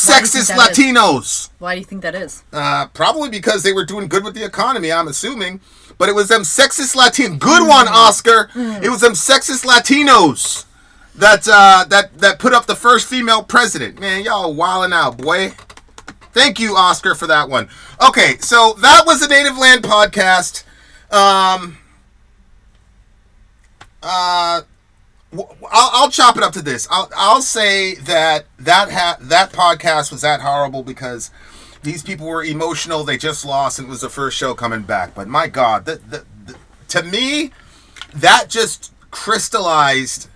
Sexist Latinos. Why do you think that is? Probably because they were doing good with the economy, I'm assuming. But it was them sexist Latinos. Good one, Oscar. It was them sexist Latinos that put up the first female president. Man, y'all wilding out, boy. Thank you, Oscar, for that one. Okay, so that was the Native Land podcast. I'll chop it up to this. I'll say that podcast was that horrible because these people were emotional. They just lost, and it was the first show coming back. But my God, to me, that just crystallized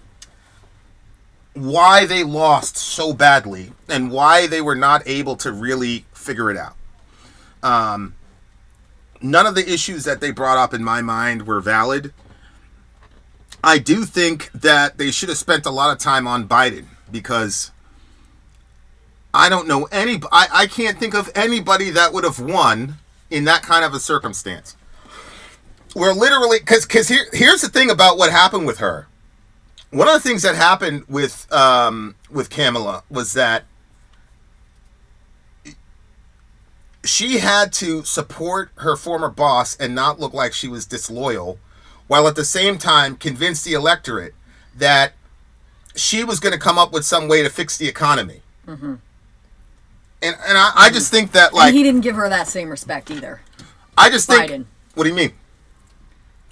why they lost so badly and why they were not able to really figure it out. None of the issues that they brought up in my mind were valid. I do think that they should have spent a lot of time on Biden because I don't know I can't think of anybody that would have won in that kind of a circumstance. We're literally, because here's the thing about what happened with her. One of the things that happened with Kamala was that she had to support her former boss and not look like she was disloyal, while at the same time convince the electorate that she was going to come up with some way to fix the economy. Mm-hmm. And I just think that, like... And he didn't give her that same respect either. I just think... Biden. What do you mean?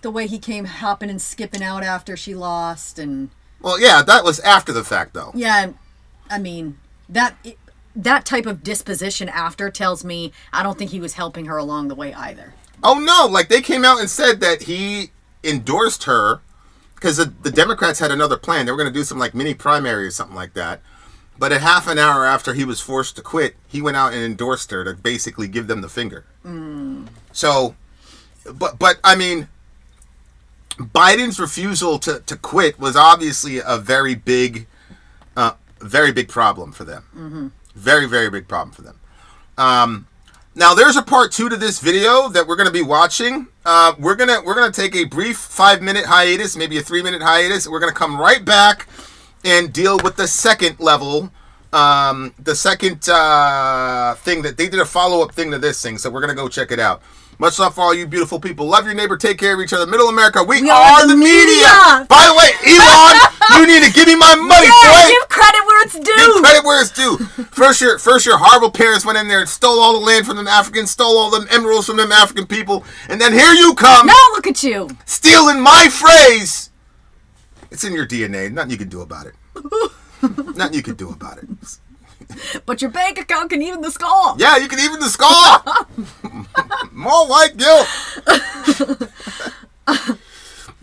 The way he came hopping and skipping out after she lost and... Well, yeah, that was after the fact, though. Yeah, I mean, that type of disposition after tells me I don't think he was helping her along the way either. Oh, no. Like, they came out and said that he endorsed her because the Democrats had another plan. They were going to do some, like, mini primary or something like that. But a half an hour after he was forced to quit, he went out and endorsed her to basically give them the finger. Mm. So, but I mean, Biden's refusal to quit was obviously a very big problem for them. Mm-hmm. Very, very big problem for them. Now there's a part 2 to this video that we're going to be watching. We're gonna take a brief 5-minute hiatus, maybe a 3-minute hiatus. We're going to come right back and deal with the second level, the second thing that they did, a follow-up thing to this thing. So we're going to go check it out. Much love for all you beautiful people. Love your neighbor. Take care of each other. Middle America, we are the media. By the way, Elon, you need to give me my money, boy. Give credit where it's due. Give credit where it's due. First your horrible parents went in there and stole all the land from them Africans, stole all them emeralds from them African people, and then here you come. Now look at you. Stealing my phrase. It's in your DNA. Nothing you can do about it. Nothing you can do about it. But your bank account can even the score. Yeah, you can even the score. More white guilt.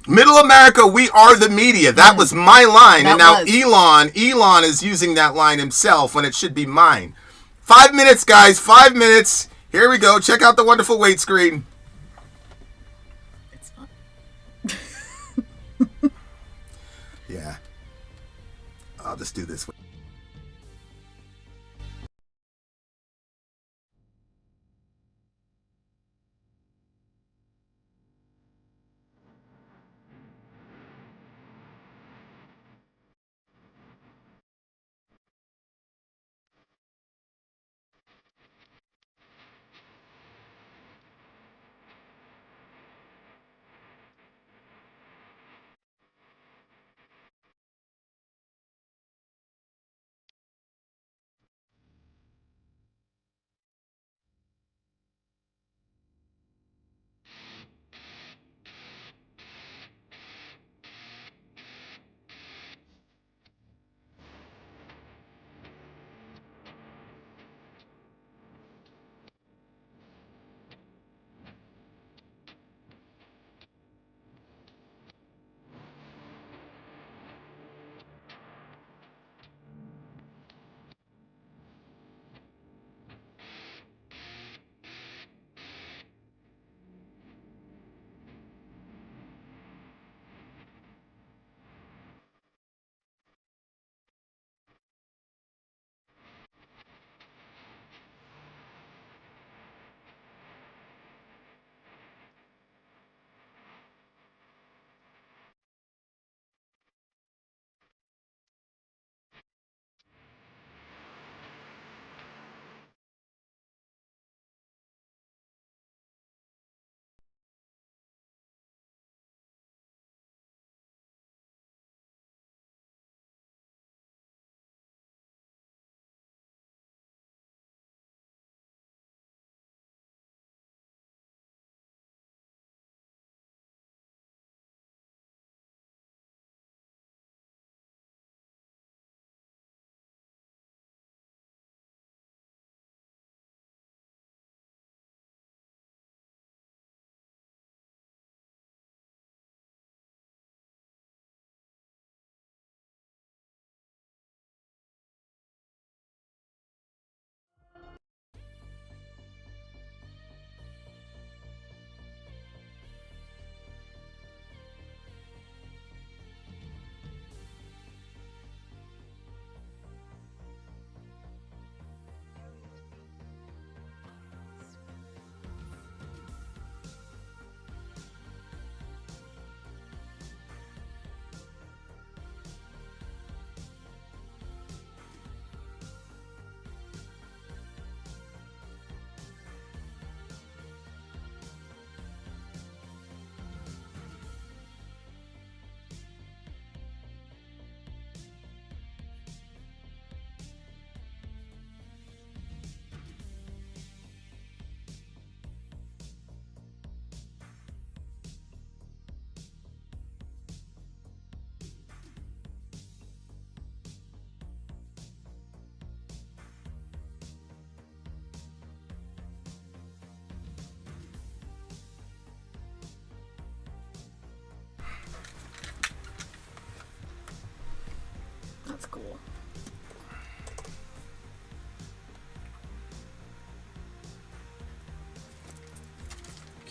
Middle America, we are the media. That was my line. And now Elon is using that line himself when it should be mine. 5 minutes, guys. 5 minutes. Here we go. Check out the wonderful weight screen. It's fun. Yeah. I'll just do this.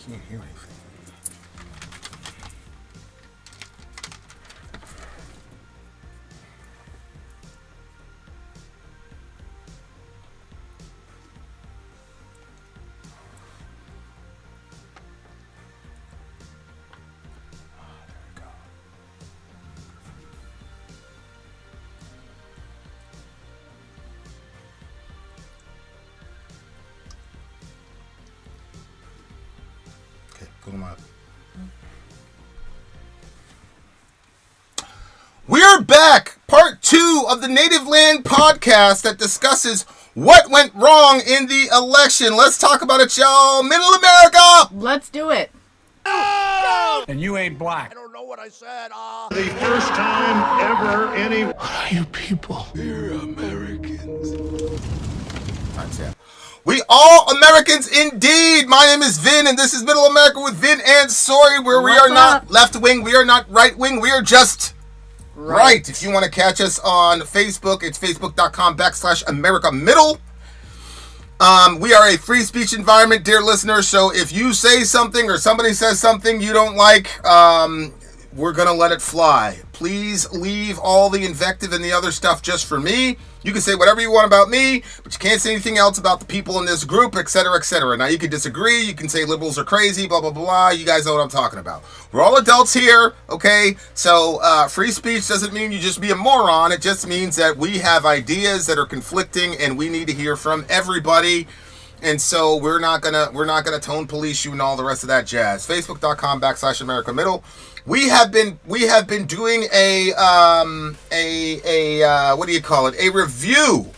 Can't hear anything. Pull them up. We're back! Part 2 of the Native Land podcast that discusses what went wrong in the election. Let's talk about it, y'all. Middle America! Let's do it. And you ain't black. I don't know what I said. The first time ever any... What are you people? We're Americans. That's it. We all Americans indeed. My name is Vin, and this is Middle America with Vin and Sori, where we are not left wing, we are not right wing, we are just right. If you want to catch us on Facebook, it's facebook.com/America Middle. We are a free speech environment, dear listeners. So if you say something or somebody says something you don't like, we're going to let it fly. Please leave all the invective and the other stuff just for me. You can say whatever you want about me, but you can't say anything else about the people in this group, etc., etc. Now, you can disagree. You can say liberals are crazy, blah, blah, blah. You guys know what I'm talking about. We're all adults here, okay? So free speech doesn't mean you just be a moron. It just means that we have ideas that are conflicting, and we need to hear from everybody. And so we're not gonna tone police you and all the rest of that jazz. Facebook.com/America Middle. We have been doing a what do you call it? A review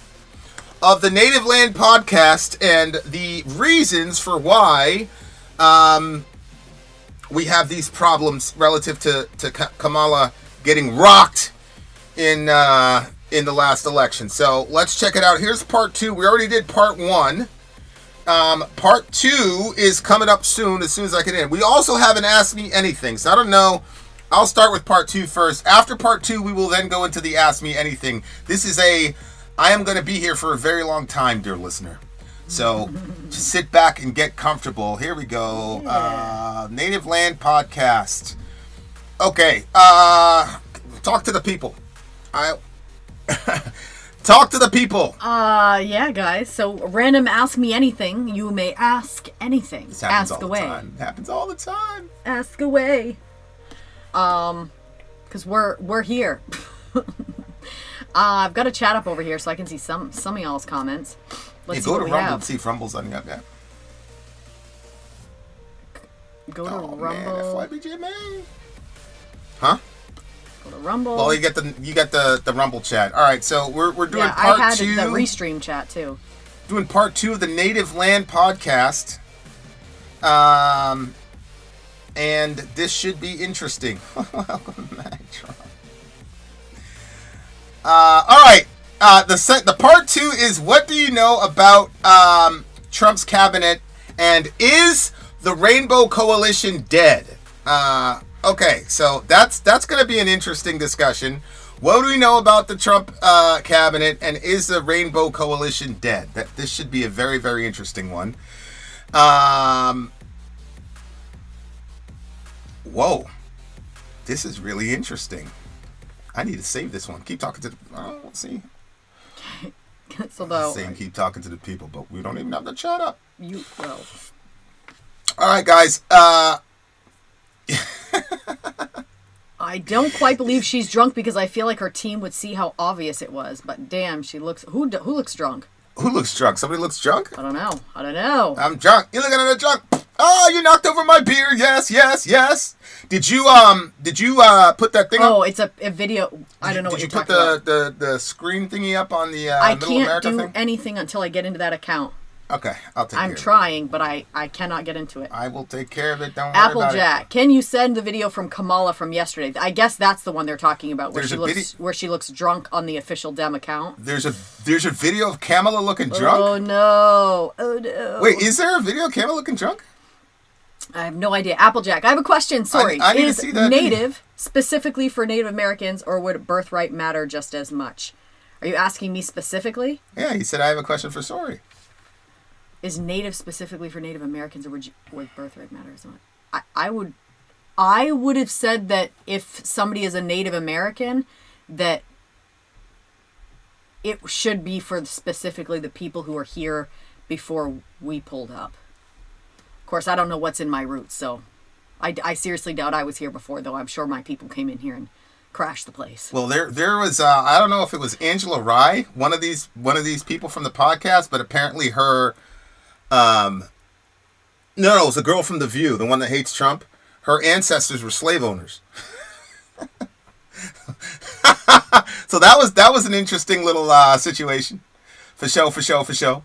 of the Native Land podcast and the reasons for why we have these problems relative to Kamala getting rocked in the last election. So let's check it out. Here's part 2. We already did part 1. Part 2 is coming up soon as I can end. We also have an Ask Me Anything. So I don't know. I'll start with part 2 first. After part 2, we will then go into the Ask Me Anything. This is I am going to be here for a very long time, dear listener. So just sit back and get comfortable. Here we go. Yeah. Native Land Podcast. Okay. Talk to the people. Talk to the people. Yeah, guys. So, random Ask Me Anything. You may ask anything. This happens ask all away. The time. It happens all the time. Ask away. Because we're here. I've got a chat up over here so I can see some of y'all's comments. Let's go to Rumble and see if Rumble's on yet. Go to Rumble. Man, FYBJMA. Huh? Go to Rumble. Well, you get the Rumble chat. All right, so we're doing part 2. I had the restream chat too. Doing part 2 of the Native Land podcast. And this should be interesting. Welcome back, Trump. All right. The part 2 is what do you know about Trump's cabinet, and is the Rainbow Coalition dead? Okay, so that's going to be an interesting discussion. What do we know about the Trump cabinet, and is the Rainbow Coalition dead? This should be a very, very interesting one. Whoa, this is really interesting. I need to save this one. Keep talking to the... let's see. So though, saying keep talking to the people, but we don't even have the chat up. Well. All right, guys. I don't quite believe she's drunk because I feel like her team would see how obvious it was. But damn, she looks... Who looks drunk? Who looks drunk? Somebody looks drunk? I don't know. I'm drunk. You're looking at a drunk. Oh, you knocked over my beer. Yes. Did you put that thing up? Oh, it's a video. I don't know what you're talking about. Did you put the screen thingy up on the I Middle America can't do thing? anything until I get into that account. Okay, I'll take care of it. I'm trying, but I cannot get into it. I will take care of it. Don't worry about it. Applejack, can you send the video from Kamala from yesterday? I guess that's the one they're talking about, where she looks drunk on the official Dem account. There's a video of Kamala looking drunk? Oh no. Wait, is there a video of Kamala looking drunk? I have no idea. Applejack, I have a question. Sorry. I need to see that Native video. Specifically for Native Americans, or would birthright matter just as much? Are you asking me specifically? Yeah, he said I have a question for Sori. is native specifically for Native Americans, or would birthright matter as well? I would have said that if somebody is a Native American, that it should be for specifically the people who are here before we pulled up. Of course, I don't know what's in my roots, so I seriously doubt I was here before, though I'm sure my people came in here and crashed the place. Well, there was I don't know if it was Angela Rye, one of these people from the podcast, but apparently her no, it was a girl from The View, the one that hates Trump. Her ancestors were slave owners. So that was an interesting little situation. For show.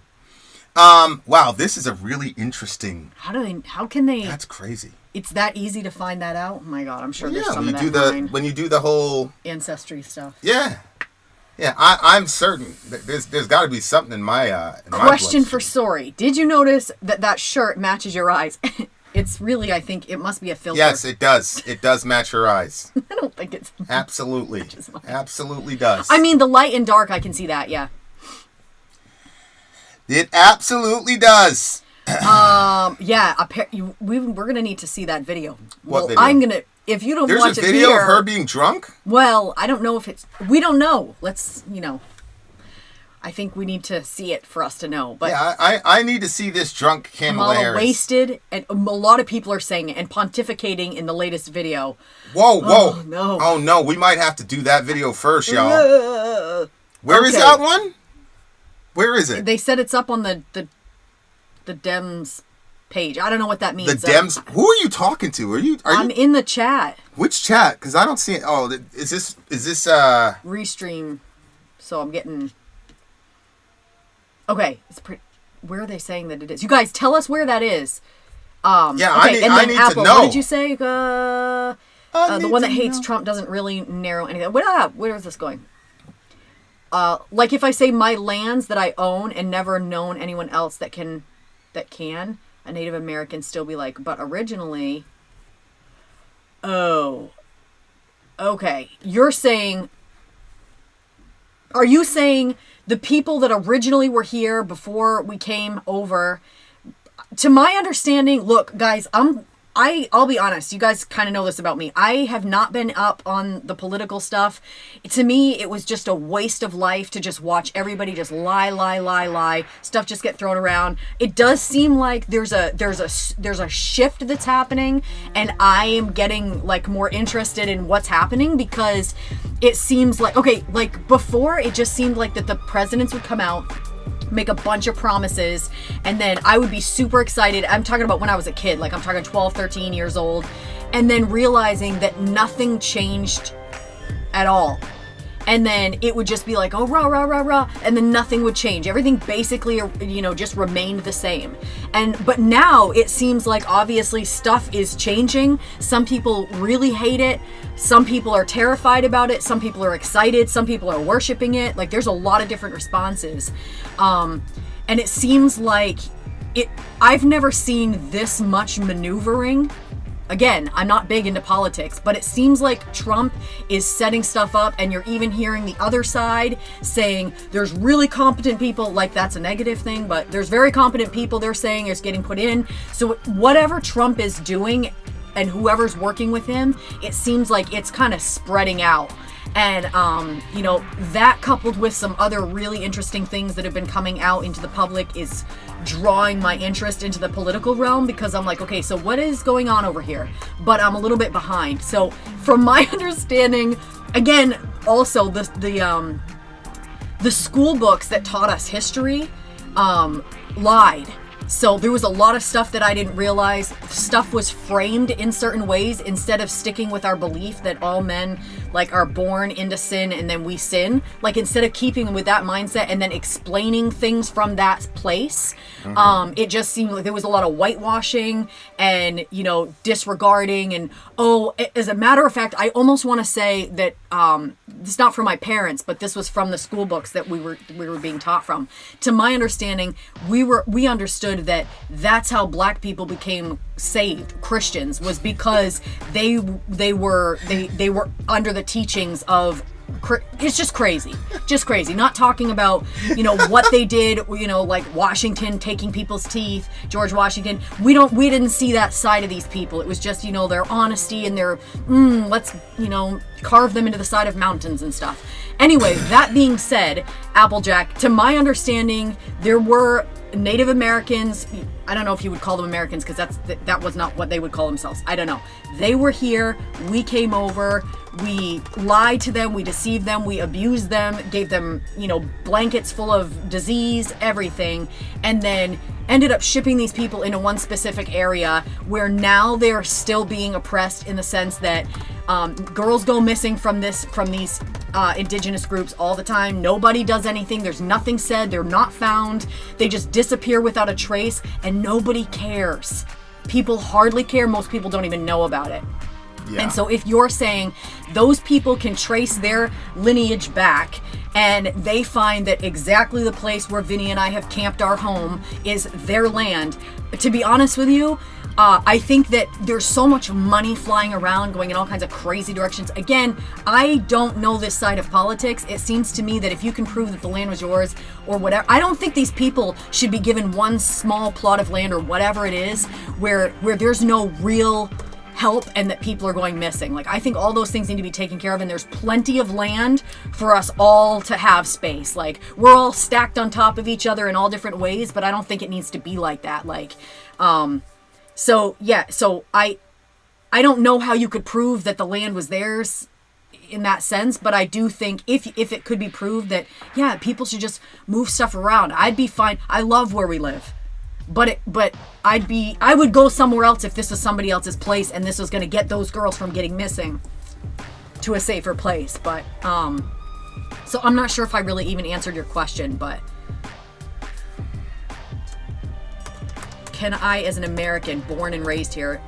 Wow, this is a really interesting. How can they? That's crazy. It's that easy to find that out? Oh my God, I'm sure there's some when of you that do behind when you do the whole ancestry stuff. Yeah. I'm certain there's got to be something in my Question for bloodstream. Sori: did you notice that shirt matches your eyes? It's really, I think it must be a filter. Yes, it does. It does match your eyes. I don't think it's Absolutely. Absolutely does. I mean, the light and dark, I can see that. Yeah. It absolutely does. Yeah. We're gonna need to see that video. What video? I'm gonna. If you don't There's watch a it video here, of her being drunk? Well, I don't know if it's. We don't know. Let's. I think we need to see it for us to know. But Yeah, I need to see this drunk Kamala Kamala Harris. wasted, and a lot of people are saying it and pontificating in the latest video. Whoa. Oh, no. Oh, no. We might have to do that video first, y'all. Where is Okay. that one? Where is it? They said it's up on the Dems page. I don't know what that means. The Dems. Who are you talking to? I'm in the chat. Which chat? Because I don't see it. Oh, is this Restream. So I'm getting. Okay, it's pretty. Where are they saying that it is? You guys, tell us where that is. Yeah, okay, I need Apple, to know. what did you say? The one that hates Trump doesn't really narrow anything. Where is this going? Like if I say my lands that I own and never known anyone else that can, a Native American still be like, but originally. Oh. Okay, are you saying the people that originally were here before we came over? To my understanding, look, guys, I'll be honest. You guys kind of know this about me. I have not been up on the political stuff. To me, it was just a waste of life to just watch everybody just lie. Stuff just get thrown around. It does seem like there's a shift that's happening, and I am getting like more interested in what's happening because it seems like like before it just seemed like that the presidents would come out, make a bunch of promises, and then I would be super excited. I'm talking about when I was a kid, like I'm talking 12, 13 years old, and then realizing that nothing changed at all. And then it would just be like, oh, rah, and then nothing would change. Everything basically, just remained the same. But now it seems like obviously stuff is changing. Some people really hate it. Some people are terrified about it. Some people are excited. Some people are worshiping it. Like there's a lot of different responses. And it seems like I've never seen this much maneuvering. Again, I'm not big into politics, but it seems like Trump is setting stuff up, and you're even hearing the other side saying there's really competent people, like that's a negative thing, but there's very competent people they're saying is getting put in. So whatever Trump is doing and whoever's working with him, it seems like it's kind of spreading out. And, that coupled with some other really interesting things that have been coming out into the public is drawing my interest into the political realm because I'm like, okay, so what is going on over here? But I'm a little bit behind. So from my understanding, again, also the school books that taught us history lied. So there was a lot of stuff that I didn't realize. Stuff was framed in certain ways instead of sticking with our belief that all men are born into sin and then we sin. Like instead of keeping with that mindset and then explaining things from that place, it just seemed like there was a lot of whitewashing and disregarding. And as a matter of fact, I almost want to say that this is not from my parents, but this was from the school books that we were being taught from. To my understanding, we understood that that's how black people became saved Christians, was because they were under the teachings of it's just crazy. Just crazy. Not talking about, what they did, like Washington taking people's teeth, George Washington. We didn't see that side of these people. It was just, their honesty and their, let's, carve them into the side of mountains and stuff. Anyway, that being said, Applejack, to my understanding, there were Native Americans. I don't know if you would call them Americans because that was not what they would call themselves. I don't know. They were here. We came over. We lied to them. We deceived them. We abused them. Gave them, blankets full of disease, everything, and then ended up shipping these people into one specific area where now they're still being oppressed in the sense that girls go missing from these indigenous groups all the time. Nobody does anything. There's nothing said. They're not found. They just disappear without a trace, and nobody cares. People hardly care. Most people don't even know about it. Yeah. And so if you're saying those people can trace their lineage back and they find that exactly the place where Vinny and I have camped our home is their land, to be honest with you, I think that there's so much money flying around going in all kinds of crazy directions. Again, I don't know this side of politics. It seems to me that if you can prove that the land was yours or whatever, I don't think these people should be given one small plot of land or whatever it is where there's no real help and that people are going missing. Like, I think all those things need to be taken care of, and there's plenty of land for us all to have space. Like, we're all stacked on top of each other in all different ways, but I don't think it needs to be like that. Like, so I don't know how you could prove that the land was theirs in that sense, but I do think if it could be proved that, yeah, people should just move stuff around, I'd be fine. I love where we live. But I would go somewhere else if this was somebody else's place and this was going to get those girls from getting missing to a safer place. But, so I'm not sure if I really even answered your question, but can I, as an American, born and raised here,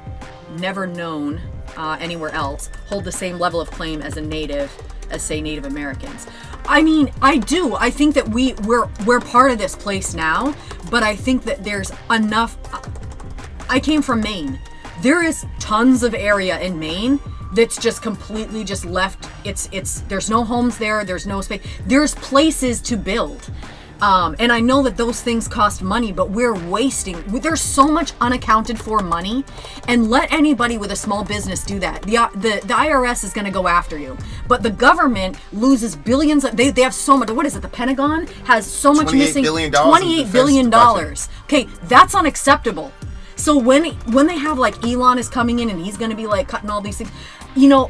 never known anywhere else, hold the same level of claim as a native as, say, Native Americans? I mean, I do. I think that we're part of this place now, but I think that there's enough. I came from Maine. There is tons of area in Maine that's just completely just left. There's no homes there. There's no space. There's places to build. And I know that those things cost money, but we're wasting. There's so much unaccounted for money, and let anybody with a small business do that. The IRS is going to go after you, but the government loses billions. They have so much. What is it? The Pentagon has so much missing. $28 billion. Okay, that's unacceptable. So when they have like Elon is coming in and he's going to be like cutting all these things.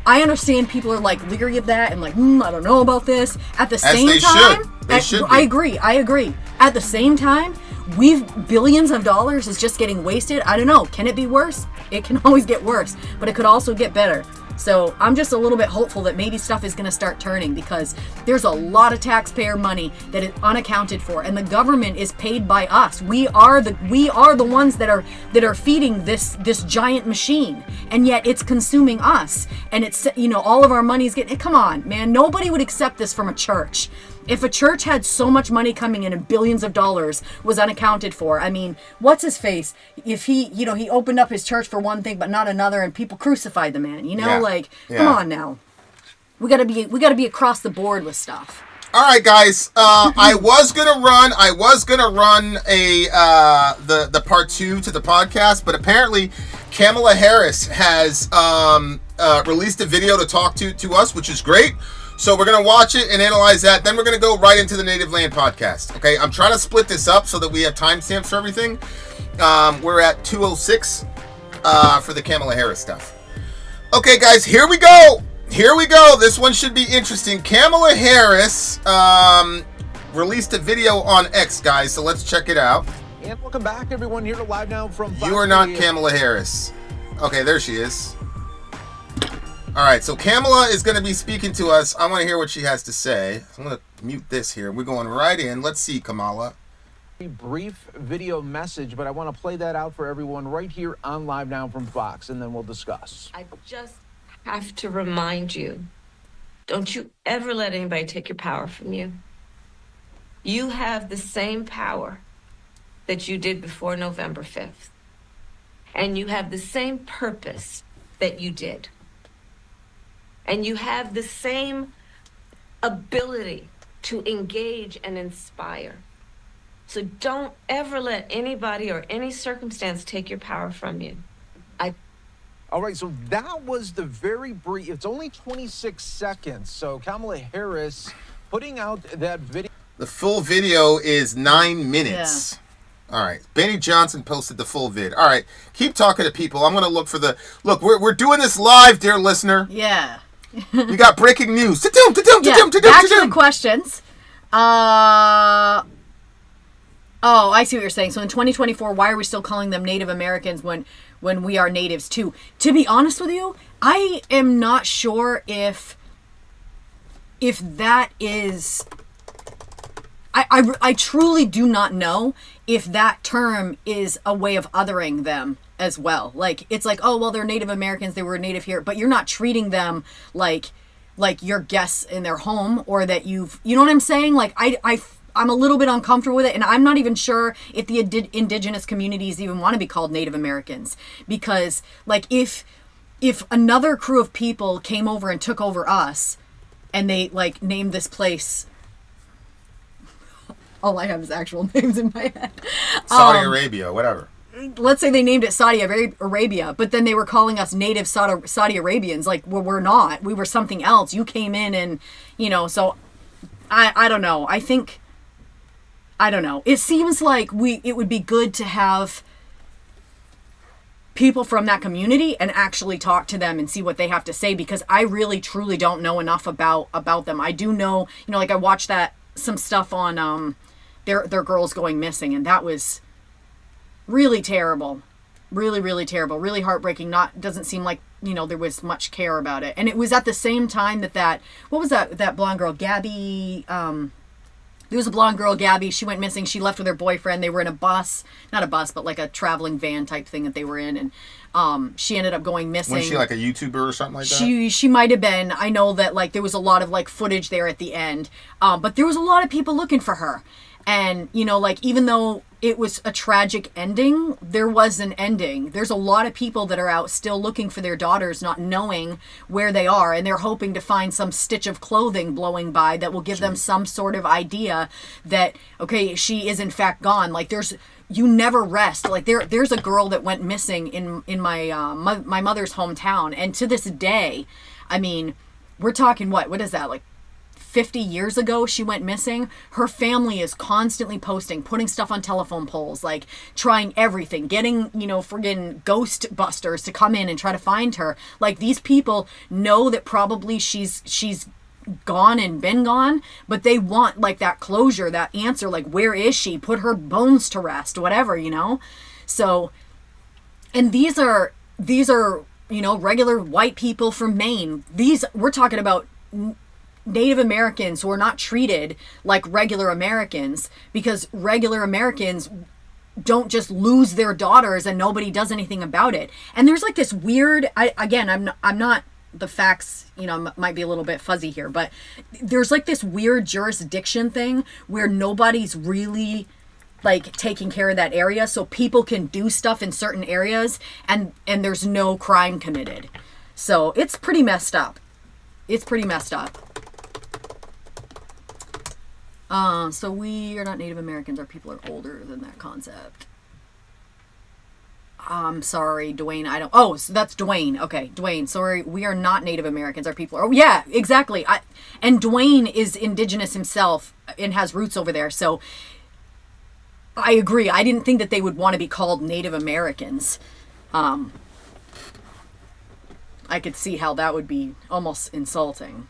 I understand people are like leery of that and like, I don't know about this. At the same time, they should. I agree. At the same time, billions of dollars is just getting wasted. I don't know. Can it be worse? It can always get worse, but it could also get better. So I'm just a little bit hopeful that maybe stuff is going to start turning, because there's a lot of taxpayer money that is unaccounted for, and the government is paid by us. We are the ones that are feeding this giant machine, and yet it's consuming us. And it's, all of our money's getting. Come on, man. Nobody would accept this from a church. If a church had so much money coming in and billions of dollars was unaccounted for, I mean, what's his face? If he opened up his church for one thing but not another, and people crucified the man, Come on now. We gotta be across the board with stuff. All right, guys. I was gonna run the part 2 to the podcast, but apparently Kamala Harris has released a video to talk to us, which is great. So we're going to watch it and analyze that. Then we're going to go right into the Native Land podcast. Okay, I'm trying to split this up so that we have timestamps for everything. We're at 2:06 for the Kamala Harris stuff. Okay, guys, here we go. This one should be interesting. Kamala Harris released a video on X, guys, so let's check it out. And welcome back, everyone, here to Live Now from Fox You are not Media. Kamala Harris. Okay, there she is. All right, so Kamala is going to be speaking to us. I want to hear what she has to say. I'm going to mute this here. We're going right in. Let's see, Kamala. A brief video message, but I want to play that out for everyone right here on Live Now from Fox, and then we'll discuss. I just have to remind you, don't you ever let anybody take your power from you. You have the same power that you did before November 5th. And you have the same purpose that you did. And you have the same ability to engage and inspire. So don't ever let anybody or any circumstance take your power from you. All right, so that was the very brief. It's only 26 seconds. So Kamala Harris putting out that video. The full video is 9 minutes. Yeah. All right. Benny Johnson posted the full vid. All right. Keep talking to people. I'm going to look for the... Look, we're doing this live, dear listener. Yeah. We got breaking news. Back to the questions. Oh, I see what you're saying. So in 2024, why are we still calling them Native Americans when we are natives too? To be honest with you, I am not sure if that is... I truly do not know if that term is a way of othering them as well. Like, it's like, oh, well, they're Native Americans, they were native here, but you're not treating them like your guests in their home, or that you know what I'm saying? Like, I'm a little bit uncomfortable with it, and I'm not even sure if the indigenous communities even want to be called Native Americans, because like if another crew of people came over and took over us, and they like named this place, all I have is actual names in my head, Saudi Arabia, whatever. Let's say they named it Saudi Arabia, but then they were calling us native Saudi Arabians. Like, well, we're not. We were something else. You came in and, so I don't know. I don't know. It seems like it would be good to have people from that community and actually talk to them and see what they have to say, because I really truly don't know enough about them. I do know, like I watched some stuff on their girls going missing, and that was really terrible. Really, really terrible. Really heartbreaking. Doesn't seem like, there was much care about it. And it was at the same time that what was that blonde girl, Gabby, there was a blonde girl, Gabby. She went missing. She left with her boyfriend. They were in a bus. Not a bus, but like a traveling van type thing that they were in. And she ended up going missing. Was she like a YouTuber or something like that? She might have been. I know that like there was a lot of like footage there at the end. But there was a lot of people looking for her. And, like even though it was a tragic ending, there was an ending. There's a lot of people that are out still looking for their daughters, not knowing where they are, and they're hoping to find some stitch of clothing blowing by that will give them some sort of idea that, okay, she is in fact gone. Like you never rest. Like there's a girl that went missing in my my mother's hometown, and to this day, I mean, we're talking what is that, like 50 years ago she went missing. Her family is constantly posting, putting stuff on telephone poles, like trying everything, getting, friggin' ghost busters to come in and try to find her. Like, these people know that probably she's gone and been gone, but they want like that closure, that answer, like, where is she? Put her bones to rest, whatever, So, and these are regular white people from Maine. We're talking about Native Americans who are not treated like regular Americans, because regular Americans don't just lose their daughters and nobody does anything about it. And there's like this weird, I'm not the facts, might be a little bit fuzzy here, but there's like this weird jurisdiction thing where nobody's really like taking care of that area, so people can do stuff in certain areas and there's no crime committed. So it's pretty messed up. So we are not Native Americans. Our people are older than that concept. I'm sorry, Dwayne. So that's Dwayne. Okay, Dwayne. Sorry, we are not Native Americans. Our people are. Oh, yeah, exactly. And Dwayne is indigenous himself and has roots over there. So I agree. I didn't think that they would want to be called Native Americans. I could see how that would be almost insulting.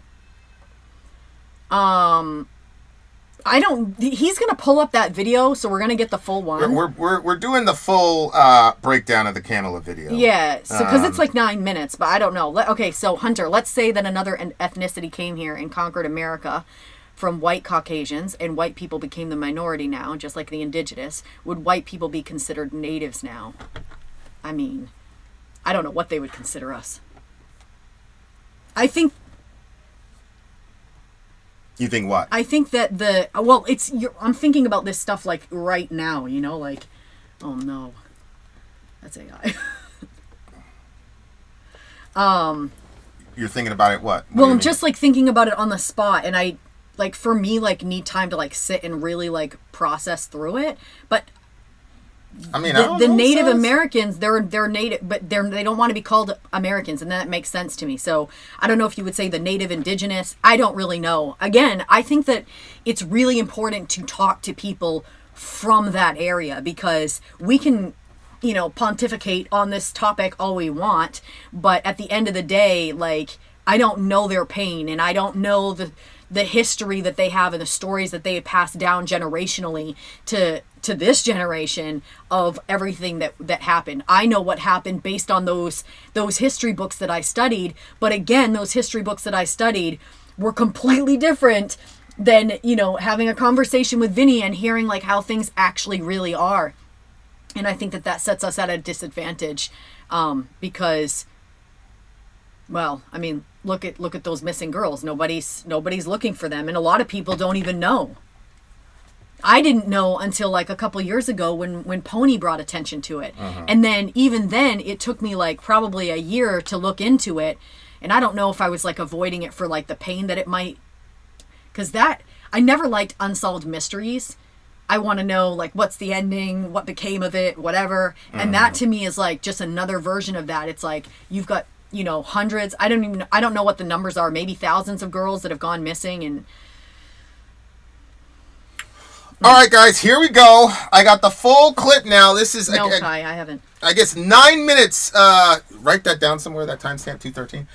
He's going to pull up that video, so we're going to get the full one. We're doing the full breakdown of the Kamala video. Yeah, so because it's like 9 minutes, but I don't know. Okay, so Hunter, let's say that another ethnicity came here and conquered America from white Caucasians, and white people became the minority now, just like the indigenous. Would white people be considered natives now? I mean, I don't know what they would consider us. I think... You think what? I think that I'm thinking about this stuff like right now, like, oh no, that's AI. You're thinking about it what? Well, I'm just like thinking about it on the spot, and I like, for me, like, need time to like sit and really like process through it. But I mean, the Native Americans, they're native, but they don't want to be called Americans, and that makes sense to me. So I don't know if you would say the Native Indigenous. I don't really know. Again, I think that it's really important to talk to people from that area, because we can, you know, pontificate on this topic all we want, but at the end of the day, like, I don't know their pain, and I don't know the history that they have and the stories that they have passed down generationally to this generation of everything that happened. I know what happened based on those history books that I studied, but again, those history books that I studied were completely different than, you know, having a conversation with Vinny and hearing like how things actually really are. And I think that sets us at a disadvantage, because, well, I mean, look at those missing girls. Nobody's looking for them, and a lot of people don't even know. I didn't know until like a couple years ago when Pony brought attention to it. And then even then it took me like probably a year to look into it, and I don't know if I was like avoiding it for like the pain that it might, because I never liked unsolved mysteries. I want to know like what's the ending, what became of it, whatever. And that to me is like just another version of that. It's like you've got, you know, hundreds, I don't know what the numbers are, maybe thousands of girls that have gone missing. And all right, guys, here we go. I got the full clip now. This is no, Kai, I haven't. I guess 9 minutes. Write that down somewhere. That timestamp 2:13.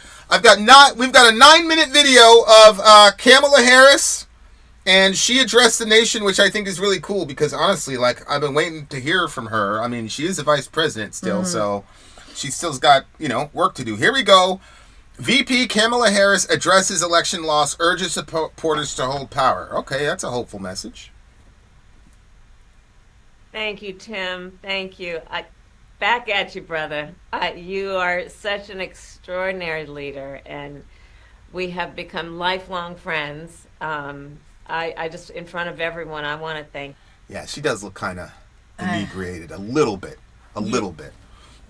We've got a 9-minute video of Kamala Harris, and she addressed the nation, which I think is really cool because honestly, like, I've been waiting to hear from her. I mean, she is the vice president still, so she still's got, you know, work to do. Here we go. VP Kamala Harris addresses election loss, urges supporters to hold power. Okay, that's a hopeful message. Thank you, Tim. Thank you. Back at you, brother. You are such an extraordinary leader, and we have become lifelong friends. I just, in front of everyone, I want to thank. Yeah, she does look kind of inebriated a little bit.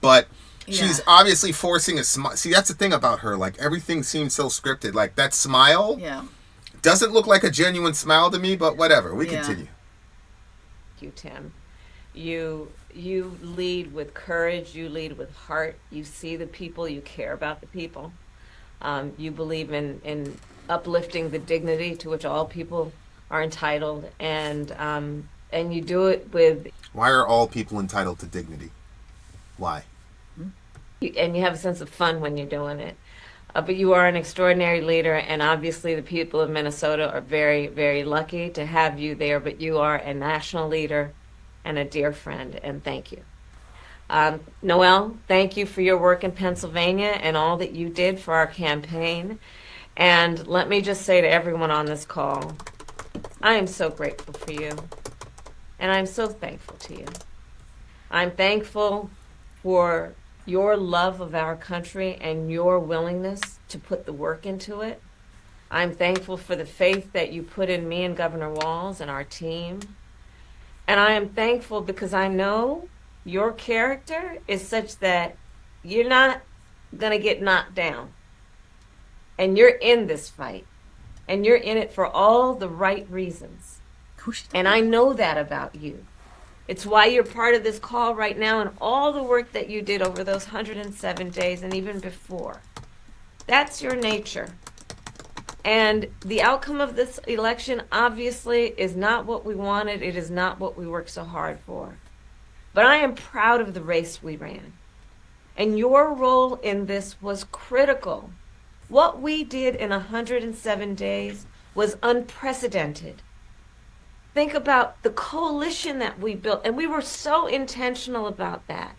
But she's obviously forcing a smile. See, that's the thing about her. Like, everything seems so scripted. Like, that smile doesn't look like a genuine smile to me, but whatever. We continue. Thank you, Tim. You lead with courage. You lead with heart. You see the people. You care about the people. You believe in uplifting the dignity to which all people are entitled, and you do it with. Why are all people entitled to dignity? Why? And you have a sense of fun when you're doing it. But you are an extraordinary leader, and obviously the people of Minnesota are very, very lucky to have you there. But you are a national leader and a dear friend, and thank you. Noel, thank you for your work in Pennsylvania and all that you did for our campaign. And let me just say to everyone on this call, I am so grateful for you, and I'm so thankful to you. I'm thankful for your love of our country and your willingness to put the work into it. I'm thankful for the faith that you put in me and Governor Walz and our team. And I am thankful because I know your character is such that you're not going to get knocked down. And you're in this fight. And you're in it for all the right reasons. And I know that about you. It's why you're part of this call right now and all the work that you did over those 107 days and even before. That's your nature. And the outcome of this election obviously is not what we wanted. It is not what we worked so hard for. But I am proud of the race we ran. And your role in this was critical. What we did in 107 days was unprecedented. Think about the coalition that we built, and we were so intentional about that.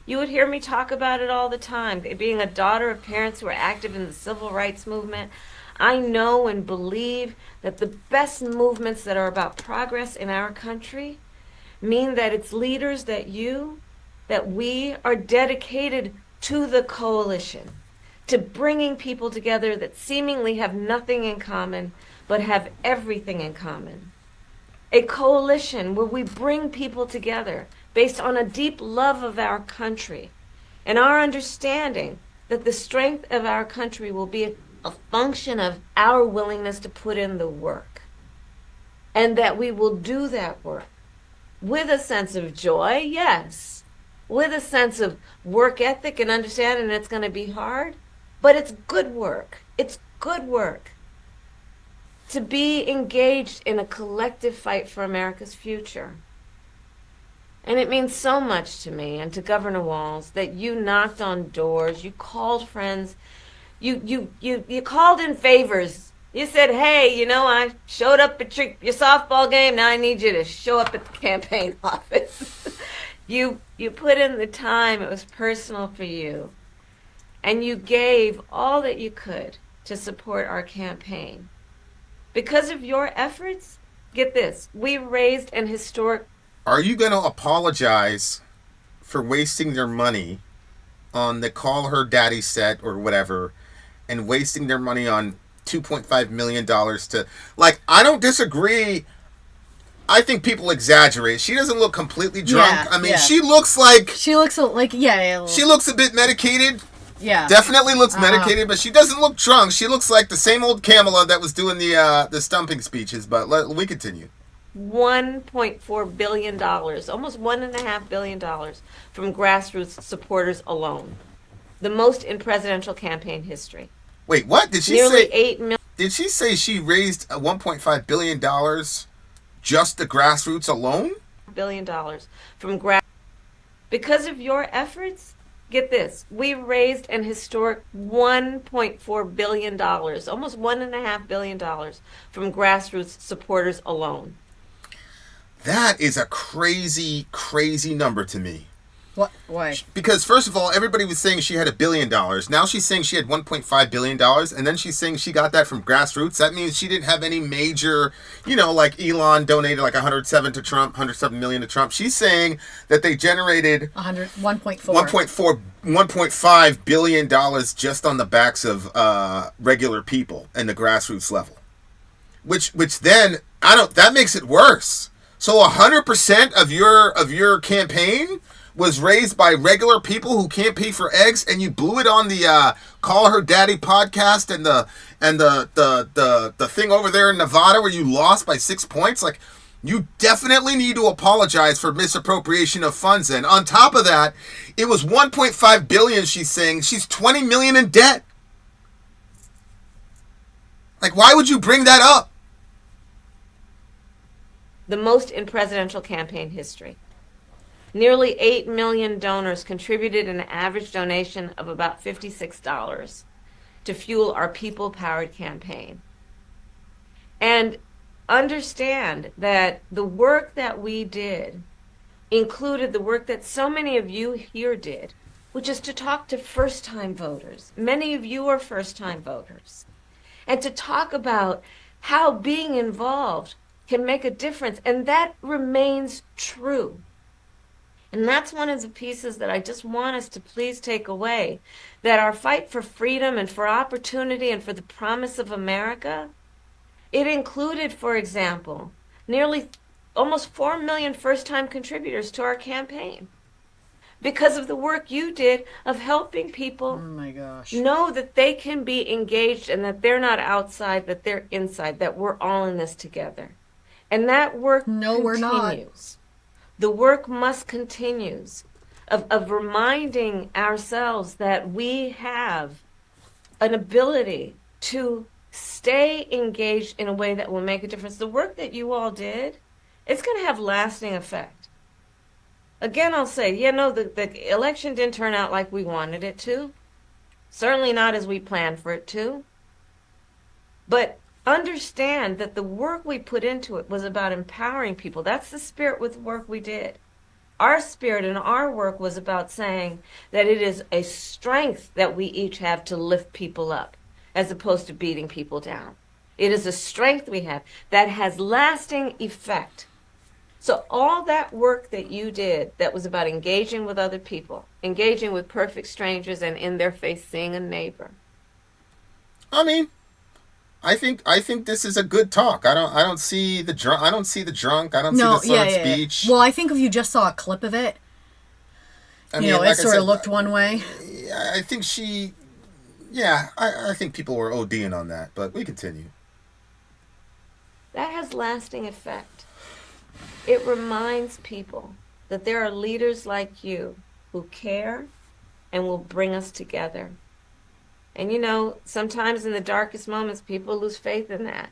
You would hear me talk about it all the time. Being a daughter of parents who are active in the civil rights movement, I know and believe that the best movements that are about progress in our country mean that it's leaders that we are dedicated to the coalition, to bringing people together that seemingly have nothing in common, but have everything in common. A coalition where we bring people together based on a deep love of our country and our understanding that the strength of our country will be a function of our willingness to put in the work, and that we will do that work with a sense of joy, yes, with a sense of work ethic and understanding it's going to be hard, but it's good work. It's good work. To be engaged in a collective fight for America's future. And it means so much to me and to Governor Walz that you knocked on doors, you called friends, you called in favors. You said, hey, you know, I showed up at your softball game, now I need you to show up at the campaign office. You put in the time, it was personal for you. And you gave all that you could to support our campaign. Because of your efforts, get this, we raised an historic... Are you going to apologize for wasting their money on the Call Her Daddy set or whatever, and wasting their money on $2.5 million to... Like, I don't disagree. I think people exaggerate. She doesn't look completely drunk. Yeah, I mean, yeah. she looks like... She looks like, yeah. She looks a bit medicated. Yeah. Definitely looks medicated, but she doesn't look drunk. She looks like the same old Kamala that was doing the stumping speeches, but we continue. $1.4 billion, almost $1.5 billion from grassroots supporters alone. The most in presidential campaign history. Wait, what? Did she Nearly say? 8 million. Did she say she raised $1.5 billion just the grassroots alone? $1 billion from because of your efforts, get this, we raised an historic $1.4 billion, almost $1.5 billion from grassroots supporters alone. That is a crazy, crazy number to me. What? Why? Because first of all, everybody was saying she had $1 billion. Now she's saying she had $1.5 billion, and then she's saying she got that from grassroots. That means she didn't have any major, like Elon donated like 107 million to Trump. She's saying that they generated 1.5 billion dollars just on the backs of regular people and the grassroots level. Which then that makes it worse. So 100% of your campaign was raised by regular people who can't pay for eggs, and you blew it on the Call Her Daddy podcast and the thing over there in Nevada where you lost by 6 points. Like, you definitely need to apologize for misappropriation of funds. And on top of that, it was 1.5 billion. She's saying she's 20 million in debt. Like, why would you bring that up? The most in presidential campaign history. Nearly 8 million donors contributed an average donation of about $56 to fuel our people-powered campaign. And understand that the work that we did included the work that so many of you here did, which is to talk to first-time voters. Many of you are first-time voters. And to talk about how being involved can make a difference. And that remains true. And that's one of the pieces that I just want us to please take away, that our fight for freedom and for opportunity and for the promise of America, it included, for example, almost 4 million first-time contributors to our campaign because of the work you did of helping people know that they can be engaged and that they're not outside, that they're inside, that we're all in this together. And that work continues. We're not. The work must continue of reminding ourselves that we have an ability to stay engaged in a way that will make a difference. The work that you all did, it's going to have lasting effect. Again, I'll say, the election didn't turn out like we wanted it to. Certainly not as we planned for it to. But understand that the work we put into it was about empowering people. That's the spirit with the work we did. Our spirit and our work was about saying that it is a strength that we each have to lift people up, as opposed to beating people down. It is a strength we have that has lasting effect. So all that work that you did that was about engaging with other people, engaging with perfect strangers and in their face seeing a neighbor. I mean, I think this is a good talk. I don't see the drunk. I don't see the slurred speech. Well, I think if you just saw a clip of it, it sort of looked one way. I think she Yeah, I think people were ODing on that, but we continue. That has lasting effect. It reminds people that there are leaders like you who care and will bring us together. And sometimes in the darkest moments, people lose faith in that.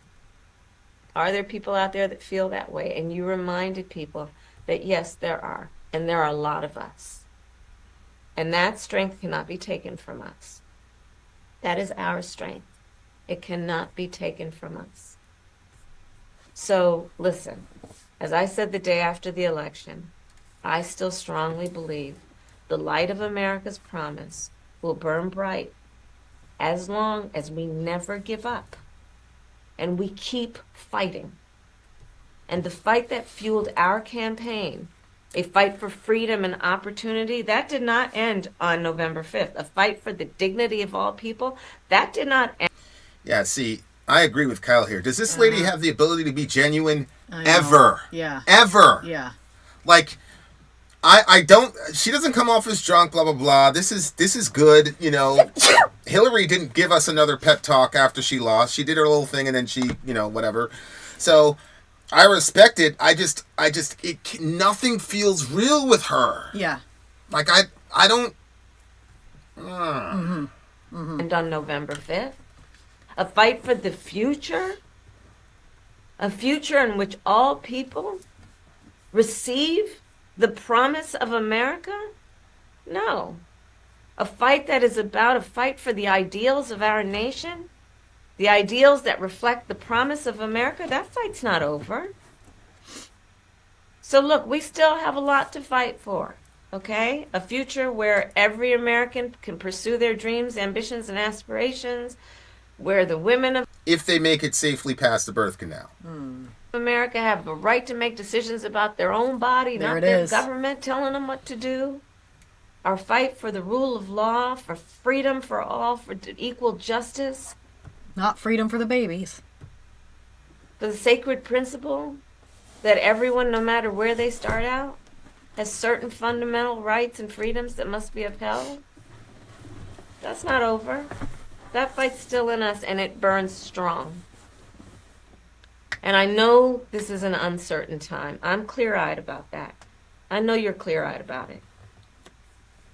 Are there people out there that feel that way? And you reminded people that yes, there are. And there are a lot of us. And that strength cannot be taken from us. That is our strength. It cannot be taken from us. So listen, as I said the day after the election, I still strongly believe the light of America's promise will burn bright as long as we never give up and we keep fighting. And the fight that fueled our campaign, a fight for freedom and opportunity, that did not end on November 5th. A fight for the dignity of all people, that did not end. Yeah, see, I agree with Kyle here. Does this lady have the ability to be genuine I know. ever? Yeah. Ever. Yeah. Like, I don't, she doesn't come off as drunk, blah, blah, blah. This is good, Hillary didn't give us another pep talk after she lost. She did her little thing and then she, whatever. So I respect it. Nothing feels real with her. Yeah. Like, I don't. And on November 5th, a fight for the future, a future in which all people receive the promise of America? No. A fight that is about a fight for the ideals of our nation, the ideals that reflect the promise of America, that fight's not over. So look, we still have a lot to fight for, okay? A future where every American can pursue their dreams, ambitions, and aspirations, where the women of If they make it safely past the birth canal. America have the right to make decisions about their own body, There not it their is. government telling them what to do. Our fight for the rule of law, for freedom for all, for equal justice, Not freedom for the babies. for the sacred principle that everyone, no matter where they start out, has certain fundamental rights and freedoms that must be upheld. That's not over. That fight's still in us, and it burns strong. And I know this is an uncertain time. I'm clear-eyed about that. I know you're clear-eyed about it.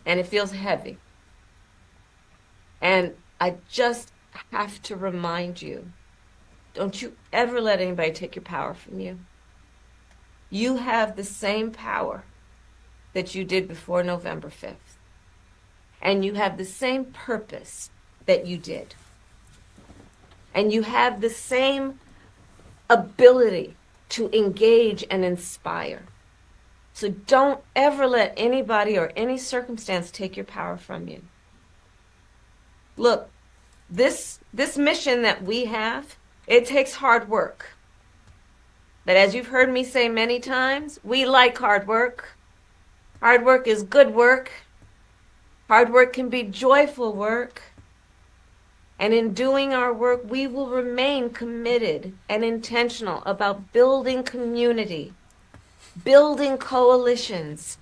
And it feels heavy. And I just have to remind you, don't you ever let anybody take your power from you. You have the same power that you did before November 5th. And you have the same purpose that you did. And you have the same ability to engage and inspire. So don't ever let anybody or any circumstance take your power from you. Look, this mission that we have, it takes hard work. But as you've heard me say many times, we like hard work. Hard work is good work. Hard work can be joyful work. And in doing our work, we will remain committed and intentional about building community, building coalitions,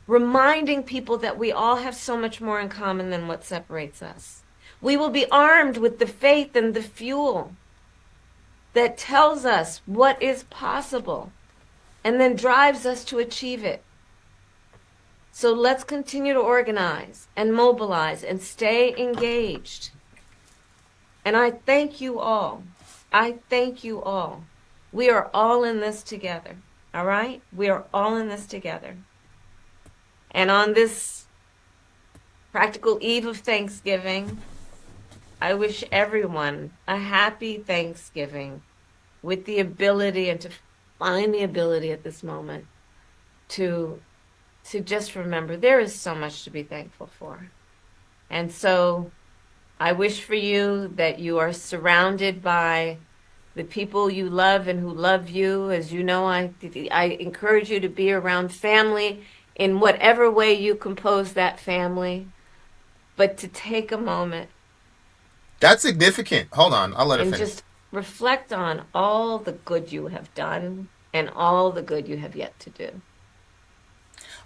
reminding people that we all have so much more in common than what separates us. We will be armed with the faith and the fuel that tells us what is possible and then drives us to achieve it. So let's continue to organize and mobilize and stay engaged. And I thank you all. I thank you all. We are all in this together. All right? We are all in this together. And on this practical eve of Thanksgiving, I wish everyone a happy Thanksgiving with the ability and to find the ability at this moment to just remember there is so much to be thankful for. And so I wish for you that you are surrounded by the people you love and who love you. As you know, I encourage you to be around family in whatever way you compose that family, but to take a moment. That's significant. Hold on, I'll let her And finish. just reflect on all the good you have done and all the good you have yet to do.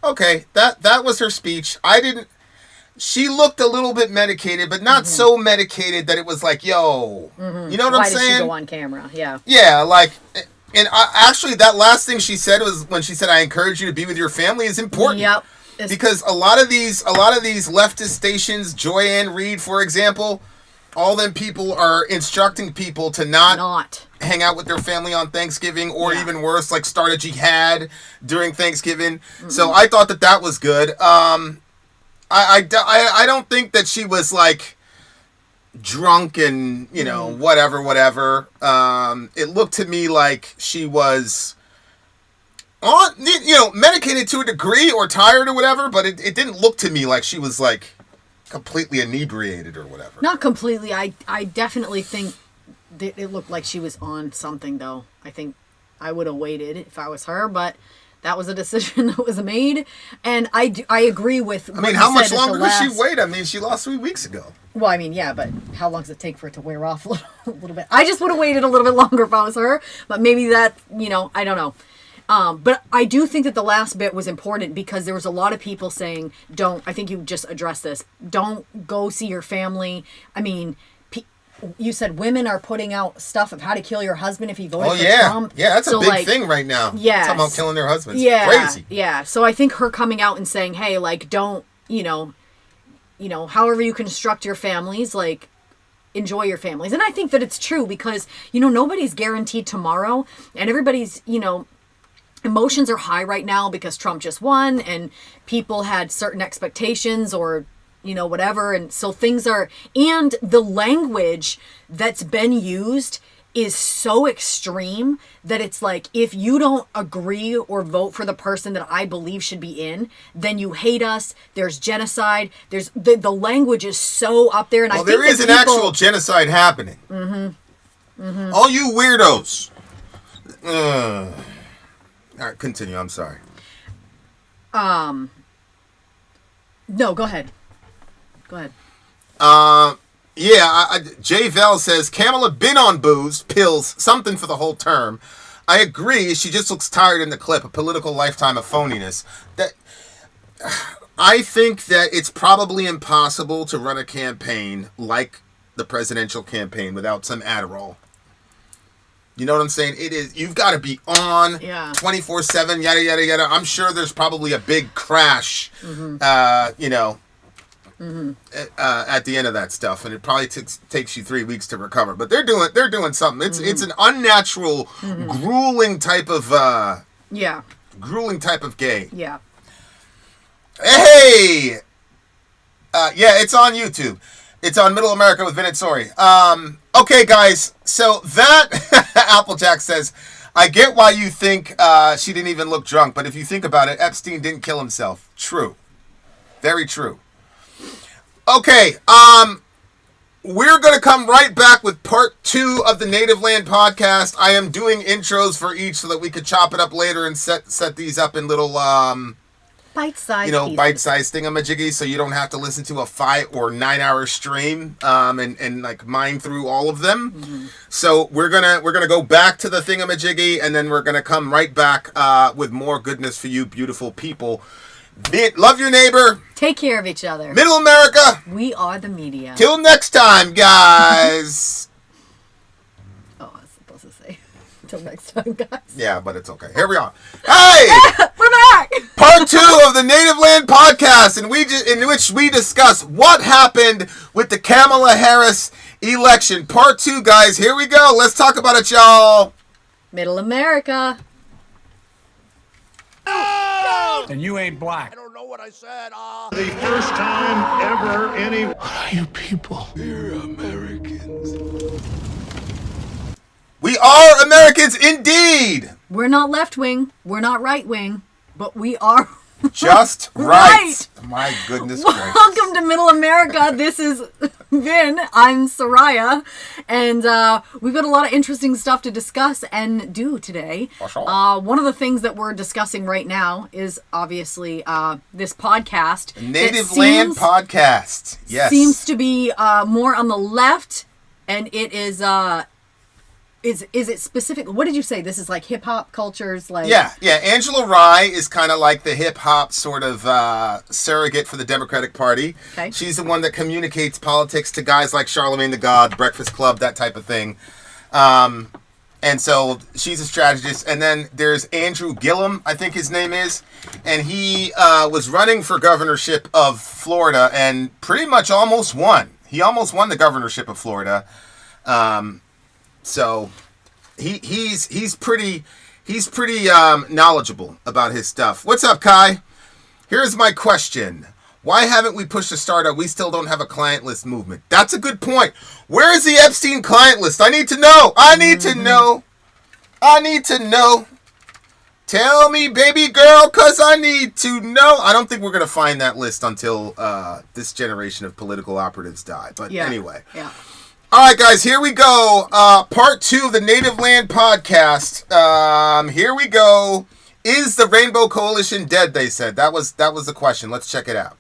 Okay, that was her speech. I didn't. she looked a little bit medicated, but not so medicated that it was like, yo, you know what I'm saying? Why did she go on camera? Yeah. Yeah, like, and actually that last thing she said was when she said, I encourage you to be with your family is important. Yep. Because a lot of these leftist stations, Joy-Ann Reid, for example, all them people are instructing people to not hang out with their family on Thanksgiving, or even worse, like start a jihad during Thanksgiving. So I thought that was good. I don't think that she was like drunk and, you know, whatever. It looked to me like she was on, you know, medicated to a degree or tired or whatever, but it didn't look to me like she was like completely inebriated or whatever. Not completely. I definitely think that it looked like she was on something, though. I think I would have waited if I was her, but that was a decision that was made, and I agree with. I mean, how much longer could she wait? I mean, she lost 3 weeks ago. Well, I mean, yeah, but how long does it take for it to wear off a little bit? I just would have waited a little bit longer if I was her, but maybe that, you know, I don't know. But I do think that the last bit was important because there was a lot of people saying, I think you just addressed this, don't go see your family. I mean, you said women are putting out stuff of how to kill your husband if he voted for Trump. Yeah, that's a big thing right now. Yeah. Talking about killing their husbands. Yeah. Crazy. Yeah. So I think her coming out and saying, hey, like, don't, you know, however you construct your families, like, enjoy your families. And I think that it's true because, you know, nobody's guaranteed tomorrow, and everybody's, you know, emotions are high right now because Trump just won and people had certain expectations or, you know, whatever. And so things are, and the language that's been used is so extreme that it's like, if you don't agree or vote for the person that I believe should be in, then you hate us. There's genocide. There's the language is so up there. And I think there is an actual genocide happening. All you weirdos. All right, continue. I'm sorry. No, go ahead. Go ahead. Yeah, Jay Val says, Kamala been on booze, pills, something for the whole term. I agree. She just looks tired in the clip. A political lifetime of phoniness. I think that it's probably impossible to run a campaign like the presidential campaign without some Adderall. You know what I'm saying? It is. You've got to be on 24/7, yada, yada, yada. I'm sure there's probably a big crash, you know, at the end of that stuff. And it probably takes you 3 weeks to recover. But they're doing something. It's an unnatural, grueling type of, grueling type of gay. Yeah. Hey! Yeah, it's on YouTube. It's on Middle America with Vinit Sori. Okay, guys. So that Applejack says, I get why you think she didn't even look drunk, but if you think about it, Epstein didn't kill himself. True. Very true. Okay, we're going to come right back with part 2 of the Native Land podcast. I am doing intros for each so that we could chop it up later and set these up in little bite-sized, you know, pieces. bite-sized thingamajiggies, so you don't have to listen to a 5 or 9 hour stream and like mine through all of them. So we're gonna go back to the thingamajiggy, and then we're gonna come right back with more goodness for you, beautiful people. Love your neighbor. Take care of each other. Middle America. We are the media. Till next time, guys. Oh, I was supposed to say. Till next time, guys. Yeah, but it's okay. Here we are. Hey! We're back! Part 2 of the Native Land podcast, in which we discuss what happened with the Kamala Harris election. Part 2, guys. Here we go. Let's talk about it, y'all. Middle America. And you ain't black. I don't know what I said. The first time ever any... What are you people? We're Americans. We are Americans indeed. We're not left wing. We're not right wing. But we are just right. My goodness gracious. Welcome to Middle America. This is Vin. I'm Soraya. And we've got a lot of interesting stuff to discuss and do today. One of the things that we're discussing right now is obviously this podcast. Native Land podcast. Yes. Seems to be more on the left. And it is... is it specific? What did you say? This is like hip hop cultures, like Yeah. Angela Rye is kind of like the hip hop sort of surrogate for the Democratic Party. Okay. She's the one that communicates politics to guys like Charlemagne the God, Breakfast Club, that type of thing. And so she's a strategist. And then there's Andrew Gillum, I think his name is. And he was running for governorship of Florida and pretty much almost won. He almost won the governorship of Florida. So he's pretty knowledgeable about his stuff. What's up, Kai? Here's my question. Why haven't we pushed a startup? We still don't have a client list movement. That's a good point. Where is the Epstein client list? I need to know. I need to know. Tell me, baby girl, because I need to know. I don't think we're going to find that list until this generation of political operatives die. But anyway. Yeah. All right, guys, here we go. Part 2 of the Native Land podcast. Here we go. Is the Rainbow Coalition dead, they said. That was the question. Let's check it out.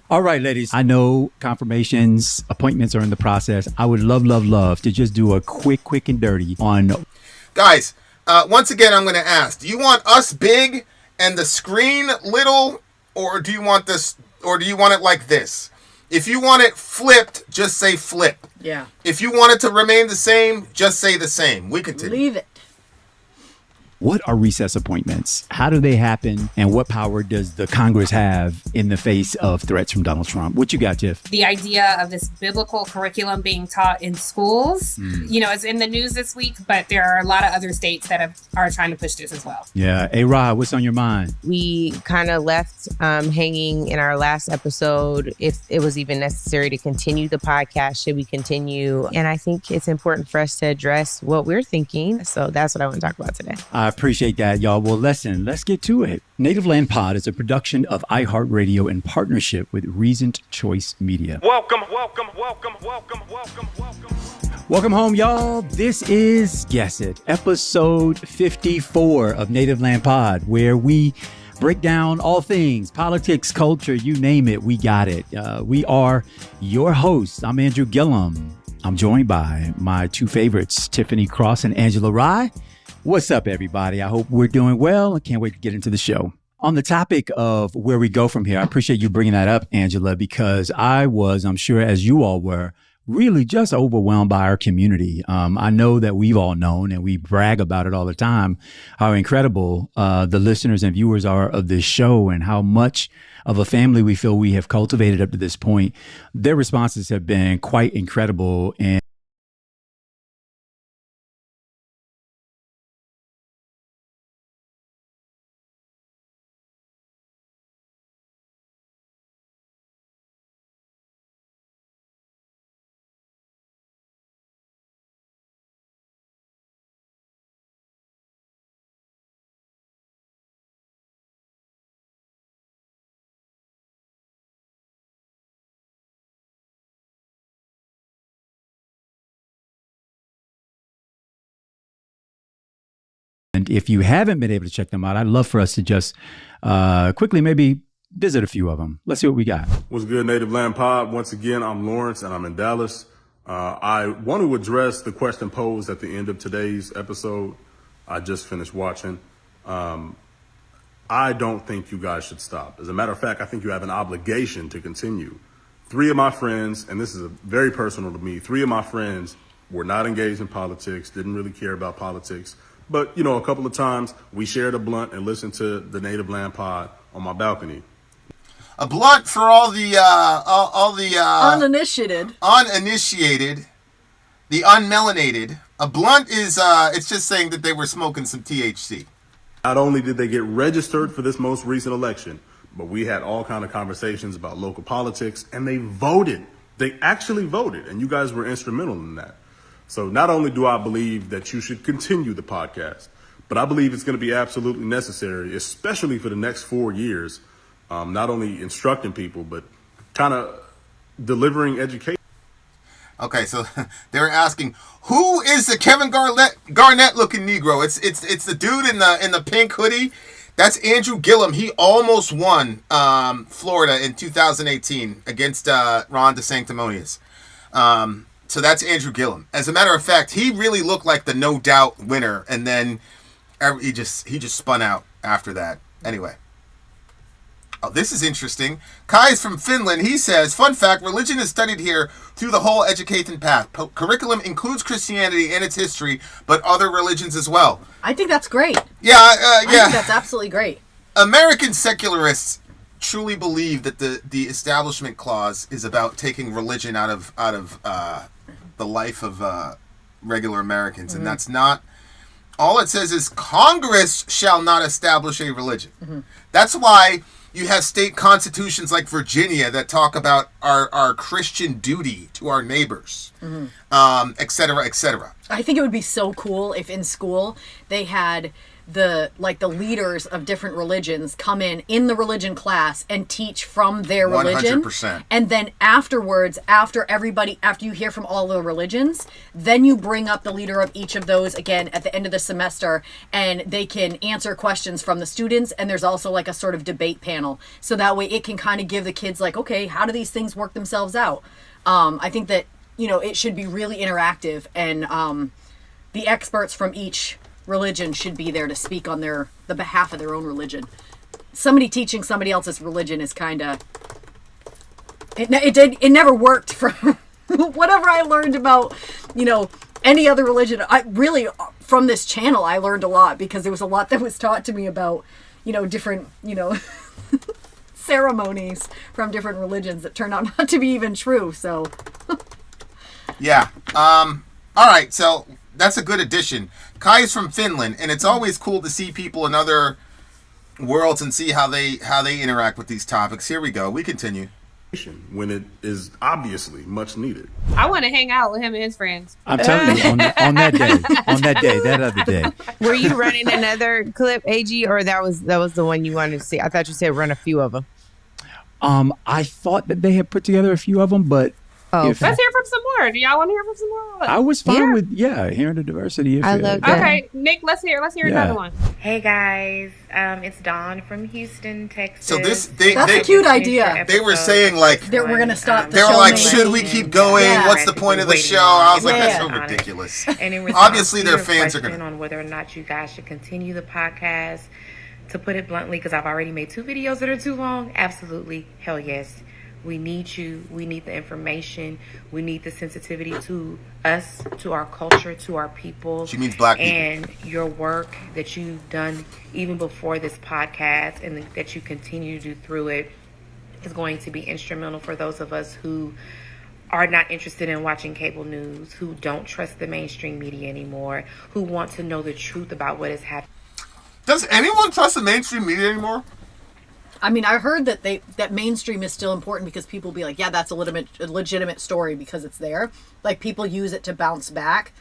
All right, ladies. I know confirmations, appointments are in the process. I would love to just do a quick and dirty on... Guys, once again, I'm going to ask, do you want us big and the screen little, or do you want it like this? If you want it flipped, just say flip. Yeah. If you want it to remain the same, just say the same. We continue. Leave it. What are recess appointments? How do they happen? And what power does the Congress have in the face of threats from Donald Trump? What you got, Tiff? The idea of this biblical curriculum being taught in schools, is in the news this week, but there are a lot of other states that are trying to push this as well. Yeah. Hey, Rod, what's on your mind? We kind of left hanging in our last episode if it was even necessary to continue the podcast. Should we continue? And I think it's important for us to address what we're thinking. So that's what I want to talk about today. I appreciate that, y'all. Well, listen, let's get to it. Native Land Pod is a production of iHeartRadio in partnership with Reasoned Choice Media. Welcome home, y'all. This is Guess It, episode 54 of Native Land Pod, where we break down all things, politics, culture, you name it, we got it. We are your hosts. I'm Andrew Gillum. I'm joined by my two favorites, Tiffany Cross and Angela Rye. What's up, everybody? I hope we're doing well. I can't wait to get into the show. On the topic of where we go from here, I appreciate you bringing that up, Angela, because I'm sure as you all were, really just overwhelmed by our community. I know that we've all known, and we brag about it all the time, how incredible the listeners and viewers are of this show and how much of a family we feel we have cultivated up to this point. Their responses have been quite incredible. And if you haven't been able to check them out, I'd love for us to just quickly maybe visit a few of them. Let's see what we got. What's good, Native Land Pod? Once again, I'm Lawrence and I'm in Dallas. I want to address the question posed at the end of today's episode. I just finished watching. I don't think you guys should stop. As a matter of fact, I think you have an obligation to continue. 3 of my friends, and this is very personal to me, 3 of my friends were not engaged in politics, didn't really care about politics. But, a couple of times we shared a blunt and listened to the Native Land Pod on my balcony. A blunt for all the uninitiated, the unmelanated. A blunt is it's just saying that they were smoking some THC. Not only did they get registered for this most recent election, but we had all kind of conversations about local politics, and they voted. They actually voted, and you guys were instrumental in that. So not only do I believe that you should continue the podcast, but I believe it's going to be absolutely necessary, especially for the next 4 years, not only instructing people, but kind of delivering education. Okay, so they're asking, who is the Kevin Garnett looking Negro? It's the dude in the pink hoodie. That's Andrew Gillum. He almost won Florida in 2018 against Ron DeSanctimonious. So that's Andrew Gillum. As a matter of fact, he really looked like the no doubt winner, and then he just spun out after that. Anyway. Oh, this is interesting. Kai's from Finland. He says, fun fact, religion is studied here through the whole education path. Curriculum includes Christianity and its history, but other religions as well. I think that's great. Yeah, I think that's absolutely great. American secularists truly believe that the Establishment Clause is about taking religion out of the life of regular Americans, and that's not. All it says is Congress shall not establish a religion. That's why you have state constitutions like Virginia that talk about our Christian duty to our neighbors, et cetera, et cetera. I think it would be so cool if in school they had the leaders of different religions come in the religion class and teach from their religion. 100%. And then afterwards, after you hear from all the religions, then you bring up the leader of each of those again at the end of the semester, and they can answer questions from the students, and there's also like a sort of debate panel. So that way it can kind of give the kids like, okay, how do these things work themselves out? I think that, it should be really interactive, and the experts from each religion should be there to speak on the behalf of their own religion. Somebody teaching somebody else's religion is kind of it never worked from whatever I learned about any other religion. I really, from this channel, I learned a lot because there was a lot that was taught to me about different ceremonies from different religions that turned out not to be even true. So yeah. All right. So that's a good addition. Kai is from Finland, and it's always cool to see people in other worlds and see how they interact with these topics. Here we go. We continue. When it is obviously much needed. I want to hang out with him and his friends. I'm telling you, on that other day. Were you running another clip, AG, or that was the one you wanted to see? I thought you said run a few of them. I thought that they had put together a few of them, but let's hear from some more. Do y'all want to hear from some more? I was fine with hearing the diversity. I love that. Okay, Nick, let's hear another one. Hey guys, it's Dawn from Houston, Texas. So that's a cute idea. They were saying like we're gonna stop. They were like, should we keep going? Yeah. What's the point of the show? I was like, that's so ridiculous. And Obviously, their fans are gonna on whether or not you guys should continue the podcast. To put it bluntly, because I've already made 2 videos that are too long. Absolutely, hell yes. We need you. We need the information. We need the sensitivity to us, to our culture, to our people. She means black people. And your work that you've done even before this podcast and that you continue to do through it is going to be instrumental for those of us who are not interested in watching cable news, who don't trust the mainstream media anymore, who want to know the truth about what is happening. Does anyone trust the mainstream media anymore? I mean, I heard that mainstream is still important because people be like, yeah, that's a legitimate story because it's there. Like, people use it to bounce back.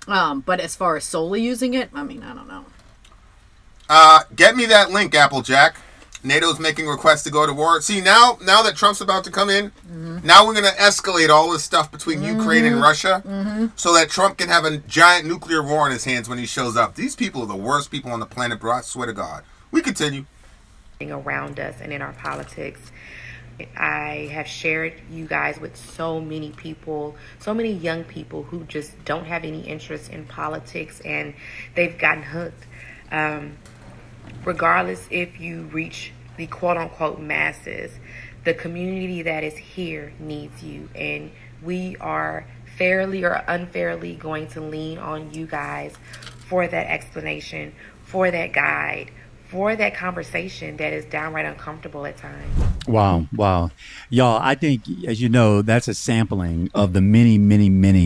But as far as solely using it, I mean, I don't know. Get me that link, Applejack. NATO's making requests to go to war. See, now that Trump's about to come in, now we're going to escalate all this stuff between Ukraine and Russia so that Trump can have a giant nuclear war in his hands when he shows up. These people are the worst people on the planet, bro. I swear to God. We continue. Around us and in our politics. I have shared you guys with so many people, so many young people who just don't have any interest in politics, and they've gotten hooked. Regardless if you reach the quote-unquote masses, the community that is here needs you, and we are fairly or unfairly going to lean on you guys for that explanation, for that guide, for that conversation that is downright uncomfortable at times. Wow. Y'all, I think, as you know, that's a sampling of the many,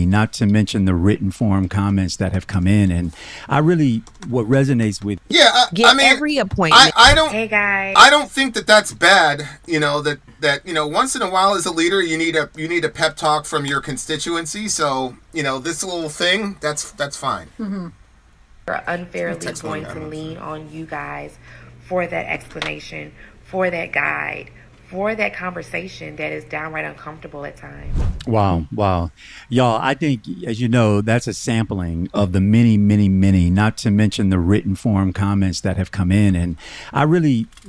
not to mention the written form comments that have come in. And what resonates with... Yeah, I mean, every appointment. I don't... Hey, guys. I don't think that's bad, that once in a while as a leader, you need a pep talk from your constituency. So, this little thing, that's fine. Mm-hmm. We're unfairly going to lean on you guys for that explanation, for that guide, for that conversation that is downright uncomfortable at times. Wow. Y'all, I think, as you know, that's a sampling of the many, not to mention the written form comments that have come in. And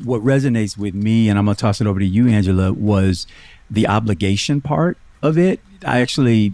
what resonates with me, and I'm going to toss it over to you, Angela, was the obligation part of it. I actually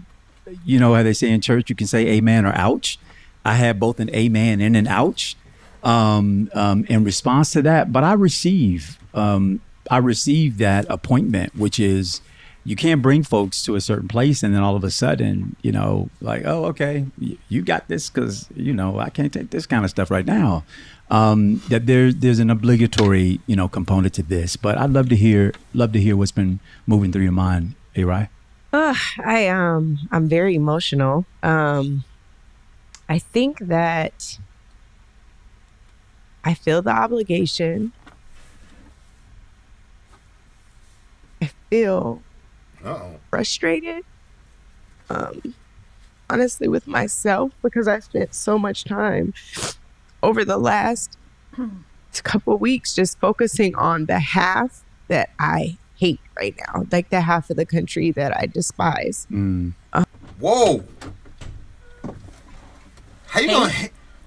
you know how they say in church, you can say amen or ouch. I had both an amen and an ouch in response to that. But I received that appointment, which is you can't bring folks to a certain place and then all of a sudden, you know, like, oh, okay, you got this because, you know, I can't take this kind of stuff right now. That there's an obligatory, you know, component to this. But I'd love to hear what's been moving through your mind, A-Rai. I'm very emotional. I think that I feel the obligation. I feel frustrated, honestly, with myself, because I spent so much time over the last couple of weeks just focusing on the half that I hate right now, like the half of the country that I despise. Whoa! How you gonna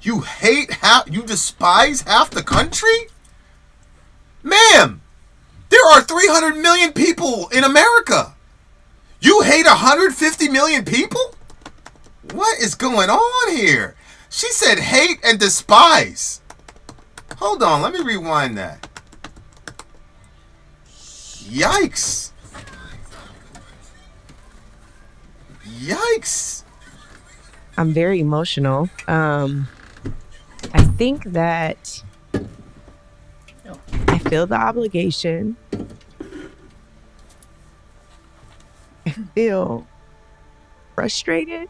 you despise half the country? Ma'am, there are 300 million people in America. You hate 150 million people? What is going on here? She said hate and despise. Hold on, let me rewind that. Yikes. Yikes. I'm very emotional. I think that I feel the obligation. I feel frustrated,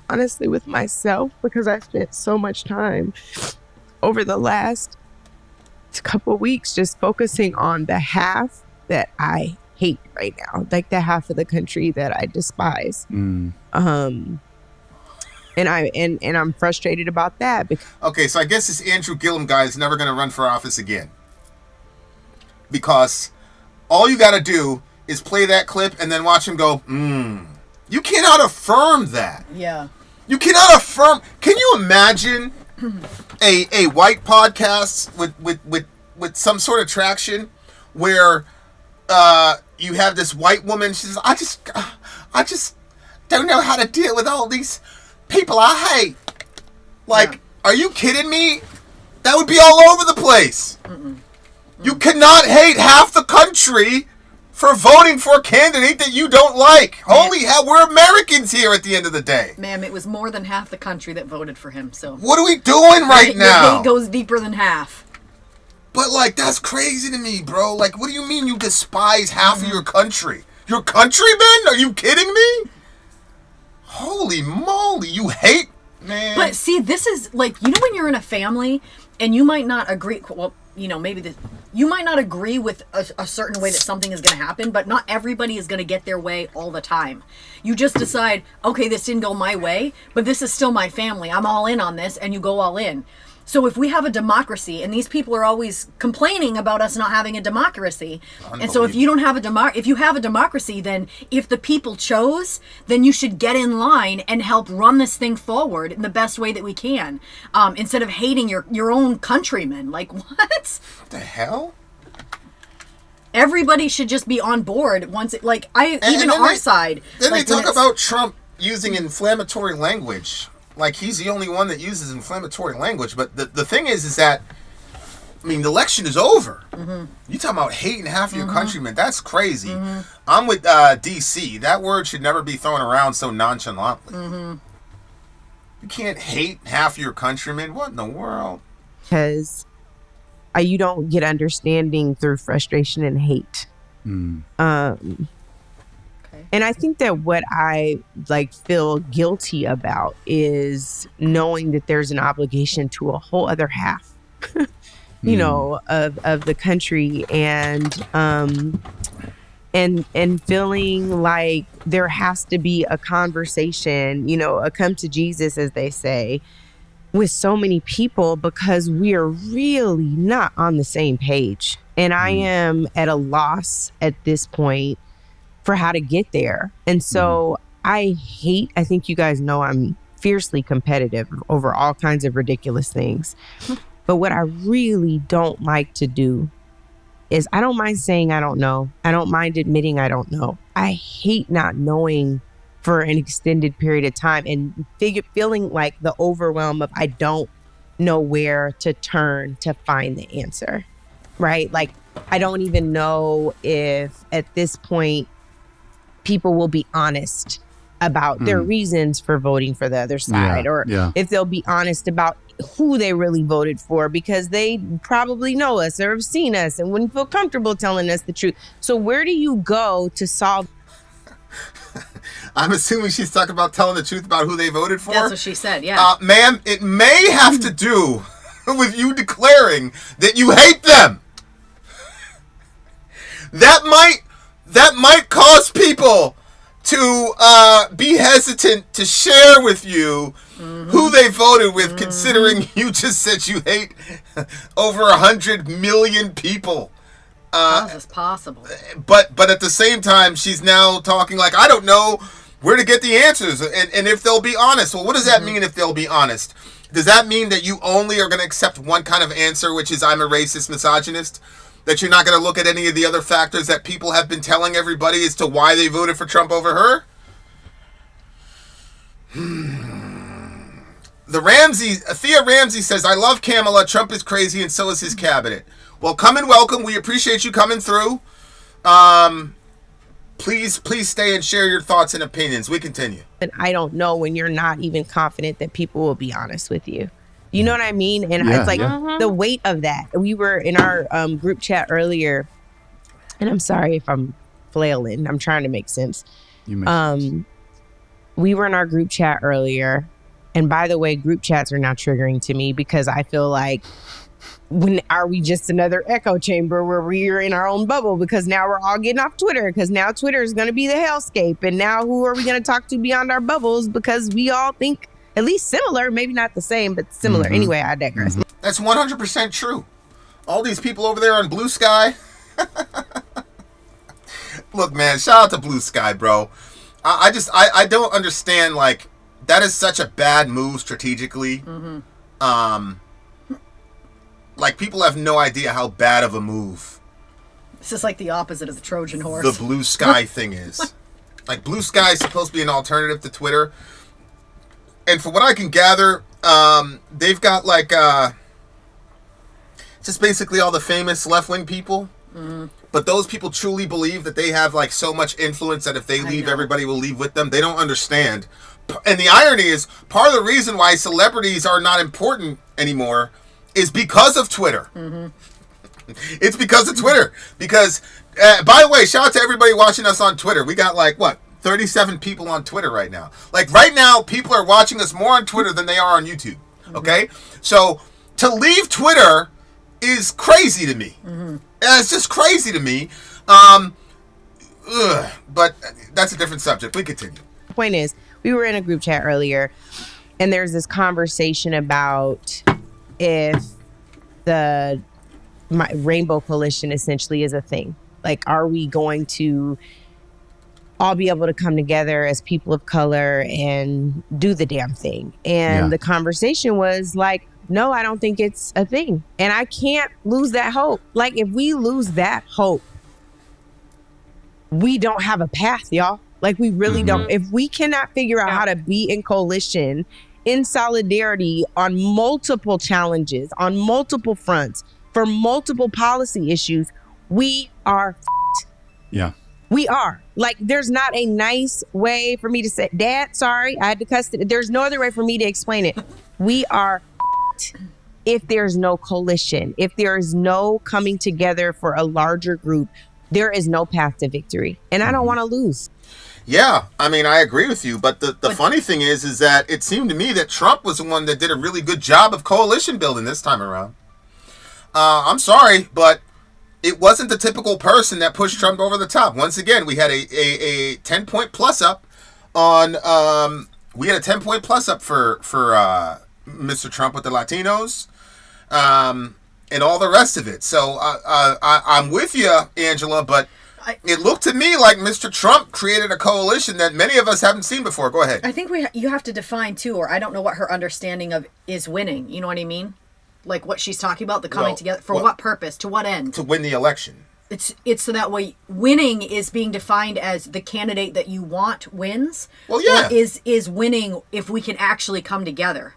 honestly, with myself, because I spent so much time over the last couple of weeks just focusing on the half that I hate right now, like the half of the country that I despise. And I'm frustrated about that. Okay, so I guess this Andrew Gillum guy is never going to run for office again, because all you got to do is play that clip and then watch him go, You cannot affirm that. Yeah. You cannot affirm. Can you imagine a white podcast with some sort of traction where you have this white woman, she says, I just don't know how to deal with all these people I hate. Like, Are you kidding me? That would be all over the place. You cannot hate half the country for voting for a candidate that you don't like. Holy hell, we're Americans here at the end of the day. Ma'am, it was more than half the country that voted for him, so... What are we doing right now? Your hate goes deeper than half. But, like, that's crazy to me, bro. Like, what do you mean you despise half of your country? Your countrymen? Are you kidding me? Holy moly, you hate, man. But, see, this is, like, you know when you're in a family and you might not agree... Well, you know, maybe you might not agree with a certain way that something is going to happen, but not everybody is going to get their way all the time. You just decide, okay, this didn't go my way, but this is still my family. I'm all in on this, and you go all in. So if we have a democracy, and these people are always complaining about us not having a democracy, and so if you don't have if you have a democracy, then if the people chose, then you should get in line and help run this thing forward in the best way that we can, instead of hating your own countrymen. Like, what? What the hell? Everybody should just be on board once it, like, even our side. Then like, they talk about Trump using inflammatory language. Like, he's the only one that uses inflammatory language. But the thing is that, I mean, the election is over. You talking about hating half of your countrymen. That's crazy. I'm with D.C. That word should never be thrown around so nonchalantly. You can't hate half your countrymen. What in the world? Because you don't get understanding through frustration and hate. And I think that what I feel guilty about is knowing that there's an obligation to a whole other half, you know, of the country, and feeling like there has to be a conversation, you know, a come to Jesus, as they say, with so many people, because we are really not on the same page. And I am at a loss at this point for how to get there. And so I think you guys know I'm fiercely competitive over all kinds of ridiculous things. But what I really don't like to do is I don't mind saying I don't know. I don't mind admitting I don't know. I hate not knowing for an extended period of time and feeling like the overwhelm of I don't know where to turn to find the answer, right? Like, I don't even know if at this point people will be honest about their reasons for voting for the other side, if they'll be honest about who they really voted for, because they probably know us or have seen us and wouldn't feel comfortable telling us the truth. So where do you go to solve? I'm assuming she's talking about telling the truth about who they voted for. That's what she said, yeah. Ma'am, it may have to do with you declaring that you hate them. That might cause people to be hesitant to share with you who they voted with, considering you just said you hate over 100 million people. How is this possible? But at the same time, she's now talking like, I don't know where to get the answers and if they'll be honest. Well, what does that mean if they'll be honest? Does that mean that you only are going to accept one kind of answer, which is I'm a racist misogynist? That you're not going to look at any of the other factors that people have been telling everybody as to why they voted for Trump over her? Thea Ramsey says, I love Kamala. Trump is crazy and so is his cabinet. Well, come and welcome. We appreciate you coming through. Please stay and share your thoughts and opinions. We continue. And I don't know when you're not even confident that people will be honest with you. You know what I mean? And it's like the weight of that. We were in our group chat earlier, and I'm sorry if I'm flailing. I'm trying to make sense. We were in our group chat earlier. And by the way, group chats are now triggering to me because I feel like, when are we just another echo chamber where we're in our own bubble? Because now we're all getting off Twitter, because now Twitter is going to be the hellscape. And now who are we going to talk to beyond our bubbles? Because we all think at least similar, maybe not the same, but similar. Anyway, I digress. That's 100% true. All these people over there on Blue Sky. Look, man, shout out to Blue Sky, bro. I don't understand, like, that is such a bad move strategically. Like, people have no idea how bad of a move This is like the opposite of the Trojan horse. the Blue Sky thing is. Like, Blue Sky is supposed to be an alternative to Twitter. And from what I can gather, they've got, like, just basically all the famous left-wing people. But those people truly believe that they have, like, so much influence that if they leave, everybody will leave with them. They don't understand. And the irony is, part of the reason why celebrities are not important anymore is because of Twitter. It's because of Twitter. Because, by the way, shout out to everybody watching us on Twitter. We got, like, 37 people on Twitter right now. Like, right now, people are watching us more on Twitter than they are on YouTube. Okay? So, to leave Twitter is crazy to me. It's just crazy to me. But that's a different subject. We continue. The point is, we were in a group chat earlier, and there's this conversation about if the Rainbow Coalition essentially is a thing. Like, are we going to all be able to come together as people of color and do the damn thing? And the conversation was like, no, I don't think it's a thing. And I can't lose that hope. Like, if we lose that hope, we don't have a path, y'all. Like, we really don't. If we cannot figure out how to be in coalition, in solidarity on multiple challenges, on multiple fronts, for multiple policy issues, we are f***ed. We are. Like, there's not a nice way for me to say, Dad, sorry, I had to cuss it. There's no other way for me to explain it. We are f***ed if there's no coalition, if there is no coming together for a larger group. There is no path to victory. And I don't want to lose. Yeah, I mean, I agree with you. But the funny thing is that it seemed to me that Trump was the one that did a really good job of coalition building this time around. I'm sorry, but it wasn't the typical person that pushed Trump over the top. Once again, we had a 10-point plus up on we had a 10-point plus up for Mr. Trump with the Latinos and all the rest of it. So I'm with you, Angela, but it looked to me like Mr. Trump created a coalition that many of us haven't seen before. Go ahead. I think you have to define too, or I don't know what her understanding of is winning. You know what I mean? like what she's talking about, the coming Well, together for what purpose, to what end? To win the election. It's so that way winning is being defined as the candidate that you want wins. Well, yeah. Or is winning if we can actually come together.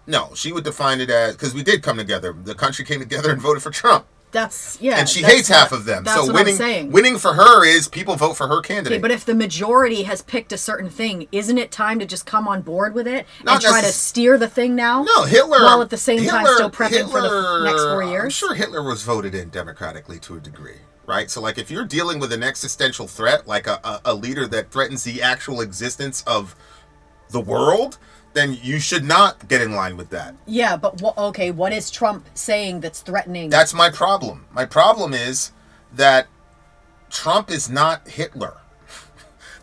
No, she would define it as, because we did come together. The country came together and voted for Trump. That's, yeah. And she hates half of them. That's so what winning, I'm saying. winning for her is people vote for her candidate. Okay, but if the majority has picked a certain thing, isn't it time to just come on board with it and Not try to necess- steer the thing now? No, Hitler. While at the same time Hitler- still prepping for the next 4 years? I'm sure Hitler was voted in democratically to a degree, right? So, like, if you're dealing with an existential threat, like a leader that threatens the actual existence of the world, then you should not get in line with that. Yeah, but what is Trump saying that's threatening? That's my problem. My problem is that Trump is not Hitler.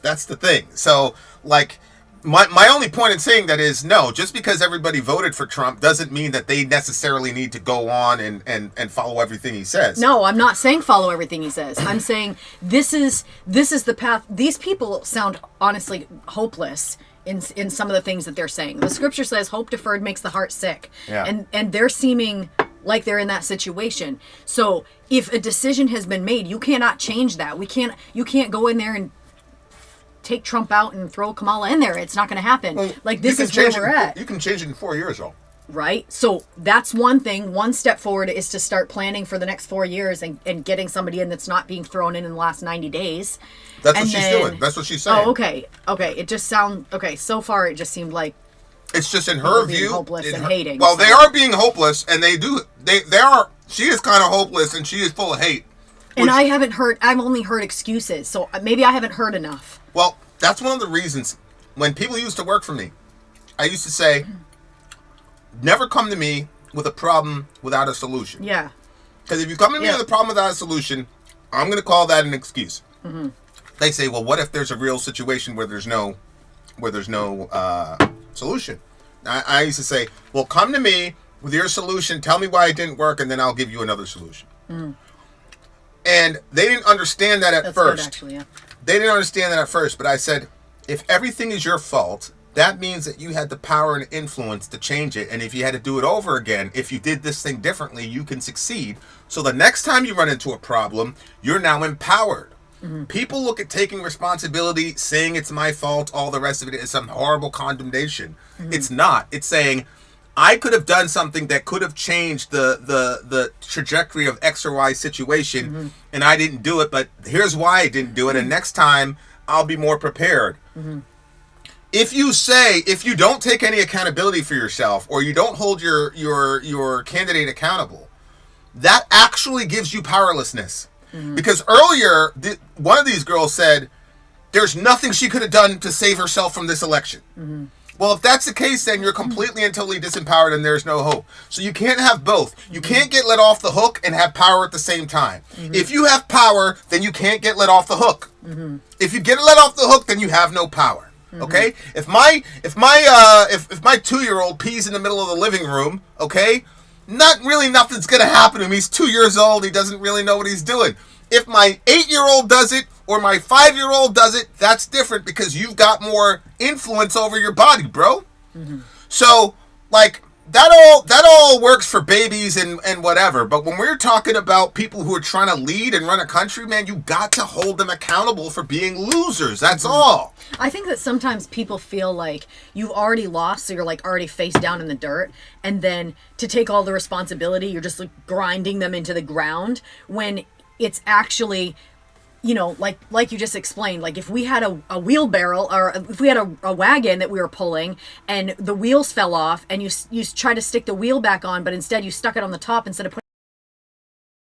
That's the thing. So, like, my only point in saying that is, no, just because everybody voted for Trump doesn't mean that they necessarily need to go on and follow everything he says. No, I'm not saying follow everything he says. I'm saying this is the path. These people sound honestly hopeless in some of the things that they're saying. The scripture says hope deferred makes the heart sick. Yeah. And they're seeming like they're in that situation. So if a decision has been made, you cannot change that. You can't go in there and take Trump out and throw Kamala in there. It's not going to happen. Well, like, this is where we're at. You can change it in 4 years, though. Right? So that's one thing. One step forward is to start planning for the next 4 years and getting somebody in that's not being thrown in the last 90 days. That's what she's doing. That's what she's saying. Oh, okay. Okay. It just so far it just seemed like it's just in her being view. hopeless and hating. Well, so. they are being hopeless, and they are. She is kind of hopeless, and she is full of hate. And I've only heard excuses, so maybe I haven't heard enough. Well, that's one of the reasons when people used to work for me, I used to say, never come to me with a problem without a solution. Yeah. Because if you come to me with a problem without a solution, I'm going to call that an excuse. Mm-hmm. They say, well, what if there's a real situation where there's no solution? I used to say, well, come to me with your solution, tell me why it didn't work, and then I'll give you another solution. Mm. And they didn't understand that at first. Good, actually, yeah. They didn't understand that at first, but I said, if everything is your fault, that means that you had the power and influence to change it. And if you had to do it over again, if you did this thing differently, you can succeed. So the next time you run into a problem, you're now empowered. Mm-hmm. People look at taking responsibility, saying it's my fault, all the rest of it is some horrible condemnation. Mm-hmm. It's not. It's saying, I could have done something that could have changed the trajectory of X or Y situation, mm-hmm. and I didn't do it, but here's why I didn't do it, and next time I'll be more prepared. Mm-hmm. If you don't take any accountability for yourself, or you don't hold your candidate accountable, that actually gives you powerlessness. Mm-hmm. Because earlier, one of these girls said, there's nothing she could have done to save herself from this election. Mm-hmm. Well, if that's the case, then you're completely and totally disempowered and there's no hope. So you can't have both. You can't get let off the hook and have power at the same time. Mm-hmm. If you have power, then you can't get let off the hook. Mm-hmm. If you get let off the hook, then you have no power. Mm-hmm. Okay? If my 2-year-old pees in the middle of the living room, okay, nothing's gonna happen to him. He's 2 years old. He doesn't really know what he's doing. If my 8-year-old does it, or my 5-year-old does it, that's different because you've got more influence over your body, bro. Mm-hmm. So, like, that all works for babies and whatever. But when we're talking about people who are trying to lead and run a country, man, you got to hold them accountable for being losers. That's mm-hmm. all. I think that sometimes people feel like you've already lost, so you're like already face down in the dirt, and then to take all the responsibility, you're just like grinding them into the ground when it's actually, you know, like you just explained, like if we had a wheelbarrow, or if we had a wagon that we were pulling and the wheels fell off and you try to stick the wheel back on, but instead you stuck it on the top instead of putting,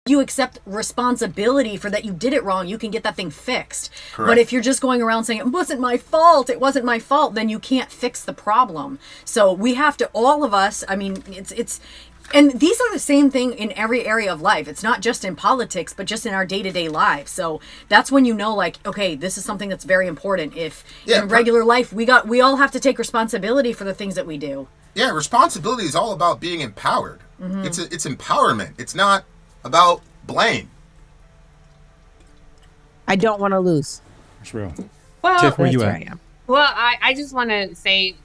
you accept responsibility for that you did it wrong, you can get that thing fixed. Correct. But if you're just going around saying it wasn't my fault, then you can't fix the problem. So we have to, all of us, I mean, it's and these are the same thing in every area of life. It's not just in politics, but just in our day-to-day lives. So that's when you know, like, okay, this is something that's very important. If in regular life, we all have to take responsibility for the things that we do. Yeah, responsibility is all about being empowered. Mm-hmm. It's empowerment. It's not about blame. I don't want to lose. That's real. Well, Tiff, where you at? Well, I just want to say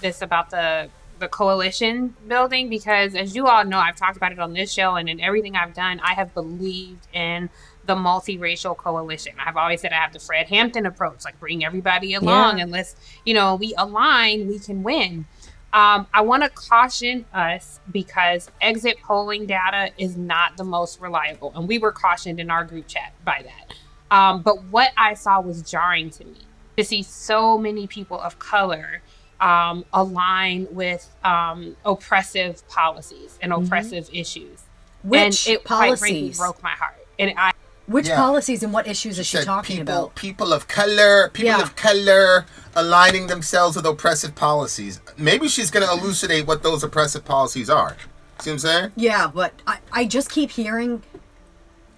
this about the the coalition building, because as you all know, I've talked about it on this show and in everything I've done, I have believed in the multiracial coalition. I've always said I have the Fred Hampton approach, like bring everybody along and let's, we align, we can win. I want to caution us because exit polling data is not the most reliable. And we were cautioned in our group chat by that. But what I saw was jarring to me, to see so many people of color align with oppressive policies and oppressive issues. Which and it policies? Quite frankly broke my heart. And Which policies and what issues is she talking about? People of color aligning themselves with oppressive policies. Maybe she's going to elucidate what those oppressive policies are. See what I'm saying? Yeah, but I just keep hearing,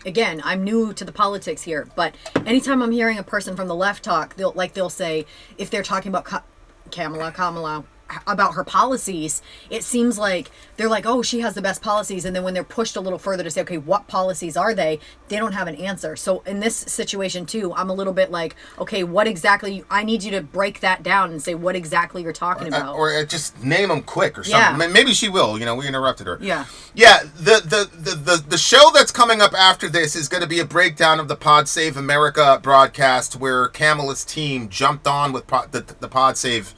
again, I'm new to the politics here, but anytime I'm hearing a person from the left talk, they'll say, if they're talking about Kamala, about her policies, it seems like they're like, oh, she has the best policies, and then when they're pushed a little further to say, okay, what policies are they don't have an answer. So in this situation too, I'm a little bit like, okay, what exactly, I need you to break that down and say what exactly you're talking about. Or just name them quick or something. Yeah. Maybe she will, we interrupted her. Yeah. Yeah, the show that's coming up after this is going to be a breakdown of the Pod Save America broadcast where Kamala's team jumped on with the Pod Save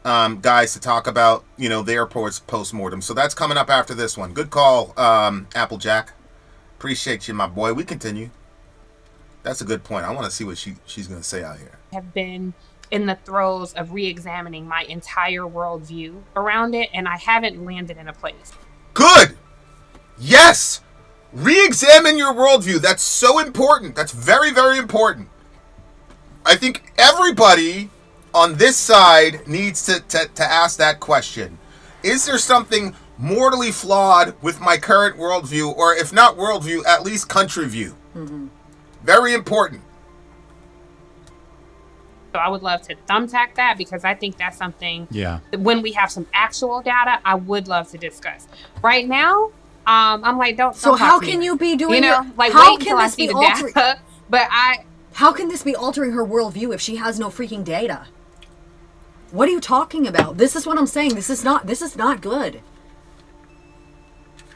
guys to talk about, their post-mortem. So that's coming up after this one. Good call, Applejack. Appreciate you, my boy. We continue. That's a good point. I want to see what she's going to say out here. Have been in the throes of re-examining my entire worldview around it, and I haven't landed in a place. Good! Yes! Re-examine your worldview. That's so important. That's very, very important. I think everybody on this side needs to ask that question. Is there something mortally flawed with my current worldview, or if not worldview, at least country view? Mm-hmm. Very important. So I would love to thumbtack that, because I think that's something that when we have some actual data, I would love to discuss. Right now, I'm like, don't So how can you be doing how can this be altering data? But how can this be altering her worldview if she has no freaking data? What are you talking about? This is what I'm saying. This is not good.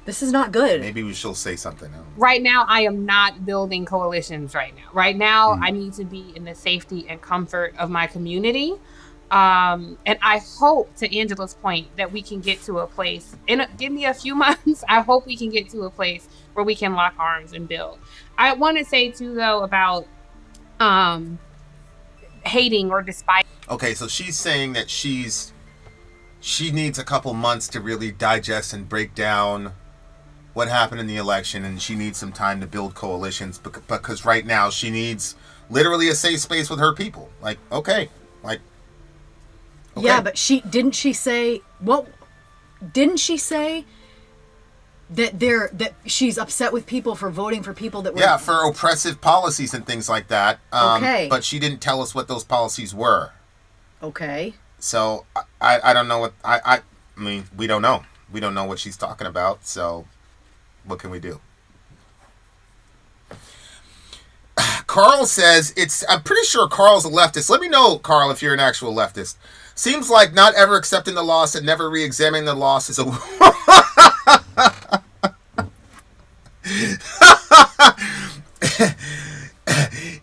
This is not good. Maybe we should say something else. Right now, I am not building coalitions right now. Right now, I need to be in the safety and comfort of my community. And I hope, to Angela's point, that we can get to a place, give me a few months, I hope we can get to a place where we can lock arms and build. I want to say, too, though, about hating or despising. Okay, so she's saying that she needs a couple months to really digest and break down what happened in the election, and she needs some time to build coalitions because right now she needs literally a safe space with her people. Okay. Yeah, but didn't she say that she's upset with people for voting for people that were... Yeah, for oppressive policies and things like that. Okay. But she didn't tell us what those policies were. Okay. So I don't know what... I mean, we don't know. We don't know what she's talking about, so what can we do? Carl says, I'm pretty sure Carl's a leftist. Let me know, Carl, if you're an actual leftist. Seems like not ever accepting the loss and never re-examining the loss is a...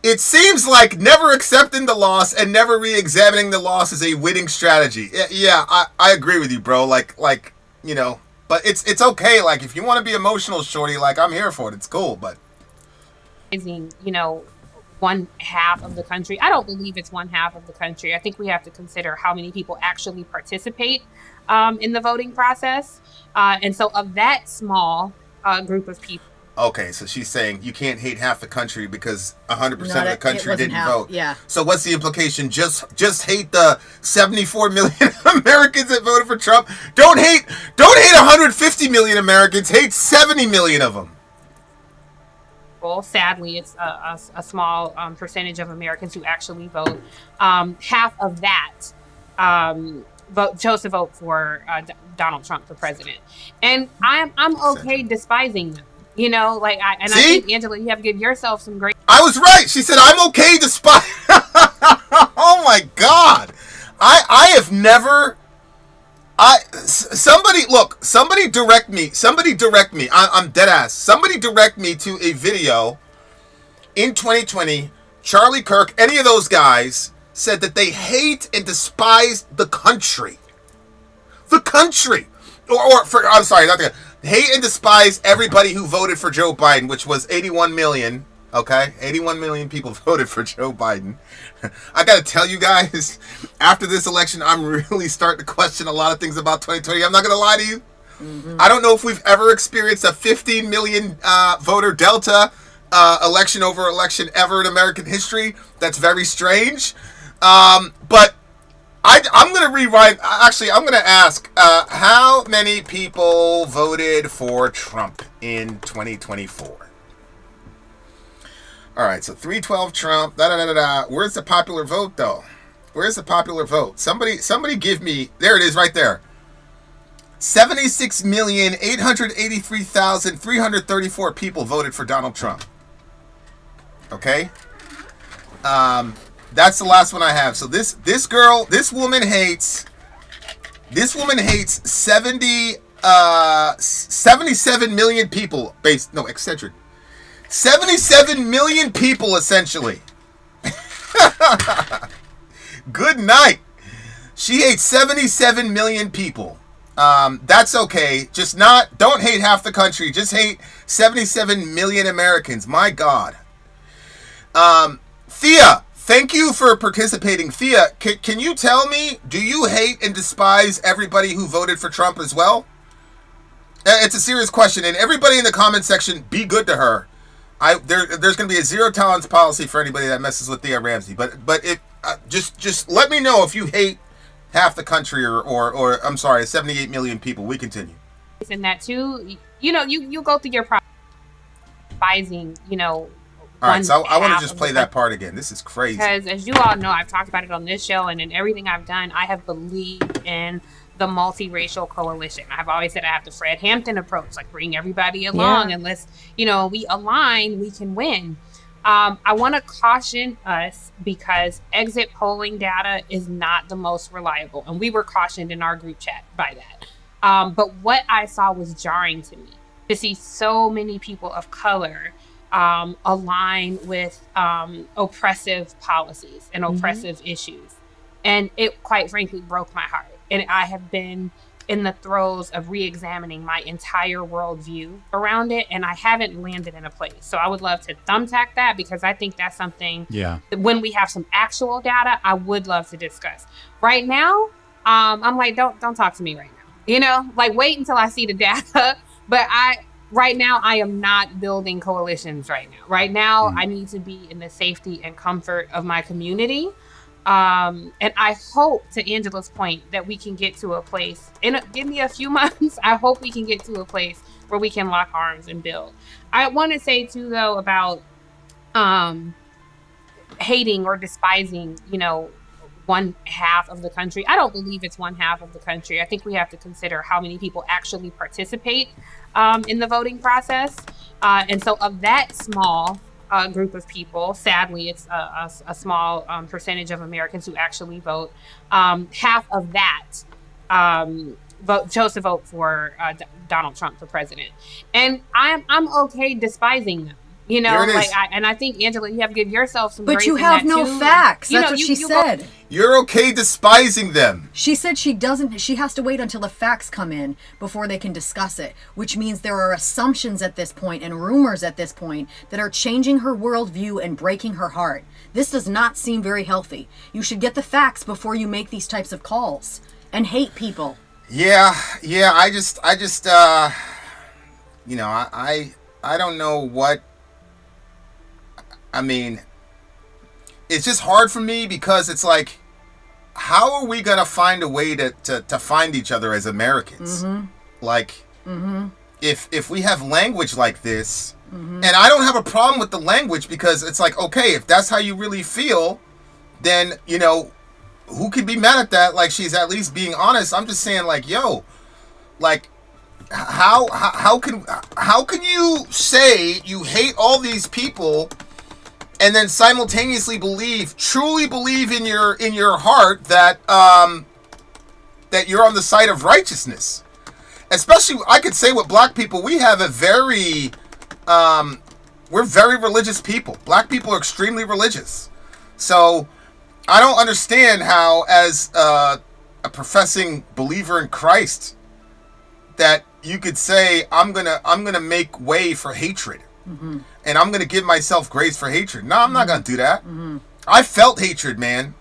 It seems like never accepting the loss and never re-examining the loss is a winning strategy. Yeah, I agree with you, bro. But it's okay. If you want to be emotional, shorty, I'm here for it. It's cool, but... one half of the country. I don't believe it's one half of the country. I think we have to consider how many people actually participate in the voting process. And so of that small group of people. Okay, so she's saying you can't hate half the country because 100% of the country didn't vote. Yeah. So what's the implication? Just hate the 74 million Americans that voted for Trump. Don't hate 150 million Americans. Hate 70 million of them. Well, sadly, it's a small percentage of Americans who actually vote. Half of that chose to vote for Donald Trump for president, and I'm okay despising them. I think, Angela, you have to give yourself some great... I was right. She said, I'm okay despite... Oh, my God. I have never Somebody direct me. I'm dead ass. Somebody direct me to a video in 2020. Charlie Kirk, any of those guys said that they hate and despise the country. The country. I'm sorry, not the hate and despise everybody who voted for Joe Biden, which was 81 million. Okay, 81 million people voted for Joe Biden. I gotta tell you guys, after this election, I'm really starting to question a lot of things about 2020. I'm not gonna lie to you. I don't know if we've ever experienced a 15 million voter delta election over election ever in American history. That's very strange. But I'm gonna rewind. Actually, I'm gonna ask how many people voted for Trump in 2024. All right, so 312 Trump. Where's the popular vote, though? Where's the popular vote? Somebody give me. There it is, right there. 76,883,334 people voted for Donald Trump. Okay. That's the last one I have. So this woman hates 77 million people. Eccentric. 77 million people, essentially. Good night. She hates 77 million people. That's okay. Don't hate half the country. Just hate 77 million Americans. My God. Thea, thank you for participating. Thea, can you tell me, do you hate and despise everybody who voted for Trump as well? It's a serious question, and everybody in the comment section, be good to her. There's going to be a zero tolerance policy for anybody that messes with Thea Ramsey. But it just let me know if you hate half the country or I'm sorry, 78 million people. We continue. And that too, you go through your despising, All right, so I want to just play that part again. This is crazy. Because as you all know, I've talked about it on this show and in everything I've done, I have believed in the multiracial coalition. I've always said I have the Fred Hampton approach, like bring everybody along and let's, we align, we can win. I want to caution us because exit polling data is not the most reliable. And we were cautioned in our group chat by that. But what I saw was jarring to me to see so many people of color align with oppressive policies and oppressive issues. And it quite frankly broke my heart. And I have been in the throes of re-examining my entire worldview around it, and I haven't landed in a place. So I would love to thumbtack that because I think that's something that when we have some actual data, I would love to discuss. Right now, I'm like, don't talk to me right now. Like wait until I see the data. But right now, I am not building coalitions right now. Right now, I need to be in the safety and comfort of my community. And I hope, to Angela's point, that we can get to a place, give me a few months, I hope we can get to a place where we can lock arms and build. I want to say, too, though, about hating or despising, one half of the country. I don't believe it's one half of the country. I think we have to consider how many people actually participate in the voting process. And so of that small group of people, sadly, it's a small percentage of Americans who actually vote. Half of that chose to vote for Donald Trump for president. And I'm okay despising them. And I think, Angela, you have to give yourself some grace. But you have no facts. That's what she said. You're okay despising them. She said she has to wait until the facts come in before they can discuss it, which means there are assumptions at this point and rumors at this point that are changing her worldview and breaking her heart. This does not seem very healthy. You should get the facts before you make these types of calls and hate people. Yeah. I don't know what. I mean, it's just hard for me because it's like, how are we going to find a way to find each other as Americans? Like, if we have language like this, and I don't have a problem with the language because it's like, okay, if that's how you really feel, then, who could be mad at that? Like, she's at least being honest. I'm just saying, like, yo, like, how can you say you hate all these people and then simultaneously truly believe in your heart that that you're on the side of righteousness. Especially, I could say with black people, we have a very, we're very religious people. Black people are extremely religious. So I don't understand how, as a professing believer in Christ, that you could say, I'm gonna make way for hatred. Mm-hmm. And I'm gonna give myself grace for hatred. No, I'm not gonna do that. Mm-hmm. I felt hatred, man.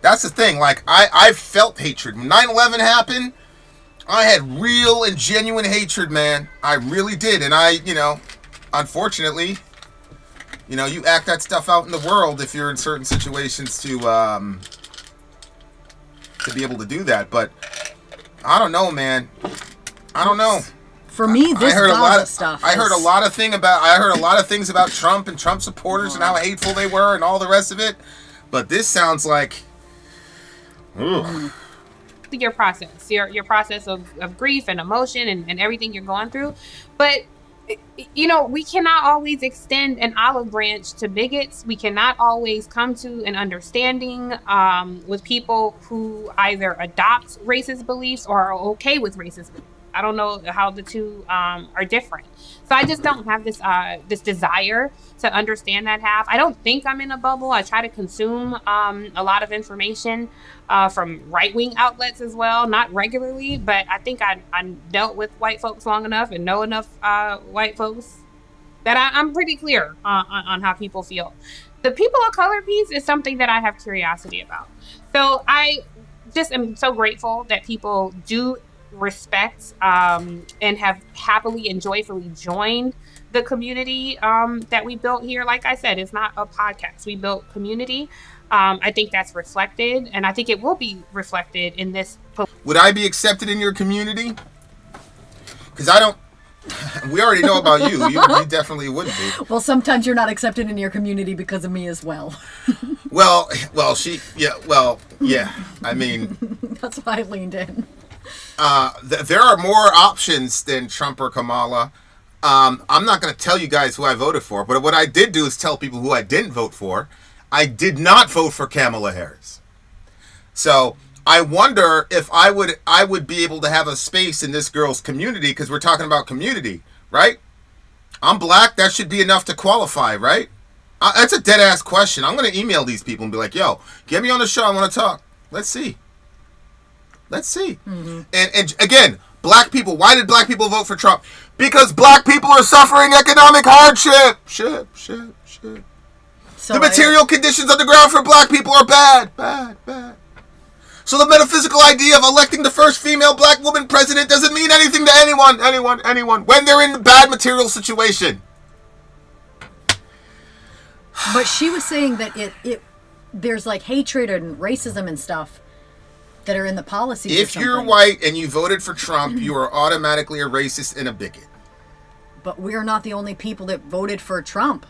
That's the thing. Like, I felt hatred. When 9/11 happened, I had real and genuine hatred, man. I really did. And I, unfortunately, you act that stuff out in the world if you're in certain situations to be able to do that. But I don't know, man. I don't know. For me, this Gaza stuff. I heard a lot of things about Trump and Trump supporters and how hateful they were and all the rest of it. But this sounds like, your process, your process of grief and emotion and everything you're going through. But we cannot always extend an olive branch to bigots. We cannot always come to an understanding with people who either adopt racist beliefs or are okay with racist beliefs. I don't know how the two are different. So I just don't have this desire to understand that half. I don't think I'm in a bubble. I try to consume a lot of information from right-wing outlets as well, not regularly, but I think I dealt with white folks long enough and know enough white folks that I'm pretty clear on how people feel. The people of color piece is something that I have curiosity about. So I just am so grateful that people do respect and have happily and joyfully joined the community that we built here. Like I said, it's not a podcast. We built community. I think that's reflected, and I think it will be reflected in this. Would I be accepted in your community? Because I don't. We already know about you. You definitely wouldn't be. Well, sometimes you're not accepted in your community because of me as well. Well, yeah. I mean, that's why I leaned in. There are more options than Trump or Kamala. I'm not going to tell you guys who I voted for, but what I did do is tell people who I didn't vote for. I did not vote for Kamala Harris. So I wonder if I would be able to have a space in this girl's community, because we're talking about community, right? I'm black. That should be enough to qualify, right? That's a dead ass question. I'm going to email these people and be like, yo, get me on the show. I want to talk. Let's see. Mm-hmm. And again, black people. Why did black people vote for Trump? Because black people are suffering economic hardship. Shit. So the material conditions on the ground for black people are bad. So the metaphysical idea of electing the first female black woman president doesn't mean anything to anyone when they're in a bad material situation. But she was saying that there's like hatred and racism and stuff that are in the policies. If you're white and you voted for Trump, you are automatically a racist and a bigot. But we're not the only people that voted for Trump.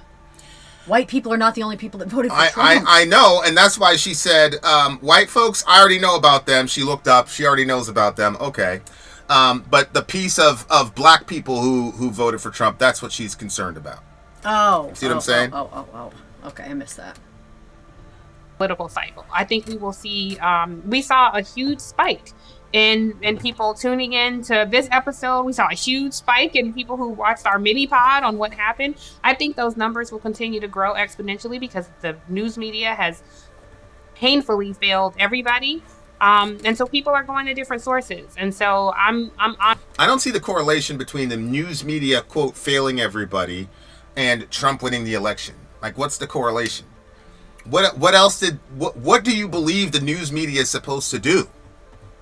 White people are not the only people that voted for Trump. I know, and that's why she said, white folks, I already know about them. She looked up. She already knows about them. Okay. But the piece of black people who voted for Trump, that's what she's concerned about. Oh. See what I'm saying? Oh. Okay, I missed that. Political cycle. I think we will see, we saw a huge spike in people tuning in to this episode. We saw a huge spike in people who watched our mini pod on what happened. I think those numbers will continue to grow exponentially because the news media has painfully failed everybody. And so people are going to different sources. And so I'm on. I don't see the correlation between the news media, quote, failing everybody and Trump winning the election. Like, what's the correlation? What else what do you believe the news media is supposed to do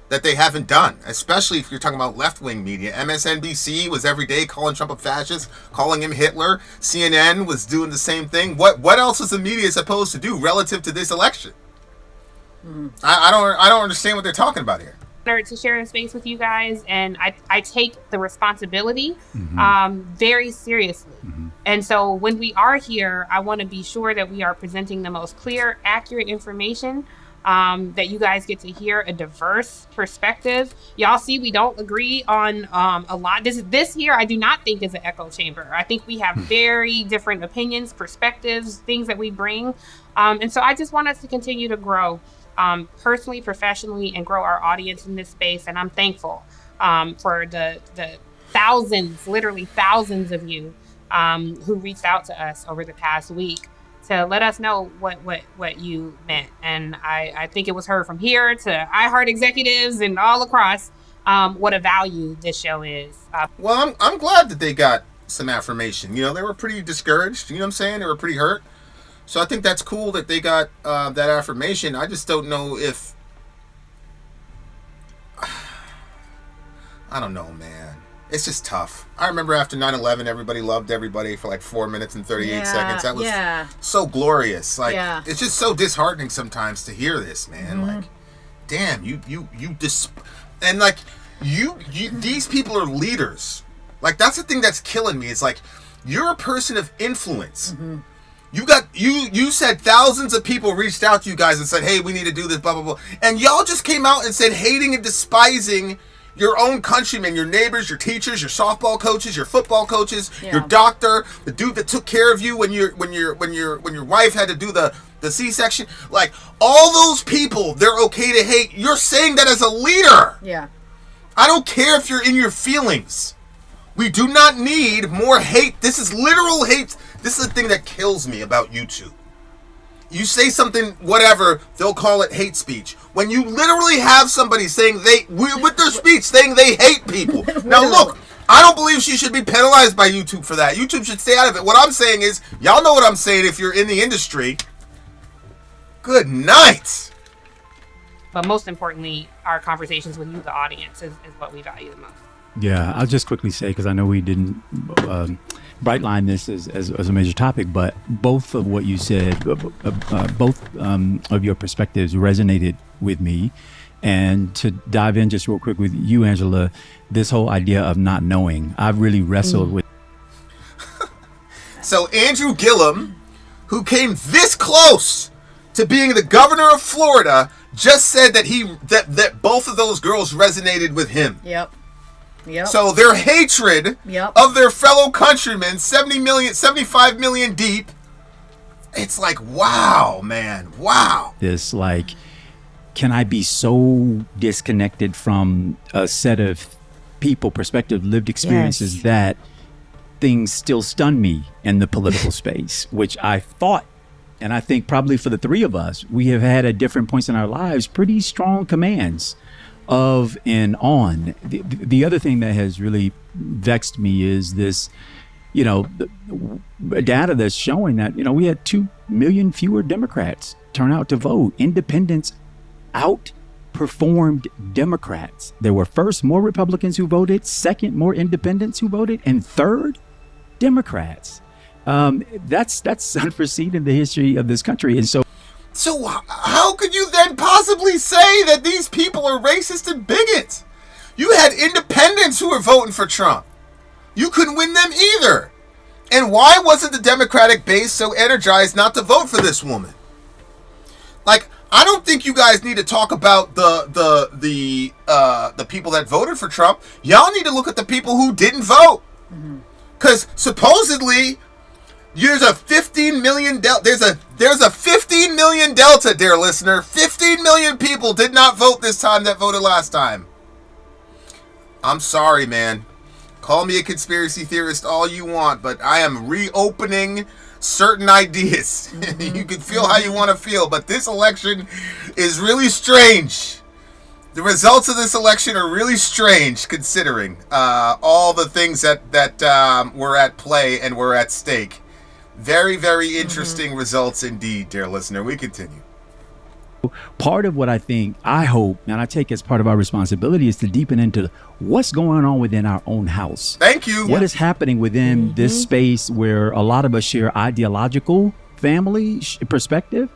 that they haven't done? Especially if you're talking about left-wing media. MSNBC was every day calling Trump a fascist, calling him Hitler. CNN was doing the same thing. What else is the media supposed to do relative to this election? Mm-hmm. I don't understand what they're talking about here. To share a space with you guys, and I take the responsibility very seriously. Mm-hmm. And so when we are here, I want to be sure that we are presenting the most clear, accurate information, that you guys get to hear a diverse perspective. Y'all see we don't agree on a lot. This here I do not think is an echo chamber. I think we have very different opinions, perspectives, things that we bring. And so I just want us to continue to grow. personally, professionally, and grow our audience in this space. And I'm thankful for the thousands, literally thousands of you who reached out to us over the past week to let us know what you meant. And I think it was heard from here to iHeart executives and all across what a value this show is. Well, I'm glad that they got some affirmation. You know, they were pretty discouraged. You know what I'm saying? They were pretty hurt. So I think that's cool that they got that affirmation. I just don't know if... I don't know, man. It's just tough. I remember after 9/11, everybody loved everybody for like 4 minutes and 38 seconds. That was so glorious. Like, it's just so disheartening sometimes to hear this, man. Like, damn, and like, you, these people are leaders. Like, that's the thing that's killing me. It's like, you're a person of influence. You said thousands of people reached out to you guys and said, hey, we need to do this, blah, blah, blah. And y'all just came out and said hating and despising your own countrymen, your neighbors, your teachers, your softball coaches, your football coaches, your doctor, the dude that took care of you when your wife had to do the C-section. Like, all those people, they're okay to hate. You're saying that as a leader. Yeah. I don't care if you're in your feelings. We do not need more hate. This is literal hate. This is the thing that kills me about YouTube. You say something, whatever, they'll call it hate speech. When you literally have somebody saying with their speech, saying they hate people. Now look, I don't believe she should be penalized by YouTube for that. YouTube should stay out of it. What I'm saying is, y'all know what I'm saying if you're in the industry. Good night. But most importantly, our conversations with you, the audience, is what we value the most. Yeah, I'll just quickly say, because I know we didn't bright line this as a major topic, but both of what you said, both of your perspectives resonated with me. And to dive in just real quick with you, Angela, this whole idea of not knowing, I've really wrestled with. So Andrew Gillum, who came this close to being the governor of Florida, just said that that both of those girls resonated with him. Yep. So their hatred of their fellow countrymen, 75 million deep, it's like, wow, man, wow. This, like, can I be so disconnected from a set of people, perspective, lived experiences that things still stun me in the political space, which I thought, and I think probably for the three of us, we have had at different points in our lives pretty strong commands of and on. The other thing that has really vexed me is this, data that's showing that, we had 2 million fewer Democrats turn out to vote. Independents outperformed Democrats. There were first more Republicans who voted, second more independents who voted, and third Democrats. That's unforeseen in the history of this country. And So how could you then possibly say that these people are racist and bigots? You had independents who were voting for Trump. You couldn't win them either. And why wasn't the Democratic base so energized not to vote for this woman? Like, I don't think you guys need to talk about the people that voted for Trump. Y'all need to look at the people who didn't vote. Because supposedly there's a 15 million there's a 15 million delta, dear listener. 15 million people did not vote this time that voted last time. I'm sorry, man. Call me a conspiracy theorist all you want, but I am reopening certain ideas. You can feel how you want to feel, but this election is really strange. The results of this election are really strange, considering all the things that were at play and were at stake. Very, very interesting results indeed, dear listener. We continue. Part of what I hope, and I take as part of our responsibility, is to deepen into what's going on within our own house. Thank you. What is happening within this space where a lot of us share ideological family perspective,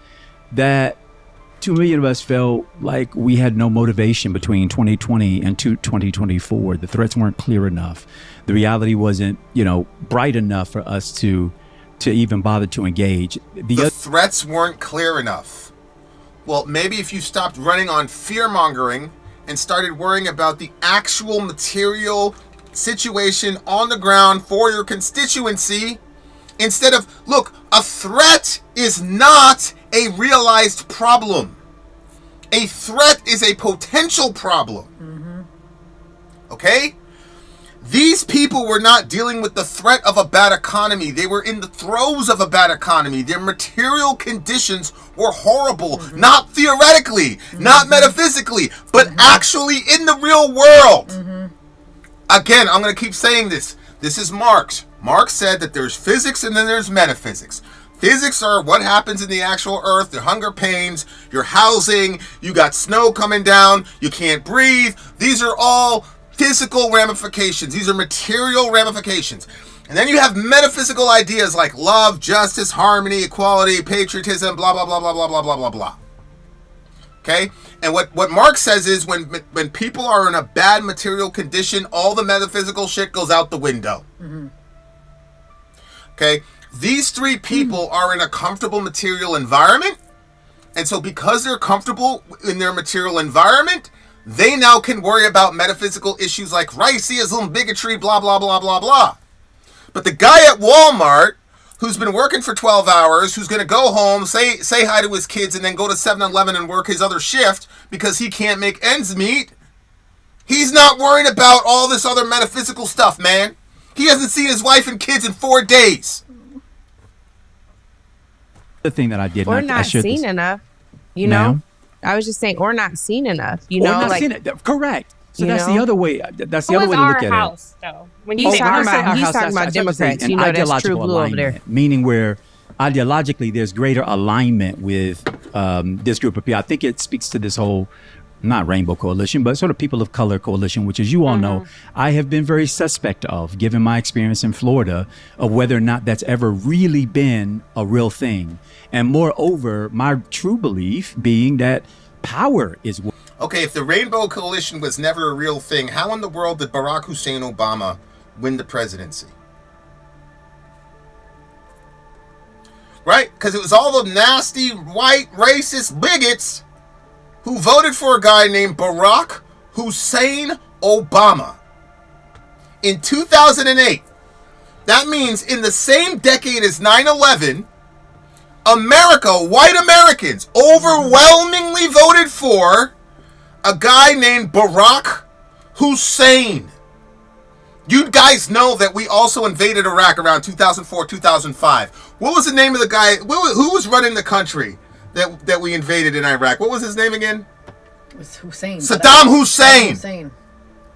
that 2 million of us felt like we had no motivation between 2020 and 2024. The threats weren't clear enough. The reality wasn't, bright enough for us to even bother to engage. The threats weren't clear enough. Well, maybe if you stopped running on fear-mongering and started worrying about the actual material situation on the ground for your constituency, instead of, look, a threat is not a realized problem. A threat is a potential problem. Okay? These people were not dealing with the threat of a bad economy. They were in the throes of a bad economy. Their material conditions were horrible. Not theoretically, not metaphysically, but actually in the real world. Again, I'm going to keep saying this. This is Marx. Marx said that there's physics and then there's metaphysics. Physics are what happens in the actual earth, the hunger pains, your housing, you got snow coming down, you can't breathe. These are all physical ramifications. These are material ramifications. And then you have metaphysical ideas like love, justice, harmony, equality, patriotism, blah, blah, blah, blah, blah, blah, blah, blah, blah. Okay? And what Marx says is when people are in a bad material condition, all the metaphysical shit goes out the window. Okay? These three people are in a comfortable material environment. And so because they're comfortable in their material environment, they now can worry about metaphysical issues like racism, bigotry, blah, blah, blah, blah, blah. But the guy at Walmart who's been working for 12 hours, who's going to go home, say hi to his kids, and then go to 7-Eleven and work his other shift because he can't make ends meet, he's not worrying about all this other metaphysical stuff, man. He hasn't seen his wife and kids in 4 days. The thing that I did or not seen enough, you know. I was just saying, or not seen enough, you know. Not like, seen it. Correct. So that's the other way. That's the other way to look at house, it. Though? When he's talking about Democrats, you know, that's true blue over there. Meaning where ideologically there's greater alignment with this group of people. I think it speaks to this whole, not rainbow coalition, but sort of people of color coalition, which, as you all know, I have been very suspect of, given my experience in Florida, of whether or not that's ever really been a real thing. And moreover, my true belief being that power is. Okay, if the Rainbow Coalition was never a real thing, how in the world did Barack Hussein Obama win the presidency? Right? Because it was all the nasty, white, racist bigots who voted for a guy named Barack Hussein Obama. In 2008, that means in the same decade as 9/11, America, white Americans, overwhelmingly voted for a guy named Barack Hussein. You guys know that we also invaded Iraq around 2004, 2005. What was the name of the guy? Who was running the country that we invaded in Iraq? What was his name again? It was Hussein. Saddam Hussein.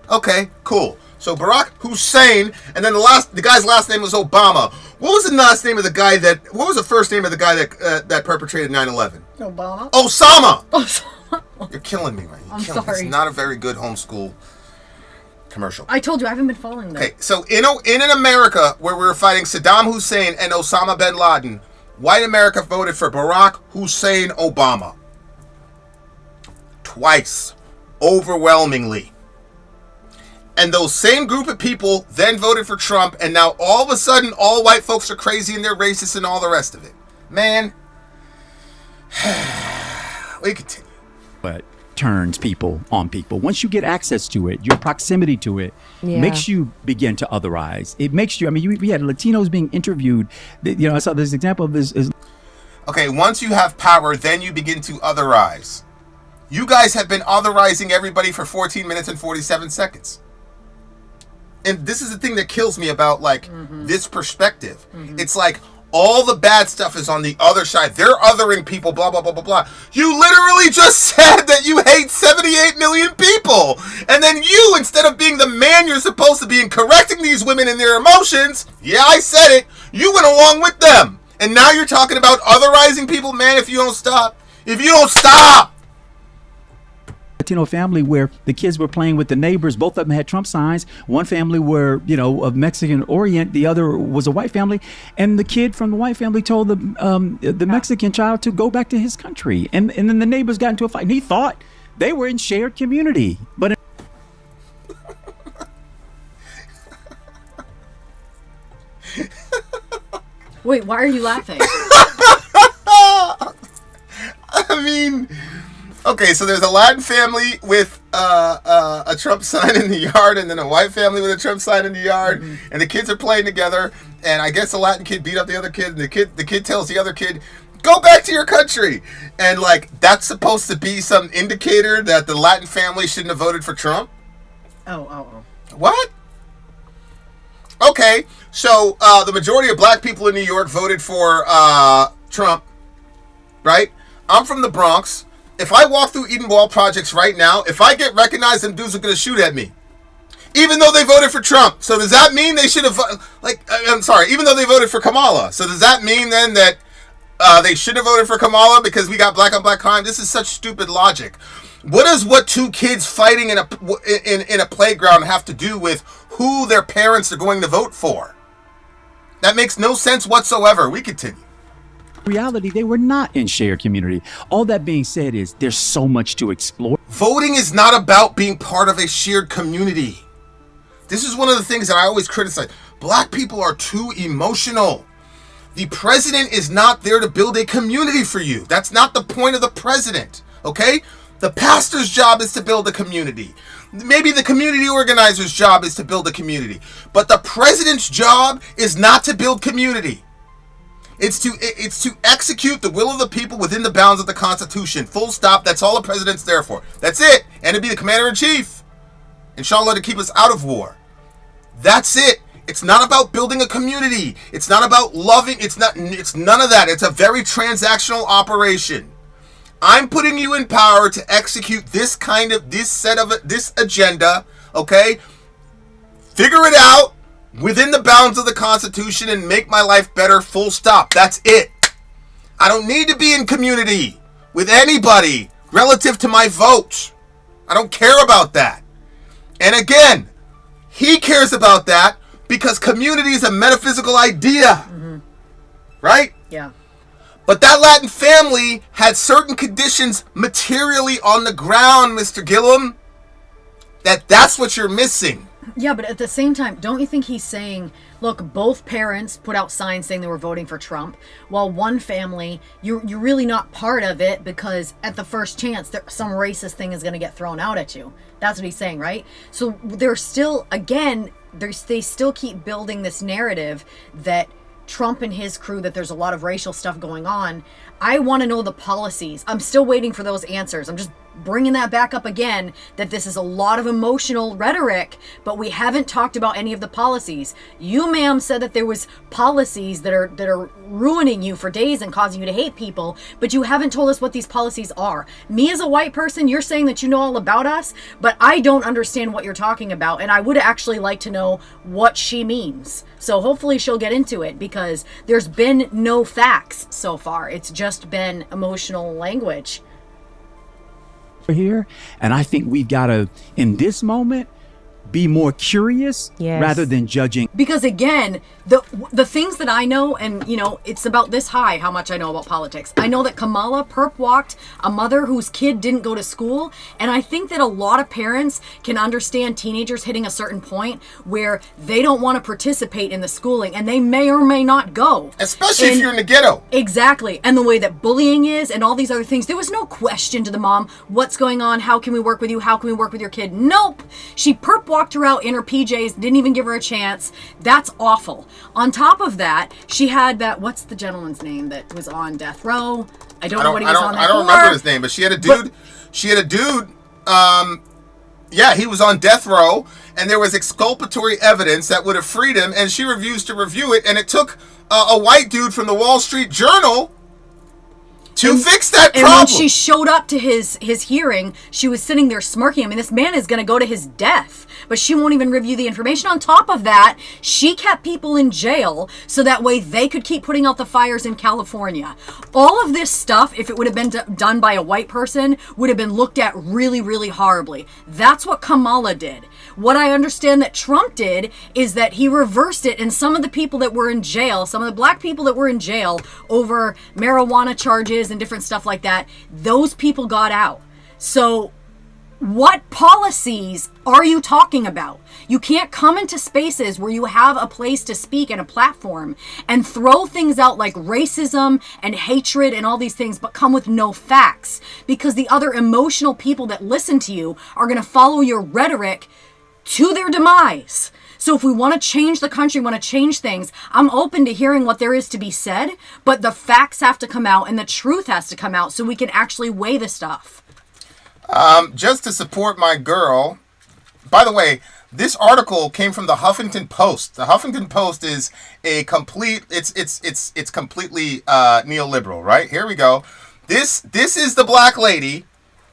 Okay, cool. So Barack Hussein, and then the guy's last name was Obama. What was the last name of the guy what was the first name of the guy that perpetrated 9/11? Obama. Osama. You're killing me, man. I'm sorry. It's not a very good homeschool commercial. I told you, I haven't been following that. Okay, so in an America where we were fighting Saddam Hussein and Osama bin Laden, white America voted for Barack Hussein Obama. Twice. Overwhelmingly. And those same group of people then voted for Trump, and now all of a sudden, all white folks are crazy and they're racist and all the rest of it. Man, we continue. But turns people on people. Once you get access to it, your proximity to it makes you begin to otherize. It makes you, I mean, we had Latinos being interviewed. You know, I saw this example of this. Okay, once you have power, then you begin to otherize. You guys have been otherizing everybody for 14 minutes and 47 seconds. And this is the thing that kills me about, like, this perspective. It's like, all the bad stuff is on the other side. They're othering people, blah, blah, blah, blah, blah. You literally just said that you hate 78 million people. And then you, instead of being the man you're supposed to be and correcting these women in their emotions, yeah, I said it, you went along with them. And now you're talking about otherizing people, man, if you don't stop. If you don't stop. Latino family where the kids were playing with the neighbors. Both of them had Trump signs. One family were, you know, of Mexican orient. The other was a white family. And the kid from the white family told the Mexican child to go back to his country. And then the neighbors got into a fight. And he thought they were in shared community. But Wait, why are you laughing? I mean, okay, so there's a Latin family with a Trump sign in the yard, and then a white family with a Trump sign in the yard, and the kids are playing together, and I guess the Latin kid beat up the other kid, and the kid tells the other kid, Go back to your country. And, like, that's supposed to be some indicator that the Latin family shouldn't have voted for Trump? Oh. What? Okay, so the majority of black people in New York voted for Trump, right? I'm from the Bronx. If I walk through Eden Wall Projects right now, if I get recognized, them dudes are going to shoot at me. Even though they voted for Trump. So does that mean they should have, even though they voted for Kamala. So does that mean then that they should have voted for Kamala because we got black on black crime? This is such stupid logic. What does two kids fighting in a playground have to do with who their parents are going to vote for? That makes no sense whatsoever. We continue. Reality, they were not in shared community. All that being said is there's so much to explore. Voting is not about being part of a shared community. This is one of the things that I always criticize. Black people are too emotional. The president is not there to build a community for you. That's not the point of the president, okay? The pastor's job is to build a community. Maybe the community organizer's job is to build a community. But the president's job is not to build community. It's to execute the will of the people within the bounds of the Constitution. Full stop. That's all the president's there for. That's it. And to be the commander-in-chief. Inshallah, to keep us out of war. That's it. It's not about building a community. It's not about loving. It's none of that. It's a very transactional operation. I'm putting you in power to execute this agenda, okay? Figure it out within the bounds of the Constitution and make my life better, full stop. That's it. I don't need to be in community with anybody relative to my vote. I don't care about that. And again, he cares about that because community is a metaphysical idea. Mm-hmm. Right? Yeah. But that Latin family had certain conditions materially on the ground, Mr. Gillum. That's what you're missing. Yeah, but at the same time, don't you think he's saying, look, both parents put out signs saying they were voting for Trump, while one family, you're really not part of it because at the first chance, some racist thing is going to get thrown out at you. That's what he's saying, right? So they're still, again, they still keep building this narrative that Trump and his crew, that there's a lot of racial stuff going on. I want to know the policies. I'm still waiting for those answers. I'm just bringing that back up again, that this is a lot of emotional rhetoric, but we haven't talked about any of the policies. You, ma'am, said that there was policies that are ruining you for days and causing you to hate people, but you haven't told us what these policies are. Me as a white person, you're saying that you know all about us, but I don't understand what you're talking about, and I would actually like to know what she means. So hopefully she'll get into it, because there's been no facts so far. It's just been emotional language here, and I think we've got to, in this moment, be more curious rather than judging. Because again, the things that I know, and it's about this high how much I know about politics. I know that Kamala perp walked a mother whose kid didn't go to school, and I think that a lot of parents can understand teenagers hitting a certain point where they don't want to participate in the schooling, and they may or may not go. Especially if you're in the ghetto. Exactly. And the way that bullying is and all these other things. There was no question to the mom, what's going on? How can we work with you? How can we work with your kid? Nope. She perp walked her out in her PJs, didn't even give her a chance. That's awful. On top of that, she had that, what's the gentleman's name that was on death row? I don't know what he was on there for. I don't remember his name, but she had a dude. He was on death row, and there was exculpatory evidence that would have freed him, and she refused to review it, and it took a white dude from the Wall Street Journal to fix that problem. And when she showed up to his hearing, she was sitting there smirking. I mean, this man is going to go to his death, but she won't even review the information. On top of that, she kept people in jail so that way they could keep putting out the fires in California. All of this stuff, if it would have been done by a white person, would have been looked at really, really horribly. That's what Kamala did. What I understand that Trump did is that he reversed it, and some of the people that were in jail, some of the black people that were in jail over marijuana charges and different stuff like that, those people got out. So what policies are you talking about? You can't come into spaces where you have a place to speak and a platform and throw things out like racism and hatred and all these things, but come with no facts, because the other emotional people that listen to you are going to follow your rhetoric to their demise. So if we want to change the country, want to change things, I'm open to hearing what there is to be said, but the facts have to come out and the truth has to come out so we can actually weigh the stuff. Just to support my girl, by the way, this article came from the Huffington Post. The Huffington Post is a complete, it's completely neoliberal, right? Here we go. This is the black lady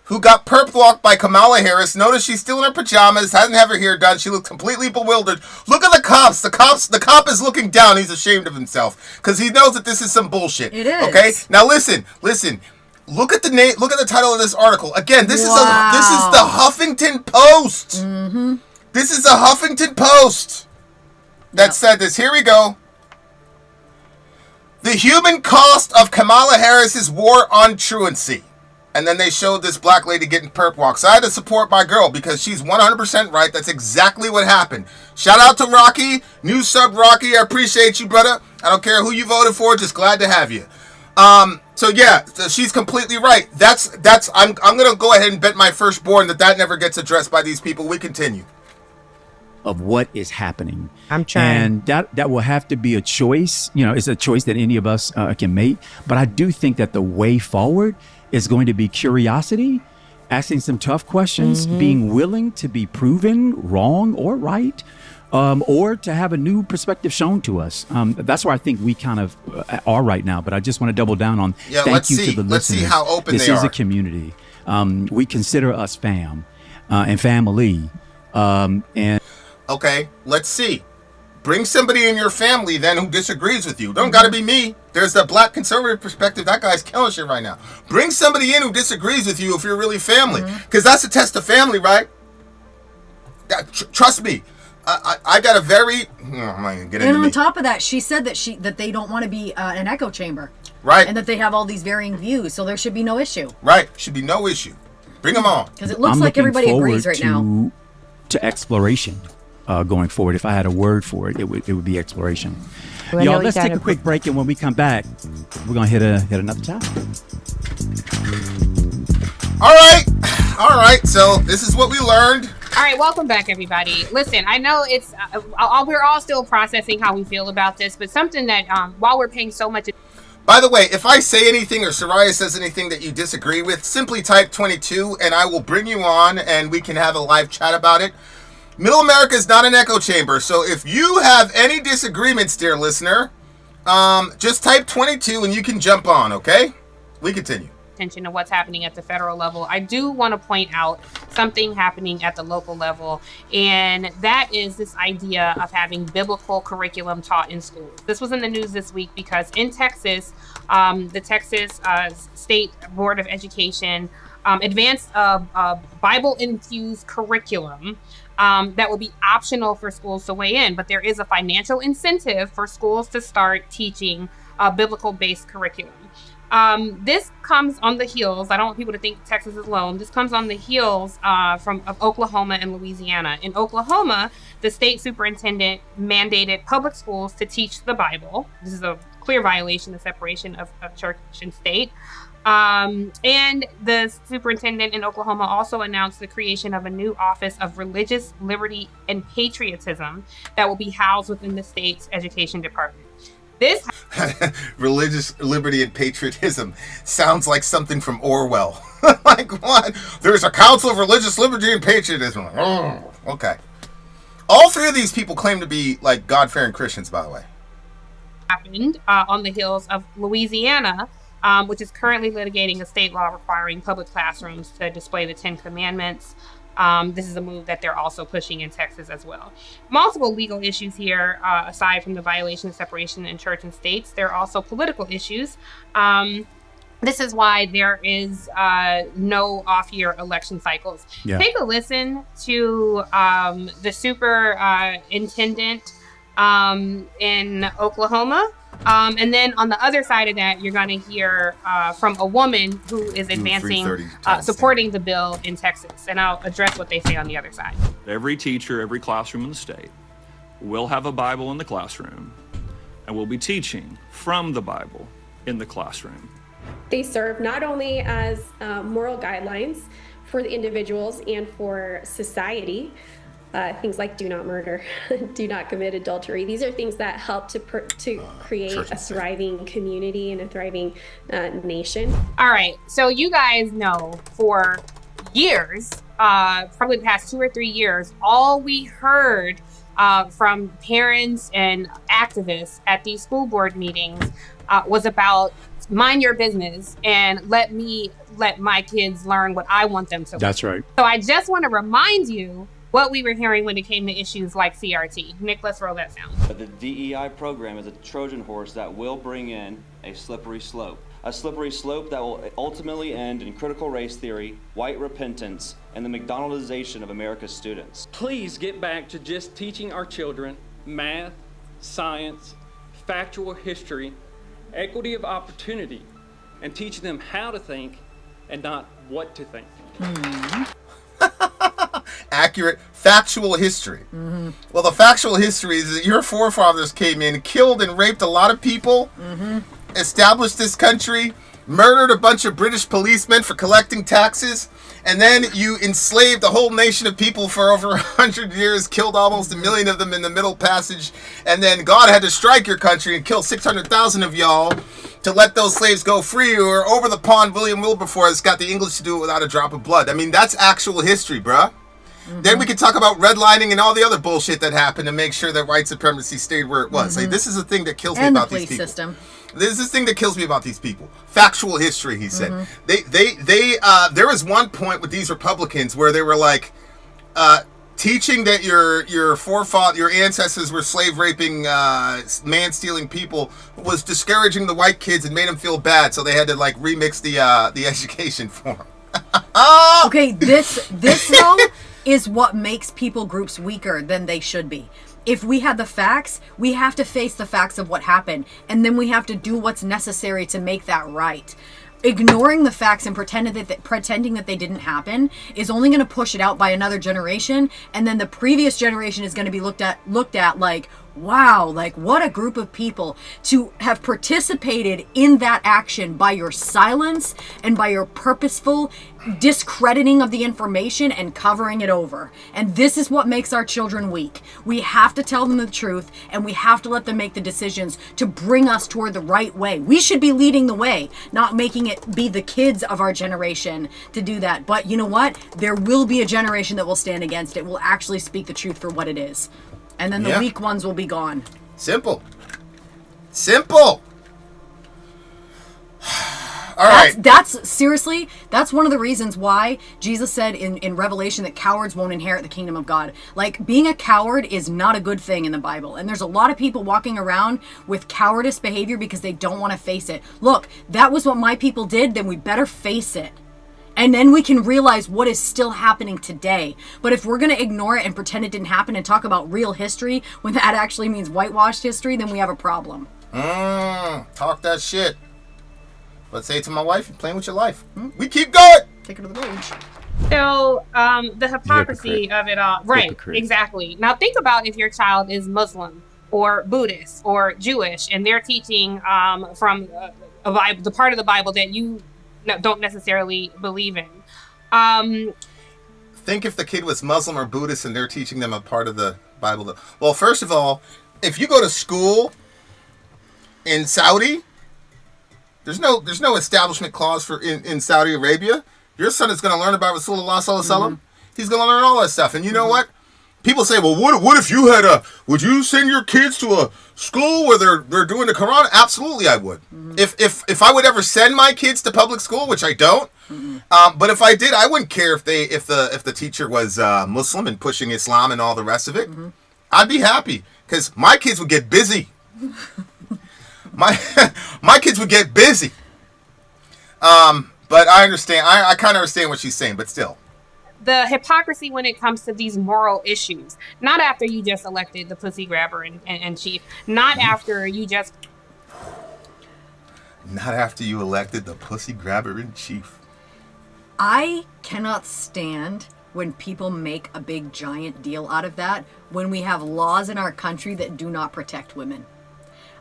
who got perp walked by Kamala Harris. Notice she's still in her pajamas, hasn't had her hair done. She looks completely bewildered. Look at the cops. The cop is looking down. He's ashamed of himself because he knows that this is some bullshit. It is. Okay? Now listen. Look at the name. Look at the title of this article. Again, this is the Huffington Post. Mm-hmm. This is the Huffington Post that said this. Here we go. The human cost of Kamala Harris's war on truancy. And then they showed this black lady getting perp walks. So I had to support my girl because she's 100% right. That's exactly what happened. Shout out to Rocky. New sub Rocky. I appreciate you, brother. I don't care who you voted for. Just glad to have you. So yeah, she's completely right. I'm going to go ahead and bet my firstborn that never gets addressed by these people. We continue. Of what is happening. I'm trying. And that will have to be a choice. You know, it's a choice that any of us can make. But I do think that the way forward is going to be curiosity, asking some tough questions, being willing to be proven wrong or right, or to have a new perspective shown to us. That's where I think we kind of are right now. But I just want to double down on thank you to the listeners. Let's see how open this they is are. a community. We consider us fam and family. And okay, let's see. Bring somebody in your family then who disagrees with you. Don't gotta be me. There's the black conservative perspective. That guy's killing shit right now. Bring somebody in who disagrees with you if you're really family. Because that's a test of family, right? Trust me. I got a very... I'm not gonna get into And on me. top of that, she said that they don't want to be an echo chamber. Right. And that they have all these varying views, so there should be no issue. Right. Should be no issue. Bring them on. Because it looks I'm like looking everybody agrees forward right now. to exploration going forward. If I had a word for it, it would be exploration. Well, Y'all, let's take a quick break, and when we come back, we're gonna hit another topic. All right. So this is what we learned. All right, welcome back, everybody. Listen, I know it's we're all still processing how we feel about this, but something that while we're paying so much. By the way, if I say anything or Soraya says anything that you disagree with, simply type 22 and I will bring you on and we can have a live chat about it. Middle America is not an echo chamber, so if you have any disagreements, dear listener, just type 22 and you can jump on, okay? We continue. Attention to what's happening at the federal level. I do want to point out something happening at the local level, and that is this idea of having biblical curriculum taught in schools. This was in the news this week because in Texas, the Texas State Board of Education advanced a Bible-infused curriculum that will be optional for schools to weigh in, but there is a financial incentive for schools to start teaching biblical-based curriculum. This comes on the heels. I don't want people to think Texas is alone. This comes on the heels of Oklahoma and Louisiana. In Oklahoma, the state superintendent mandated public schools to teach the Bible. This is a clear violation of separation of church and state. And the superintendent in Oklahoma also announced the creation of a new Office of Religious Liberty and Patriotism that will be housed within the state's education department. This Religious liberty and patriotism sounds like something from Orwell. Like what? There's a Council of Religious Liberty and Patriotism. Oh, okay. All three of these people claim to be like God-fearing Christians, by the way. happened on the heels of Louisiana, which is currently litigating a state law requiring public classrooms to display the 10 Commandments. This is a move that they're also pushing in Texas as well. Multiple legal issues here, aside from the violation of separation in church and states. There are also political issues. This is why there is no off-year election cycles. Yeah. Take a listen to the superintendent in Oklahoma. And then on the other side of that, you're going to hear from a woman who is advancing, supporting the bill in Texas. And I'll address what they say on the other side. Every teacher, every classroom in the state will have a Bible in the classroom and will be teaching from the Bible in the classroom. They serve not only as moral guidelines for the individuals and for society, things like do not murder, do not commit adultery. These are things that help to create a thriving community and a thriving nation. All right, so you guys know for years, probably the past 2 or 3 years, all we heard from parents and activists at these school board meetings was about mind your business and let my kids learn what I want them to learn. That's right. So I just want to remind you what we were hearing when it came to issues like CRT. Nick, let's roll that sound. But the DEI program is a Trojan horse that will bring in a slippery slope. A slippery slope that will ultimately end in critical race theory, white repentance, and the McDonaldization of America's students. Please get back to just teaching our children math, science, factual history, equity of opportunity, and teaching them how to think and not what to think. Accurate factual history. Well, the factual history is that your forefathers came in, killed and raped a lot of people, established this country, murdered a bunch of British policemen for collecting taxes, and then you enslaved a whole nation of people for over 100 years, killed almost 1 million of them in the Middle Passage, and then God had to strike your country and kill 600,000 of y'all to let those slaves go free, or over the pond, William Wilberforce got the English to do it without a drop of blood. I mean, that's actual history, bruh. Then we can talk about redlining and all the other bullshit that happened to make sure that white supremacy stayed where it was. Like, this is the thing that kills me about these people. And the police system. This is the thing that kills me about these people. Factual history, he said. There was one point with these Republicans where they were like, teaching that your ancestors were slave raping, man stealing people was discouraging the white kids and made them feel bad, so they had to like remix the education for them. Okay, this though is what makes people groups weaker than they should be. If we had the facts, we have to face the facts of what happened, and then we have to do what's necessary to make that right. Ignoring the facts and pretending that they didn't happen is only going to push it out by another generation, and then the previous generation is going to be looked at like, wow, like what a group of people to have participated in that action by your silence and by your purposeful discrediting of the information and covering it over. And this is what makes our children weak. We have to tell them the truth, and we have to let them make the decisions to bring us toward the right way. We should be leading the way, not making it be the kids of our generation to do that. But you know what? There will be a generation that will stand against it, will actually speak the truth for what it is. And then the weak ones will be gone. Simple. All right. That's seriously, that's one of the reasons why Jesus said in Revelation that cowards won't inherit the kingdom of God. Like, being a coward is not a good thing in the Bible. And there's a lot of people walking around with cowardice behavior because they don't want to face it. Look, that was what my people did, then we better face it. And then we can realize what is still happening today. But if we're going to ignore it and pretend it didn't happen and talk about real history when that actually means whitewashed history, then we have a problem. Talk that shit. But say it to my wife, you're playing with your life. We keep going. Take her to the village. So the hypocrisy of it all. Right, Hypocrite. exactly. Now think about if your child is Muslim or Buddhist or Jewish and they're teaching from a Bible, the part of the Bible that you don't necessarily believe in. Think if the kid was Muslim or Buddhist and they're teaching them a part of the Bible. Well, first of all, if you go to school in Saudi, there's no establishment clause for in Saudi Arabia. Your son is going to learn about Rasulullah sallallahu alaihi wasallam. He's going to learn all that stuff. And you know what? People say, well, what if you had would you send your kids to a school where they're doing the Quran? Absolutely, I would. If I would ever send my kids to public school, which I don't, but if I did, I wouldn't care if the teacher was Muslim and pushing Islam and all the rest of it. I'd be happy because my kids would get busy. My kids would get busy. But I understand. I kind of understand what she's saying, but still. The hypocrisy when it comes to these moral issues. Not after you just elected the pussy grabber and chief. Not after you just... Not after you elected the pussy grabber in chief. I cannot stand when people make a big giant deal out of that when we have laws in our country that do not protect women.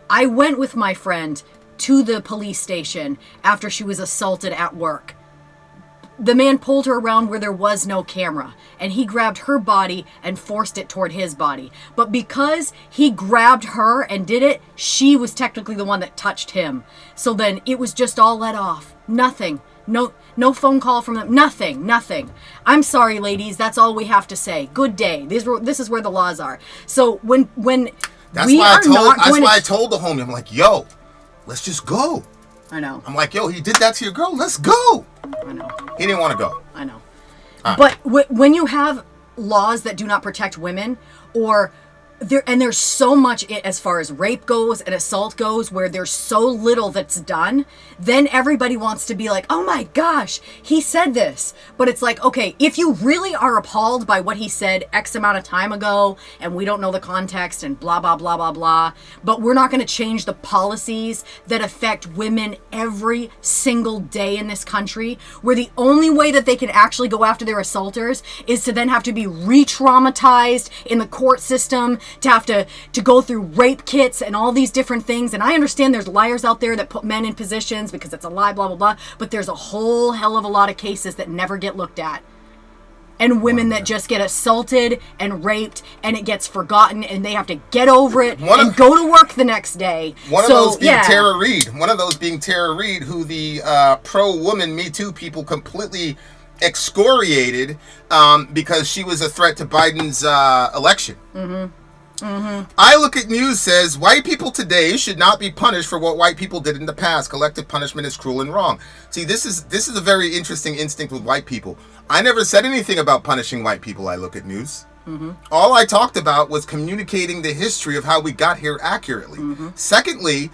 I went with my friend to the police station after she was assaulted at work. the man pulled her around where there was no camera, and he grabbed her body and forced it toward his body. But because he grabbed her and did it, she was technically the one that touched him. So then it was just all let off. Nothing. No phone call from them. Nothing. I'm sorry, ladies. That's all we have to say. Good day. This is where the laws are. So when that's why I told the homie, I'm like, yo, let's just go. I know. I'm like, yo, he did that to your girl. Let's go. I know. He didn't want to go. I know. But when you have laws that do not protect women, or there's so much as far as rape goes and assault goes, where there's so little that's done, then everybody wants to be like, oh my gosh, he said this. But it's like, okay, if you really are appalled by what he said X amount of time ago, and we don't know the context and blah, blah, blah, blah, blah, but we're not going to change the policies that affect women every single day in this country, where the only way that they can actually go after their assaulters is to then have to be re-traumatized in the court system, to have to go through rape kits and all these different things. And I understand there's liars out there that put men in positions because it's a lie, blah, blah, blah. But there's a whole hell of a lot of cases that never get looked at. And women that just get assaulted and raped, and it gets forgotten, and they have to get over it and go to work the next day. One of those being Tara Reid, who the pro-woman Me Too people completely excoriated because she was a threat to Biden's election. I Look at News says white people today should not be punished for what white people did in the past. Collective punishment is cruel and wrong. See, this is a very interesting instinct with white people. I never said anything about punishing white people. I Look at News. All I talked about was communicating the history of how we got here accurately. Secondly,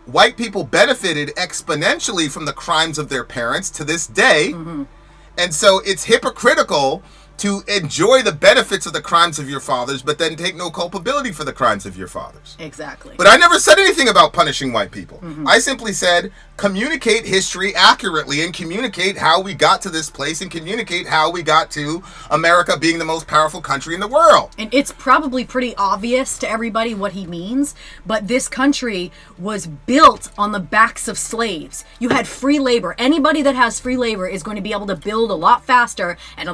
white people benefited exponentially from the crimes of their parents to this day. And so it's hypocritical to enjoy the benefits of the crimes of your fathers, but then take no culpability for the crimes of your fathers. Exactly. But I never said anything about punishing white people. I simply said communicate history accurately and communicate how we got to this place and communicate how we got to America being the most powerful country in the world. And it's probably pretty obvious to everybody what he means, but this country was built on the backs of slaves. You had free labor. Anybody that has free labor is going to be able to build a lot faster, and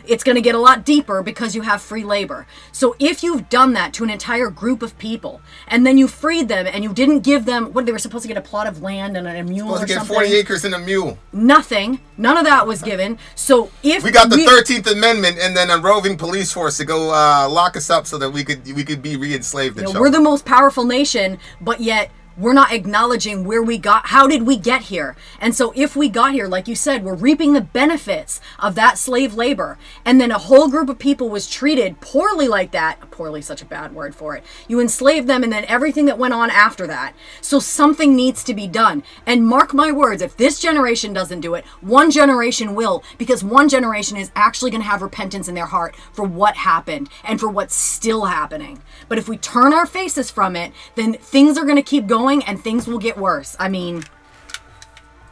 it's going to get a lot deeper because you have free labor. So if you've done that to an entire group of people, and then you freed them and you didn't give them, what, they were supposed to get a plot of land and a mule or something? Supposed to get 40 acres and a mule. Nothing. None of that was given. So if we got the 13th Amendment and then a roving police force to go lock us up so that we could be re-enslaved. We're the most powerful nation, but yet we're not acknowledging where we got, how did we get here? And so if we got here, like you said, we're reaping the benefits of that slave labor. And then a whole group of people was treated poorly like that. Poorly, such a bad word for it. You enslaved them and then everything that went on after that. So something needs to be done. And mark my words, if this generation doesn't do it, one generation will, because one generation is actually going to have repentance in their heart for what happened and for what's still happening. But if we turn our faces from it, then things are going to keep going and things will get worse. I mean,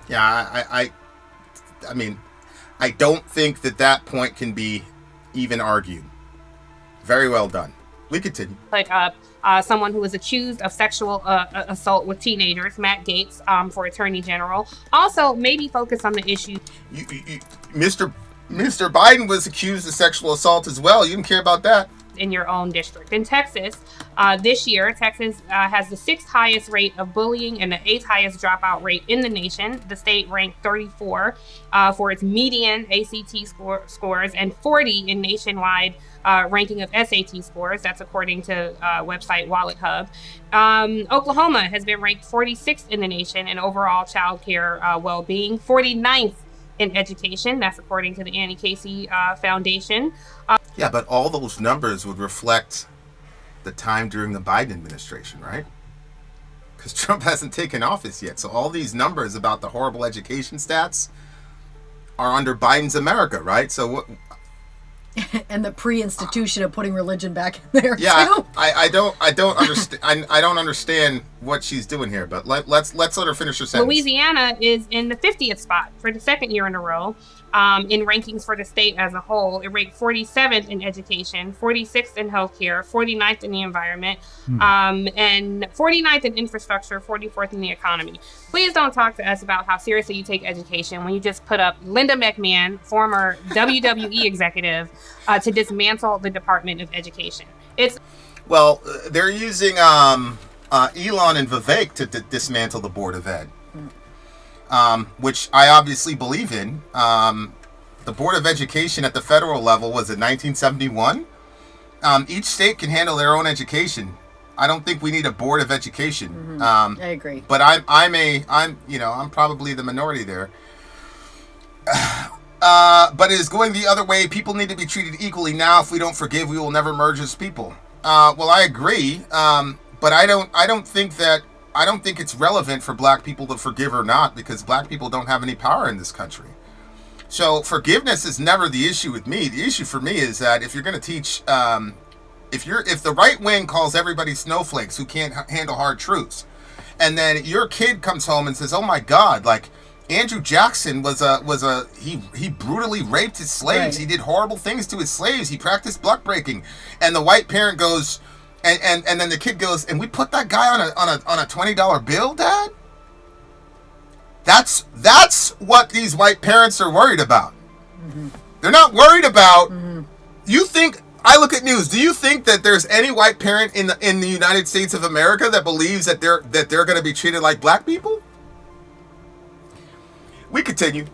yeah, I mean, I don't think that point can be even argued. Very well done. We continue. Like someone who was accused of sexual assault with teenagers, Matt Gaetz, for Attorney General. Also, maybe focus on the issue. Mr. Biden was accused of sexual assault as well. You didn't care about that? In your own district. In Texas, this year, Texas has the 6th highest rate of bullying and the 8th highest dropout rate in the nation. The state ranked 34 for its median ACT scores and 40 in nationwide ranking of SAT scores. That's according to website Wallet Hub. Oklahoma has been ranked 46th in the nation in overall child care well-being, 49th in education. That's according to the Annie Casey Foundation. Yeah, but all those numbers would reflect the time during the Biden administration, right? Because Trump hasn't taken office yet. So all these numbers about the horrible education stats are under Biden's America, right? So And the pre-institution of putting religion back in there. Yeah, too. I don't understand. I don't understand what she's doing here. But let's let her finish her sentence. Louisiana is in the 50th spot for the second year in a row. In rankings for the state as a whole, it ranked 47th in education, 46th in healthcare, 49th in the environment, and 49th in infrastructure, 44th in the economy. Please don't talk to us about how seriously you take education when you just put up Linda McMahon, former WWE executive, to dismantle the Department of Education. Well, they're using Elon and Vivek to dismantle the Board of Ed. Which I obviously believe in. The Board of Education at the federal level was in 1971. Each state can handle their own education. I don't think we need a Board of Education. I agree. But I'm probably the minority there. But it is going the other way. People need to be treated equally now. If we don't forgive, we will never merge as people. Well, I agree. But I don't think it's relevant for black people to forgive or not, because black people don't have any power in this country. So forgiveness is never the issue with me. The issue for me is that if you're going to teach, if the right wing calls everybody snowflakes who can't handle hard truths, and then your kid comes home and says, "Oh my God, like Andrew Jackson he brutally raped his slaves. Right. He did horrible things to his slaves. He practiced buck breaking," and the white parent goes. And then the kid goes, "And we put that guy on a $20 bill, Dad?" That's what these white parents are worried about. Mm-hmm. They're not worried about. Mm-hmm. You think I look at news? Do you think that there's any white parent in the United States of America that believes that they're going to be treated like black people? We continue.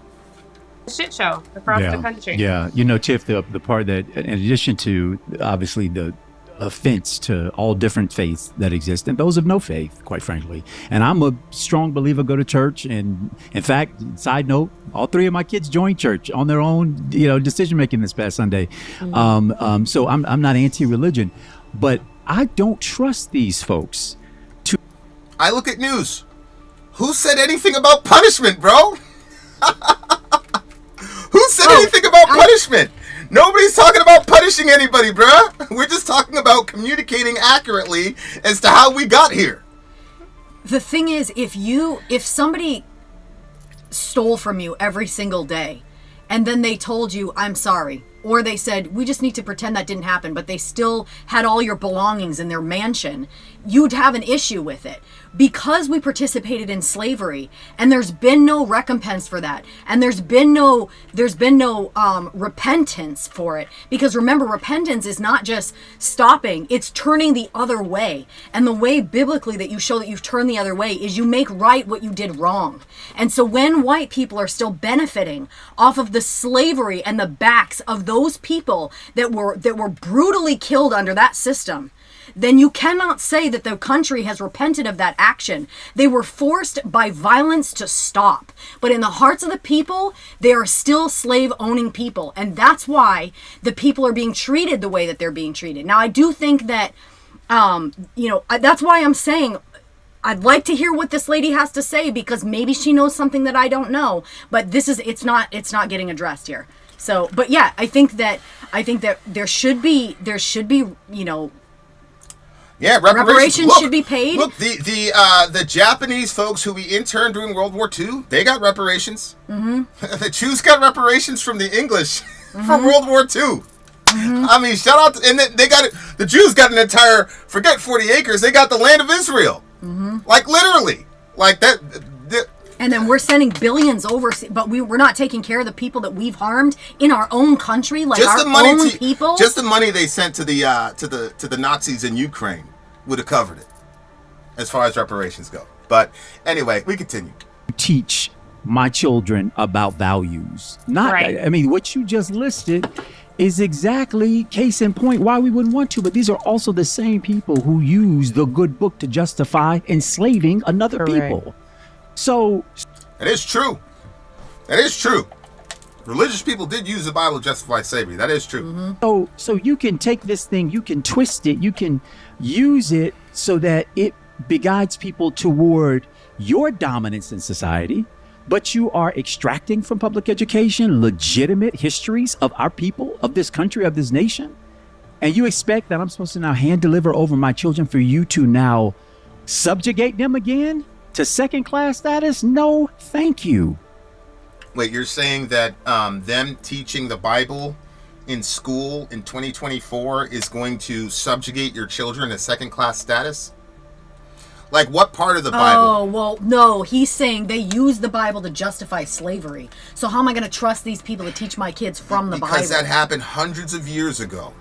Shit show across the country. Yeah, Tiff, the part that, in addition to obviously the offense to all different faiths that exist, and those of no faith, quite frankly. And I'm a strong believer, go to church. And in fact, side note, all three of my kids joined church on their own, decision making this past Sunday. Mm-hmm. So I'm not anti-religion, but I don't trust these folks. I look at news. Who said anything about punishment, bro? Who said anything about punishment? Nobody's talking about punishing anybody, bruh. We're just talking about communicating accurately as to how we got here. The thing is, if somebody stole from you every single day, and then they told you, "I'm sorry," or they said, "We just need to pretend that didn't happen," but they still had all your belongings in their mansion, you'd have an issue with it. Because we participated in slavery, and there's been no recompense for that, and there's been no repentance for it. Because remember, repentance is not just stopping; it's turning the other way. And the way biblically that you show that you've turned the other way is you make right what you did wrong. And so when white people are still benefiting off of the slavery and the backs of those people that were brutally killed under that system, then you cannot say that the country has repented of that action. They were forced by violence to stop. But in the hearts of the people, they are still slave-owning people. And that's why the people are being treated the way that they're being treated. Now, I do think that, that's why I'm saying I'd like to hear what this lady has to say, because maybe she knows something that I don't know. But it's not getting addressed here. So, but yeah, I think that there should be, yeah, reparations should be paid. Look, the Japanese folks who we interned during World War II, they got reparations. Mm-hmm. The Jews got reparations from the English from World War II. Mm-hmm. I mean, shout out, and they got it. The Jews got an entire, forget 40 acres, they got the land of Israel. Mm-hmm. Like literally, like that. And then we're sending billions overseas, but we're not taking care of the people that we've harmed in our own country, like just our own people. Just the money they sent to the Nazis in Ukraine would have covered it, as far as reparations go. But anyway, we continue. Teach my children about values. Not, right. I mean, what you just listed is exactly case in point why we wouldn't want to. But these are also the same people who use the good book to justify enslaving another people. So that is true. That is true. Religious people did use the Bible to justify slavery. That is true. Mm-hmm. So you can take this thing, you can twist it, you can use it so that it beguides people toward your dominance in society, but you are extracting from public education legitimate histories of our people, of this country, of this nation. And you expect that I'm supposed to now hand deliver over my children for you to now subjugate them again to second class status? No, thank you. Wait, you're saying that them teaching the Bible in school in 2024 is going to subjugate your children to second class status? Like, what part of the Bible? Oh, well, no. He's saying they use the Bible to justify slavery. So how am I going to trust these people to teach my kids from the Bible? Because that happened hundreds of years ago.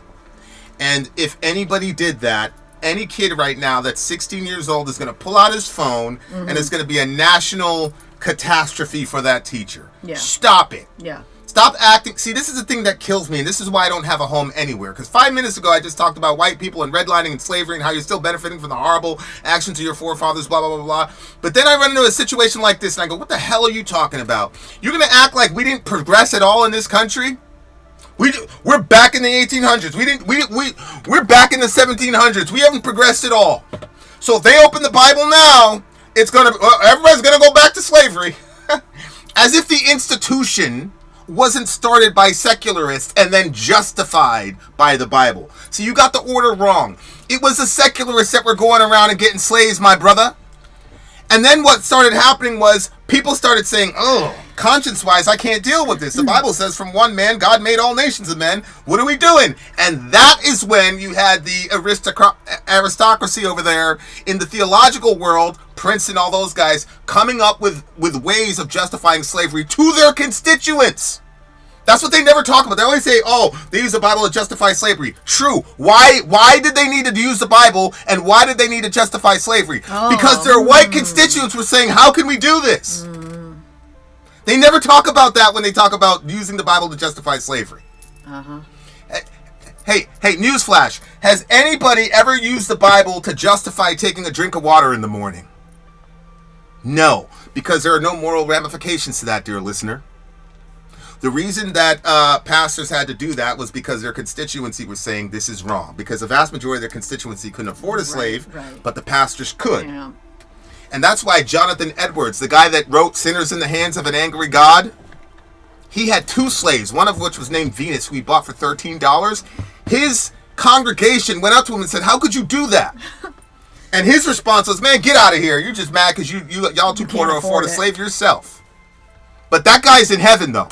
And if anybody did that, any kid right now that's 16 years old is going to pull out his phone, and it's going to be a national catastrophe for that teacher. Yeah. Stop it. Yeah. Stop acting. See, this is the thing that kills me, and this is why I don't have a home anywhere. Because 5 minutes ago, I just talked about white people and redlining and slavery and how you're still benefiting from the horrible actions of your forefathers, blah, blah, blah, blah. But then I run into a situation like this, and I go, what the hell are you talking about? You're going to act like we didn't progress at all in this country? We're back in the 1800s. We're back in the 1700s. We haven't progressed at all. So if they open the Bible now, everybody's going to go back to slavery. As if the institution wasn't started by secularists and then justified by the Bible. So you got the order wrong. It was the secularists that were going around and getting slaves, my brother. And then what started happening was people started saying, oh, conscience-wise, I can't deal with this. The Bible says from one man, God made all nations of men. What are we doing? And that is when you had the aristocracy over there in the theological world, Prince and all those guys, coming up with ways of justifying slavery to their constituents. That's what they never talk about. They always say, oh, they use the Bible to justify slavery. True. Why did they need to use the Bible, and why did they need to justify slavery? Because their white constituents were saying, how can we do this? They never talk about that when they talk about using the Bible to justify slavery. Hey, newsflash. Has anybody ever used the Bible to justify taking a drink of water in the morning? No, because there are no moral ramifications to that, dear listener. The reason that pastors had to do that was because their constituency was saying this is wrong. Because the vast majority of their constituency couldn't afford a slave, but the pastors could. Yeah. And that's why Jonathan Edwards, the guy that wrote Sinners in the Hands of an Angry God, he had 2 slaves, one of which was named Venus, who he bought for $13. His congregation went up to him and said, how could you do that? And his response was, man, get out of here. You're just mad because y'all too poor to afford a slave yourself. But that guy's in heaven, though.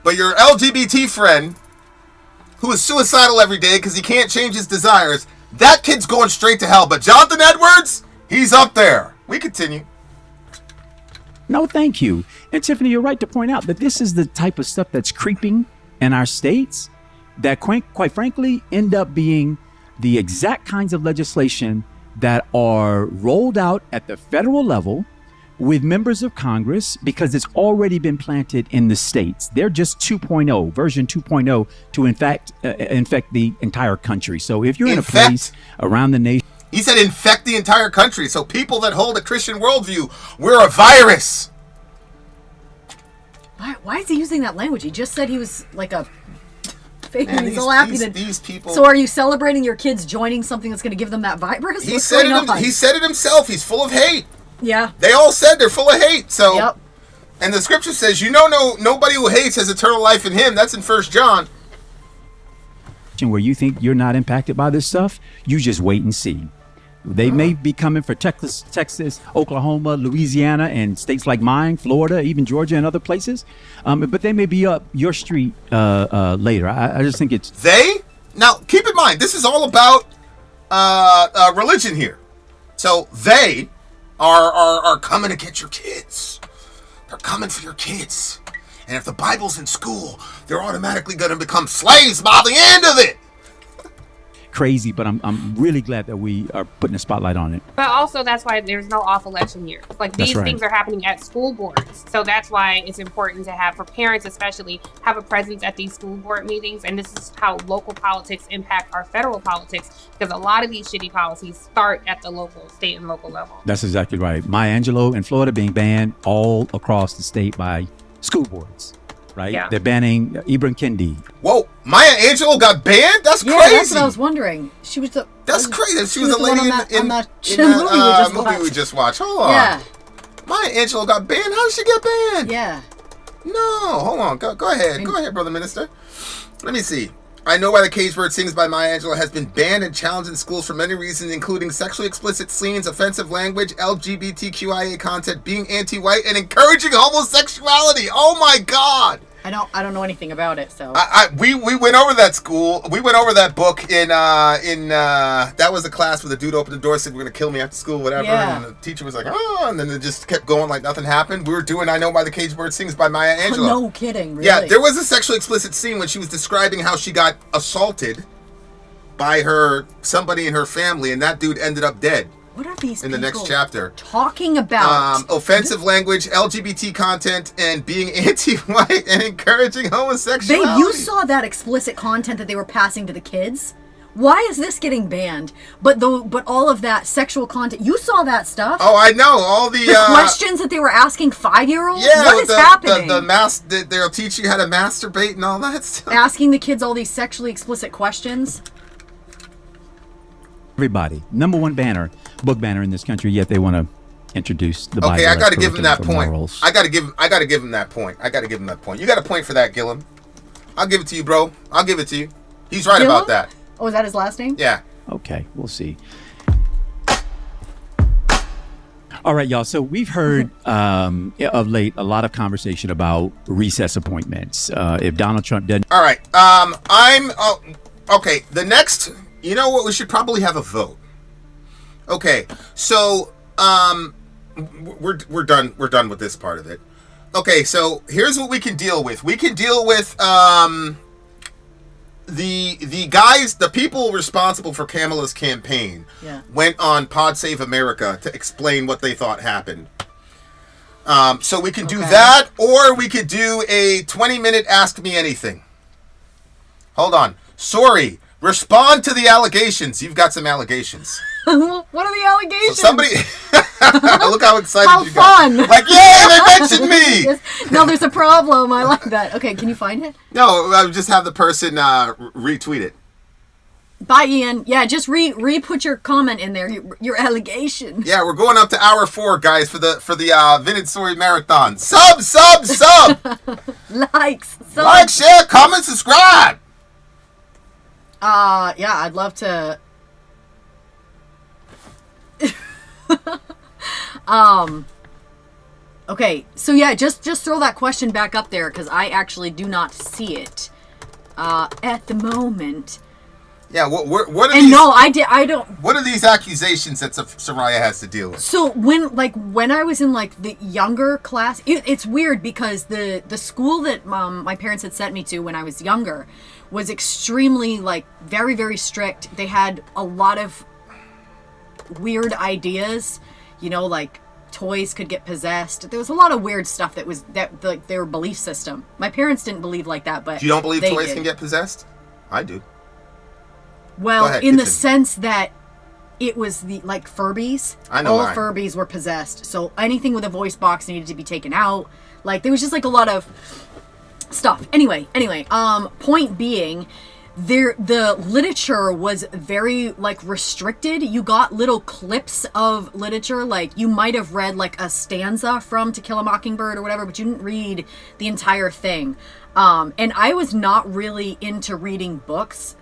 But your LGBT friend, who is suicidal every day because he can't change his desires, that kid's going straight to hell. But Jonathan Edwards, he's up there. We continue. No, thank you. And Tiffany, you're right to point out that this is the type of stuff that's creeping in our states that, quite frankly, end up being the exact kinds of legislation that are rolled out at the federal level with members of Congress because it's already been planted in the states. They're just 2.0, version 2.0 to infect the entire country. So if you're in a place around the nation. He said infect the entire country. So people that hold a Christian worldview, we're a virus. Why is he using that language? He just said he was like a fake. Man, he's all happy these people. So are you celebrating your kids joining something that's going to give them that virus? He said it himself. He's full of hate. Yeah. They all said they're full of hate. So, and the scripture says, nobody who hates has eternal life in him. That's in 1 John. Where you think you're not impacted by this stuff, you just wait and see. They may be coming for Texas, Oklahoma, Louisiana, and states like mine, Florida, even Georgia and other places. But they may be up your street later. I just think it's... Now, keep in mind, this is all about religion here. So they are coming to get your kids. They're coming for your kids. And if the Bible's in school, they're automatically going to become slaves by the end of it. Crazy, but I'm really glad that we are putting a spotlight on it. But also that's why there's no off election year. Like these things are happening at school boards. So that's why it's important to have, for parents especially, have a presence at these school board meetings. And this is how local politics impact our federal politics, because a lot of these shitty policies start at the local, state and local level. That's exactly right. Maya Angelou in Florida being banned all across the state by school boards. Right? Yeah. They're banning Ibram Kendi. Whoa, Maya Angelou got banned? That's crazy. That's what I was wondering. She was the. That's crazy. She was the lady in that movie we just watched. Hold on. Yeah. Maya Angelou got banned? How did she get banned? Yeah. No, hold on. Go ahead. Go ahead, Brother Minister. Let me see. I Know Why the Cage Bird Sings by Maya Angelou has been banned and challenged in schools for many reasons, including sexually explicit scenes, offensive language, LGBTQIA content, being anti-white, and encouraging homosexuality. Oh my God! I don't know anything about it, so we went over that school. We went over that book in that was a class where the dude opened the door, said we're gonna kill me after school, whatever. Yeah. And the teacher was like, oh, and then it just kept going like nothing happened. We were doing I Know Why the Cage Bird Sings by Maya Angelou. No kidding, really. Yeah, there was a sexually explicit scene when she was describing how she got assaulted by somebody in her family, and that dude ended up dead. What are these in the next chapter talking about? Offensive language, LGBT content, and being anti-white and encouraging homosexuality. Babe, you saw that explicit content that they were passing to the kids. Why is this getting banned? But all of that sexual content, you saw that stuff. Oh, I know all the questions that they were asking 5-year-olds. Yeah, what is happening? They'll teach you how to masturbate and all that stuff. Asking the kids all these sexually explicit questions. Everybody, number one book banner in this country, yet they want to introduce the Bible. Okay, I got to give him that point. Morals. I got to give him that point. You got a point for that, Gillum. I'll give it to you, bro. I'll give it to you. He's right Gillum? about that. Oh, is that his last name? Yeah. Okay, we'll see. All right, y'all. So we've heard of late a lot of conversation about recess appointments. If Donald Trump doesn't. All right. Okay. The next. You know what? We should probably have a vote. Okay. So we're done. We're done with this part of it. Okay. So here's what we can deal with. We can deal with the people responsible for Kamala's campaign went on Pod Save America to explain what they thought happened. So we can do that, or we could do a 20-minute Ask Me Anything. Hold on. Sorry. Respond to the allegations. You've got some allegations. What are the allegations? So somebody... Look how excited you fun. got. Like, yay, they mentioned me! Yes. No, there's a problem. I like that. Okay, can you find it? No, I would just have the person retweet it. Bye, Ian. Yeah, just re-put your comment in there, your allegation. Yeah, we're going up to hour 4, guys, for the Vintage Story Marathon. Sub! Likes. Like, share, comment, subscribe! Yeah, I'd love to. Okay, so yeah, just throw that question back up there because I actually do not see it at the moment. Yeah, what are and these? No, I don't. What are these accusations that Soraya has to deal with? So when I was in like the younger class, it's weird because the school that my parents had sent me to when I was younger was extremely like very, very strict. They had a lot of weird ideas, you know, like toys could get possessed. There was a lot of weird stuff that like their belief system. My parents didn't believe like that, but You don't believe toys did. can get possessed? I do. Well, ahead, in the continue. sense that it was the like Furbies. I know all mine. Furbies were possessed. So anything with a voice box needed to be taken out. Like there was just like a lot of stuff. Anyway, point being, the literature was very like restricted. You got little clips of literature, like you might have read like a stanza from To Kill a Mockingbird or whatever, but you didn't read the entire thing. And I was not really into reading books.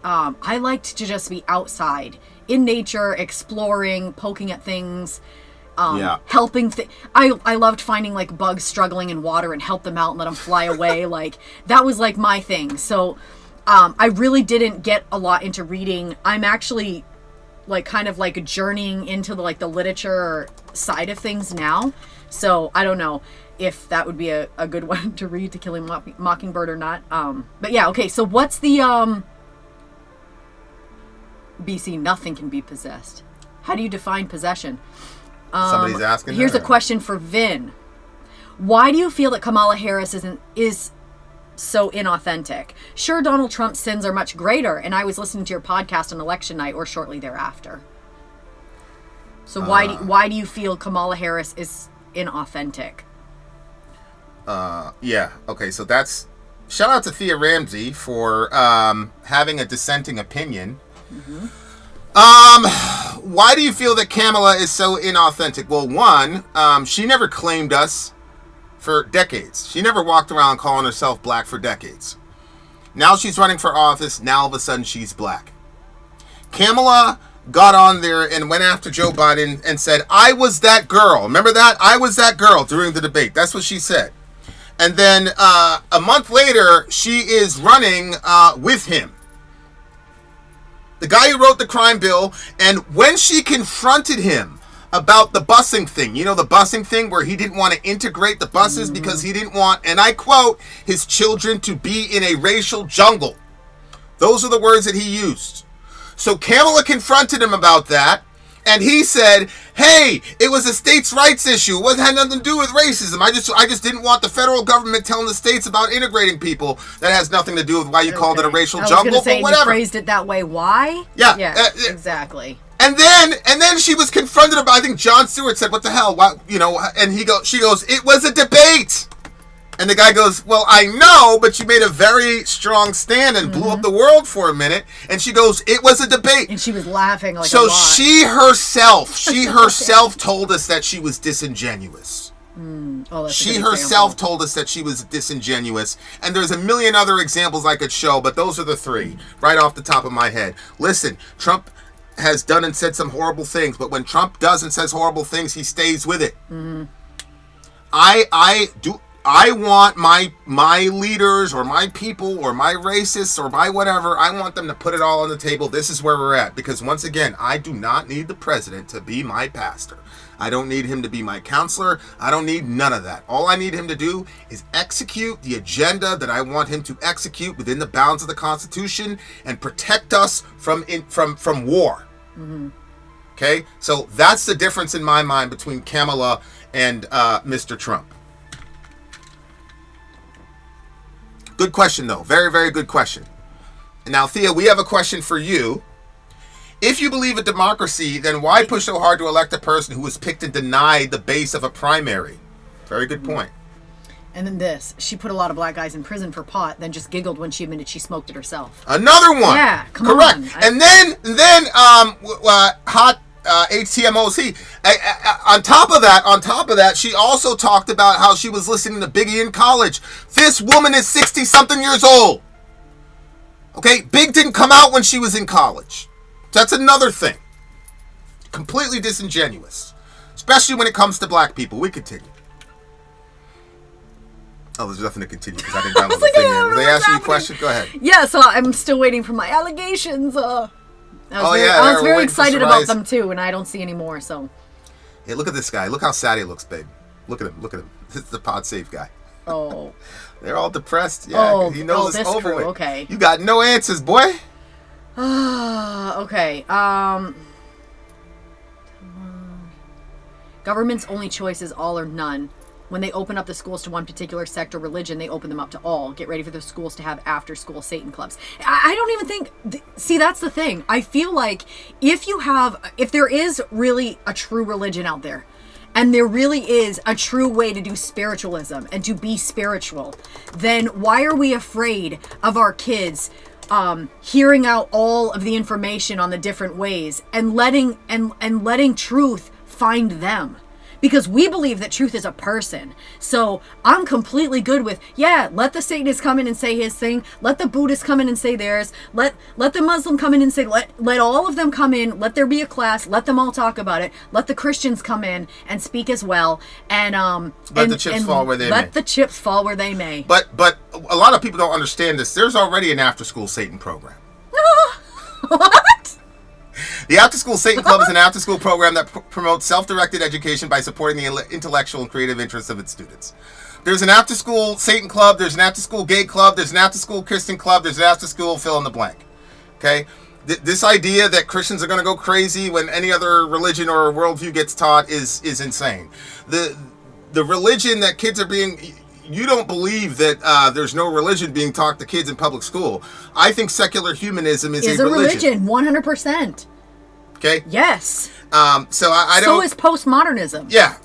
I liked to just be outside in nature, exploring, poking at things, helping. I loved finding like bugs struggling in water and help them out and let them fly away. Like that was like my thing. So I really didn't get a lot into reading. I'm actually like kind of like journeying into the literature side of things now. So I don't know if that would be a good one to read, To Kill a Mockingbird or not. But yeah, okay. So what's the BC, nothing can be possessed. How do you define possession? Somebody's asking. Here's a question for Vin. Why do you feel that Kamala Harris is so inauthentic? Sure, Donald Trump's sins are much greater, and I was listening to your podcast on election night or shortly thereafter. So why do you feel Kamala Harris is inauthentic? Yeah. Okay. So that's shout out to Thea Ramsey for having a dissenting opinion. why do you feel that Kamala is so inauthentic? Well, one, she never claimed us for decades. She never walked around calling herself black for decades. Now she's running for office. Now all of a sudden she's black. Kamala got on there and went after Joe Biden and said, I was that girl. Remember that? I was that girl during the debate. That's what she said. And then a month later, she is running with him. The guy who wrote the crime bill. And when she confronted him about the busing thing, you know, the busing thing where he didn't want to integrate the buses because he didn't want, and I quote, his children to be in a racial jungle. Those are the words that he used. So Kamala confronted him about that, and he said, hey, it was a states' rights issue. It had nothing to do with racism. I just didn't want the federal government telling the states about integrating people. That has nothing to do with why you called it a racial jungle, say, but whatever. You phrased it that way. Why? Yeah. Exactly. And then she was confronted about, I think Jon Stewart said, what the hell? Why, you know, and she goes, it was a debate. And the guy goes, well, I know, but you made a very strong stand and blew up the world for a minute. And she goes, it was a debate. And she was laughing like a so lot. she herself told us that she was disingenuous. She herself told us that she was disingenuous. And there's a million other examples I could show, but those are the three right off the top of my head. Listen, Trump has done and said some horrible things, but when Trump does and says horrible things, he stays with it. I want my leaders or my people or my racists or my whatever, I want them to put it all on the table. This is where we're at. Because once again, I do not need the president to be my pastor. I don't need him to be my counselor. I don't need none of that. All I need him to do is execute the agenda that I want him to execute within the bounds of the Constitution and protect us from war. Okay? So that's the difference in my mind between Kamala and Mr. Trump. Good question, though. Very, very good question. Now, Thea, we have a question for you. If you believe in democracy, then why push so hard to elect a person who was picked and denied the base of a primary? Very good point. And then this. She put a lot of black guys in prison for pot, then just giggled when she admitted she smoked it herself. Another one. Yeah, come Correct. on. And then hot HTMOC. On top of that, she also talked about how she was listening to Biggie in college. This woman is 60-something years old. Okay? Big didn't come out when she was in college. That's another thing. Completely disingenuous. Especially when it comes to black people. We continue. Oh, there's nothing to continue because I didn't download the thing. Were they asking you a question? Go ahead. Yeah, so I'm still waiting for my allegations. I was very excited about them too, and I don't see any more. So, hey, look at this guy. Look how sad he looks, babe. Look at him. Look at him. This is the pod safe guy. Oh, they're all depressed. Yeah, he knows it's over with. Okay, you got no answers, boy. Okay. Government's only choice is all or none. When they open up the schools to one particular sect or religion, they open them up to all. Get ready for the schools to have after-school Satan clubs. I don't even think... See, that's the thing. I feel like if there is really a true religion out there, and there really is a true way to do spiritualism and to be spiritual, then why are we afraid of our kids hearing out all of the information on the different ways and letting truth find them? Because we believe that truth is a person. So I'm completely good with, let the Satanist come in and say his thing. Let the Buddhist come in and say theirs. Let the Muslim come in and say, let all of them come in. Let there be a class. Let them all talk about it. Let the Christians come in and speak as well. And let the chips fall where they may. Let the chips fall where they may. But a lot of people don't understand this. There's already an after-school Satan program. What? The After School Satan Club is an after-school program that promotes self-directed education by supporting the intellectual and creative interests of its students. There's an after-school Satan Club, there's an after-school gay club, there's an after-school Christian club, there's an after-school fill in the blank. Okay? This idea that Christians are going to go crazy when any other religion or worldview gets taught is insane. The religion that kids are being... You don't believe that there's no religion being taught to kids in public school. I think secular humanism is a religion. 100%. Okay? Yes. So I don't... So is postmodernism. Yeah.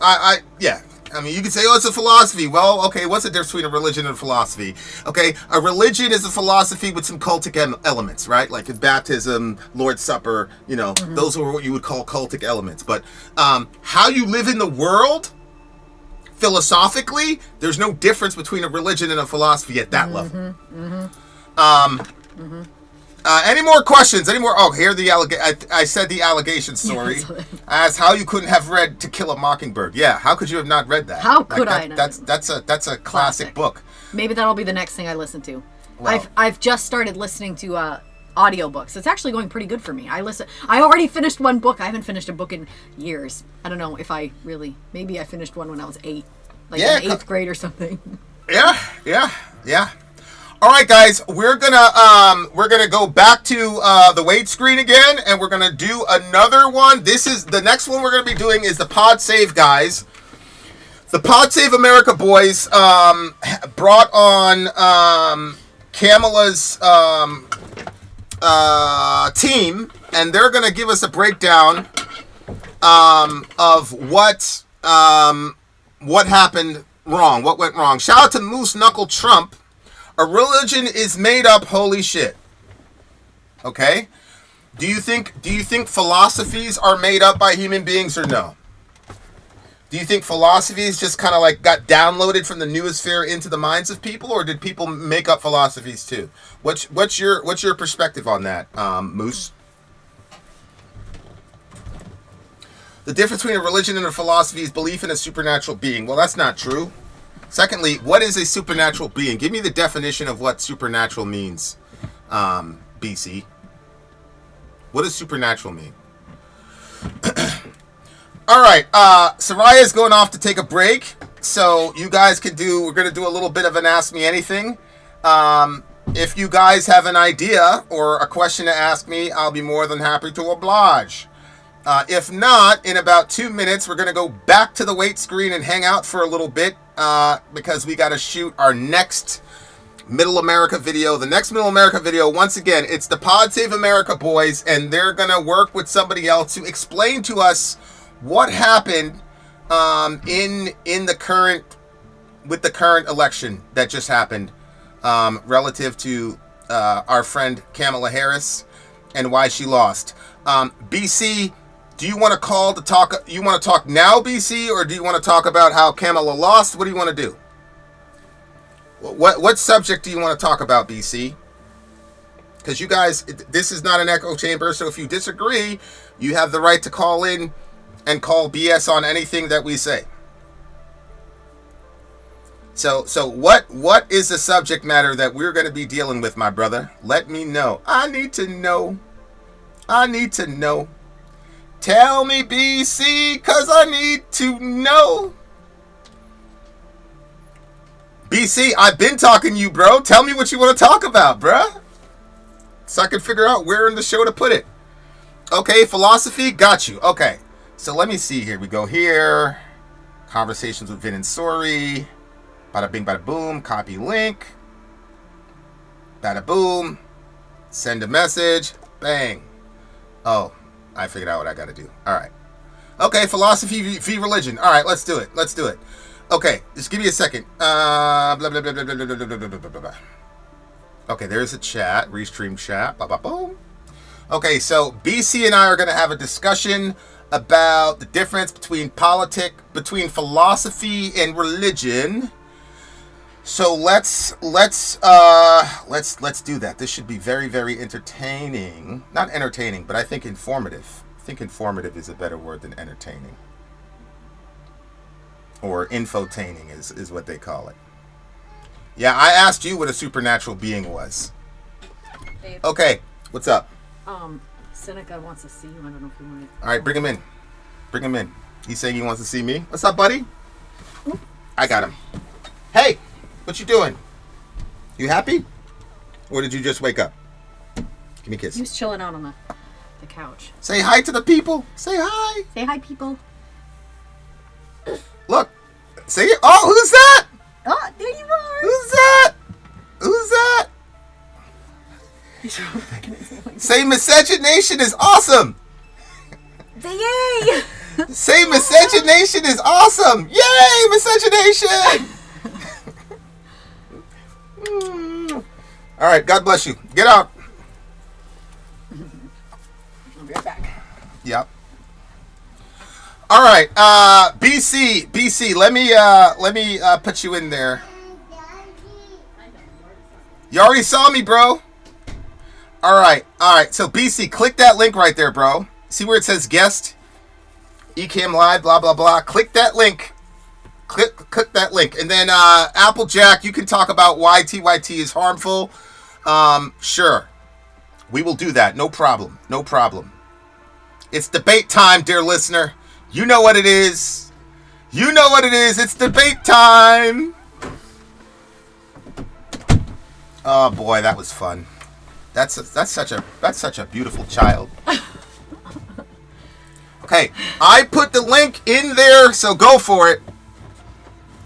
Yeah. I mean, you can say, oh, it's a philosophy. Well, okay, what's the difference between a religion and a philosophy? Okay, a religion is a philosophy with some cultic elements, right? Like baptism, Lord's Supper, those are what you would call cultic elements. But how you live in the world, philosophically, there's no difference between a religion and a philosophy at that level. Any more questions? Any more? Oh, here I said the allegation story. I asked how you couldn't have read To Kill a Mockingbird. Yeah, how could you have not read that? How could I not? That's a classic book. Maybe that'll be the next thing I listen to. Well, I've just started listening to audiobooks. It's actually going pretty good for me. I already finished one book. I haven't finished a book in years. I don't know if maybe I finished one when I was 8, like in 8th grade or something. Yeah. All right, guys, we're gonna go back to the weight screen again, and we're gonna do another one. The next one we're gonna be doing is the Pod Save guys. The Pod Save America boys brought on Kamala's team, and they're gonna give us a breakdown of what happened wrong, what went wrong. Shout out to Moose Knuckle Trump. A religion is made up. Holy shit. Okay? Do you think philosophies are made up by human beings or no? Do you think philosophies just kind of like got downloaded from the noosphere into the minds of people, or did people make up philosophies too? What's your perspective on that, Moose? The difference between a religion and a philosophy is belief in a supernatural being. Well, that's not true. Secondly, what is a supernatural being? Give me the definition of what supernatural means, BC. What does supernatural mean? All right, Soraya's going off to take a break, so you guys we're going to do a little bit of an Ask Me Anything. If you guys have an idea or a question to ask me, I'll be more than happy to oblige. If not, in about 2 minutes, we're going to go back to the weight screen and hang out for a little bit because we got to shoot our next Middle America video. The next Middle America video, once again, it's the Pod Save America boys, and they're going to work with somebody else to explain to us what happened with the current election that just happened relative to our friend Kamala Harris and why she lost. BC, do you want to call to talk? You want to talk now, BC, or do you want to talk about how Kamala lost? What do you want to do? What subject do you want to talk about, BC? Because you guys, this is not an echo chamber, so if you disagree, you have the right to call in and call BS on anything that we say. So what is the subject matter that we're going to be dealing with, my brother? Let me know. I need to know. Tell me, BC, because I need to know. BC, I've been talking to you, bro. Tell me what you want to talk about, bruh. So I can figure out where in the show to put it. Okay, philosophy, got you. Okay, so let me see here. We go here. Conversations with Vin and Sori. Bada bing, bada boom. Copy link. Bada boom. Send a message. Bang. Oh, I figured out what I got to do. All right. Okay, philosophy v religion. All right, let's do it. Okay, just give me a second. Blah, blah, blah, blah, blah, blah, blah, blah, blah, blah. Okay, there's a chat. Restream chat. Blah, blah, boom. Okay, so BC and I are going to have a discussion about the difference between philosophy and religion. So let's do that. This should be very, very entertaining. Not entertaining, but I think informative. I think informative is a better word than entertaining. Or infotaining is what they call it. Yeah, I asked you what a supernatural being was. Dave. Okay, what's up? Seneca wants to see you. I don't know if you want to... All right, bring him in. He's saying he wants to see me. What's up, buddy? I got him. Hey! What you doing? You happy? Or did you just wake up? Give me a kiss. He was chilling out on the couch. Say hi to the people. Say hi. Say hi, people. Look. Say it. Oh, who's that? Oh, there you are. Who's that? Say miscegenation is awesome. Say yay. Say miscegenation is awesome. Yay, miscegenation. All right, God bless you. Get out. I'll be right back. Yep. All right, BC, let me put you in there. You already saw me, bro. All right. So BC, click that link right there, bro. See where it says guest, Ecamm Live, blah blah blah. Click that link. Click that link, and then Applejack, you can talk about why TYT is harmful. Sure, we will do that. No problem. No problem. It's debate time, dear listener. You know what it is. You know what it is. It's debate time. Oh boy, that was fun. That's such a beautiful child. Okay, I put the link in there, so go for it.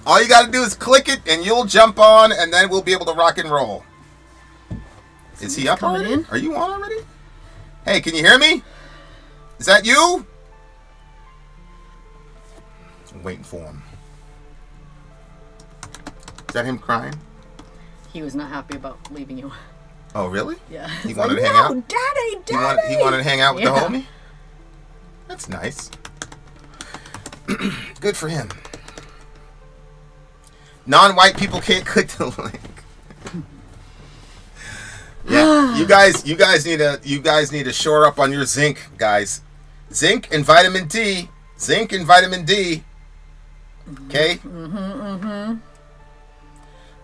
All you got to do is click it, and you'll jump on, and then we'll be able to rock and roll. Is he up already? Are you on already? Hey, can you hear me? Is that you? I'm waiting for him. Is that him crying? He was not happy about leaving you. Oh, really? Yeah. He wanted to hang out? Daddy! He wanted to hang out with the homie? That's nice. Good for him. Non-white people can't click the link. Yeah, you guys need to shore up on your zinc, guys. Zinc and vitamin D. Zinc and vitamin D. Okay.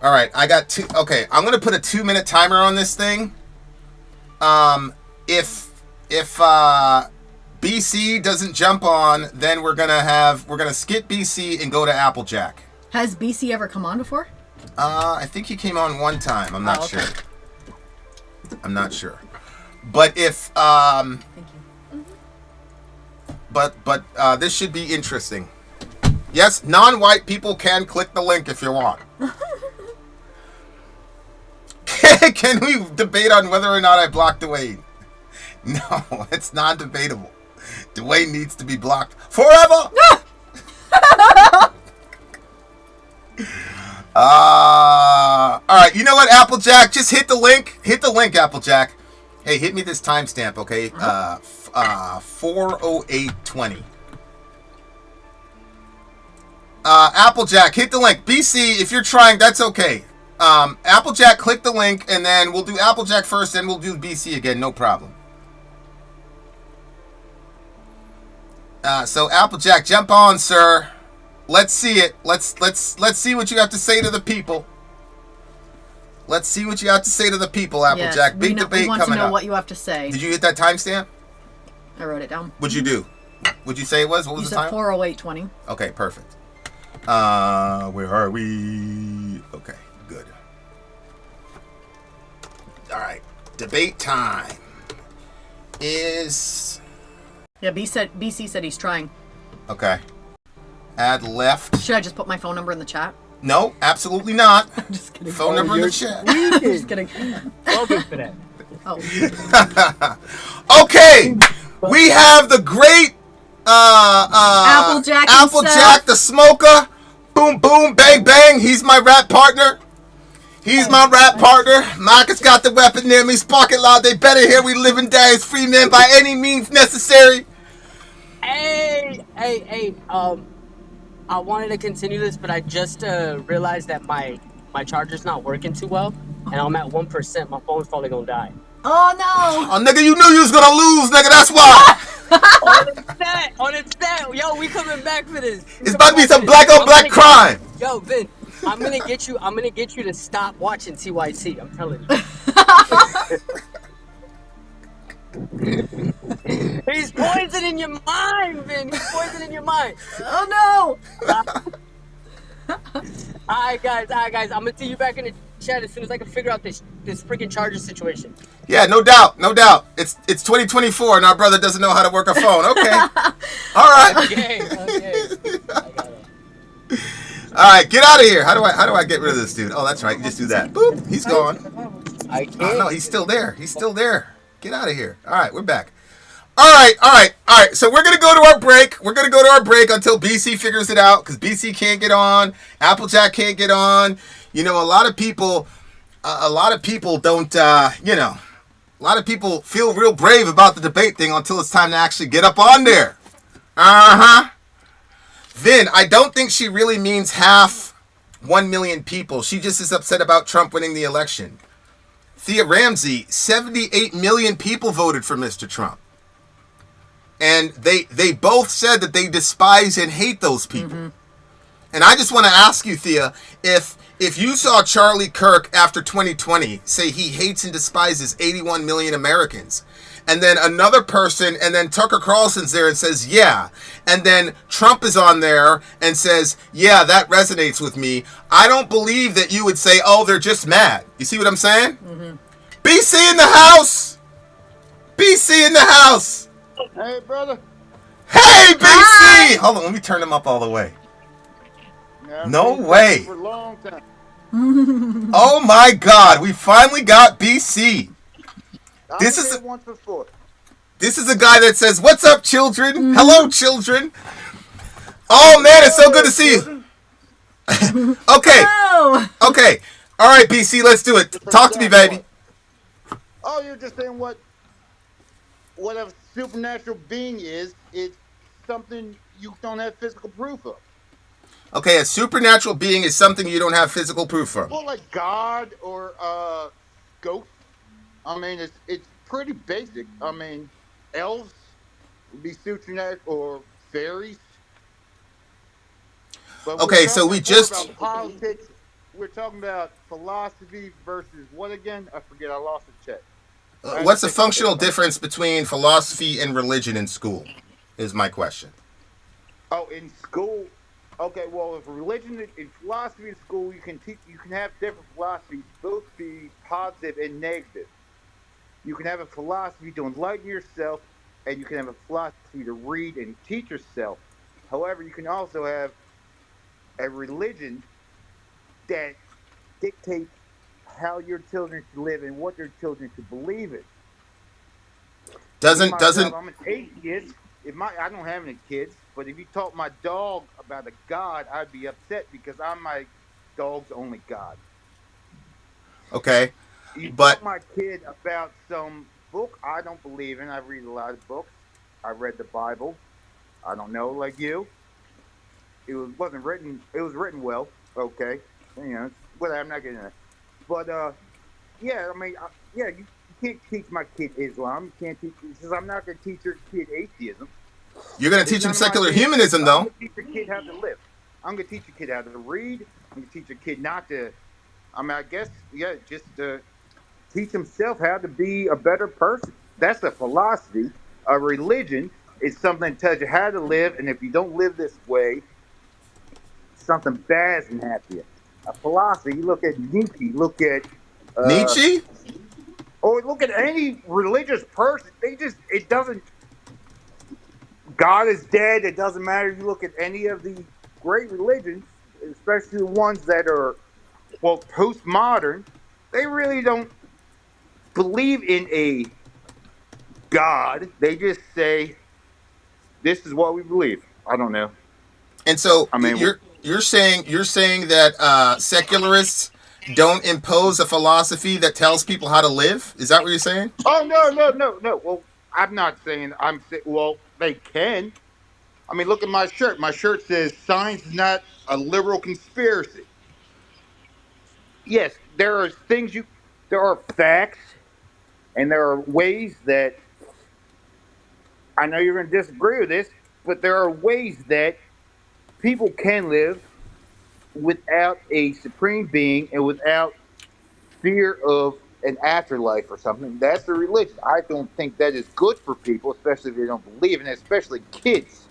All right, I got two. Okay, I'm gonna put a 2-minute timer on this thing. If BC doesn't jump on, then we're gonna skip BC and go to Applejack. Has BC ever come on before? I think he came on one time. I'm not sure. I'm not sure. But if Thank you. But this should be interesting. Yes, non-white people can click the link if you want. Can we debate on whether or not I blocked Dwayne? No, it's non-debatable. Dwayne needs to be blocked forever. All right, you know what, Applejack? Just hit the link. Hit the link, Applejack. Hey, hit me this timestamp, okay? 4:08:20. Applejack, hit the link. BC, if you're trying, that's okay. Applejack, click the link, and then we'll do Applejack first, then we'll do BC again. No problem. So Applejack, jump on, sir. Let's see it. Let's see what you have to say to the people. Let's see what you have to say to the people, Applejack. Yes, Big debate coming up. We want to know what you have to say. Did you hit that timestamp? I wrote it down. What'd you do? What'd you say it was? What was the time? 4:08:20. Okay, perfect. Where are we? Okay, good. All right, debate time is. Yeah, BC said he's trying. Okay. Add left. Should I just put my phone number in the chat? No, absolutely not. I'm just kidding. Phone number in the chat. I'm just kidding. Welcome for that. Oh. Okay, we have the great Applejack the smoker. Boom, boom, bang, bang. He's my rap partner. He's my rap partner. Marcus got the weapon near me. Spark it loud. They better hear we live and die as free men by any means necessary. Hey. I wanted to continue this, but I just realized that my charger's not working too well, and I'm at 1%. My phone's probably gonna die. Oh no! Oh nigga, you knew you was gonna lose, nigga. That's why. On its set. Yo, we coming back for this. It's about to be some black on black crime. Yo, Vin, I'm gonna get you to stop watching TYT. I'm telling you. He's poisoning your mind, Vin. He's poisoning your mind. Oh no! Alright guys. I'm gonna see you back in the chat as soon as I can figure out this freaking charger situation. Yeah, no doubt. It's 2024 and our brother doesn't know how to work a phone. Okay. All right. Okay. All right, get out of here. How do I get rid of this dude? Oh, that's right. You just do that. Boop. He's gone. I can't. Oh, no, he's still there. Get out of here. All right, we're back. All right. So we're gonna go to our break. We're gonna go to our break until BC figures it out, because BC can't get on, Applejack can't get on. You know, a lot of people don't. A lot of people feel real brave about the debate thing until it's time to actually get up on there. Vin, I don't think she really means half 1 million people. She just is upset about Trump winning the election. Thea Ramsey, 78 million people voted for Mr. Trump. And they both said that they despise and hate those people. Mm-hmm. And I just want to ask you, Thea, if you saw Charlie Kirk after 2020 say he hates and despises 81 million Americans, and then another person, and then Tucker Carlson's there and says, yeah, and then Trump is on there and says, yeah, that resonates with me, I don't believe that you would say, oh, they're just mad. You see what I'm saying? Mm-hmm. BC in the house! BC in the house! Hey, brother. Hey, BC! Hi. Hold on, let me turn him up all the way. Yeah, no way. For a long time. Oh my God, we finally got BC. This is a guy that says, what's up, children? Mm-hmm. Hello, children. Oh man, it's so good to see you. Okay. Okay. All right, BC, let's do it. Talk to me, baby. Oh, you're just saying what a supernatural being is something you don't have physical proof of. Okay, a supernatural being is something you don't have physical proof of. Well, like God or ghost. I mean, it's pretty basic. I mean, elves would be supernatural, or fairies. But okay, so we just about politics. We're talking about philosophy versus what again? I forget. I lost the check. What's the functional difference between philosophy and religion in school? Is my question. Oh, in school. Okay, well, if religion and philosophy in school, you can have different philosophies, both be positive and negative. You can have a philosophy to enlighten yourself, and you can have a philosophy to read and teach yourself. However, you can also have a religion that dictates how your children should live and what your children should believe in. Doesn't I'm an atheist. I don't have any kids, but if you taught my dog about a God, I'd be upset because I'm my dog's only God. Okay, you but taught my kid about some book I don't believe in. I read a lot of books. I read the Bible. I don't know, like you. It was written well. Okay, whatever. I'm not getting that. But yeah, I mean, you can't teach my kid Islam. You can't teach. Because I'm not going to teach your kid atheism. You're going to teach him secular humanism, though. I'm going to teach your kid how to live. I'm going to teach your kid how to read. I'm going to teach your kid not to. I mean, I guess, just to teach himself how to be a better person. That's a philosophy. A religion is something that tells you how to live, and if you don't live this way, something bad can happen to you. A philosophy, you look at Nietzsche, Nietzsche? Or look at any religious person. It doesn't, God is dead. It doesn't matter. You look at any of the great religions, especially the ones that are, well, postmodern, they really don't believe in a God. They just say, this is what we believe. I don't know. And so you're saying that secularists don't impose a philosophy that tells people how to live? Is that what you're saying? Oh, no. Well, I'm not saying well, they can. I mean, look at my shirt. My shirt says science is not a liberal conspiracy. Yes, there are facts, and there are ways that, I know you're going to disagree with this, but there are ways that people can live without a supreme being and without fear of an afterlife or something. That's the religion. I don't think that is good for people, especially if they don't believe in it, especially kids.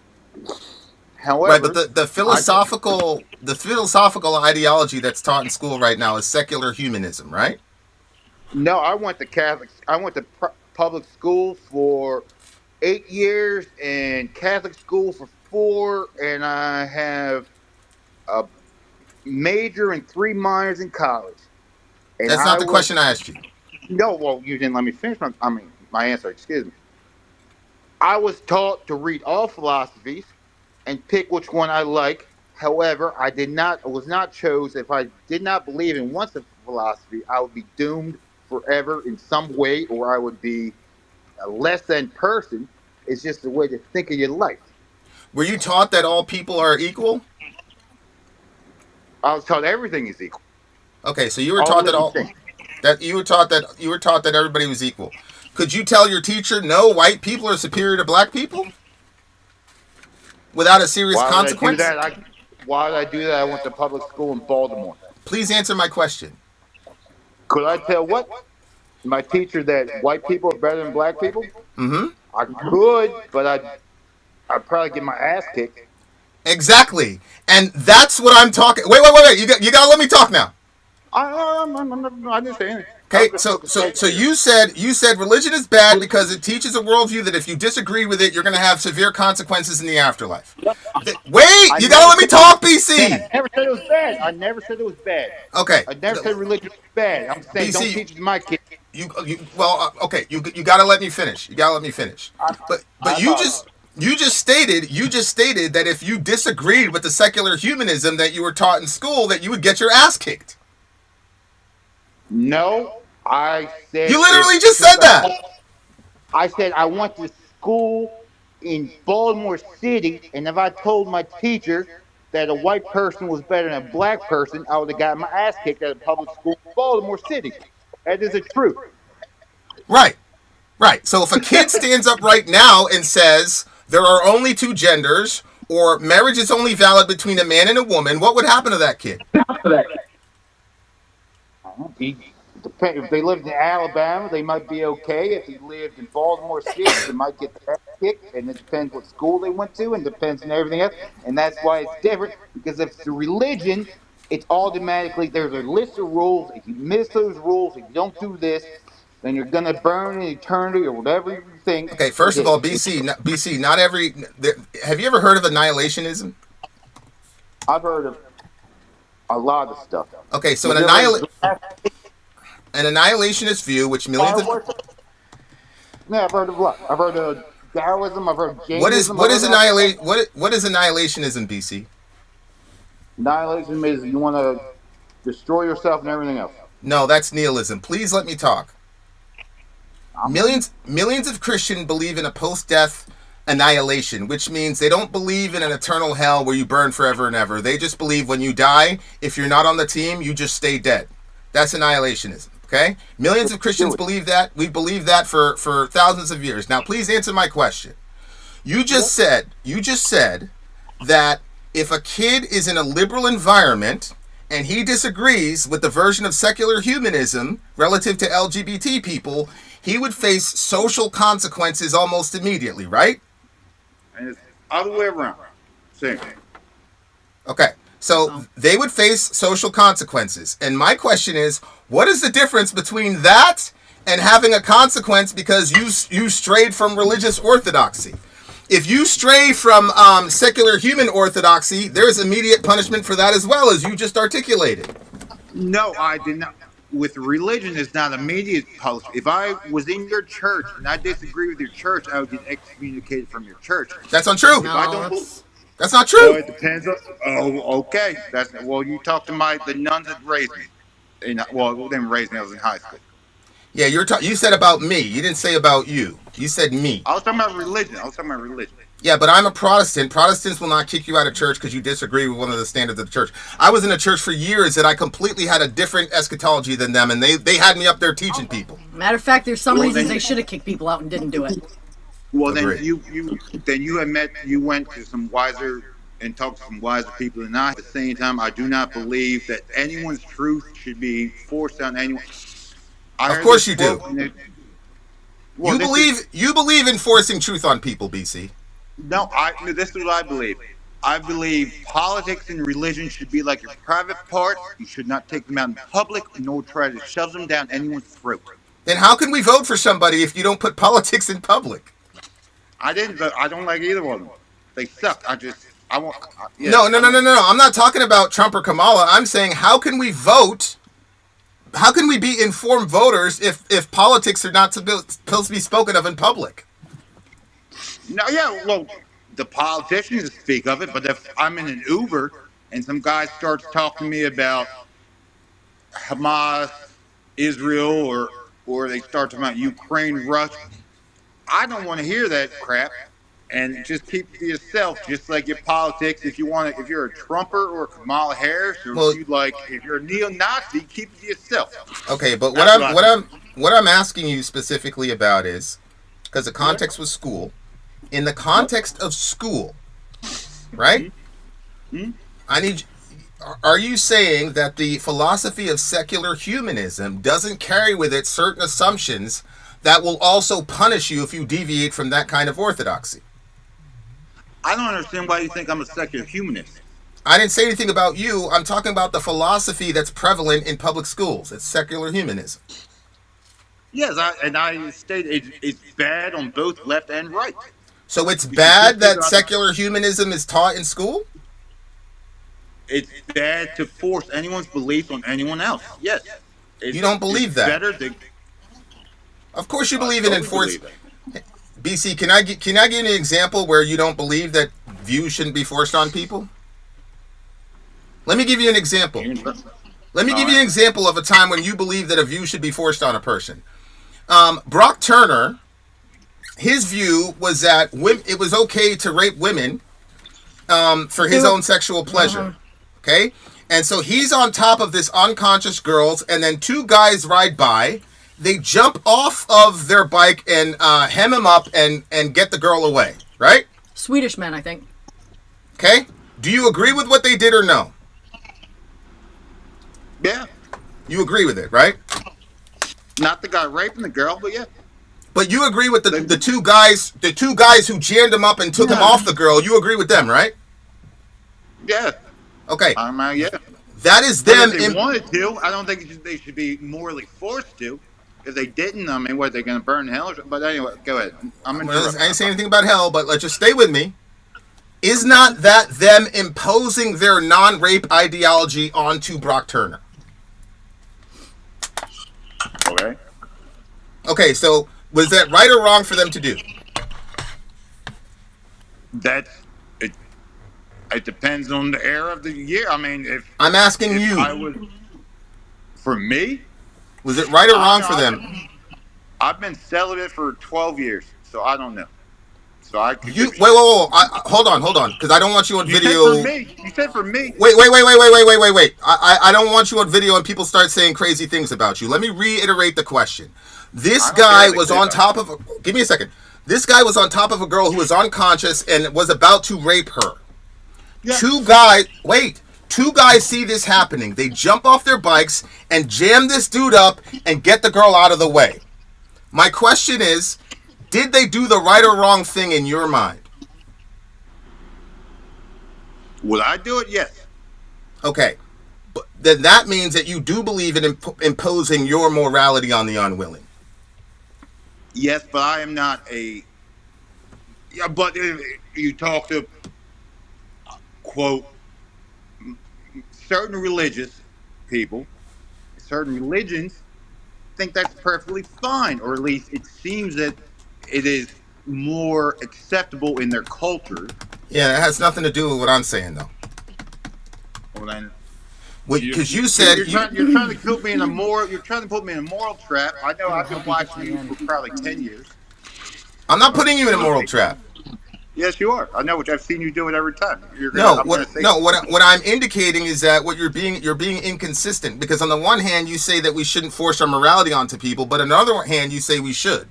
However, right, but the philosophical ideology that's taught in school right now is secular humanism, right? No, I went to public school for 8 years and Catholic school for 4, and I have a major and 3 minors in college. And that's not the question I asked you. No, well, you didn't let me finish my answer. Excuse me. I was taught to read all philosophies and pick which one I like. However, I was not chose. If I did not believe in one philosophy, I would be doomed forever in some way, or I would be a less than person. It's just a way to think of your life. Were you taught that all people are equal? I was taught everything is equal. Okay, so you were taught you were taught that everybody was equal. Could you tell your teacher, no, white people are superior to black people? Without a serious consequence? Why did I do that? I went to public school in Baltimore. Please answer my question. Could I tell my teacher that white people are better than black people? Mm-hmm. I could, but I'd probably get my ass kicked. Exactly. And that's what I'm talking. Wait. You got to let me talk now. I understand. Okay, so you said religion is bad because it teaches a worldview that if you disagree with it, you're going to have severe consequences in the afterlife. Wait, you got to let me talk, BC. I never said it was bad. I never said it was bad. Okay. I never said religion was bad. I'm saying BC, don't teach it to my kids. You got to let me finish. You got to let me finish. But you just stated that if you disagreed with the secular humanism that you were taught in school, that you would get your ass kicked. No, I said... You literally just said that! I said I went to school in Baltimore City, and if I told my teacher that a white person was better than a black person, I would have gotten my ass kicked at a public school in Baltimore City. That is the truth. Right. So if a kid stands up right now and says there are only two genders, or marriage is only valid between a man and a woman, what would happen to that kid? If they lived in Alabama, they might be okay. If they lived in Baltimore City, they might get their ass kicked. And it depends what school they went to, and depends on everything else. And that's why it's different. Because if it's a religion, it's automatically there's a list of rules. If you miss those rules, if you don't do this, then you're gonna burn in eternity or whatever you think. Okay, first of all, BC, not every. Have you ever heard of annihilationism? I've heard of a lot of stuff. Okay, so an annihilationist view, which millions of... Yeah, I've heard of what? I've heard of Taoism, I've heard of Jainism. What is annihilationism, BC? Nihilism is you want to destroy yourself and everything else. No, that's nihilism. Please let me talk. Millions of Christians believe in a post-death annihilation, which means they don't believe in an eternal hell where you burn forever and ever. They just believe when you die, if you're not on the team, you just stay dead. That's annihilationism, okay? Millions of Christians believe that. We've believed that for thousands of years. Now, please answer my question. You just said that if a kid is in a liberal environment and he disagrees with the version of secular humanism relative to LGBT people, he would face social consequences almost immediately, right? And it's other way around. Same thing. Okay. So they would face social consequences. And my question is, what is the difference between that and having a consequence because you strayed from religious orthodoxy? If you stray from secular human orthodoxy, there's immediate punishment for that as well, as you just articulated. No, I did not. With religion, it's not immediate punishment. If I was in your church and I disagree with your church, I would get excommunicated from your church. That's untrue. That's not true. Well, it depends on. Oh, okay. You talk to the nuns that raised me. They didn't raise me. I was in high school. Yeah, you said about me. You didn't say about you. You said me. I was talking about religion. Yeah, but I'm a Protestant. Protestants will not kick you out of church because you disagree with one of the standards of the church. I was in a church for years that I completely had a different eschatology than them, and they had me up there teaching people. Matter of fact, there's some reasons they should have kicked people out and didn't do it. Well, then you went to some wiser and talked to some wiser people than I. At the same time, I do not believe that anyone's truth should be forced on anyone. Of course you do. You believe in forcing truth on people, BC. No, this is what I believe. I believe politics and religion should be like your private parts. You should not take them out in public, nor try to shove them down anyone's throat. Then how can we vote for somebody if you don't put politics in public? I don't like either one of them. They suck. No. I'm not talking about Trump or Kamala. I'm saying how can we vote? How can we be informed voters if politics are not supposed to be spoken of in public? No, yeah, well, the politicians speak of it, but if I'm in an Uber and some guy starts talking to me about Hamas, Israel, or they start talking about Ukraine, Russia, I don't want to hear that crap. And just keep it to yourself, just like your politics. If you're a Trumper or a Kamala Harris, or if you're a neo-Nazi, keep it to yourself. Okay, but That's what I'm asking you specifically about is, because the context was school, in the context of school, right? Are you saying that the philosophy of secular humanism doesn't carry with it certain assumptions that will also punish you if you deviate from that kind of orthodoxy? I don't understand why you think I'm a secular humanist. I didn't say anything about you. I'm talking about the philosophy that's prevalent in public schools. It's secular humanism. Yes, I state it's bad on both left and right. So it's bad that secular humanism is taught in school? It's bad to force anyone's belief on anyone else. Yes. You don't believe that? Of course you believe in enforcing. BC, can I give you an example where you don't believe that views shouldn't be forced on people? Let me give you an example. Let me give you an example of a time when you believe that a view should be forced on a person. Brock Turner, his view was that it was okay to rape women for his own sexual pleasure. Okay? And so he's on top of this unconscious girls, and then two guys ride by. They jump off of their bike and hem him up and get the girl away, right? Swedish men, I think. Okay? Do you agree with what they did or no? Yeah. You agree with it, right? Not the guy raping the girl, but yeah. But you agree with the two guys who jammed him up and took him off the girl. You agree with them, right? Yeah. Okay. Yeah. That is them. If they wanted to, I don't think they should be morally forced to. If they didn't, I mean, what, they're going to burn in hell? But anyway, go ahead. I ain't saying anything about hell, but let's just stay with me. Is not that them imposing their non-rape ideology onto Brock Turner? Okay. Okay, so was that right or wrong for them to do? It depends on the era of the year. I mean, if I'm asking you, for me, was it right or wrong for them? I've been celibate for 12 years, so I don't know. So I could wait, hold on, because I don't want you on video. You said for me. Wait. I don't want you on video and people start saying crazy things about you. Let me reiterate the question. This guy was on top of. Give me a second. This guy was on top of a girl who was unconscious and was about to rape her. Yeah. Two guys see this happening. They jump off their bikes and jam this dude up and get the girl out of the way. My question is, did they do the right or wrong thing in your mind? Would I do it? Yes. Okay. But then that means that you do believe in imposing your morality on the unwilling. Yes, but I am not a... Yeah, but if you talk to, quote, certain religious people, certain religions think that's perfectly fine, or at least it seems that it is more acceptable in their culture. Yeah, it has nothing to do with what I'm saying, though. Well, then, because you said you're trying to put me in a moral. You're trying to put me in a moral trap. I know I've been watching you for probably 10 years. I'm not putting you in a moral trap. Yes, you are. I know, which I've seen you do it every time. What I'm indicating is that you're being inconsistent, because on the one hand you say that we shouldn't force our morality onto people, but on the other hand you say we should.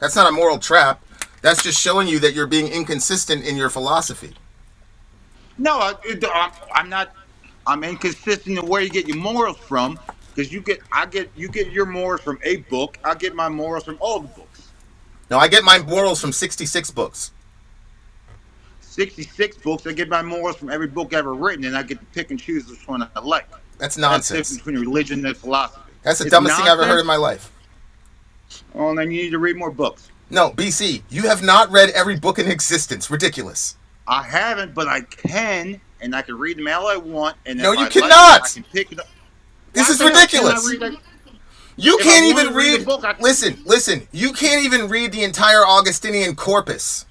That's not a moral trap. That's just showing you that you're being inconsistent in your philosophy. No, I'm not. I'm inconsistent in where you get your morals from, because you get your morals from a book. I get my morals from all the books. No, I get my morals from 66 books. 66 books. I get my morals from every book ever written, and I get to pick and choose which one I like. That's nonsense. That's the difference between religion and philosophy. That's the dumbest thing I've ever heard in my life. Well, then you need to read more books. No, BC, you have not read every book in existence. Ridiculous. I haven't, but I can, and I can read them all I want. And no, you cannot. Like it, I can pick it up. This is ridiculous. You can't even read. Listen. You can't even read the entire Augustinian corpus.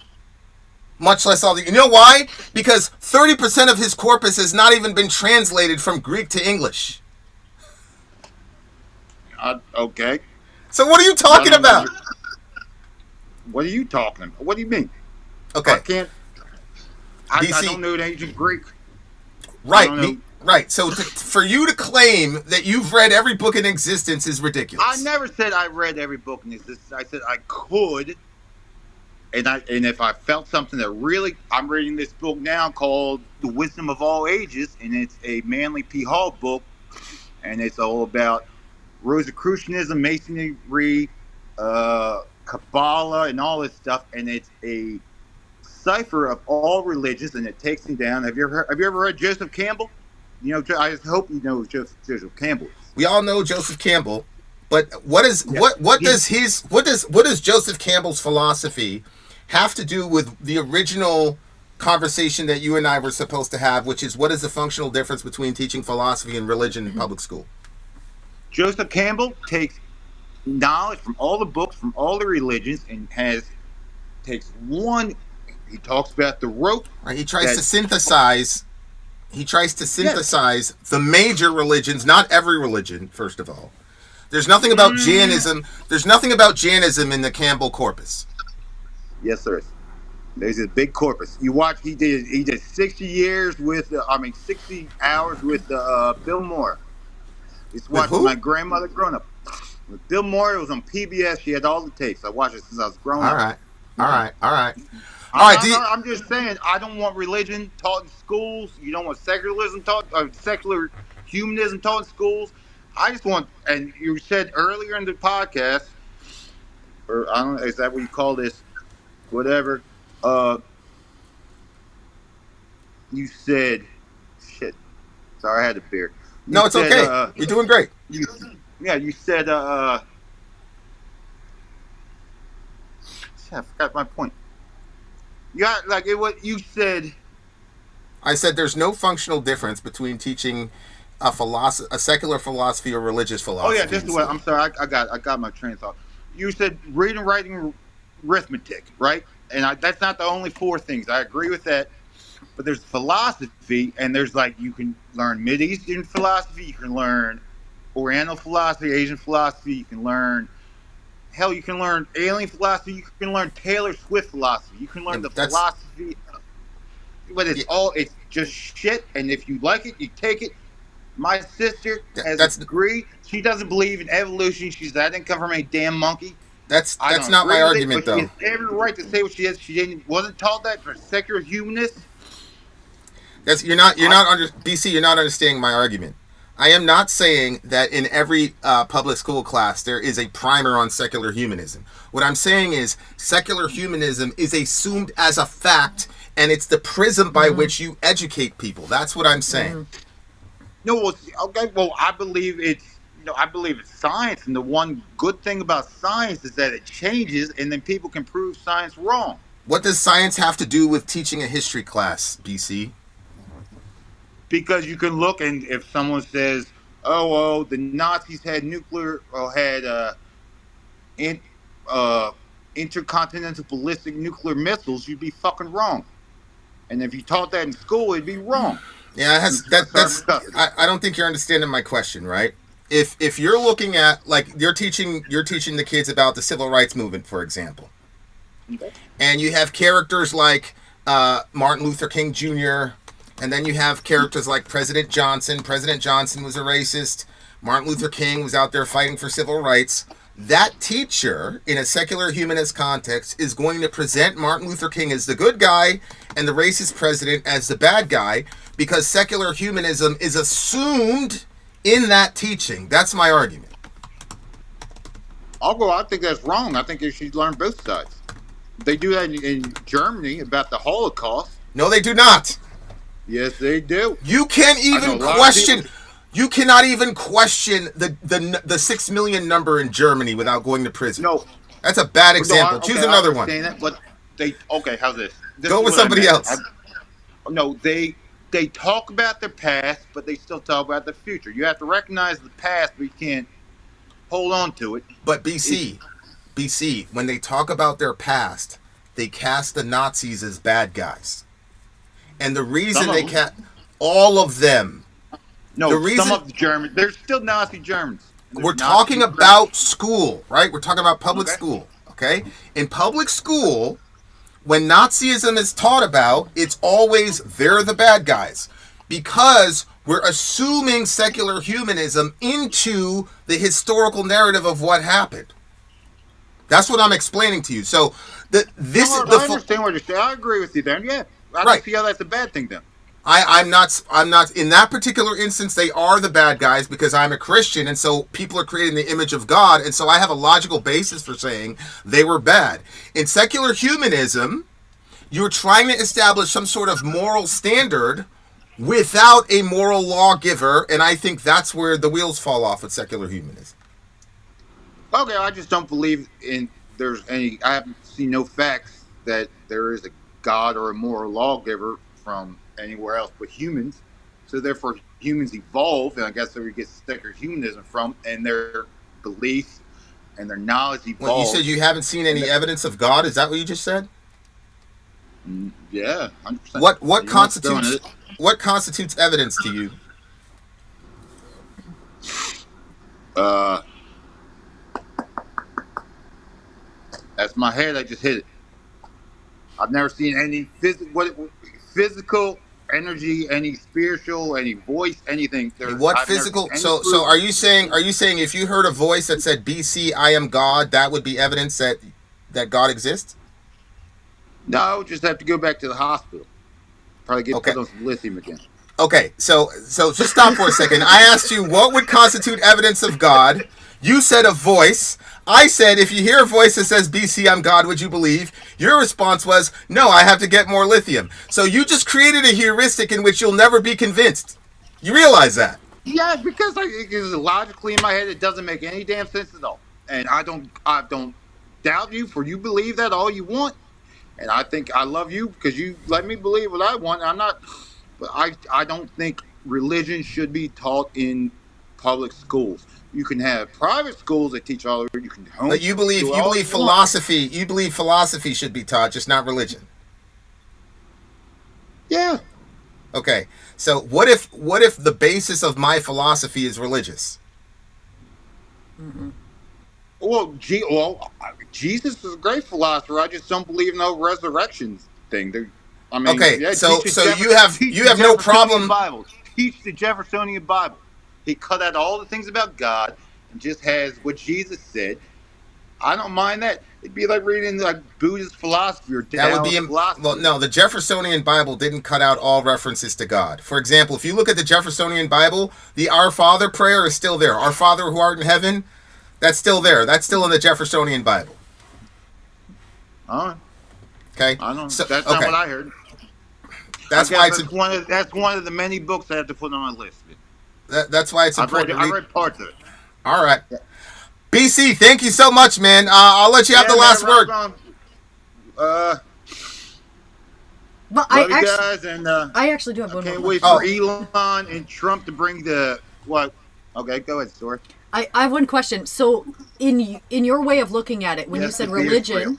Much less all the... You know why? Because 30% of his corpus has not even been translated from Greek to English. Okay. So what are you talking about? What are you talking about? What do you mean? Okay. I don't know the ancient Greek. Right. Right. So for you to claim that you've read every book in existence is ridiculous. I never said I read every book in existence. I said I could. And if I felt something that really... I'm reading this book now called The Wisdom of All Ages, and it's a Manly P. Hall book, and it's all about Rosicrucianism, Masonry, Kabbalah, and all this stuff, and it's a cipher of all religions, and it takes them down. Have you ever read Joseph Campbell? You know, I just hope you know who Joseph Campbell is. We all know Joseph Campbell, but what does Joseph Campbell's philosophy have to do with the original conversation that you and I were supposed to have, which is what is the functional difference between teaching philosophy and religion in public school? Joseph Campbell takes knowledge from all the books, from all the religions, and takes one. He talks about the rope. Right, he tries to synthesize the major religions, not every religion, first of all. There's nothing about Jainism. There's nothing about Jainism in the Campbell corpus. Yes, sir. There's a big corpus. You watch. He did 60 hours with Bill Moore. It's watching my grandmother growing up. With Bill Moore, it was on PBS. She had all the tapes. I watched it since I was growing up. All right. I'm just saying, I don't want religion taught in schools. You don't want secularism taught, or secular humanism taught in schools. I just want, and you said earlier in the podcast, or I don't know, is that what you call this? Whatever. You said, shit. Sorry, I had a beer. No, it's okay. You're doing great. You said, I forgot my point. What you said. I said there's no functional difference between teaching a secular philosophy or religious philosophy. Oh yeah, just the way. I'm sorry, I got my train of thought. You said reading, writing, arithmetic, right? And that's not the only four things. I agree with that. But there's philosophy, and there's you can learn Mideastern philosophy, you can learn Oriental philosophy, Asian philosophy, you can learn alien philosophy, you can learn Taylor Swift philosophy, you can learn philosophy, but it's just shit, and if you like it, you take it. My sister has a degree. She doesn't believe in evolution. She says, I didn't come from a damn monkey. That's not my argument, though. She has every right to say what she is. Wasn't taught that for secular humanists. You're not understanding my argument. I am not saying that in every public school class there is a primer on secular humanism. What I'm saying is secular humanism is assumed as a fact, and it's the prism by which you educate people. That's what I'm saying. No, okay. Well, I believe it's science, and the one good thing about science is that it changes, and then people can prove science wrong. What does science have to do with teaching a history class, BC? Because you can look, and if someone says, "Oh, the Nazis had intercontinental ballistic nuclear missiles," you'd be fucking wrong. And if you taught that in school, it'd be wrong. Yeah, I don't think you're understanding my question, right? If you're looking at you're teaching the kids about the civil rights movement, for example, and you have characters like Martin Luther King Jr., and then you have characters like President Johnson. President Johnson was a racist. Martin Luther King was out there fighting for civil rights. That teacher, in a secular humanist context, is going to present Martin Luther King as the good guy and the racist president as the bad guy, because secular humanism is assumed in that teaching. That's my argument. I think that's wrong. I think you should learn both sides. They do that in Germany about the Holocaust. No, they do not. Yes, they do. You can't even question. You cannot even question the 6 million number in Germany without going to prison. No, that's a bad example. Choose another one. That, but how's this? Go with somebody else. They talk about their past, but they still talk about the future. You have to recognize the past, but you can't hold on to it. But BC, when they talk about their past, they cast the Nazis as bad guys. And the reason Some of they them. cast all of them. No, the reason, some of the Germans. There's still Nazi Germans. We're talking about school, right? We're talking about public school, okay? In public school, when Nazism is taught about, it's always they're the bad guys. Because we're assuming secular humanism into the historical narrative of what happened. That's what I'm explaining to you. So, I understand what you're saying. I agree with you then. Yeah. I don't see how that's a bad thing then. I'm not in that particular instance. They are the bad guys because I'm a Christian, and so people are creating the image of God, and so I have a logical basis for saying they were bad. In secular humanism, you're trying to establish some sort of moral standard without a moral lawgiver, and I think that's where the wheels fall off with secular humanism. Okay, I just don't believe there's any. I haven't seen no facts that there is a God or a moral lawgiver from anywhere else but humans. So therefore, humans evolve, and I guess where we get secular humanism from, and their beliefs and their knowledge evolve. Well, you said you haven't seen any evidence of God. Is that what you just said? Yeah, 100%. What constitutes evidence to you? That's my head. I just hit it. I've never seen any physical energy, any spiritual, any voice, anything. What physical? So are you saying if you heard a voice that said "BC, I am God," that would be evidence that God exists? No, I would just have to go back to the hospital. Probably get put on some lithium again. Okay, so just stop for a second. I asked you what would constitute evidence of God. You said a voice. I said, if you hear a voice that says, BC, I'm God, would you believe? Your response was, no, I have to get more lithium. So you just created a heuristic in which you'll never be convinced. You realize that? Yeah, because logically in my head, it doesn't make any damn sense at all. And I don't doubt you for you believe that all you want. And I think I love you because you let me believe what I want. But I don't think religion should be taught in public schools. You can have private schools that teach all of it. You can home. But you believe philosophy. You believe philosophy should be taught, just not religion. Yeah. Okay. So what if the basis of my philosophy is religious? Mm-hmm. Well, Jesus is a great philosopher. I just don't believe in no resurrection thing. So you have no problem. Bible. Teach the Jeffersonian Bible. He cut out all the things about God and just has what Jesus said. I don't mind that. It'd be like reading like Buddhist philosophy or Taoist philosophy. Well, no, the Jeffersonian Bible didn't cut out all references to God. For example, if you look at the Jeffersonian Bible, the Our Father prayer is still there. Our Father who art in heaven, that's still there. That's still in the Jeffersonian Bible. All right. Okay. I don't. That's not what I heard. That's one of the many books I have to put on my list. That's why it's important. I read parts of it. All right. Yeah. BC, thank you so much, man. I'll let you have the last word. But I actually do have one more. Can't wait for Elon and Trump to bring the what? Okay, go ahead, Stor. I have one question. So, in your way of looking at it, when you said religion,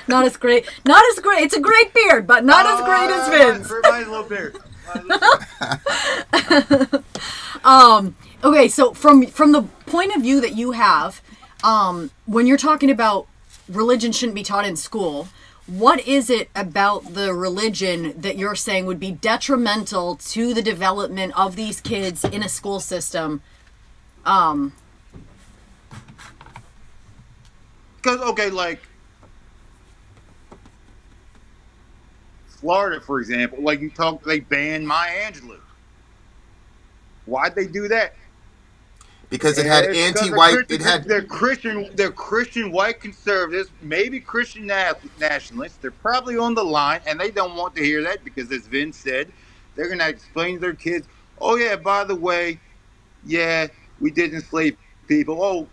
not as great. It's a great beard, but not as great as Vince. Everybody's a little beard. Okay, so from the point of view that you have, when you're talking about religion shouldn't be taught in school, what is it about the religion that you're saying would be detrimental to the development of these kids in a school system? Because like Florida, for example, they banned Maya Angelou. Why'd they do that? Because it had anti-white. They're Christian white conservatives, maybe Christian nationalists. They're probably on the line, and they don't want to hear that because, as Vin said, they're going to explain to their kids, "Oh yeah, by the way, yeah, we did enslave people." Oh,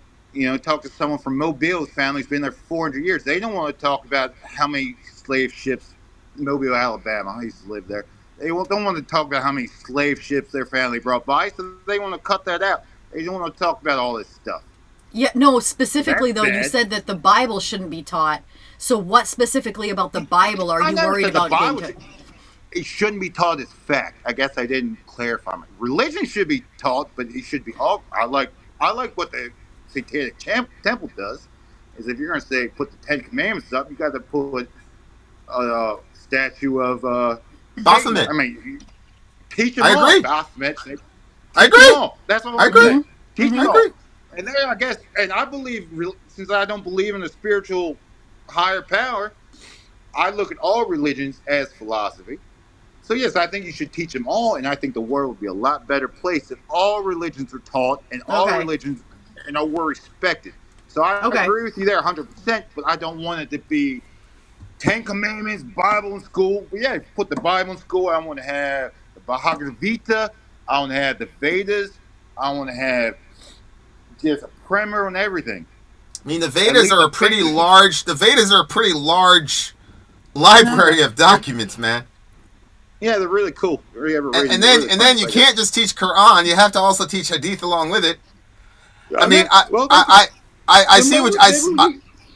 talk to someone from Mobile's family's been there for 400 years. They don't want to talk about how many slave ships, Mobile, Alabama. I used to live there. They don't want to talk about how many slave ships their family brought by, so they want to cut that out. They don't want to talk about all this stuff. Yeah, no, specifically That's though, you bad. said that the Bible shouldn't be taught. So what specifically about the Bible are I you never worried said the about being Bible taught? it shouldn't be taught as fact. I guess I didn't clarify. Religion should be taught, but it should be all. I like what the Satanic Temple does. Is if you're going to say put the Ten Commandments up, you got to put a statue of Satan. Baphomet. I mean, teach them I all. agree. Baphomet. I Teach them agree. all. That's all I I'm agree. saying. Teach I them all. agree. And then I guess, and I believe, since I don't believe in a spiritual higher power, I look at all religions as philosophy. So yes, I think you should teach them all, and I think the world would be a lot better place if all religions are taught and all religions, were respected. So I agree with you there 100%, but I don't want it to be 10 Commandments, Bible in school. But yeah, put the Bible in school. I want to have the Bhagavad Gita. I want to have the Vedas. I want to have just a primer on everything. I mean, the Vedas are a pretty large. The Vedas are a pretty large library of documents, man. Yeah, they're really cool. And then you can't just teach Quran. You have to also teach Hadith along with it. I mean, I see what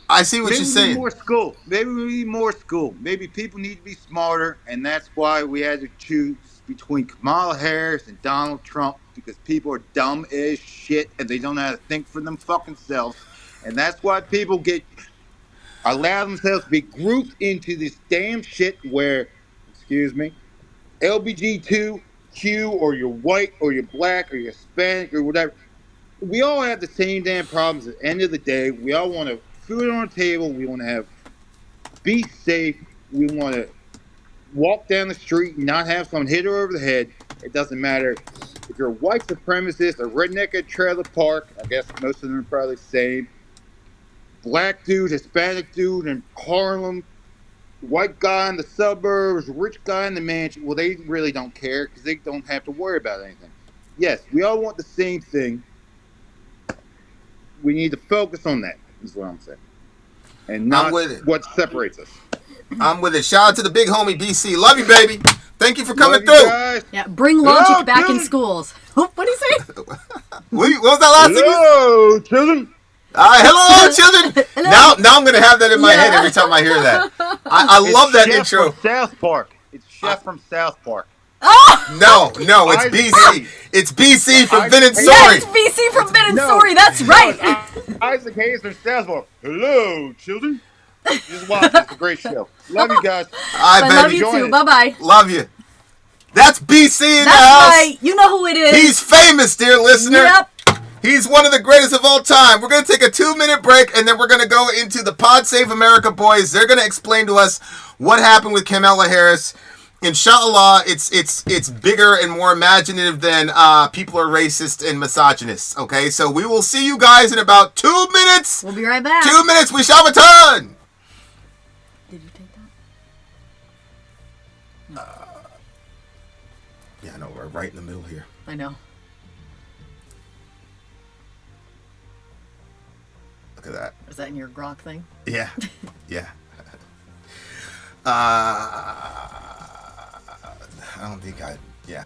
I see what you're saying. More school. Maybe we need more school. Maybe people need to be smarter, and that's why we had to choose between Kamala Harris and Donald Trump, because people are dumb as shit and they don't know how to think for them fucking selves. And that's why people allow themselves to be grouped into this damn shit where, excuse me, LBG2Q, or you're white or you're black or you're Hispanic or whatever. We all have the same damn problems at the end of the day. We all want to food on the table. We want to be safe. We want to walk down the street and not have someone hit her over the head. It doesn't matter if you're a white supremacist, a redneck at a trailer park. I guess most of them are probably the same. Black dude, Hispanic dude in Harlem, white guy in the suburbs, rich guy in the mansion. Well, they really don't care because they don't have to worry about anything. Yes, we all want the same thing. We need to focus on that, is what I'm saying. And not what separates us. I'm with it. Shout out to the big homie BC. Love you, baby. Thank you for coming through. Yeah, bring logic back in schools. What do you say? What was that last thing? Hello, children. Hello, children. Now I'm going to have that in my head every time I hear that. I love that Chef intro. From South Park. It's Chef from South Park. No, it's BC. It's BC from Ben and Sorry. Yeah, it's BC from Ben and Sorry. That's right. Isaac Hayes from South Park. Hello, children. Just watch. It's a great show. Love you guys. I love you too. Bye-bye. Love you. That's BC in the house. That's right. You know who it is. He's famous, dear listener. Yep. He's one of the greatest of all time. We're going to take a 2-minute break, and then we're going to go into the Pod Save America boys. They're going to explain to us what happened with Kamala Harris. Inshallah, it's bigger and more imaginative than people are racist and misogynists. Okay, so we will see you guys in about 2 minutes. We'll be right back. 2 minutes. We shall return. Did you take that? Yeah, no, we're right in the middle here. I know. Look at that. Is that in your grok thing? Yeah. Yeah. I don't think yeah.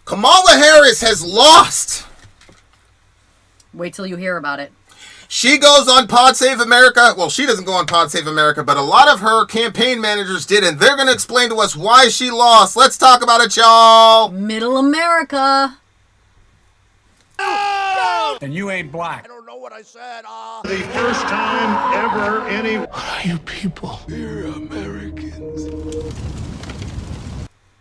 Kamala Harris has lost. Wait till you hear about it. She goes on Pod Save America. Well, she doesn't go on Pod Save America, but a lot of her campaign managers did, and they're going to explain to us why she lost. Let's talk about it, y'all. Middle America. And you ain't black. The first time ever any. What are you people? We're Americans.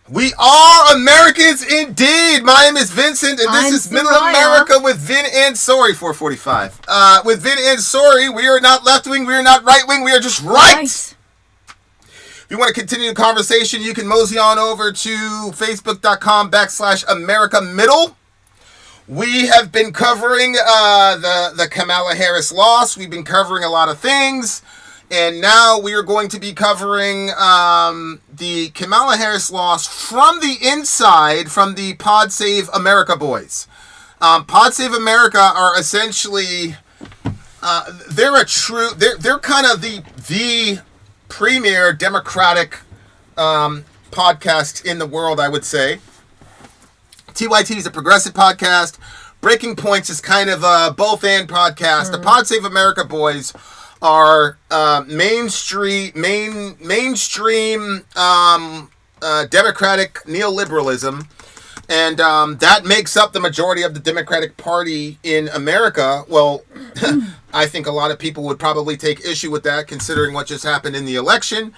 We are Americans indeed. My name is Vincent, and this is Middle America with Vin and Sorry. 445. With Vin and Sorry, we are not left wing, we are not right wing, we are just right. If you want to continue the conversation, you can mosey on over to facebook.com/America Middle. We have been covering the Kamala Harris loss. We've been covering a lot of things. And now we are going to be covering the Kamala Harris loss from the inside, from the Pod Save America boys. Pod Save America are essentially, they're kind of the premier Democratic podcast in the world, I would say. TYT is a progressive podcast. Breaking Points is kind of a both-and podcast. The Pod Save America boys are mainstream Democratic neoliberalism, and that makes up the majority of the Democratic Party in America. Well, I think a lot of people would probably take issue with that, considering what just happened in the election.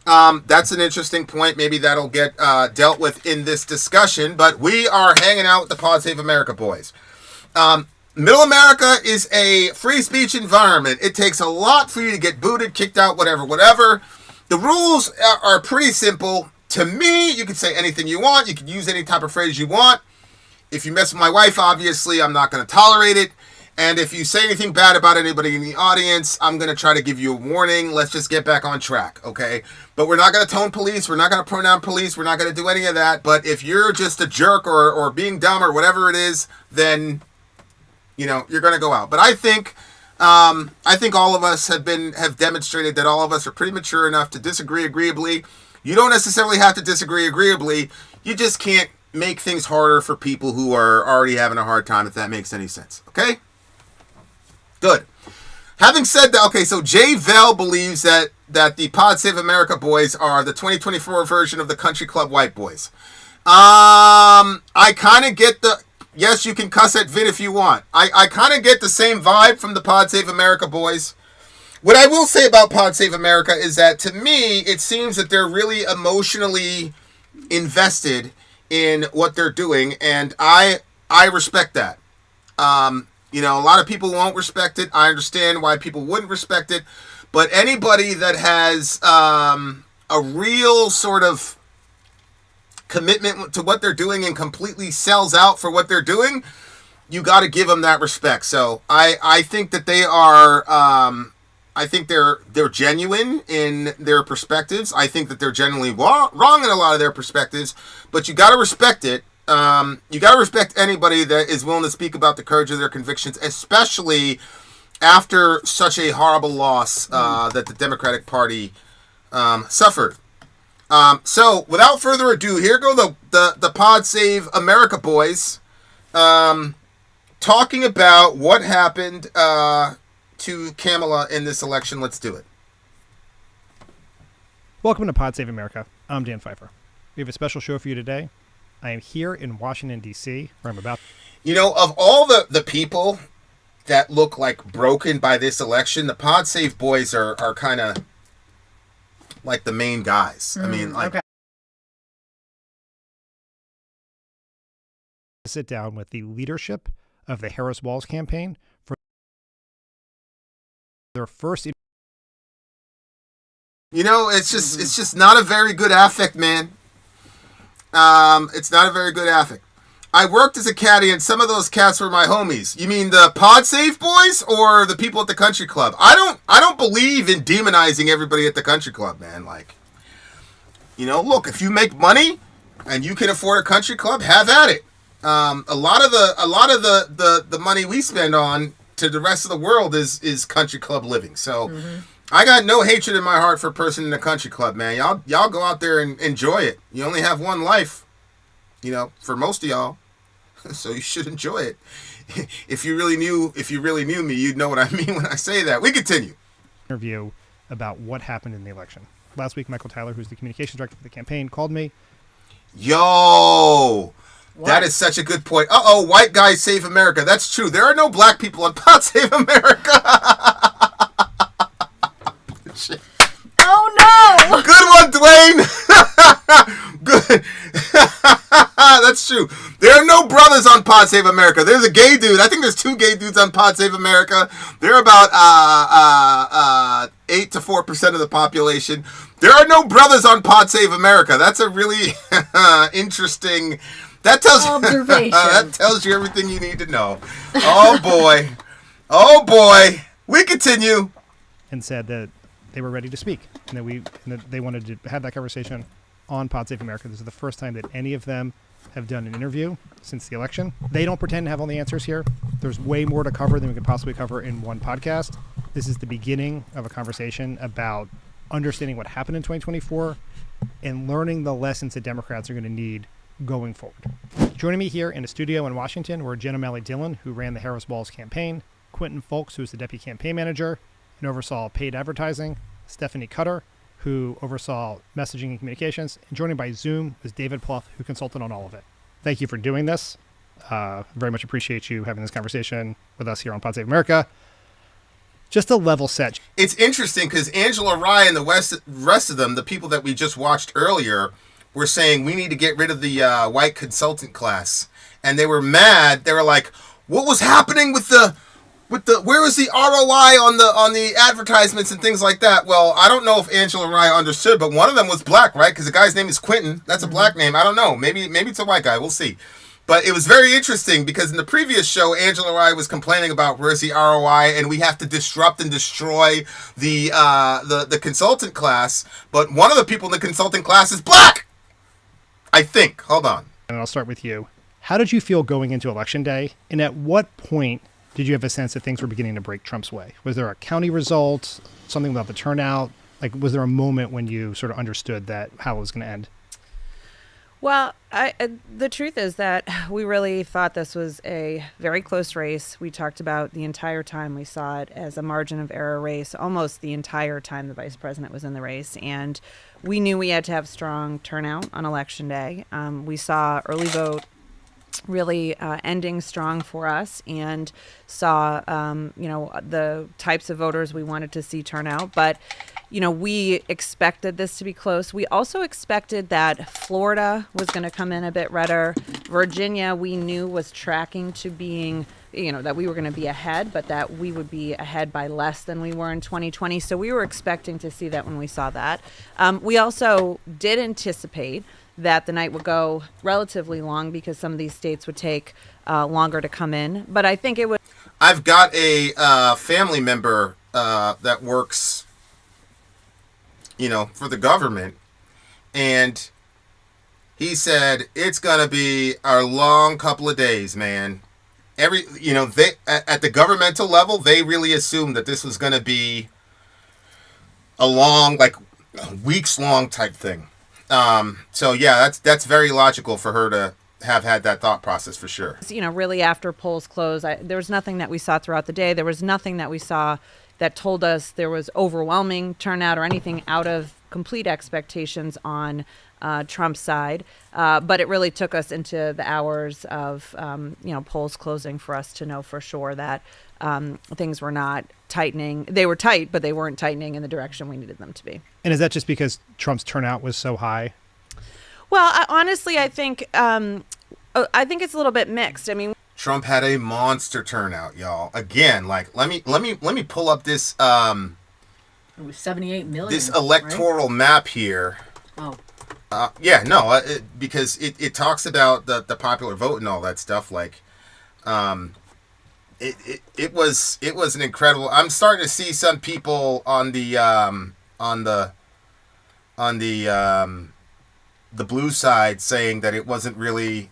That's an interesting point. Maybe that'll get dealt with in this discussion, but we are hanging out with the Pod Save America boys. Middle America is a free speech environment. It takes a lot for you to get booted, kicked out, whatever. The rules are pretty simple. To me, you can say anything you want. You can use any type of phrase you want. If you mess with my wife, obviously, I'm not going to tolerate it. And if you say anything bad about anybody in the audience, I'm going to try to give you a warning. Let's just get back on track, okay? But we're not going to tone police. We're not going to pronoun police. We're not going to do any of that. But if you're just a jerk or being dumb or whatever it is, then you're going to go out. But I think all of us have demonstrated that all of us are pretty mature enough to disagree agreeably. You don't necessarily have to disagree agreeably. You just can't make things harder for people who are already having a hard time, if that makes any sense. Okay? Good. Having said that, okay, so Jay Vell believes that the Pod Save America boys are the 2024 version of the Country Club white boys. I kind of get the... Yes, you can cuss at Vin if you want. I kind of get the same vibe from the Pod Save America boys. What I will say about Pod Save America is that, to me, it seems that they're really emotionally invested in what they're doing, and I respect that. A lot of people won't respect it. I understand why people wouldn't respect it, but anybody that has a real sort of commitment to what they're doing and completely sells out for what they're doing, you got to give them that respect. So I think that they are, I think they're genuine in their perspectives. I think that they're genuinely wrong in a lot of their perspectives, but you got to respect it. You got to respect anybody that is willing to speak about the courage of their convictions, especially after such a horrible loss that the Democratic Party suffered. So, without further ado, here go the Pod Save America boys talking about what happened to Kamala in this election. Let's do it. Welcome to Pod Save America. I'm Dan Pfeiffer. We have a special show for you today. I am here in Washington, D.C., where I'm about... of all the people that look like broken by this election, the Pod Save boys are kind of like the main guys. I mean, like... Okay. Sit down with the leadership of the Harris Walls campaign for their first... it's just not a very good affect, man. It's not a very good affect. I worked as a caddy, and some of those cats were my homies. You mean the Pod Save boys or the people at the country club? I don't believe in demonizing everybody at the country club, man. Like, look, if you make money and you can afford a country club, have at it. A lot of the money we spend on to the rest of the world is country club living. So I got no hatred in my heart for a person in a country club, man. Y'all go out there and enjoy it. You only have one life. for most of y'all. So you should enjoy it. If you really knew me, you'd know what I mean when I say that. We continue. Interview about what happened in the election. Last week, Michael Tyler, who's the communications director for the campaign, called me. Yo, that is such a good point. White guys save America. That's true. There are no black people on Pod Save America. Shit. Oh no! Good one, Dwayne. Good. That's true. There are no brothers on Pod Save America. There's a gay dude. I think there's 2 gay dudes on Pod Save America. They're about 8 to 4% of the population. There are no brothers on Pod Save America. That's a really interesting. That tells observation. That tells you everything you need to know. Oh boy. Oh boy. We continue. And said that they were ready to speak and that they wanted to have that conversation on Pod Save America. This is the first time that any of them have done an interview since the election. They don't pretend to have all the answers here. There's way more to cover than we could possibly cover in one podcast. This is the beginning of a conversation about understanding what happened in 2024 and learning the lessons that Democrats are going to need going forward. Joining me here in a studio in Washington were Jen O'Malley Dillon, who ran the Harris Walz campaign, Quentin Folks, who was the deputy campaign manager and oversaw paid advertising, Stephanie Cutter, who oversaw messaging and communications, and joining by Zoom was David Pluff, who consulted on all of it. Thank you for doing this. Very much appreciate you having this conversation with us here on Pod Save America. Just a level set. It's interesting because Angela Rye and the rest of them, the people that we just watched earlier, were saying we need to get rid of the white consultant class. And they were mad. They were like, what was happening with the where was the ROI on the advertisements and things like that? Well, I don't know if Angela Rye understood, but one of them was black, right? Because the guy's name is Quentin. That's a black name. I don't know. Maybe it's a white guy. We'll see. But it was very interesting because in the previous show, Angela Rye was complaining about where's the ROI and we have to disrupt and destroy the consultant class. But one of the people in the consulting class is black, I think. Hold on. And I'll start with you. How did you feel going into Election Day? And at what point did you have a sense that things were beginning to break Trump's way? Was there a county result, something about the turnout? Like, was there a moment when you sort of understood that how it was going to end? Well, the truth is that we really thought this was a very close race. We talked about the entire time we saw it as a margin of error race, almost the entire time the vice president was in the race. And we knew we had to have strong turnout on Election Day. We saw early vote really ending strong for us and saw, the types of voters we wanted to see turn out. But, we expected this to be close. We also expected that Florida was going to come in a bit redder. Virginia, we knew was tracking to being, that we were going to be ahead, but that we would be ahead by less than we were in 2020. So we were expecting to see that when we saw that. We also did anticipate that the night would go relatively long because some of these states would take longer to come in. But I think it would. I've got a family member that works, for the government. And he said, it's going to be a long couple of days, man. They at the governmental level, they really assumed that this was going to be a long, weeks long type thing. So yeah, that's very logical for her to have had that thought process for sure. Really after polls closed, there was nothing that we saw throughout the day. There was nothing that we saw that told us there was overwhelming turnout or anything out of complete expectations on Trump's side. But it really took us into the hours of, polls closing for us to know for sure that things were not tightening. They were tight, but they weren't tightening in the direction we needed them to be. And is that just because Trump's turnout was so high? Well, honestly, I think it's a little bit mixed. I mean, Trump had a monster turnout, y'all. Again, let me pull up this it was 78 million. This electoral map here. Oh. Because it talks about the popular vote and all that stuff. It was an incredible. I'm starting to see some people on the blue side saying that it wasn't really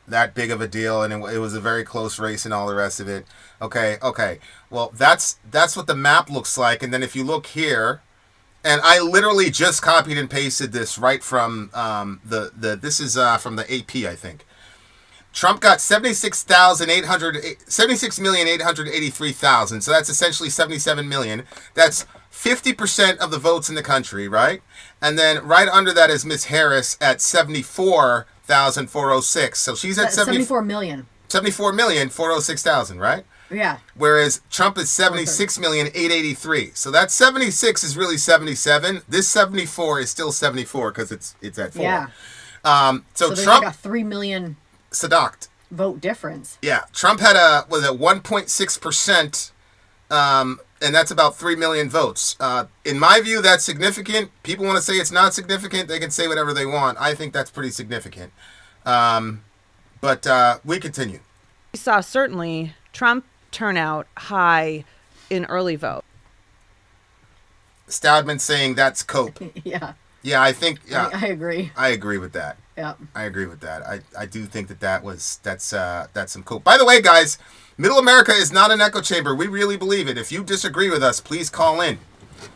that big of a deal and it was a very close race and all the rest of it. Okay. Well, that's what the map looks like. And then if you look here, And I literally just copied and pasted this right from this is from the AP, I think. Trump got 76,883,000. So that's essentially 77 million. That's 50% of the votes in the country, right? And then right under that is Miss Harris at 74,406. So she's at 74 million. 74,406,000, right? Yeah. Whereas Trump is 76,883. So that 76 is really 77. This 74 is still 74 because it's at 4. Yeah. So there's Trump like a 3 million Sadocked. vote difference. Yeah. Trump had a 1.6%, and that's about 3 million votes. In my view, that's significant. People want to say it's not significant. They can say whatever they want. I think that's pretty significant. But we continue. We saw certainly Trump turnout high in early vote. Stoudman saying that's cope. Yeah. Yeah, I think. Yeah, I agree. I agree with that. Yeah. I agree with that. I do think that's some cope. By the way, guys, Middle America is not an echo chamber. We really believe it. If you disagree with us, please call in.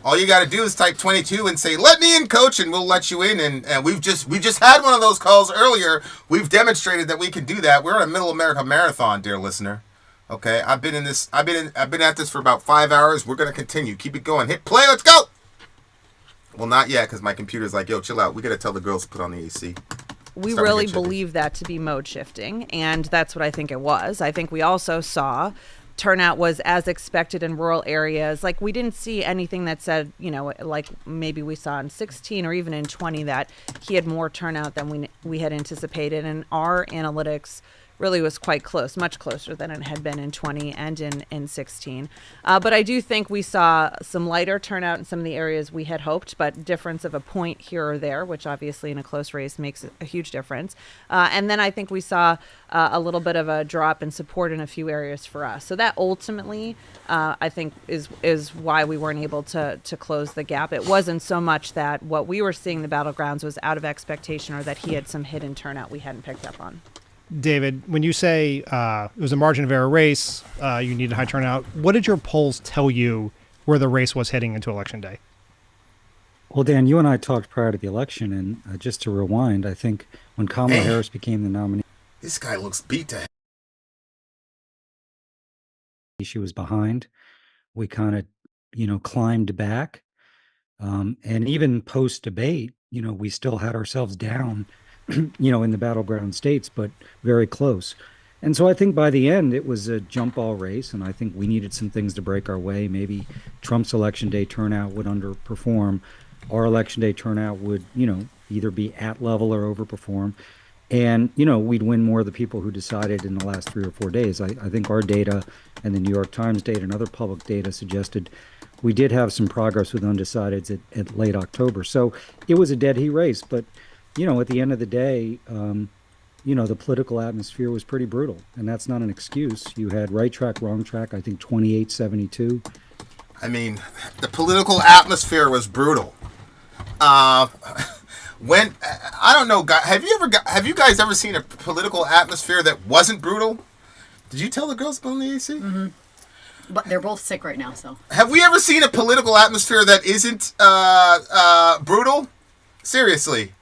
All you got to do is type 22 and say, "Let me in, coach," and we'll let you in. And we just had one of those calls earlier. We've demonstrated that we can do that. We're on a Middle America marathon, dear listener. Okay, I've been at this for about 5 hours. We're gonna continue. Keep it going. Hit play. Let's go. Well, not yet, because my computer's like, "Yo, chill out. We gotta tell the girls to put on the AC." We really believe that to be mode shifting, and that's what I think it was. I think we also saw turnout was as expected in rural areas. Like, we didn't see anything that said, like maybe we saw in 16 or even in 20 that he had more turnout than we had anticipated, and our analytics really was quite close, much closer than it had been in 20 and in 16. But I do think we saw some lighter turnout in some of the areas we had hoped, but difference of a point here or there, which obviously in a close race makes a huge difference. And then I think we saw a little bit of a drop in support in a few areas for us. So that ultimately, I think, is why we weren't able to close the gap. It wasn't so much that what we were seeing in the battlegrounds was out of expectation or that he had some hidden turnout we hadn't picked up on. David, when you say it was a margin of error race, you needed high turnout, what did your polls tell you where the race was heading into Election Day? Well, Dan, you and I talked prior to the election, and just to rewind, I think when Kamala Harris became the nominee, this guy looks beat to hell. She was behind. We kind of, climbed back. And even post-debate, we still had ourselves down, in the battleground states, but very close. And so I think by the end, it was a jump ball race, and I think we needed some things to break our way. Maybe Trump's election day turnout would underperform. Our election day turnout would, either be at level or overperform. And, we'd win more of the people who decided in the last 3 or 4 days. I think our data and the New York Times data and other public data suggested we did have some progress with undecideds at late October. So it was a dead heat race. But, at the end of the day, the political atmosphere was pretty brutal. And that's not an excuse. You had right track, wrong track, I think 28-72. I mean, the political atmosphere was brutal. When I don't know, guys, have you guys ever seen a political atmosphere that wasn't brutal? Did you tell the girls about the AC? Mm-hmm. But they're both sick right now, so. Have we ever seen a political atmosphere that isn't brutal? Seriously,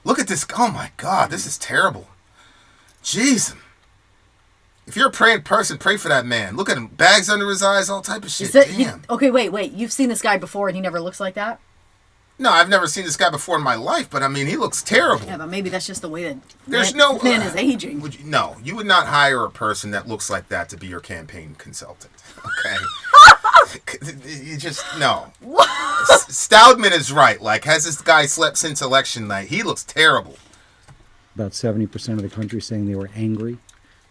look at this. Oh my God, this is terrible. Jeez. If you're a praying person, pray for that man. Look at him, bags under his eyes, all type of shit. Damn. Okay, wait. You've seen this guy before, and he never looks like that. No, I've never seen this guy before in my life, but I mean, he looks terrible. Yeah, but maybe that's just the way that man is aging. You would not hire a person that looks like that to be your campaign consultant. Okay. You just, no. What? Stoudman is right. Like, has this guy slept since election night? He looks terrible. About 70% of the country saying they were angry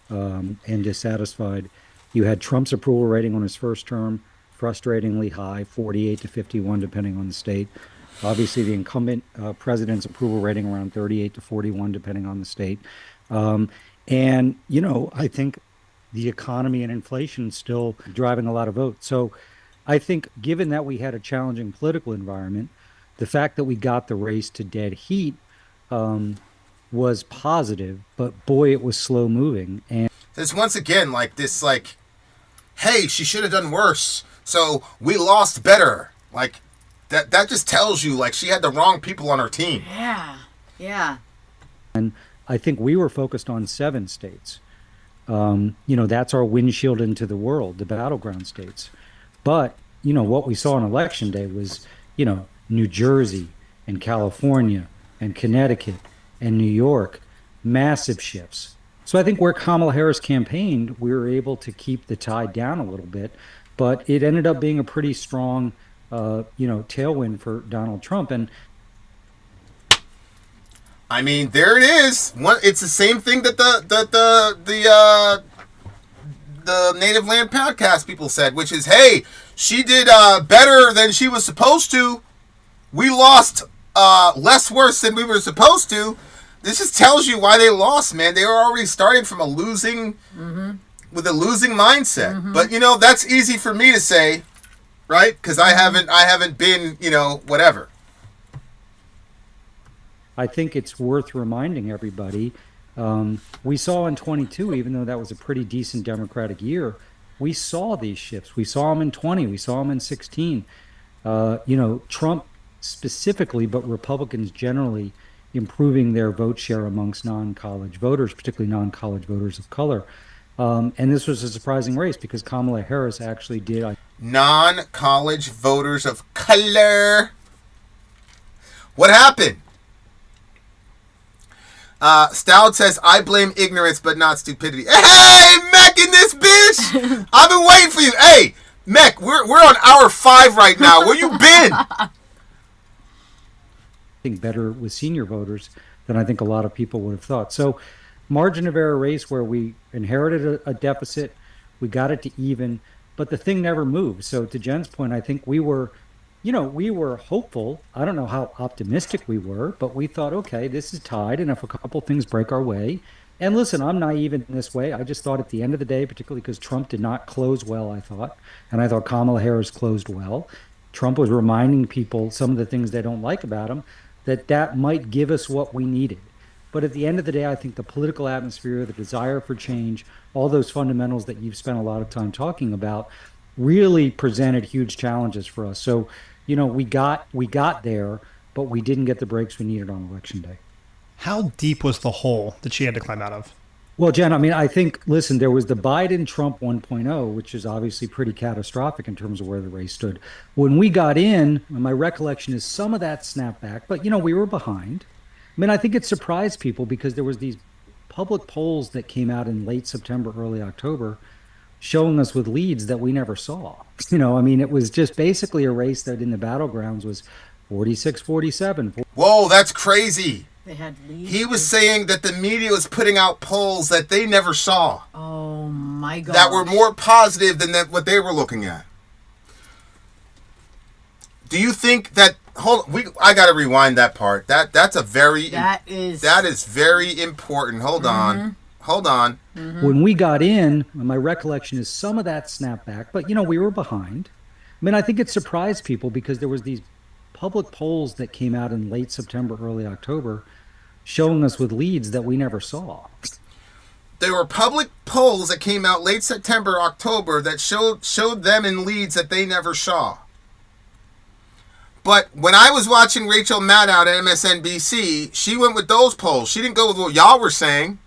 and dissatisfied. You had Trump's approval rating on his first term, frustratingly high, 48-51, depending on the state. Obviously, the incumbent president's approval rating around 38-41, depending on the state. And, I think the economy and inflation still driving a lot of votes. So I think given that we had a challenging political environment, the fact that we got the race to dead heat was positive, but boy, it was slow moving. And there's once again this, hey, she should have done worse. So we lost better. Like, that just tells you, like, she had the wrong people on her team. Yeah. And I think we were focused on 7 states. That's our windshield into the world, the battleground states. But, what we saw on election day was, New Jersey and California and Connecticut and New York, massive shifts. So I think where Kamala Harris campaigned, we were able to keep the tide down a little bit, but it ended up being a pretty strong, tailwind for Donald Trump. And I mean, there it is. It's the same thing that the Native Land podcast people said, which is, hey, she did better than she was supposed to. We lost less worse than we were supposed to. This just tells you why they lost, man. They were already starting from with a losing mindset. But that's easy for me to say, right? Because I haven't been, whatever. I think it's worth reminding everybody. We saw in 22, even though that was a pretty decent Democratic year, we saw these shifts. We saw them in 20. We saw them in 16. Trump specifically, but Republicans generally, improving their vote share amongst non-college voters, particularly non-college voters of color. And this was a surprising race because Kamala Harris actually did. Non-college voters of color. What happened? Stout says, I blame ignorance but not stupidity. Hey, Mech in this bitch! I've been waiting for you. Hey, Mech, we're on hour 5 right now. Where you been? Better with senior voters than I think a lot of people would have thought. So margin of error race where we inherited a deficit, we got it to even, but the thing never moved. So to Jen's point, I think we were hopeful. I don't know how optimistic we were, but we thought, okay, this is tied, and if a couple things break our way, and listen, I'm naive in this way. I just thought at the end of the day, particularly because Trump did not close well, I thought Kamala Harris closed well. Trump was reminding people some of the things they don't like about him, that might give us what we needed. But at the end of the day, I think the political atmosphere, the desire for change, all those fundamentals that you've spent a lot of time talking about really presented huge challenges for us. So, we got there, but we didn't get the breaks we needed on election day. How deep was the hole that she had to climb out of? Well, Jen, I think, listen, there was the Biden-Trump 1.0, which is obviously pretty catastrophic in terms of where the race stood. When we got in, my recollection is some of that snapped back, but, we were behind. I think it surprised people because there was these public polls that came out in late September, early October, showing us with leads that we never saw. It was just basically a race that in the battlegrounds was 46-47. Whoa, that's crazy. They had leads. He was saying that the media was putting out polls that they never saw. Oh my God. That were more positive than what they were looking at. Do you think that? I got to rewind that part. That is very important. Hold on. When we got in, my recollection is some of that snapped back, but we were behind. I think it surprised people because there was these public polls that came out in late September, early October, showing us with leads that we never saw. There were public polls that came out late September, October that showed them in leads that they never saw. But when I was watching Rachel Maddow at MSNBC, she went with those polls. She didn't go with what y'all were saying.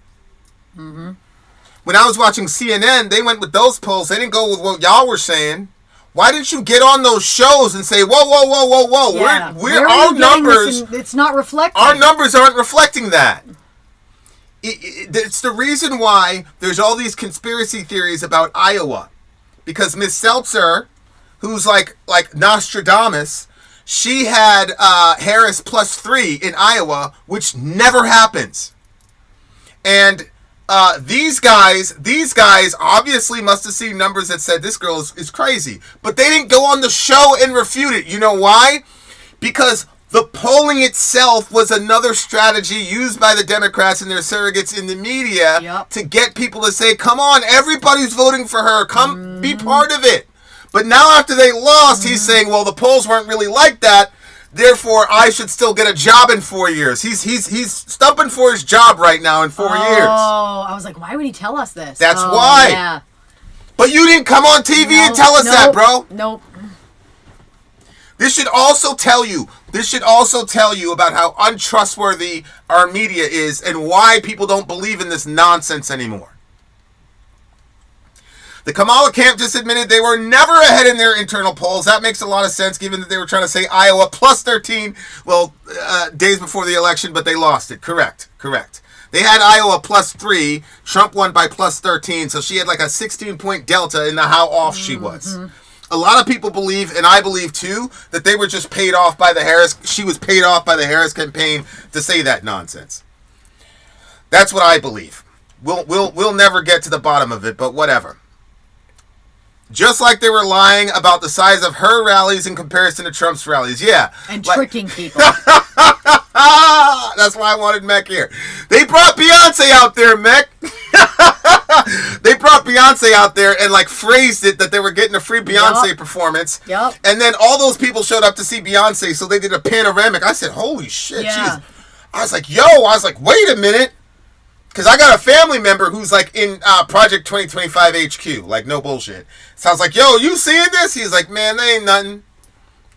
When I was watching CNN, they went with those polls. They didn't go with what y'all were saying. Why didn't you get on those shows and say, whoa? Yeah. Our numbers, it's not reflecting. Our numbers aren't reflecting that. It's the reason why there's all these conspiracy theories about Iowa. Because Miss Seltzer, who's like Nostradamus, she had Harris +3 in Iowa, which never happens. And these guys obviously must have seen numbers that said this girl is crazy. But they didn't go on the show and refute it. You know why? Because the polling itself was another strategy used by the Democrats and their surrogates in the media to get people to say, come on, everybody's voting for her. Come be part of it. But now after they lost, he's saying, well, the polls weren't really like that. Therefore, I should still get a job in 4 years. He's stumping for his job right now in 4 years. Oh, I was like, why would he tell us this? That's why. Yeah. But you didn't come on TV and tell us that, bro. Nope. This should also tell you about how untrustworthy our media is and why people don't believe in this nonsense anymore. The Kamala camp just admitted they were never ahead in their internal polls. That makes a lot of sense, given that they were trying to say Iowa plus 13, days before the election, but they lost it. Correct. They had Iowa plus 3. Trump won by plus 13, so she had like a 16-point delta in how off she was. A lot of people believe, and I believe too, that they were just paid off by the Harris. She was paid off by the Harris campaign to say that nonsense. That's what I believe. We'll never get to the bottom of it, but whatever. Just like they were lying about the size of her rallies in comparison to Trump's rallies. Yeah. And tricking people. That's why I wanted Mech here. They brought Beyonce out there, Mech. They brought Beyonce out there and phrased it that they were getting a free Beyonce performance. Yep. And then all those people showed up to see Beyonce, so they did a panoramic. I said, holy shit. Yeah. I was like, wait a minute. Because I got a family member who's in Project 2025 HQ. No bullshit. So I was like, yo, you seeing this? He's like, man, they ain't nothing.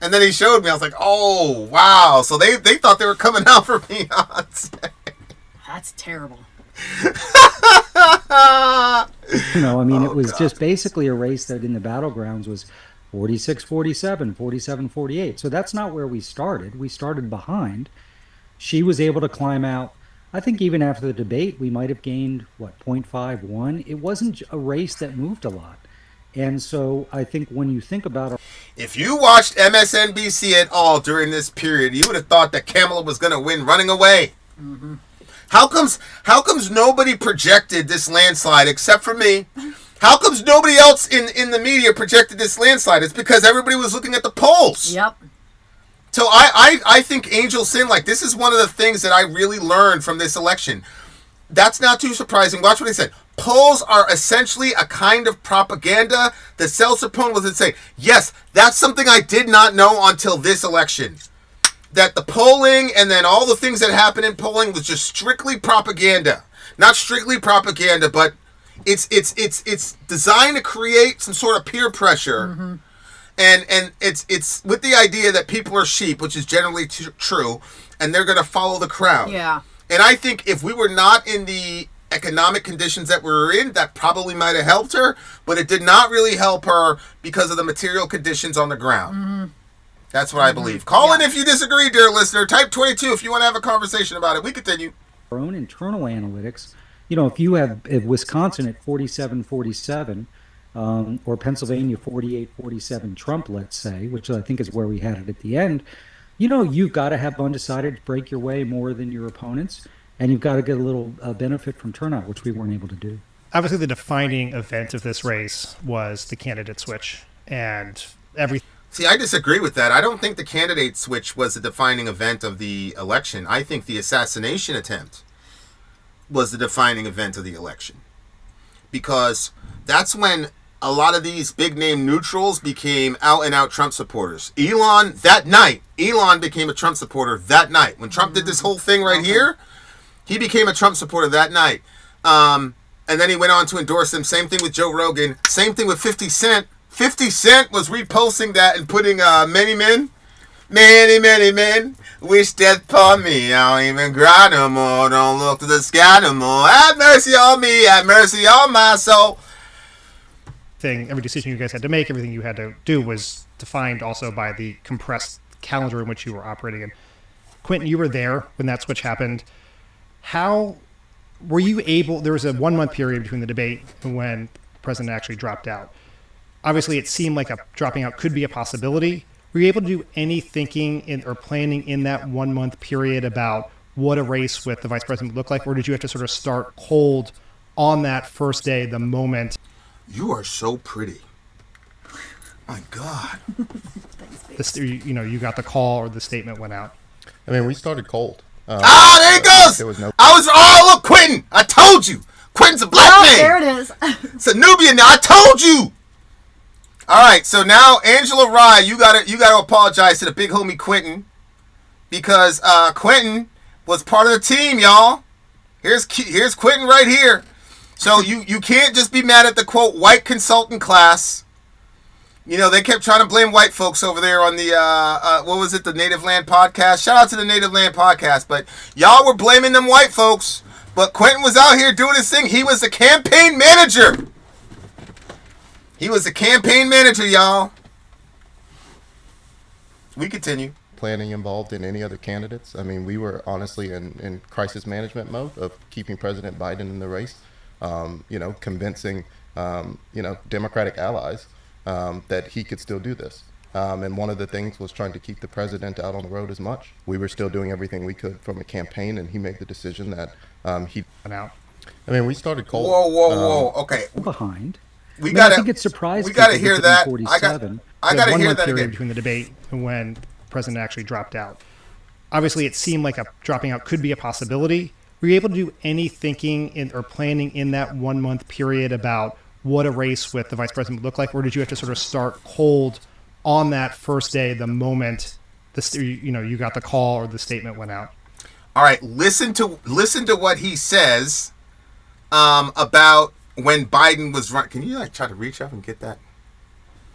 And then he showed me. I was like, oh, wow. So they thought they were coming out for Beyonce. That's terrible. It was just basically a race that in the battlegrounds was 46-47, 47-48. So that's not where we started. We started behind. She was able to climb out. I think even after the debate, we might have gained, 0.51. It wasn't a race that moved a lot. And so I think when you think about it... If you watched MSNBC at all during this period, you would have thought that Kamala was going to win running away. Mm-hmm. How comes nobody projected this landslide except for me? How comes nobody else in the media projected this landslide? It's because everybody was looking at the polls. Yep. So I think Angel Sin, this is one of the things that I really learned from this election. That's not too surprising. Watch what he said. Polls are essentially a kind of propaganda that sells their opponent with saying, yes, that's something I did not know until this election. That the polling and then all the things that happen in polling was just strictly propaganda. Not strictly propaganda, but it's designed to create some sort of peer pressure. Mm-hmm. And it's with the idea that people are sheep, which is generally true, and they're going to follow the crowd. Yeah. And I think if we were not in the economic conditions that we were in, that probably might have helped her, but it did not really help her because of the material conditions on the ground. Mm-hmm. That's what I believe. Call in if you disagree, dear listener. Type 22 if you want to have a conversation about it. We continue. Our own internal analytics, if you have Wisconsin at 47-47, or Pennsylvania 48-47 Trump, let's say, which I think is where we had it at the end, you've got to have undecided break your way more than your opponents, and you've got to get a little benefit from turnout, which we weren't able to do. Obviously, the defining event of this race was the candidate switch and everything. See, I disagree with that. I don't think the candidate switch was the defining event of the election. I think the assassination attempt was the defining event of the election. Because that's when a lot of these big-name neutrals became out-and-out Trump supporters. Elon became a Trump supporter that night. When Trump did this whole thing right here, he became a Trump supporter that night. And then he went on to endorse them. Same thing with Joe Rogan. Same thing with 50 Cent. 50 Cent was reposting that and putting many men wish death upon me. I don't even cry no more. Don't look to the sky no more. Have mercy on me. Have mercy on my soul. Every decision you guys had to make, everything you had to do was defined also by the compressed calendar in which you were operating in. Quentin, you were there when that switch happened. How were you able, there was a 1 month period between the debate and when the president actually dropped out. Obviously, it seemed like dropping out could be a possibility. Were you able to do any thinking or planning in that 1 month period about what a race with the vice president would look like, or did you have to sort of start cold on that first day, the moment? You are so pretty. My God. You got the call or the statement went out. I mean, we started cold. There he goes. There was no. Look, Quentin. I told you. Quentin's a black man. There it is. It's a Nubian now. I told you. All right, so now Angela Rye, you gotta apologize to the big homie Quentin, because Quentin was part of the team, y'all. Here's Quentin right here. So you can't just be mad at the quote white consultant class You know, they kept trying to blame white folks over there on the, what was it, the Native Land Podcast? Shout out to the Native Land Podcast. But y'all were blaming them white folks. But Quentin was out here doing his thing. He was the campaign manager. He was the campaign manager, y'all. We continue. Planning involved in any other candidates. I mean, we were honestly in crisis management mode of keeping President Biden in the race, convincing, Democratic allies that he could still do this. And one of the things was trying to keep the president out on the road as much. We were still doing everything we could from a campaign, and he made the decision that he went out. I mean, we started cold. Whoa. Okay. Behind. We gotta. I think it surprised. We gotta people hear to that. 47. I gotta hear that period again. between the debate and when the president actually dropped out. Obviously, it seemed like dropping out could be a possibility. Were you able to do any thinking or planning in that 1 month period about what a race with the vice president would look like, or did you have to sort of start cold on that first day, the moment you got the call or the statement went out? All right, listen to what he says about when Biden was running. Can you try to reach up and get that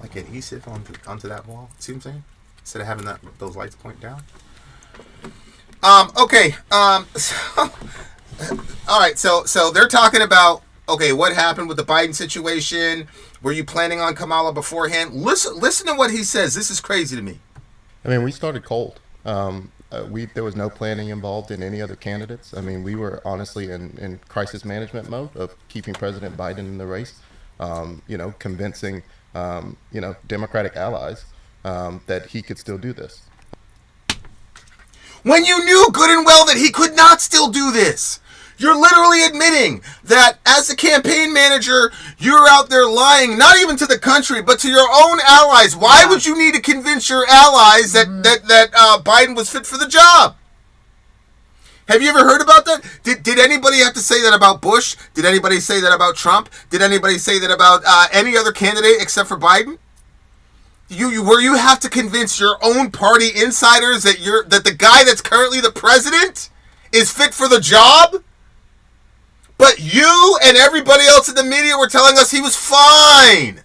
adhesive onto that wall? See what I'm saying? Instead of having those lights point down. Okay. All right. So they're talking about what happened with the Biden situation. Were you planning on Kamala beforehand? Listen to what he says. This is crazy to me. I mean, we started cold. There was no planning involved in any other candidates. I mean, we were honestly in crisis management mode of keeping President Biden in the race, convincing, Democratic allies that he could still do this. When you knew good and well that he could not still do this. You're literally admitting that as a campaign manager, you're out there lying, not even to the country, but to your own allies. Why would you need to convince your allies that Biden was fit for the job? Have you ever heard about that? Did anybody have to say that about Bush? Did anybody say that about Trump? Did anybody say that about any other candidate except for Biden? Where you have to convince your own party insiders that the guy that's currently the president is fit for the job? But you and everybody else in the media were telling us he was fine.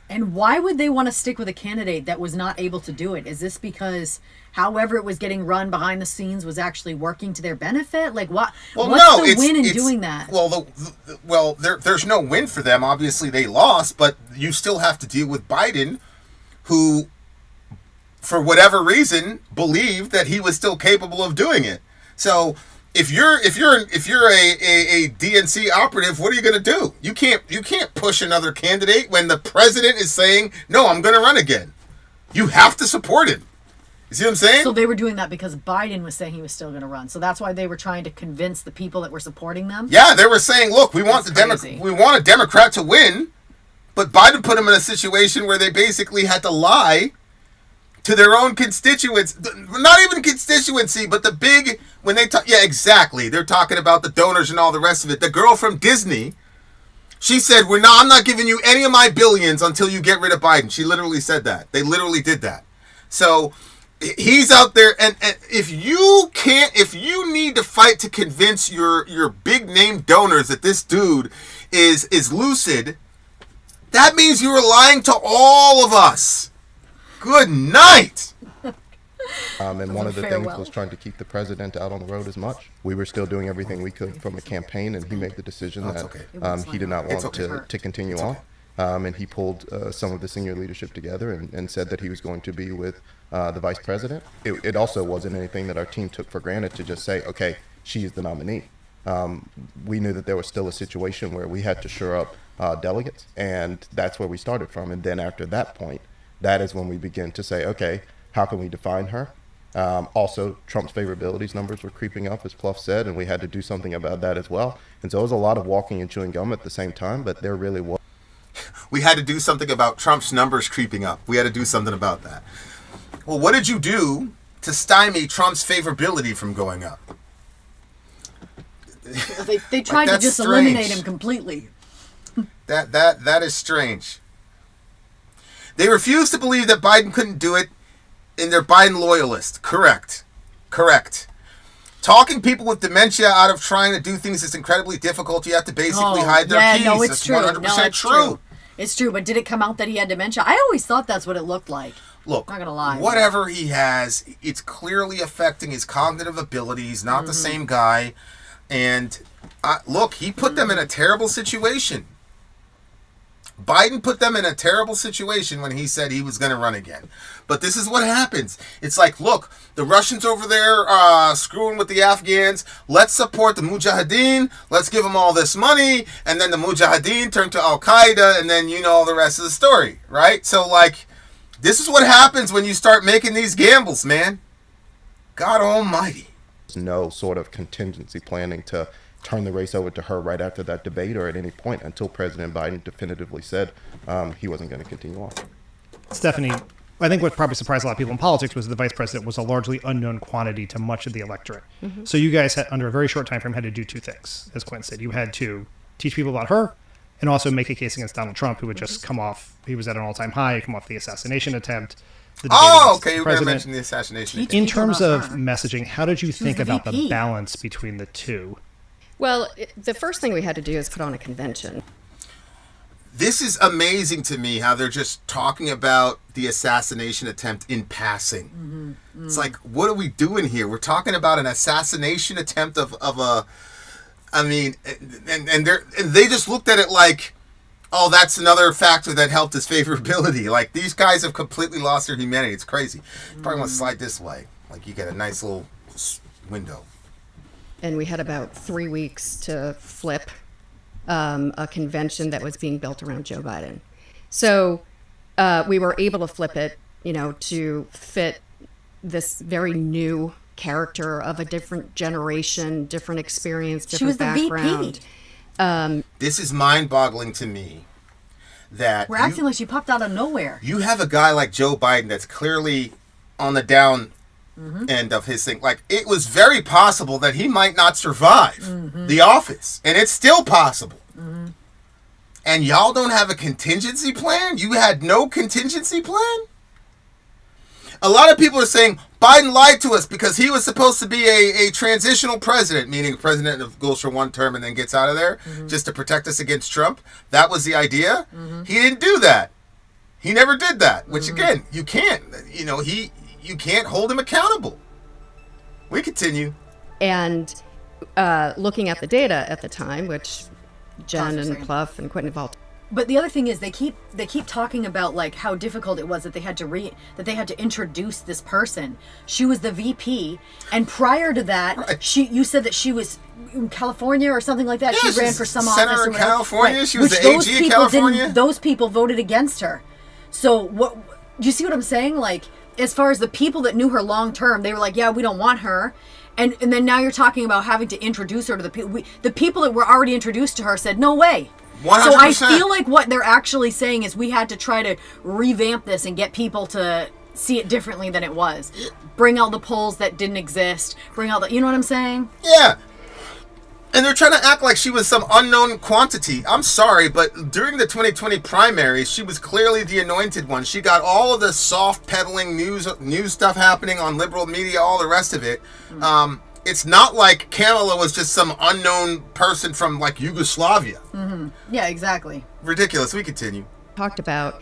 And why would they want to stick with a candidate that was not able to do it? Is this because however it was getting run behind the scenes was actually working to their benefit? Like what? Well, what's the win in doing that? Well, there's no win for them. Obviously, they lost, but you still have to deal with Biden, who, for whatever reason, believed that he was still capable of doing it. So if you're a DNC operative, what are you going to do? You can't push another candidate when the president is saying, no, I'm going to run again. You have to support him. You see what I'm saying? So they were doing that because Biden was saying he was still going to run. So that's why they were trying to convince the people that were supporting them. Yeah, they were saying, look, we want a Democrat to win, but Biden put them in a situation where they basically had to lie to their own constituents, not even constituency, but the big, when they talk, yeah, exactly. They're talking about the donors and all the rest of it. The girl from Disney, she said, I'm not giving you any of my billions until you get rid of Biden. She literally said that. They literally did that. So he's out there, and if you need to fight to convince your big name donors that this dude is lucid, that means you were lying to all of us. Good night. And one of the things was trying to keep the president out on the road as much. We were still doing everything we could from a campaign, and he made the decision that he did not want to continue on. And he pulled some of the senior leadership together and said that he was going to be with the vice president. It also wasn't anything that our team took for granted to just say, okay, she is the nominee. We knew that there was still a situation where we had to shore up delegates, and that's where we started from. And then after that point, that is when we begin to say, okay, how can we define her? Also, Trump's favorabilities numbers were creeping up, as Pluff said, and we had to do something about that as well. And so it was a lot of walking and chewing gum at the same time, but there really was. We had to do something about Trump's numbers creeping up. We had to do something about that. Well, what did you do to stymie Trump's favorability from going up? They tried to just eliminate him completely. That is strange. They refused to believe that Biden couldn't do it, and they're Biden loyalists. Correct. Talking people with dementia out of trying to do things is incredibly difficult. You have to basically hide their keys. No, it's That's true. 100% true. It's true, but did it come out that he had dementia? I always thought that's what it looked like. Look, I'm not gonna lie. Whatever he has, it's clearly affecting his cognitive ability. He's not the same guy. And look, he put them in a terrible situation. Biden put them in a terrible situation when he said he was going to run again. But this is what happens. It's like, look, the Russians over there screwing with the Afghans. Let's support the Mujahideen. Let's give them all this money. And then the Mujahideen turn to Al-Qaeda. And then you know all the rest of the story, right? So, like, this is what happens when you start making these gambles, man. God almighty. There's no sort of contingency planning to turn the race over to her right after that debate or at any point until President Biden definitively said he wasn't going to continue on. Stephanie, I think what probably surprised a lot of people in politics was the vice president was a largely unknown quantity to much of the electorate. Mm-hmm. So you guys, under a very short time frame, had to do two things, as Quinn said. You had to teach people about her and also make a case against Donald Trump, who had just come off, he was at an all-time high, come off the assassination attempt. Okay, you were going to mention the assassination. In terms of messaging, how did you think about the balance between the two? Well, the first thing we had to do is put on a convention. This is amazing to me how they're just talking about the assassination attempt in passing. Mm-hmm. It's like, what are we doing here? We're talking about an assassination attempt of a... I mean, and they just looked at it like, oh, that's another factor that helped his favorability. Like, these guys have completely lost their humanity. It's crazy. You probably want to slide this way. Like, you get a nice little window. And we had about 3 weeks to flip a convention that was being built around Joe Biden. So we were able to flip it, to fit this very new character of a different generation, different experience, different background. This is mind-boggling to me that we're acting like she popped out of nowhere. You have a guy like Joe Biden that's clearly on the down end of his thing. Like, it was very possible that he might not survive the office, and it's still possible. And y'all don't have a contingency plan? You had no contingency plan? A lot of people are saying Biden lied to us because he was supposed to be a transitional president, meaning a president that goes for one term and then gets out of there just to protect us against Trump. That was the idea. He didn't do that. He never did that, which again, you can't. You can't hold him accountable. We continue. And looking at the data at the time, which Jen and Pluff and Quentin involved. But the other thing is they keep talking about like how difficult it was that they had to introduce this person. She was the VP, and prior to that, you said that she was in California or something like that. Yeah, she ran for some Senator office in California. Right. She was the AG in California. Those people voted against her. So what? Do you see what I'm saying? Like, as far as the people that knew her long term, they were like, yeah, we don't want her. And then now you're talking about having to introduce her to the people. The people that were already introduced to her said, no way. 100%. So I feel like what they're actually saying is we had to try to revamp this and get people to see it differently than it was. Bring out the polls that didn't exist. Bring out you know what I'm saying? Yeah. And they're trying to act like she was some unknown quantity. I'm sorry, but during the 2020 primaries, she was clearly the anointed one. She got all of the soft peddling news stuff happening on liberal media, all the rest of it. It's not like Kamala was just some unknown person from like Yugoslavia. Yeah, exactly. Ridiculous. We continue. Talked about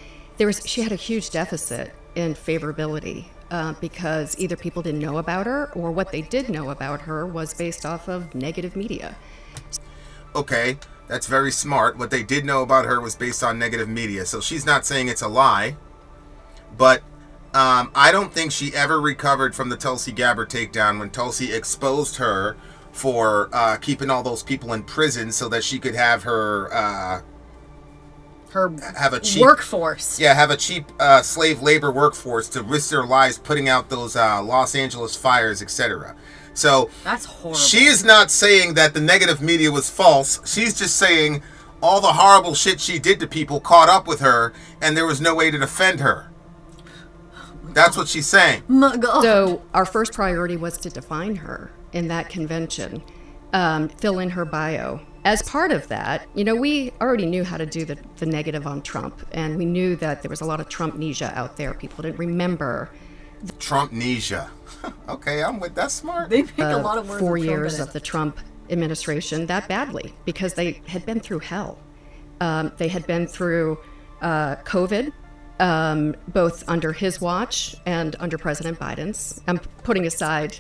she had a huge deficit in favorability because either people didn't know about her or what they did know about her was based off of negative media. Okay, that's very smart. What they did know about her was based on negative media. So she's not saying it's a lie, but I don't think she ever recovered from the Tulsi Gabbard takedown when Tulsi exposed her for keeping all those people in prison so that she could have her have a cheap workforce. Yeah, have a cheap slave labor workforce to risk their lives putting out those Los Angeles fires, etc. So that's horrible. She is not saying that the negative media was false. She's just saying all the horrible shit she did to people caught up with her, and there was no way to defend her. That's what she's saying. My God. So our first priority was to define her in that convention, fill in her bio. As part of that, we already knew how to do the negative on Trump, and we knew that there was a lot of Trump-nesia out there. People didn't remember. Trump-nesia. Okay, I'm with that. Smart. They pick a lot of words. 4 years of the Trump administration that badly because they had been through hell. They had been through COVID, both under his watch and under President Biden's. I'm putting aside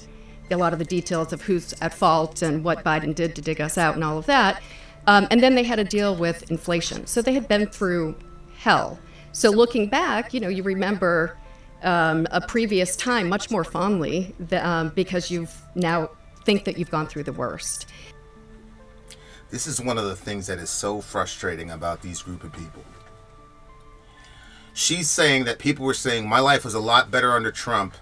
a lot of the details of who's at fault and what Biden did to dig us out and all of that. And then they had to deal with inflation. So they had been through hell. So looking back, you remember a previous time much more fondly because you've now think that you've gone through the worst. This is one of the things that is so frustrating about these group of people. She's saying that people were saying my life was a lot better under Trump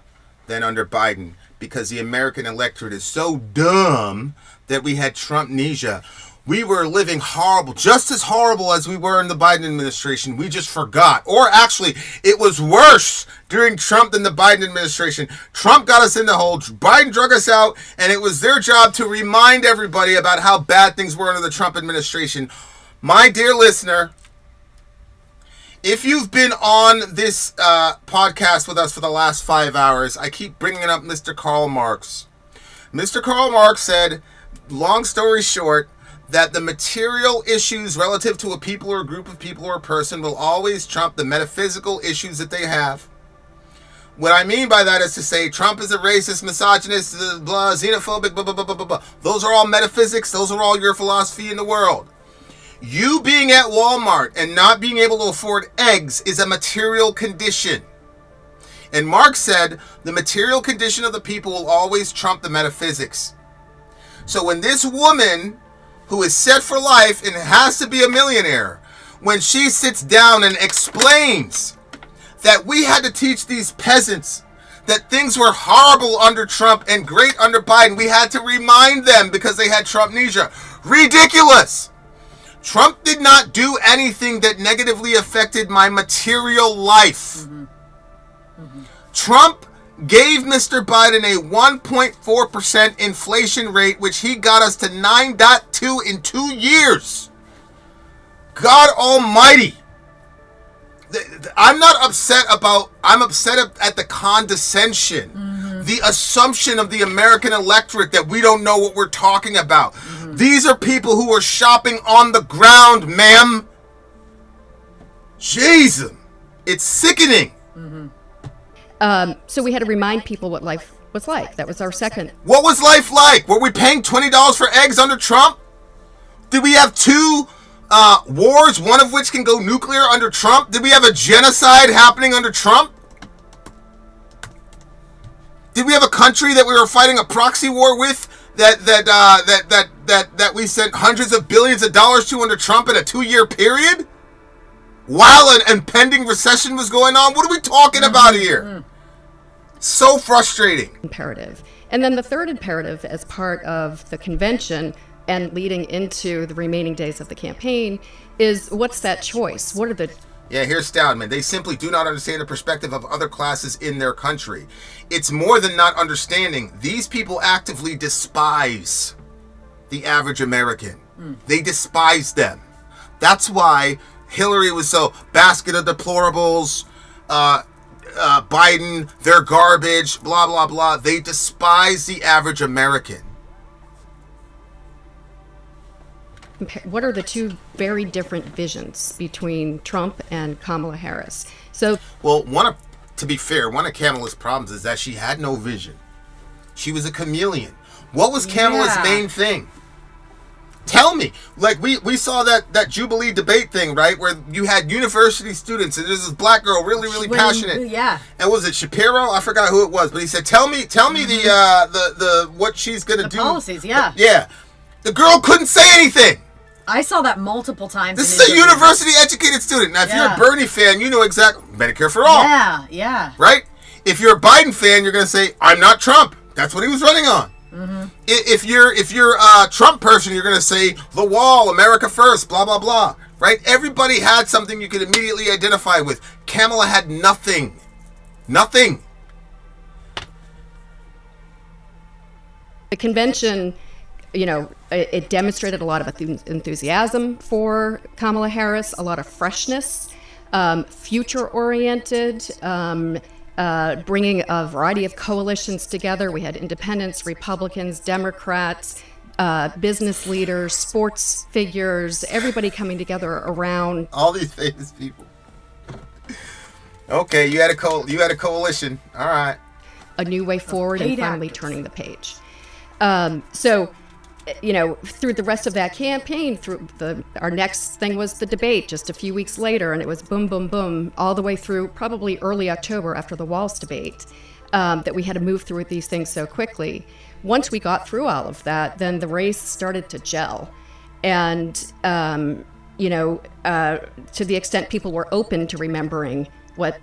than under Biden because the American electorate is so dumb that we had Trumpnesia. We were living horrible, just as horrible as we were in the Biden administration. We just forgot. Or actually, it was worse during Trump than the Biden administration. Trump got us in the hole. Biden drug us out, and it was their job to remind everybody about how bad things were under the Trump administration. My dear listener, if you've been on this podcast with us for the last 5 hours, I keep bringing up Mr. Karl Marx. Mr. Karl Marx said, long story short, that the material issues relative to a people or a group of people or a person will always trump the metaphysical issues that they have. What I mean by that is to say Trump is a racist, misogynist, blah, xenophobic, blah, blah, blah, blah, blah, blah. Those are all metaphysics. Those are all your philosophy in the world. You being at Walmart and not being able to afford eggs is a material condition. And Marx said the material condition of the people will always trump the metaphysics. So when this woman who is set for life and has to be a millionaire, when she sits down and explains that we had to teach these peasants that things were horrible under Trump and great under Biden, we had to remind them because they had Trumpnesia. Ridiculous! Trump did not do anything that negatively affected my material life. Trump gave Mr. Biden a 1.4% inflation rate, which he got us to 9.2 in 2 years. God almighty. I'm not upset about, I'm upset at the condescension, the assumption of the American electorate that we don't know what we're talking about. These are people who are shopping on the ground, ma'am. Jesus. It's sickening. So we had to remind people what life was like. That was our second. What was life like? Were we paying $20 for eggs under Trump? Did we have two wars, one of which can go nuclear under Trump? Did we have a genocide happening under Trump? Did we have a country that we were fighting a proxy war with that we sent hundreds of billions of dollars to under Trump in a 2-year period? While an impending recession was going on? What are we talking about here? So frustrating. Imperative. And then the third imperative as part of the convention and leading into the remaining days of the campaign is what's that choice? What are the... Yeah, here's Stoudman. They simply do not understand the perspective of other classes in their country. It's more than not understanding. These people actively despise the average American. They despise them. That's why Hillary was so basket of deplorables, Biden, they're garbage, blah, blah, blah. They despise the average American. What are the two very different visions between Trump and Kamala Harris? So, well, to be fair, one of Kamala's problems is that she had no vision. She was a chameleon. What was Kamala's main thing? Tell me. Like, we saw that Jubilee debate thing, right? Where you had university students, and there's this black girl really passionate. Yeah. And was it Shapiro? I forgot who it was, but he said, tell me the what she's gonna do. Policies, yeah. Yeah. The girl couldn't say anything. I saw that multiple times. This is a university educated student. Now, if you're a Bernie fan, you know exactly Medicare for all. Yeah. Right? If you're a Biden fan, you're gonna say, I'm not Trump. That's what he was running on. If you're a Trump person, you're going to say the wall, America first, blah, blah, blah. Right? Everybody had something you could immediately identify with. Kamala had nothing. Nothing. The convention, it demonstrated a lot of enthusiasm for Kamala Harris, a lot of freshness, future-oriented, bringing a variety of coalitions together. We had independents, Republicans, Democrats, business leaders, sports figures, everybody coming together around. All these famous people. Okay, you had a coalition. All right. A new way forward and finally turning the page. Through the rest of that campaign, our next thing was the debate just a few weeks later, and it was boom, boom, boom, all the way through probably early October after the Walz debate, that we had to move through these things so quickly. Once we got through all of that, then the race started to gel. And, to the extent people were open to remembering what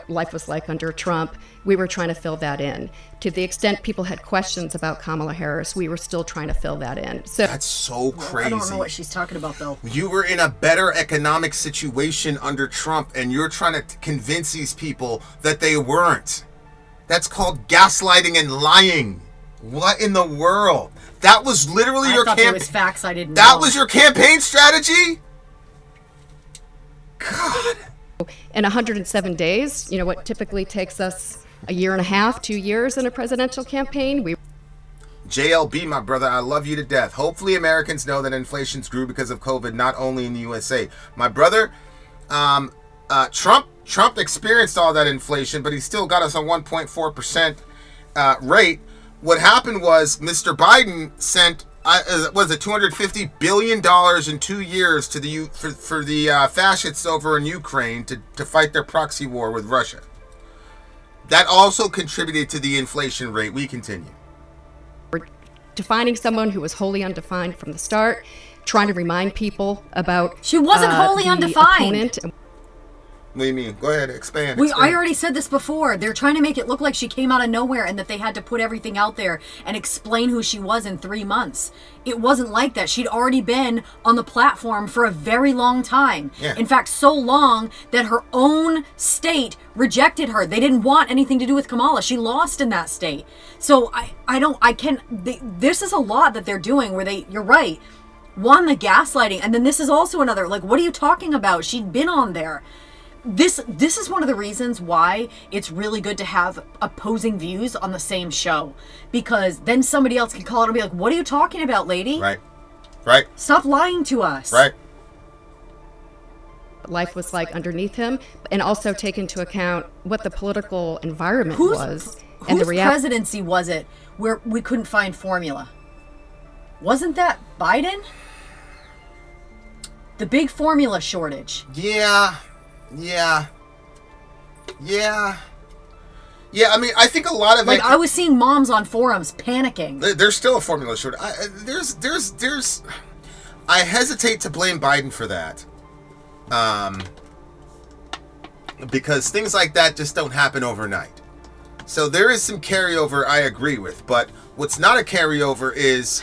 life was like under Trump, we were trying to fill that in. To the extent people had questions about Kamala Harris, we were still trying to fill that in. So that's so crazy. I don't know what she's talking about, though. You were in a better economic situation under Trump, and you're trying to convince these people that they weren't. That's called gaslighting and lying. What in the world? That was literally your campaign. Was facts I didn't that know. Was your campaign strategy? God. In 107 days, what typically takes us a year and a half, 2 years in a presidential campaign, JLB, my brother, I love you to death. Hopefully Americans know that inflation's grew because of COVID, not only in the USA. My brother, Trump experienced all that inflation, but he still got us a 1.4% rate. What happened was Mr. Biden sent was it $250 billion in 2 years to for the fascists over in Ukraine to fight their proxy war with Russia. That also contributed to the inflation rate. We continue. We're defining someone who was wholly undefined from the start, trying to remind people about she wasn't wholly undefined. Opponent. What do you mean? Go ahead, expand. I already said this before. They're trying to make it look like she came out of nowhere and that they had to put everything out there and explain who she was in 3 months. It wasn't like that. She'd already been on the platform for a very long time. Yeah. In fact, so long that her own state rejected her. They didn't want anything to do with Kamala. She lost in that state. So this is a lot that they're doing where you're right. One, the gaslighting. And then this is also another, what are you talking about? She'd been on there. This is one of the reasons why it's really good to have opposing views on the same show, because then somebody else can call it and be like, what are you talking about, lady? Right. Stop lying to us. Right. Life was like underneath him, and also take into account what the political environment was. And whose presidency was it where we couldn't find formula? Wasn't that Biden? The big formula shortage. Yeah. I mean, I think a lot of I was seeing moms on forums panicking. There's still a formula shortage. I hesitate to blame Biden for that, because things like that just don't happen overnight. So there is some carryover I agree with, but what's not a carryover is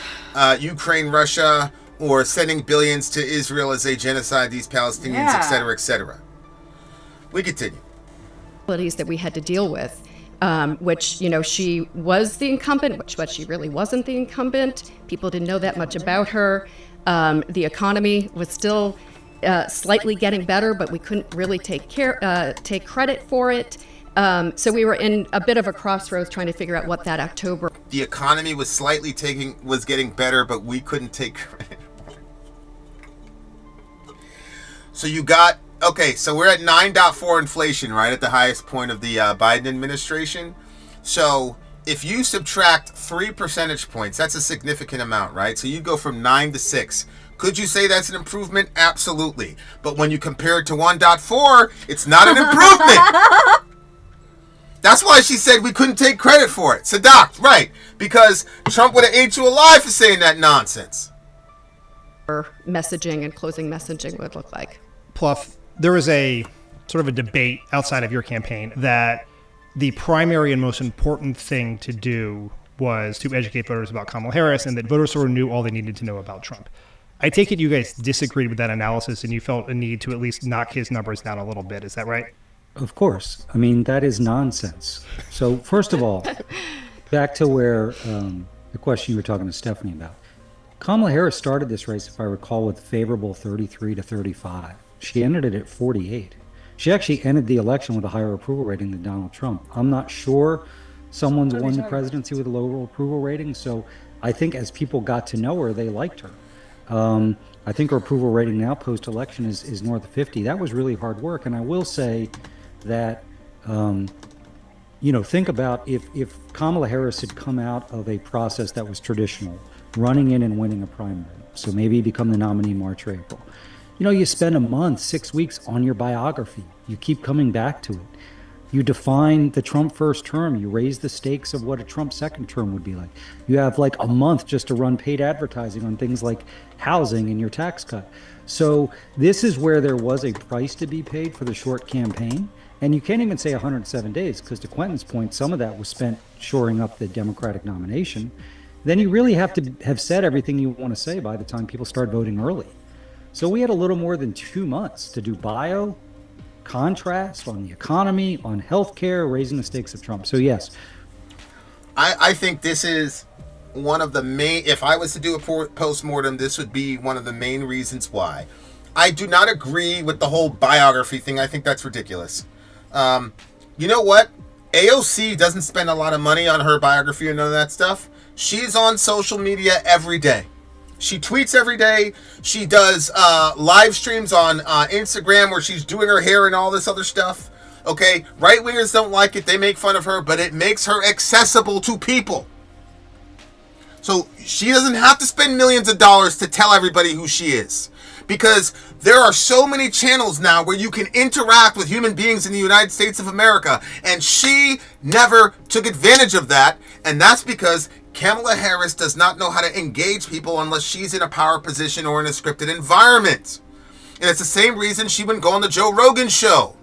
Ukraine, Russia, or sending billions to Israel as they genocide these Palestinians, etc., etc. We continue. That we had to deal with, which, she was the incumbent, but she really wasn't the incumbent. People didn't know that much about her. The economy was still slightly getting better, but we couldn't really take credit for it. So we were in a bit of a crossroads trying to figure out what that October. The economy was was getting better, but we couldn't take credit. So you got. Okay, so we're at 9.4 inflation, right, at the highest point of the Biden administration. So if you subtract 3 percentage points, that's a significant amount, right? So you go from 9 to 6. Could you say that's an improvement? Absolutely. But when you compare it to 1.4, it's not an improvement. That's why she said we couldn't take credit for it. Sadak, right, because Trump would have ate you alive for saying that nonsense. Messaging and closing messaging would look like. Pluff, there was a sort of a debate outside of your campaign that the primary and most important thing to do was to educate voters about Kamala Harris, and that voters sort of knew all they needed to know about Trump. I take it you guys disagreed with that analysis and you felt a need to at least knock his numbers down a little bit. Is that right? Of course. I mean, that is nonsense. So first of all, back to where the question you were talking to Stephanie about. Kamala Harris started this race, if I recall, with favorable 33 to 35. She ended it at 48. She actually ended the election with a higher approval rating than Donald Trump. I'm not sure someone's won the presidency with a lower approval rating, so I think as people got to know her, they liked her. I think her approval rating now post-election is north of 50. That was really hard work, and I will say that, think about if Kamala Harris had come out of a process that was traditional, running in and winning a primary, so maybe become the nominee in March or April. You spend a month, 6 weeks on your biography. You keep coming back to it. You define the Trump first term. You raise the stakes of what a Trump second term would be like. You have like a month just to run paid advertising on things like housing and your tax cut. So this is where there was a price to be paid for the short campaign. And you can't even say 107 days, because to Quentin's point, some of that was spent shoring up the Democratic nomination. Then you really have to have said everything you want to say by the time people start voting early. So we had a little more than 2 months to do bio, contrast on the economy, on healthcare, raising the stakes of Trump. So yes. I think this is one of the main, if I was to do a post-mortem, this would be one of the main reasons why. I do not agree with the whole biography thing. I think that's ridiculous. You know what? AOC doesn't spend a lot of money on her biography or none of that stuff. She's on social media every day. She tweets every day. She does live streams on Instagram where she's doing her hair and all this other stuff. Okay, right-wingers don't like it. They make fun of her, but it makes her accessible to people. So she doesn't have to spend millions of dollars to tell everybody who she is. Because there are so many channels now where you can interact with human beings in the United States of America. And she never took advantage of that. And that's because Kamala Harris does not know how to engage people unless she's in a power position or in a scripted environment. And it's the same reason she wouldn't go on the Joe Rogan show.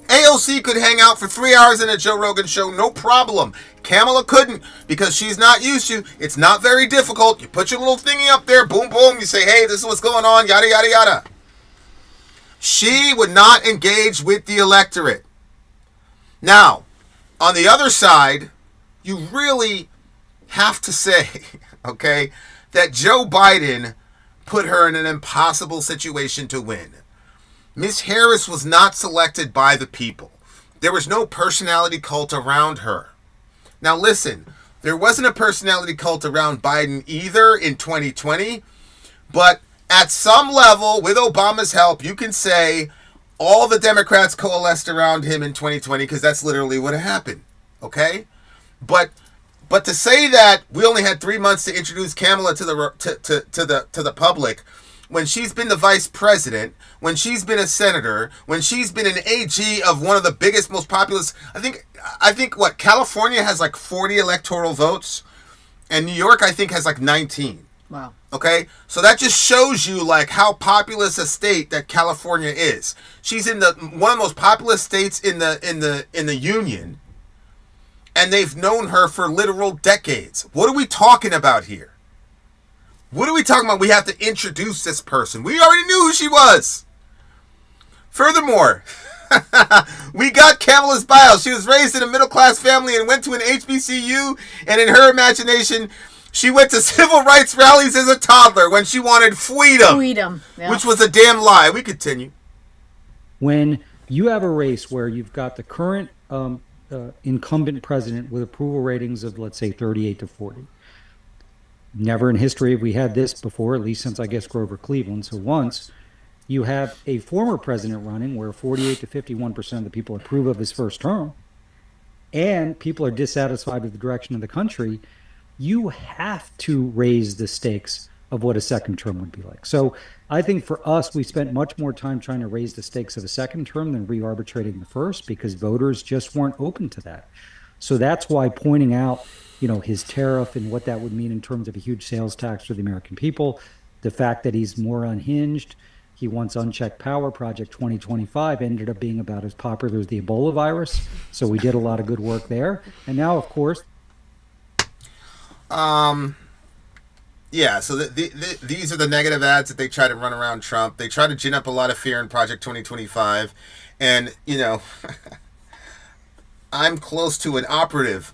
AOC could hang out for 3 hours in a Joe Rogan show, no problem. Kamala couldn't, because she's not used to. It's not very difficult. You put your little thingy up there, boom, boom. You say, hey, this is what's going on, yada, yada, yada. She would not engage with the electorate. Now, on the other side, you really have to say, okay, that Joe Biden put her in an impossible situation to win. Miss Harris was not selected by the people. There was no personality cult around her. Now listen, there wasn't a personality cult around Biden either in 2020, but at some level, with Obama's help, you can say all the Democrats coalesced around him in 2020, because that's literally what happened, okay? But to say that we only had 3 months to introduce Kamala to the public, when she's been the vice president, when she's been a senator, when she's been an AG of one of the biggest, most populous, I think what, California has like 40 electoral votes, and New York, I think, has like 19. Wow. Okay? So that just shows you like how populous a state that California is. She's in one of the most populous states in the union, and they've known her for literal decades. What are we talking about here? What are we talking about? We have to introduce this person. We already knew who she was. Furthermore, we got Kamala's bio. She was raised in a middle-class family and went to an HBCU, and in her imagination, she went to civil rights rallies as a toddler when she wanted freedom. Freedom. Yeah. Which was a damn lie. We continue. When you have a race where you've got the current incumbent president with approval ratings of, let's say, 38 to 40, never in history have we had this before, at least since, I guess, Grover Cleveland. So once you have a former president running where 48 to 51% of the people approve of his first term, and people are dissatisfied with the direction of the country, you have to raise the stakes of what a second term would be like. So I think for us, we spent much more time trying to raise the stakes of a second term than re-arbitrating the first, because voters just weren't open to that. So that's why pointing out, his tariff and what that would mean in terms of a huge sales tax for the American people, the fact that he's more unhinged, he wants unchecked power. Project 2025 ended up being about as popular as the Ebola virus. So we did a lot of good work there. And now, of course. Yeah, so these are the negative ads that they try to run around Trump. They try to gin up a lot of fear in Project 2025. And, I'm close to an operative.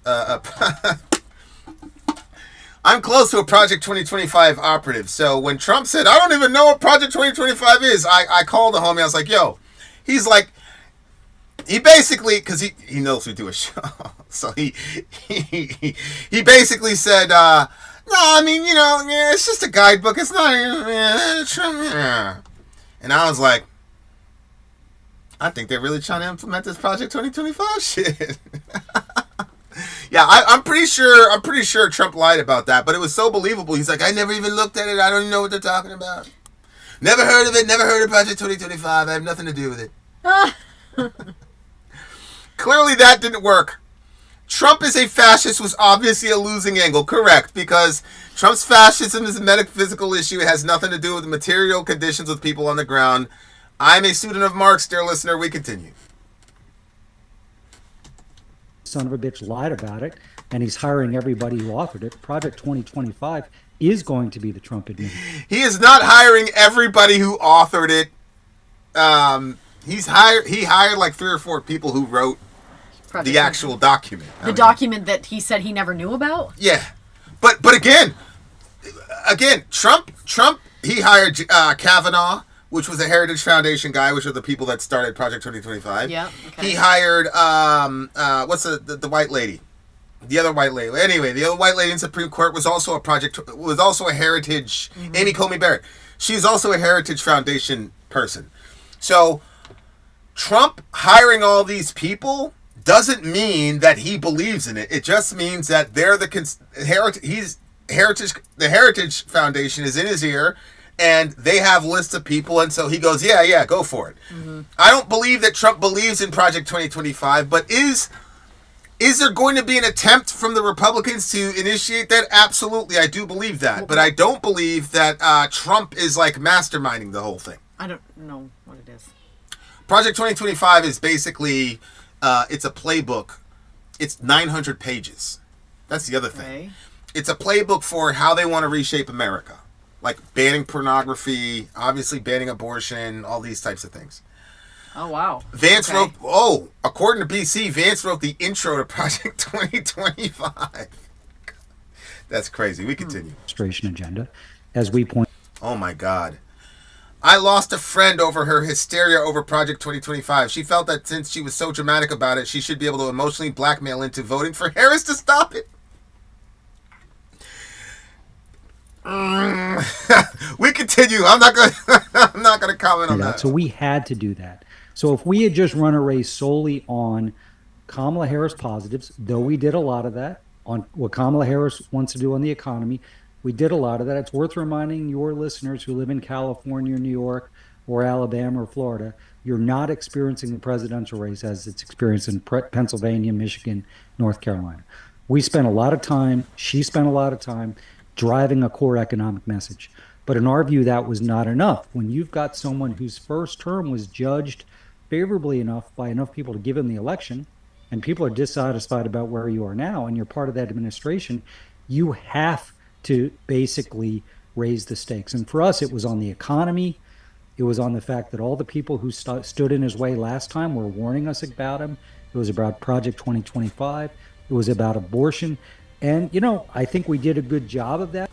I'm close to a Project 2025 operative. So when Trump said, I don't even know what Project 2025 is, I called the homie. I was like, yo, he's like, he basically, because he knows we do a show. So he basically said, no, I mean, it's just a guidebook. It's not, Trump. And I was like, I think they're really trying to implement this Project 2025 shit. Yeah, I'm pretty sure Trump lied about that, but it was so believable. He's like, I never even looked at it. I don't even know what they're talking about. Never heard of it. Never heard of Project 2025. I have nothing to do with it. Clearly that didn't work. Trump is a fascist was obviously a losing angle. Correct, because Trump's fascism is a metaphysical issue. It has nothing to do with the material conditions with people on the ground. I'm a student of Marx, dear listener. We continue. Son of a bitch lied about it, and he's hiring everybody who authored it. Project 2025 is going to be the Trump administration. He is not hiring everybody who authored it. He hired like 3 or 4 people who wrote the actual document. The document that he said he never knew about? Yeah. But again, Trump, he hired Kavanaugh, which was a Heritage Foundation guy, which are the people that started Project 2025. Yeah. Okay. He hired what's the white lady? The other white lady. Anyway, the other white lady in Supreme Court was also a Heritage. Amy Coney Barrett. She's also a Heritage Foundation person. So Trump hiring all these people doesn't mean that he believes in it. It just means that they're the Heritage Foundation is in his ear, and they have lists of people, and so he goes, yeah, go for it. Mm-hmm. I don't believe that Trump believes in Project 2025, but is there going to be an attempt from the Republicans to initiate that? Absolutely, I do believe that, but I don't believe that Trump is like masterminding the whole thing. I don't know what it is. Project 2025 is basically, it's a playbook. It's 900 pages. That's the other thing. Okay. It's a playbook for how they want to reshape America. Like banning pornography, obviously banning abortion, all these types of things. Oh, wow. Vance wrote, according to BC, Vance wrote the intro to Project 2025. That's crazy. We continue. Administration agenda, as we point. Oh, my God. I lost a friend over her hysteria over Project 2025. She felt that since she was so dramatic about it, she should be able to emotionally blackmail into voting for Harris to stop it. We continue. I'm not going to comment on that. So we had to do that. So if we had just run a race solely on Kamala Harris positives, though we did a lot of that, on what Kamala Harris wants to do on the economy, we did a lot of that. It's worth reminding your listeners who live in California, New York, or Alabama or Florida, you're not experiencing the presidential race as it's experienced in Pennsylvania, Michigan, North Carolina. We spent a lot of time, she spent a lot of time driving a core economic message. But in our view, that was not enough. When you've got someone whose first term was judged favorably enough by enough people to give him the election, and people are dissatisfied about where you are now, and you're part of that administration, you have to basically raise the stakes. And for us, it was on the economy. It was on the fact that all the people who stood in his way last time were warning us about him. It was about Project 2025. It was about abortion. And, I think we did a good job of that.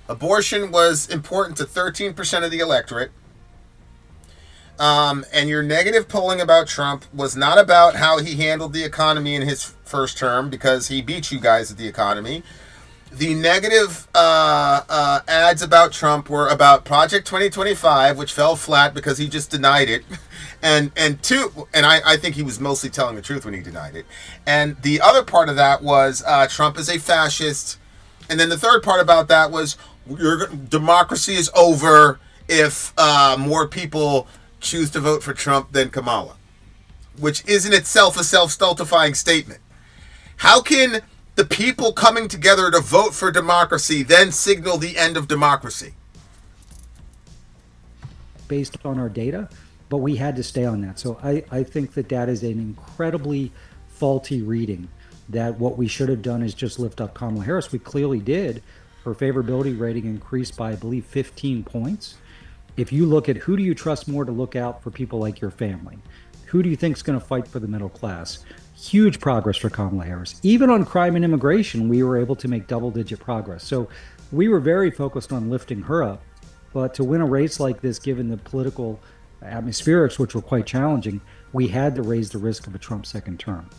Abortion was important to 13% of the electorate. And your negative polling about Trump was not about how he handled the economy in his first term, because he beat you guys at the economy. The negative ads about Trump were about Project 2025, which fell flat because he just denied it. And I think he was mostly telling the truth when he denied it. And the other part of that was Trump is a fascist. And then the third part about that was democracy is over if more people choose to vote for Trump than Kamala, which is in itself a self-stultifying statement. How can the people coming together to vote for democracy then signal the end of democracy? Based on our data, but we had to stay on that. So I think that is an incredibly faulty reading, that what we should have done is just lift up Kamala Harris. We clearly did. Her favorability rating increased by, I believe, 15 points. If you look at who do you trust more to look out for people like your family, who do you think is going to fight for the middle class? Huge progress for Kamala Harris. Even on crime and immigration, we were able to make double-digit progress. So we were very focused on lifting her up. But to win a race like this, given the political atmospherics, which were quite challenging, we had to raise the risk of a Trump second term.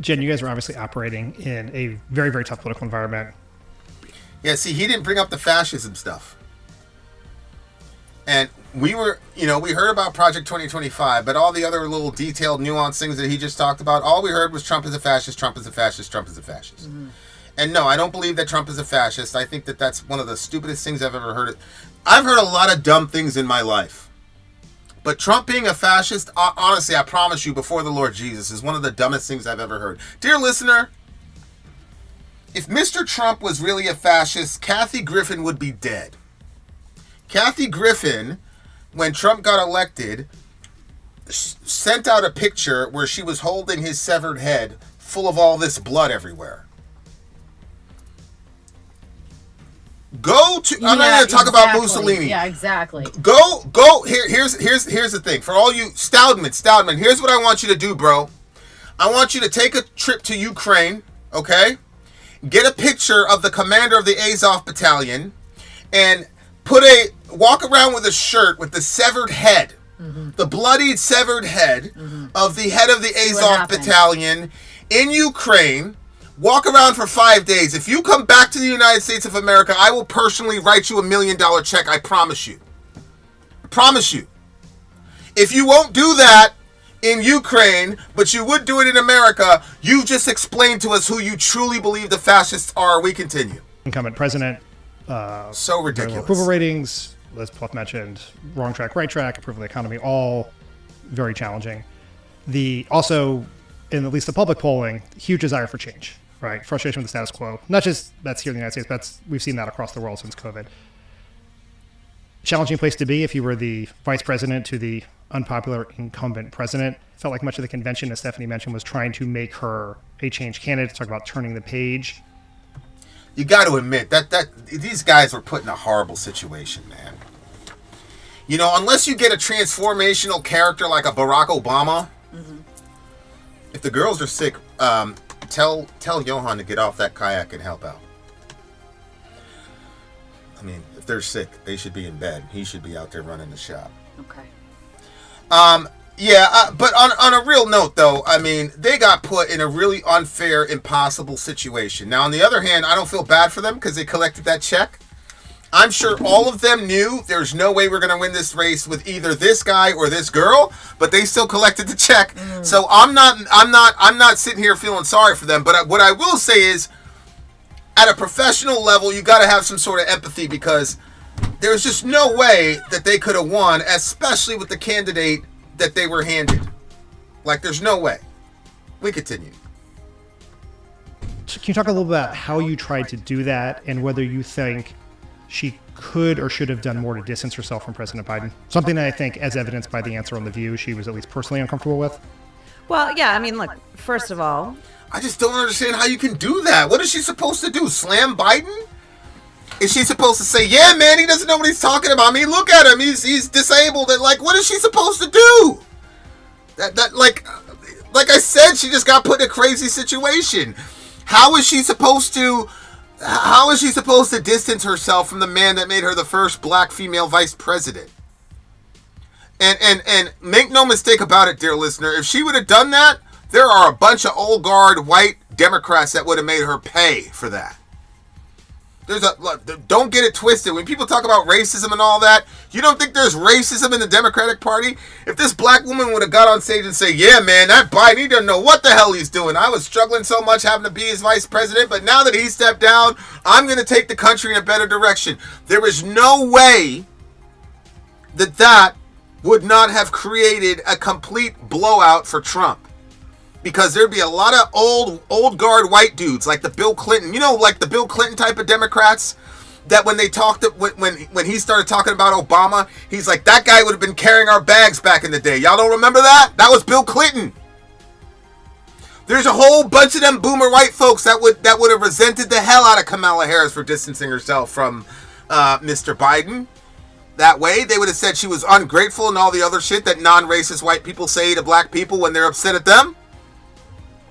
Jen, you guys are obviously operating in a very, very tough political environment. Yeah, see, he didn't bring up the fascism stuff. And we heard about Project 2025, but all the other little detailed, nuanced things that he just talked about, all we heard was Trump is a fascist, Trump is a fascist, Trump is a fascist. Mm-hmm. And no, I don't believe that Trump is a fascist. I think that that's one of the stupidest things I've ever heard. I've heard a lot of dumb things in my life. But Trump being a fascist, honestly, I promise you, before the Lord Jesus, is one of the dumbest things I've ever heard. Dear listener, if Mr. Trump was really a fascist, Kathy Griffin would be dead. Kathy Griffin, when Trump got elected, sent out a picture where she was holding his severed head full of all this blood everywhere. I'm not going to talk about Mussolini. Yeah, exactly. Here's the thing. For all you, Stoudman, here's what I want you to do, bro. I want you to take a trip to Ukraine, okay? Get a picture of the commander of the Azov battalion and walk around with a shirt with the severed head, the bloodied severed head of the head of the Azov battalion in Ukraine. Walk around for 5 days. If you come back to the United States of America, I will personally write you $1 million check. I promise you. I promise you. If you won't do that in Ukraine, but you would do it in America, you've just explained to us who you truly believe the fascists are. We continue. Incumbent president. So ridiculous. Approval ratings, as Pluff mentioned, wrong track, right track, approval of the economy, all very challenging. Also, in at least the public polling, huge desire for change. Right, frustration with the status quo. Not just that's here in the United States, but we've seen that across the world since COVID. Challenging place to be if you were the vice president to the unpopular incumbent president. Felt like much of the convention, as Stephanie mentioned, was trying to make her a change candidate, talk about turning the page. You got to admit that these guys were put in a horrible situation, man. You know, unless you get a transformational character like a Barack Obama, if the girls are sick, tell Johan to get off that kayak and help out. I mean, if they're sick, they should be in bed. He should be out there running the shop. Okay. But on a real note, though, I mean, they got put in a really unfair, impossible situation. Now, on the other hand, I don't feel bad for them because they collected that check. I'm sure all of them knew there's no way we're going to win this race with either this guy or this girl, but they still collected the check. So I'm not sitting here feeling sorry for them. But what I will say is, at a professional level, you got to have some sort of empathy because there's just no way that they could have won, especially with the candidate that they were handed. Like, there's no way. We continue. So can you talk a little bit about how you tried to do that and whether you think she could or should have done more to distance herself from President Biden? Something that I think, as evidenced by the answer on The View, she was at least personally uncomfortable with. Well, yeah, I mean, look, first of all, I just don't understand how you can do that. What is she supposed to do? Slam Biden? Is she supposed to say, yeah, man, he doesn't know what he's talking about? I mean, look at him. He's disabled. And, like, what is she supposed to do? Like I said, she just got put in a crazy situation. How is she supposed to distance herself from the man that made her the first black female vice president? And make no mistake about it, dear listener, if she would have done that, there are a bunch of old guard white Democrats that would have made her pay for that. Don't get it twisted. When people talk about racism and all that, you don't think there's racism in the Democratic Party? If this black woman would have got on stage and say, yeah, man, that Biden, he doesn't know what the hell he's doing. I was struggling so much having to be his vice president, but now that he stepped down, I'm going to take the country in a better direction. There is no way that would not have created a complete blowout for Trump. Because there'd be a lot of old guard white dudes like the Bill Clinton, like the Bill Clinton type of Democrats that when they talked, when he started talking about Obama, he's like, that guy would have been carrying our bags back in the day. Y'all don't remember that? That was Bill Clinton. There's a whole bunch of them boomer white folks that would have resented the hell out of Kamala Harris for distancing herself from Mr. Biden. That way, they would have said she was ungrateful and all the other shit that non-racist white people say to black people when they're upset at them.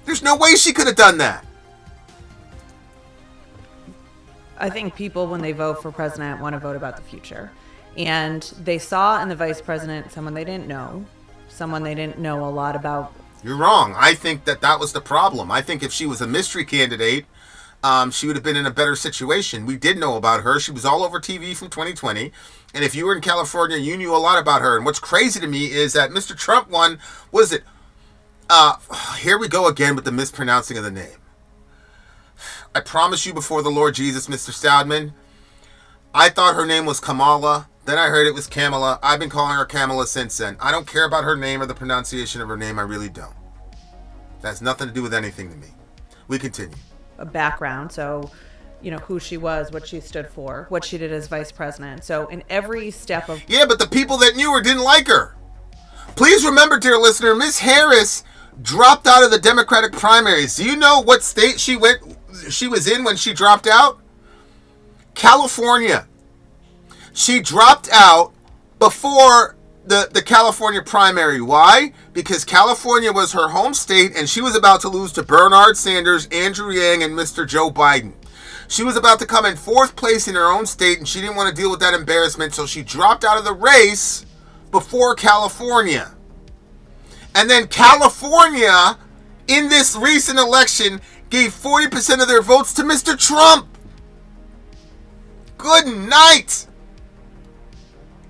There's no way she could have done that. I think people, when they vote for president, want to vote about the future. And they saw in the vice president someone they didn't know a lot about. You're wrong. I think that was the problem. I think if she was a mystery candidate, she would have been in a better situation. We did know about her. She was all over TV from 2020. And if you were in California, you knew a lot about her. And what's crazy to me is that Mr. Trump won, what is it? Here we go again with the mispronouncing of the name. I promise you before the Lord Jesus, Mr. Stoudman, I thought her name was Kamala. Then I heard it was Kamala. I've been calling her Kamala since then. I don't care about her name or the pronunciation of her name. I really don't. That has nothing to do with anything to me. We continue. A background, so who she was, what she stood for, what she did as vice president. So in every step of Yeah, but the people that knew her didn't like her. Please remember, dear listener, Ms. Harris dropped out of the Democratic primaries. Do you know what state she was in when she dropped out? California. She dropped out before the California primary. Why? Because California was her home state and she was about to lose to Bernard Sanders, Andrew Yang, and Mr. Joe Biden. She was about to come in 4th place in her own state and she didn't want to deal with that embarrassment, so she dropped out of the race before California. And then California, in this recent election, gave 40% of their votes to Mr. Trump. Good night.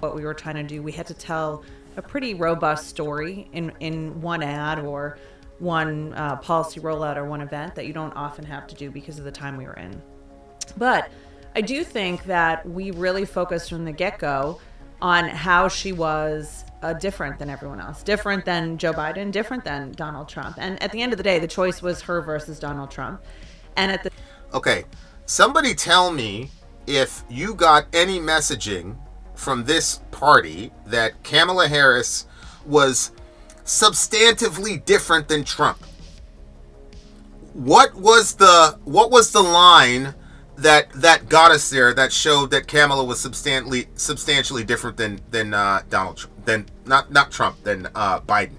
what we were trying to do, we had to tell a pretty robust story in one ad or one policy rollout or one event that you don't often have to do because of the time we were in. But I do think that we really focused from the get-go on how she was different than everyone else, different than Joe Biden, different than Donald Trump. And at the end of the day, the choice was her versus Donald Trump. And at the Okay, somebody tell me if you got any messaging from this party that Kamala Harris was substantively different than Trump. What was the line that got us there that showed that Kamala was substantially different than Donald Trump, than not Trump, than Biden?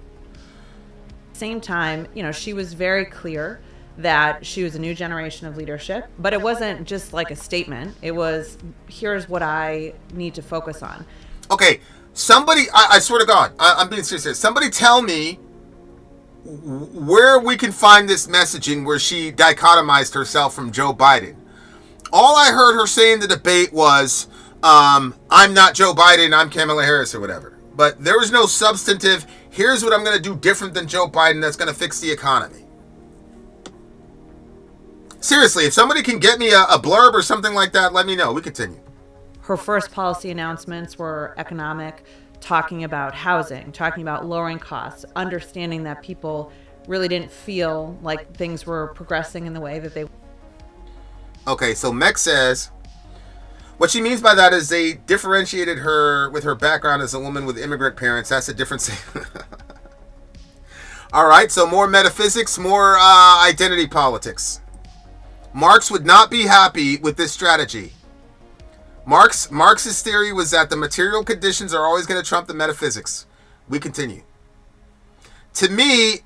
same time, you know, she was very clear that she was a new generation of leadership, but it wasn't just like a statement. It was, here's what I need to focus on. Okay, somebody, I swear to God, I'm being serious here. Somebody tell me where we can find this messaging where she dichotomized herself from Joe Biden. All I heard her say in the debate was, I'm not Joe Biden, I'm Kamala Harris or whatever. But there was no substantive, here's what I'm going to do different than Joe Biden that's going to fix the economy. Seriously, if somebody can get me a blurb or something like that, let me know. We continue. Her first policy announcements were economic, talking about housing, talking about lowering costs, understanding that people really didn't feel like things were progressing in the way that they... Okay, so Mech says, what she means by that is they differentiated her with her background as a woman with immigrant parents. That's a difference. All right, so more metaphysics, more identity politics. Marx would not be happy with this strategy. Marx's theory was that the material conditions are always going to trump the metaphysics. We continue. To me,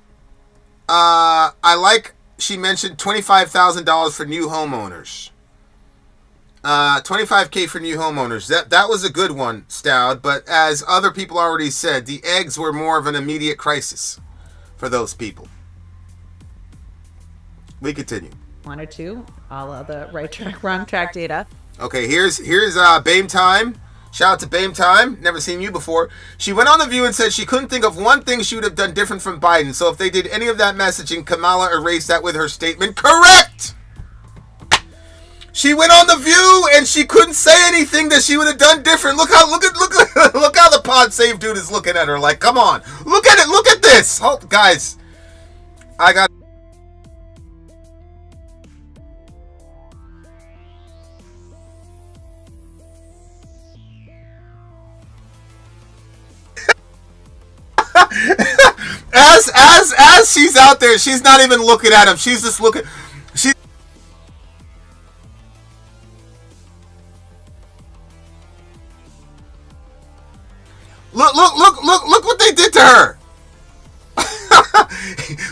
I like she mentioned $25,000 for new homeowners. $25K for new homeowners. That was a good one, Stout. But as other people already said, the eggs were more of an immediate crisis for those people. We continue. wanted to, a la the right track, wrong track data. Okay, here's BAME Time. Shout out to BAME Time. Never seen you before. She went on The View and said she couldn't think of one thing she would have done different from Biden. So if they did any of that messaging, Kamala erased that with her statement. Correct! She went on The View and she couldn't say anything that she would have done different. Look how the pod save dude is looking at her like, come on. Look at it. Look at this. Oh, guys. I got as she's out there, she's not even looking at him. She's just looking. Look what they did to her.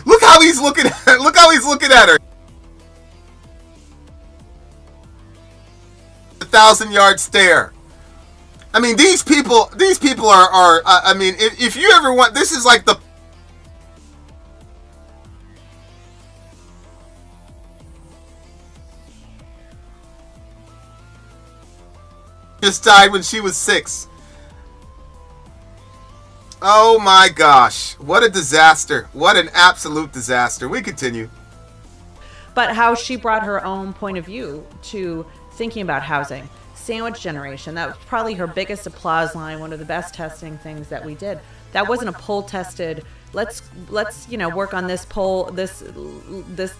Look how he's looking at her. Look how he's looking at her. 1,000-yard stare. I mean, these people are I mean, if you ever want, this is like the Just died when she was 6. Oh my gosh. What a disaster. What an absolute disaster. We continue. But how she brought her own point of view to thinking about housing. Sandwich generation, that was probably her biggest applause line, one of the best testing things that we did. That wasn't a poll tested, let's work on this poll, this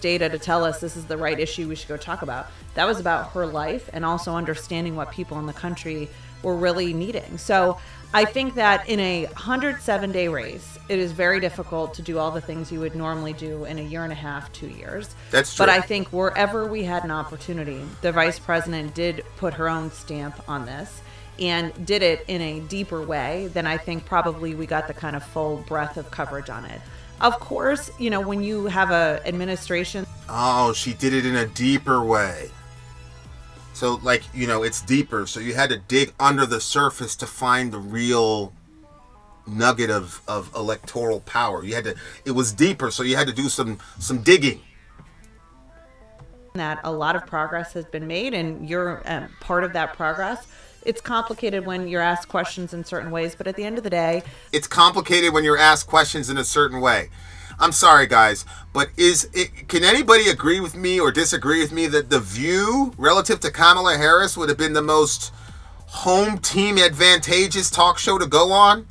data to tell us this is the right issue we should go talk about. That was about her life and also understanding what people in the country were really needing. So I think that in a 107-day race, it is very difficult to do all the things you would normally do in a year and a half, 2 years. That's true. But I think wherever we had an opportunity, the vice president did put her own stamp on this and did it in a deeper way than I think probably we got the kind of full breadth of coverage on it. Of course, when you have a administration. Oh, she did it in a deeper way. So, it's deeper. So you had to dig under the surface to find the real nugget of electoral power. It was deeper, so you had to do some digging. That a lot of progress has been made, and you're part of that progress. It's complicated when you're asked questions in certain ways, but at the end of the day... It's complicated when you're asked questions in a certain way. I'm sorry, guys, but can anybody agree with me or disagree with me that The View, relative to Kamala Harris, would have been the most home team advantageous talk show to go on?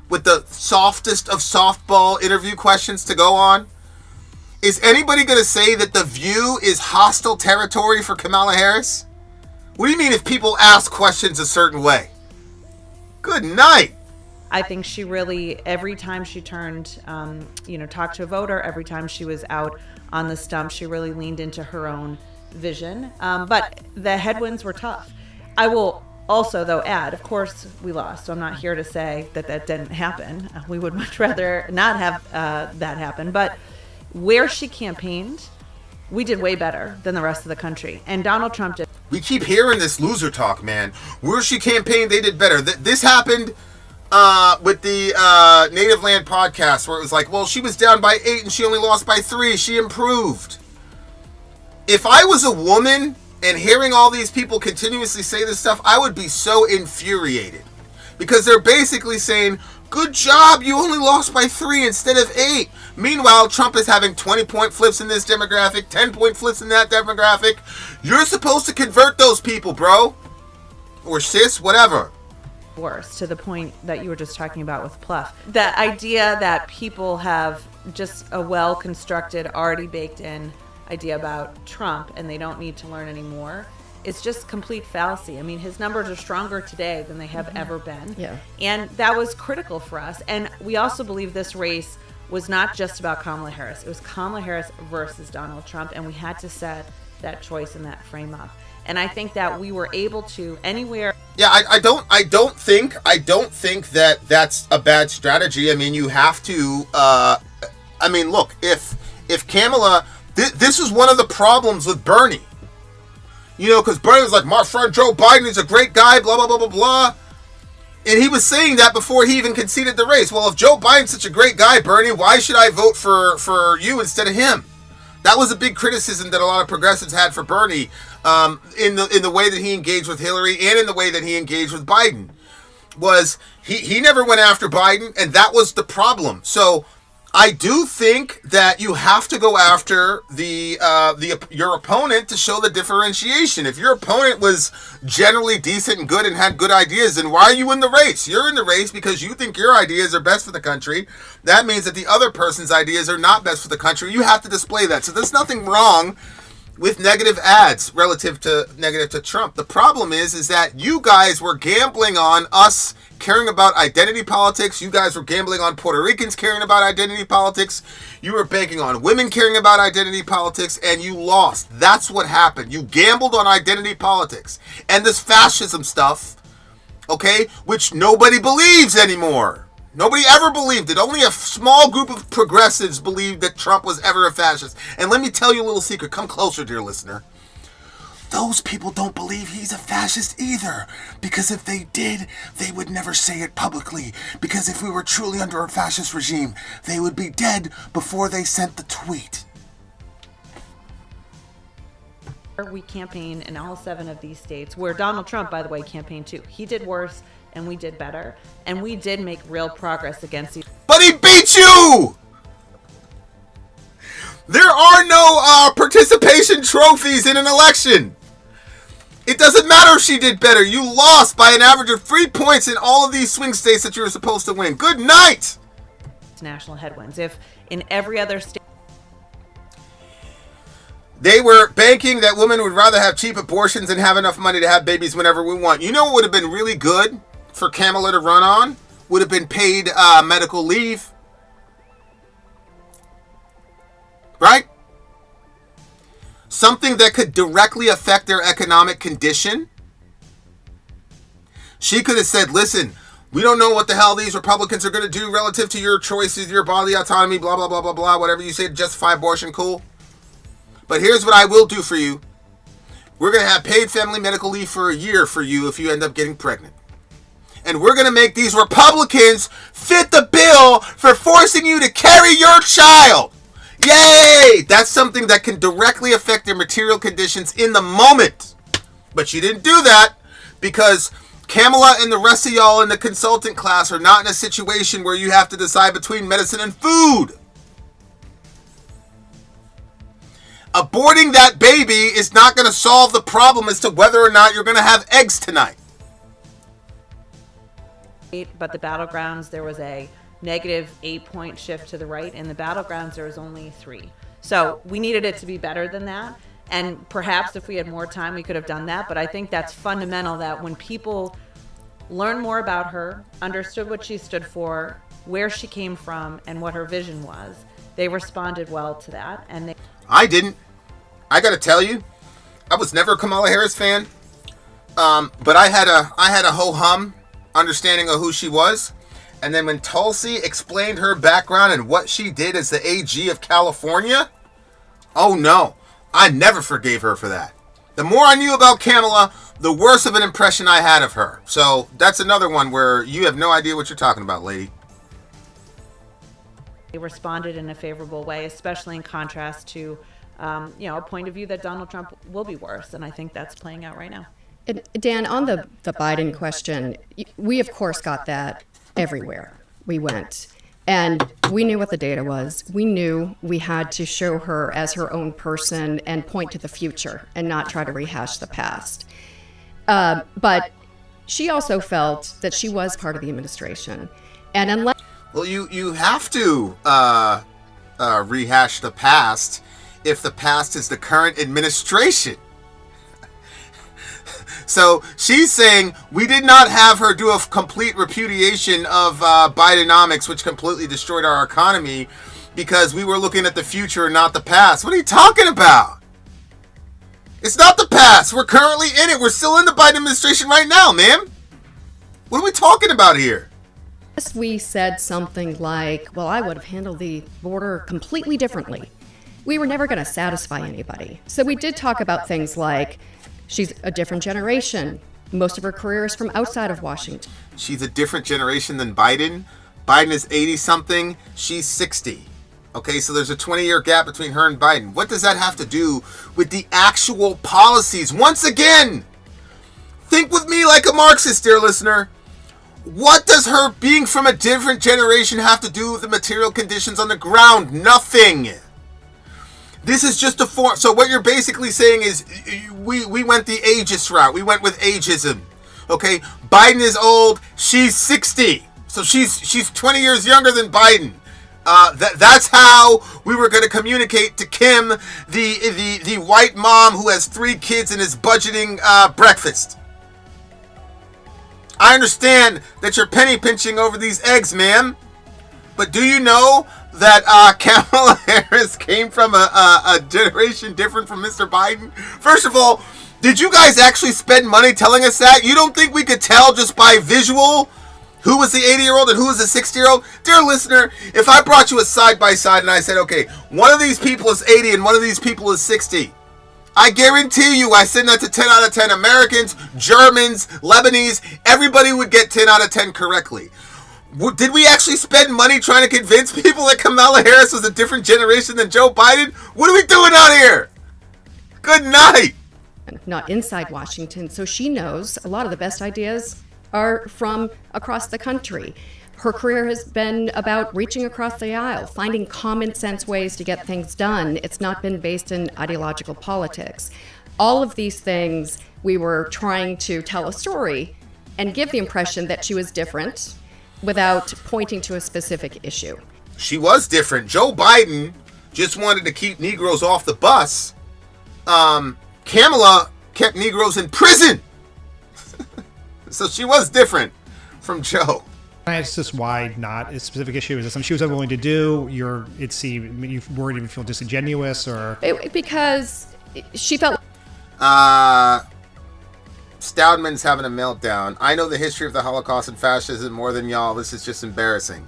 With the softest of softball interview questions to go on? Is anybody going to say that The View is hostile territory for Kamala Harris? What do you mean if people ask questions a certain way? Good night. I think she really, every time she turned, talked to a voter, every time she was out on the stump, she really leaned into her own vision. But the headwinds were tough. I will also, though, add, of course, we lost. So I'm not here to say that didn't happen. We would much rather not have that happen. But where she campaigned, we did way better than the rest of the country. And Donald Trump did. We keep hearing this loser talk, man. Where she campaigned, they did better. This happened with the Native Land podcast, where it was like, well, she was down by 8 and she only lost by 3. She improved. If I was a woman and hearing all these people continuously say this stuff, I would be so infuriated. Because they're basically saying, good job, you only lost by 3 instead of 8. Meanwhile, Trump is having 20-point flips in this demographic, 10-point flips in that demographic. You're supposed to convert those people, bro. Or sis, whatever. Worse, to the point that you were just talking about with Pluff. The idea that people have just a well-constructed, already baked-in idea about Trump and they don't need to learn anymore, it's just complete fallacy. I mean, his numbers are stronger today than they have ever been. Yeah. And that was critical for us. And we also believe this race was not just about Kamala Harris. It was Kamala Harris versus Donald Trump, and we had to set that choice and that frame up. And I think that we were able to anywhere. Yeah, I don't think that that's a bad strategy. I mean, you have to. Look, if Kamala, this was one of the problems with Bernie. Because Bernie was like, my friend Joe Biden is a great guy, blah blah blah blah blah, and he was saying that before he even conceded the race. Well, if Joe Biden's such a great guy, Bernie, why should I vote for you instead of him? That was a big criticism that a lot of progressives had for Bernie, in the way that he engaged with Hillary and in the way that he engaged with Biden. Was he never went after Biden, and that was the problem. So I do think that you have to go after your opponent to show the differentiation. If your opponent was generally decent and good and had good ideas, then why are you in the race? You're in the race because you think your ideas are best for the country. That means that the other person's ideas are not best for the country. You have to display that. So there's nothing wrong with negative ads relative to Trump. The problem is that you guys were gambling on us caring about identity politics. You guys were gambling on Puerto Ricans caring about identity politics. You were banking on women caring about identity politics, and you lost. That's what happened. You gambled on identity politics. And this fascism stuff, okay, which nobody believes anymore. Nobody ever believed it. Only a small group of progressives believed that Trump was ever a fascist. And let me tell you a little secret. Come closer, dear listener. Those people don't believe he's a fascist either. Because if they did, they would never say it publicly. Because if we were truly under a fascist regime, they would be dead before they sent the tweet. We campaigned in all 7 of these states, where Donald Trump, by the way, campaigned too. He did worse and we did better. And we did make real progress against these. But he beat you! There are no participation trophies in an election. It doesn't matter if she did better. You lost by an average of 3 points in all of these swing states that you were supposed to win. Good night! National headwinds. If in every other state. They were banking that women would rather have cheap abortions and have enough money to have babies whenever we want. You know what would have been really good for Kamala to run on? Would have been paid medical leave. Right? Something that could directly affect their economic condition. She could have said, listen, we don't know what the hell these Republicans are going to do relative to your choices, your bodily autonomy, blah, blah, blah, blah, blah, whatever you say to justify abortion, cool. But here's what I will do for you. We're going to have paid family medical leave for a year for you if you end up getting pregnant. And we're going to make these Republicans fit the bill for forcing you to carry your child. Yay! That's something that can directly affect their material conditions in the moment. But you didn't do that because Kamala and the rest of y'all in the consultant class are not in a situation where you have to decide between medicine and food. Aborting that baby is not going to solve the problem as to whether or not you're going to have eggs tonight. But the battlegrounds, there was a negative 8-point shift to the right. In the battlegrounds, there was only 3. So we needed it to be better than that. And perhaps if we had more time, we could have done that. But I think that's fundamental, that when people learned more about her, understood what she stood for, where she came from, and what her vision was, they responded well to that. And I didn't. I got to tell you, I was never a Kamala Harris fan. But I had a ho-hum understanding of who she was. And then when Tulsi explained her background and what she did as the AG of California, oh no, I never forgave her for that. The more I knew about Kamala, the worse of an impression I had of her. So that's another one where you have no idea what you're talking about, lady. they responded in a favorable way, especially in contrast to, a point of view that Donald Trump will be worse. And I think that's playing out right now. Dan, on the Biden question, we of course got that everywhere we went. And we knew what the data was. We knew we had to show her as her own person and point to the future and not try to rehash the past. But she also felt that she was part of the administration. And unless... Well, you have to rehash the past if the past is the current administration. So she's saying we did not have her do a complete repudiation of Bidenomics, which completely destroyed our economy, because we were looking at the future and not the past. What are you talking about? It's not the past. We're currently in it. We're still in the Biden administration right now, ma'am. What are we talking about here? We said something like, well, I would have handled the border completely differently. We were never going to satisfy anybody. So we did talk about things like, she's a different generation. Most of her career is from outside of Washington. She's a different generation than Biden. Biden is 80-something. She's 60. Okay, so there's a 20-year gap between her and Biden. What does that have to do with the actual policies? Once again, think with me like a Marxist, dear listener. What does her being from a different generation have to do with the material conditions on the ground? Nothing. This is just a form. So what you're basically saying is we went the ageist route. We went with ageism. Okay? Biden is old. She's 60. So she's 20 years younger than Biden. That's how we were going to communicate to Kim, the white mom who has 3 kids and is budgeting breakfast. I understand that you're penny pinching over these eggs, ma'am. But do you know that Kamala Harris came from a generation different from Mr. Biden? First of all, did you guys actually spend money telling us that? You don't think we could tell just by visual who was the 80-year-old and who was the 60-year-old? Dear listener, if I brought you a side-by-side and I said, okay, one of these people is 80 and one of these people is 60, I guarantee you I send that to 10 out of 10 Americans, Germans, Lebanese, everybody would get 10 out of 10 correctly. Did we actually spend money trying to convince people that Kamala Harris was a different generation than Joe Biden? What are we doing out here? Good night. not inside Washington. So she knows a lot of the best ideas are from across the country. Her career has been about reaching across the aisle, finding common sense ways to get things done. It's not been based in ideological politics. All of these things, we were trying to tell a story and give the impression that she was different without pointing to a specific issue. She was different. Joe Biden just wanted to keep Negroes off the bus. Kamala kept Negroes in prison. So she was different from Joe. It's just why not a specific issue? Is it something she was unwilling to do? You worried you feel disingenuous, or because she felt. Stoudman's having a meltdown. I know the history of the Holocaust and fascism more than y'all. This is just embarrassing.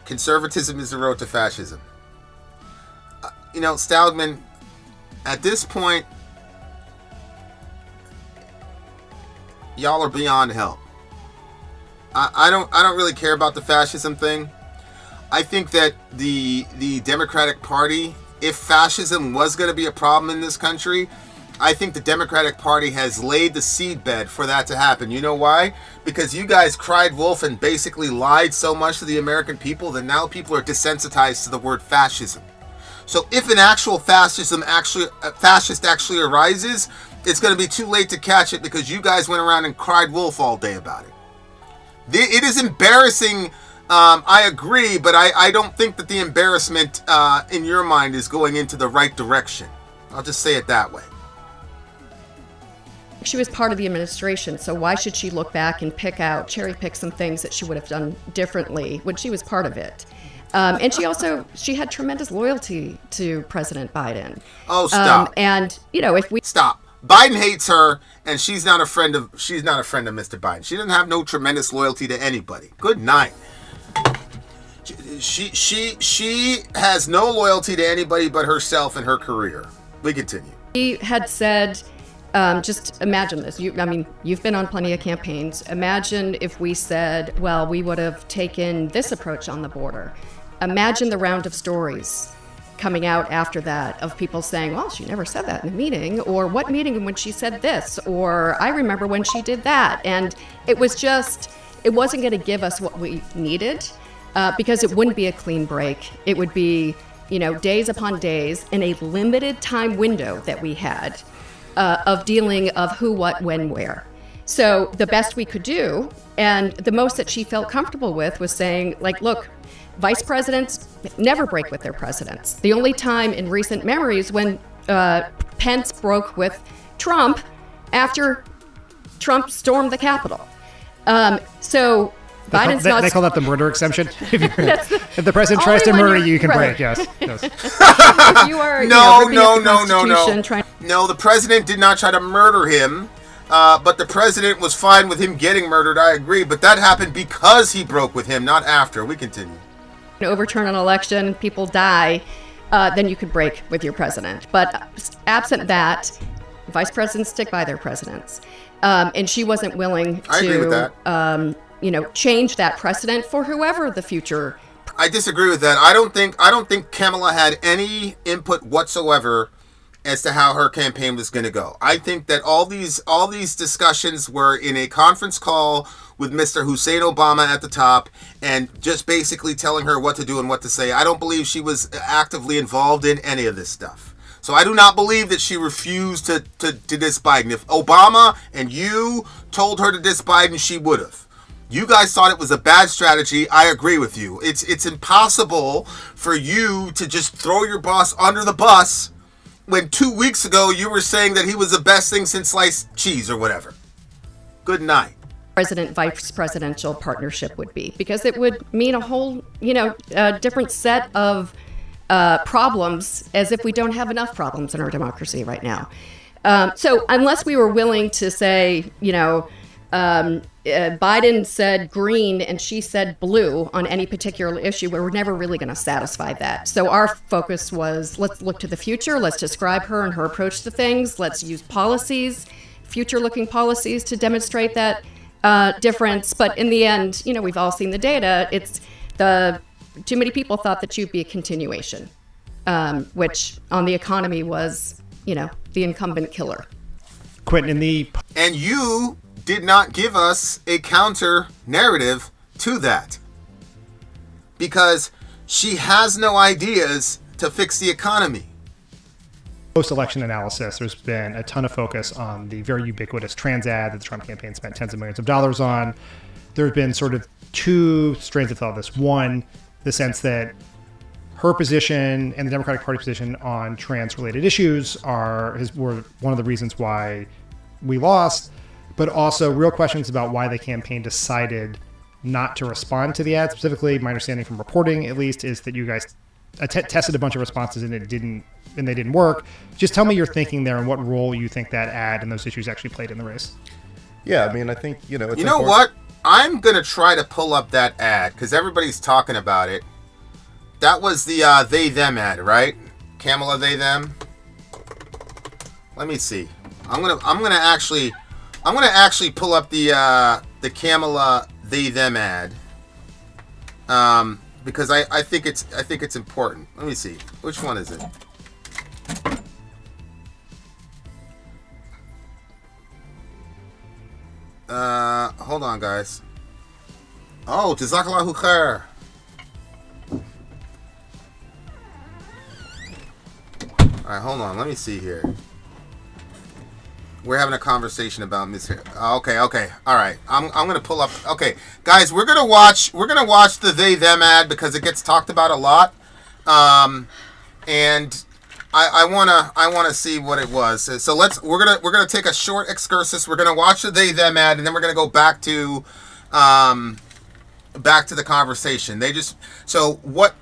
Conservatism is the road to fascism. Stoudman, at this point, y'all are beyond help. I don't really care about the fascism thing. I think that the Democratic Party, if fascism was going to be a problem in this country, I think the Democratic Party has laid the seedbed for that to happen. You know why? Because you guys cried wolf and basically lied so much to the American people that now people are desensitized to the word fascism. So if an actual fascist actually arises, it's going to be too late to catch it because you guys went around and cried wolf all day about it. It is embarrassing. I agree, but I don't think that the embarrassment in your mind is going into the right direction. I'll just say it that way. She was part of the administration, so why should she look back and cherry pick some things that she would have done differently when she was part of it? And she had tremendous loyalty to President Biden. Oh, stop. And if we stop. Biden hates her, and she's not a friend of Mr. Biden. She doesn't have no tremendous loyalty to anybody. Good night. She has no loyalty to anybody but herself and her career. We continue. He had said, just imagine this. You've been on plenty of campaigns. Imagine if we said, well, we would have taken this approach on the border. Imagine the round of stories coming out after that of people saying, well, she never said that in a meeting, or what meeting when she said this, or I remember when she did that. And it wasn't going to give us what we needed because it wouldn't be a clean break. It would be, days upon days in a limited time window that we had of dealing of who, what, when, where. So the best we could do, and the most that she felt comfortable with, was saying, look, vice presidents never break with their presidents. The only time in recent memories when Pence broke with Trump after Trump stormed the Capitol. So Biden's not... They call that the murder exception. If the president tries to murder you, you can break, yes. If you are, No, the president did not try to murder him. But the president was fine with him getting murdered, I agree. But that happened because he broke with him, not after. We continue. Overturn an election, people die, then you could break with your president. But absent that, vice presidents stick by their presidents. And she wasn't willing to change that precedent for whoever the future. I disagree with that. I don't think Kamala had any input whatsoever as to how her campaign was going to go. I think that all these discussions were in a conference call with Mr. Hussein Obama at the top and just basically telling her what to do and what to say. I don't believe she was actively involved in any of this stuff. So I do not believe that she refused to diss Biden. If Obama and you told her to diss Biden, she would have. You guys thought it was a bad strategy. I agree with you. It's impossible for you to just throw your boss under the bus when 2 weeks ago you were saying that he was the best thing since sliced cheese or whatever. Good night. President-vice presidential partnership would be, because it would mean a whole, different set of problems, as if we don't have enough problems in our democracy right now. So unless we were willing to say, Biden said green and she said blue on any particular issue, we were never really going to satisfy that. So our focus was, let's look to the future. Let's describe her and her approach to things. Let's use policies, future-looking policies, to demonstrate that difference. But in the end, we've all seen the data. Too many people thought that she'd be a continuation, which on the economy was the incumbent killer. Quentin, and you did not give us a counter narrative to that, because she has no ideas to fix the economy. Post-election analysis, there's been a ton of focus on the very ubiquitous trans ad that the Trump campaign spent tens of millions of dollars on. There have been sort of two strains of thought of this. One, the sense that her position and the Democratic Party position on trans-related issues were one of the reasons why we lost, but also real questions about why the campaign decided not to respond to the ad. Specifically, my understanding from reporting, at least, is that you guys tested a bunch of responses and they didn't work. Just tell me your thinking there and what role you think that ad and those issues actually played in the race. Yeah, I mean, I think, it's You know important. what? I'm going to try to pull up that ad because everybody's talking about it. That was the they them ad, right? Kamala they them. Let me see. I'm gonna actually pull up the Kamala they them ad. Because I think it's important. Let me see. Which one is it? Hold on, guys. Oh, Jazakallahu khair. All right, hold on. Let me see here. We're having a conversation about Miss here. Okay. All right. I'm gonna pull up. Okay, guys, we're gonna watch the they them ad because it gets talked about a lot. And I wanna see what it was. So we're gonna take a short excursus. We're gonna watch the they them ad, and then we're gonna go back to the conversation. So what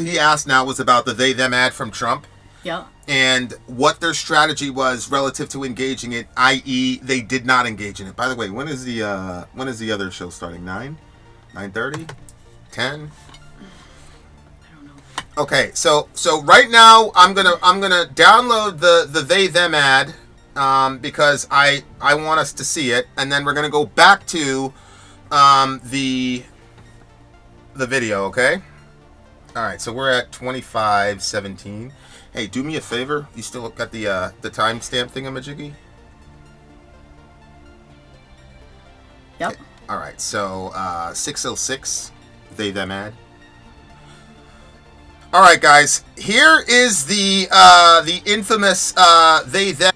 he asked now was about the they them ad from Trump. Yeah. And what their strategy was relative to engaging it, i.e., they did not engage in it. By the way, when is the other show starting? 9:30, 10? I don't know. Okay, so right now I'm gonna download the they them ad because I want us to see it, and then we're gonna go back to the video. Okay. All right, so we're at 25:17. Hey, do me a favor. You still got the timestamp thingamajiggy? Yep. Okay. All right. So 6:06. They them ad. All right, guys. Here is the infamous they them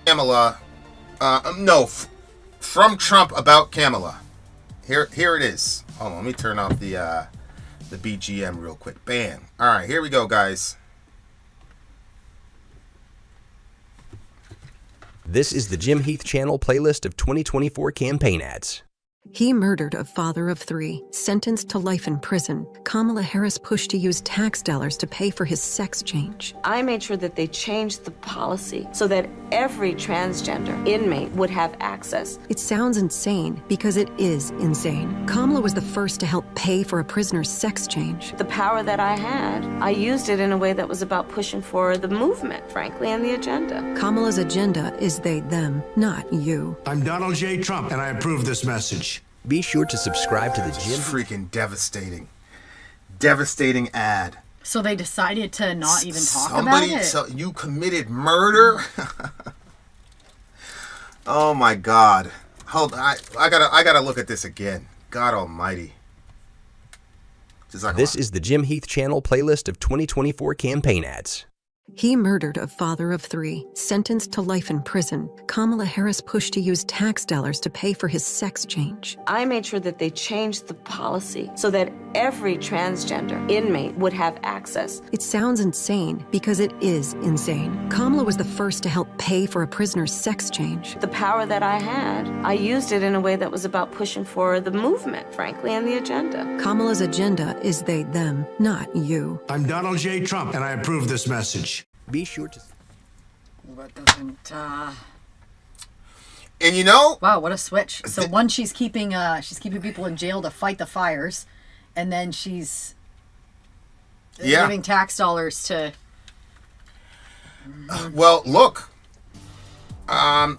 Kamala. From Trump about Kamala. Here it is. Hold on. Let me turn off the BGM real quick. Bam. All right, here we go, guys. This is the Jim Heath Channel playlist of 2024 campaign ads. He murdered a father of 3, sentenced to life in prison. Kamala Harris pushed to use tax dollars to pay for his sex change. I made sure that they changed the policy so that every transgender inmate would have access. It sounds insane because it is insane. Kamala was the first to help pay for a prisoner's sex change. The power that I had, I used it in a way that was about pushing for the movement, frankly, and the agenda. Kamala's agenda is they, them, not you. I'm Donald J. Trump, and I approve this message. Be sure to subscribe to the Jim. Freaking devastating ad. So they decided to not even talk about it? So you committed murder? Oh my God. Hold on. I gotta look at this again. God almighty. This is the Jim Heath Channel playlist of 2024 campaign ads. He murdered a father of 3, sentenced to life in prison. Kamala Harris pushed to use tax dollars to pay for his sex change. I made sure that they changed the policy so that every transgender inmate would have access. It sounds insane because it is insane. Kamala was the first to help pay for a prisoner's sex change. The power that I had, I used it in a way that was about pushing for the movement, frankly, and the agenda. Kamala's agenda is they, them, not you. I'm Donald J. Trump, and I approve this message. Be sure to... That doesn't... And you know... Wow, what a switch. So one, she's keeping people in jail to fight the fires, and then she's giving tax dollars to... Well, look. I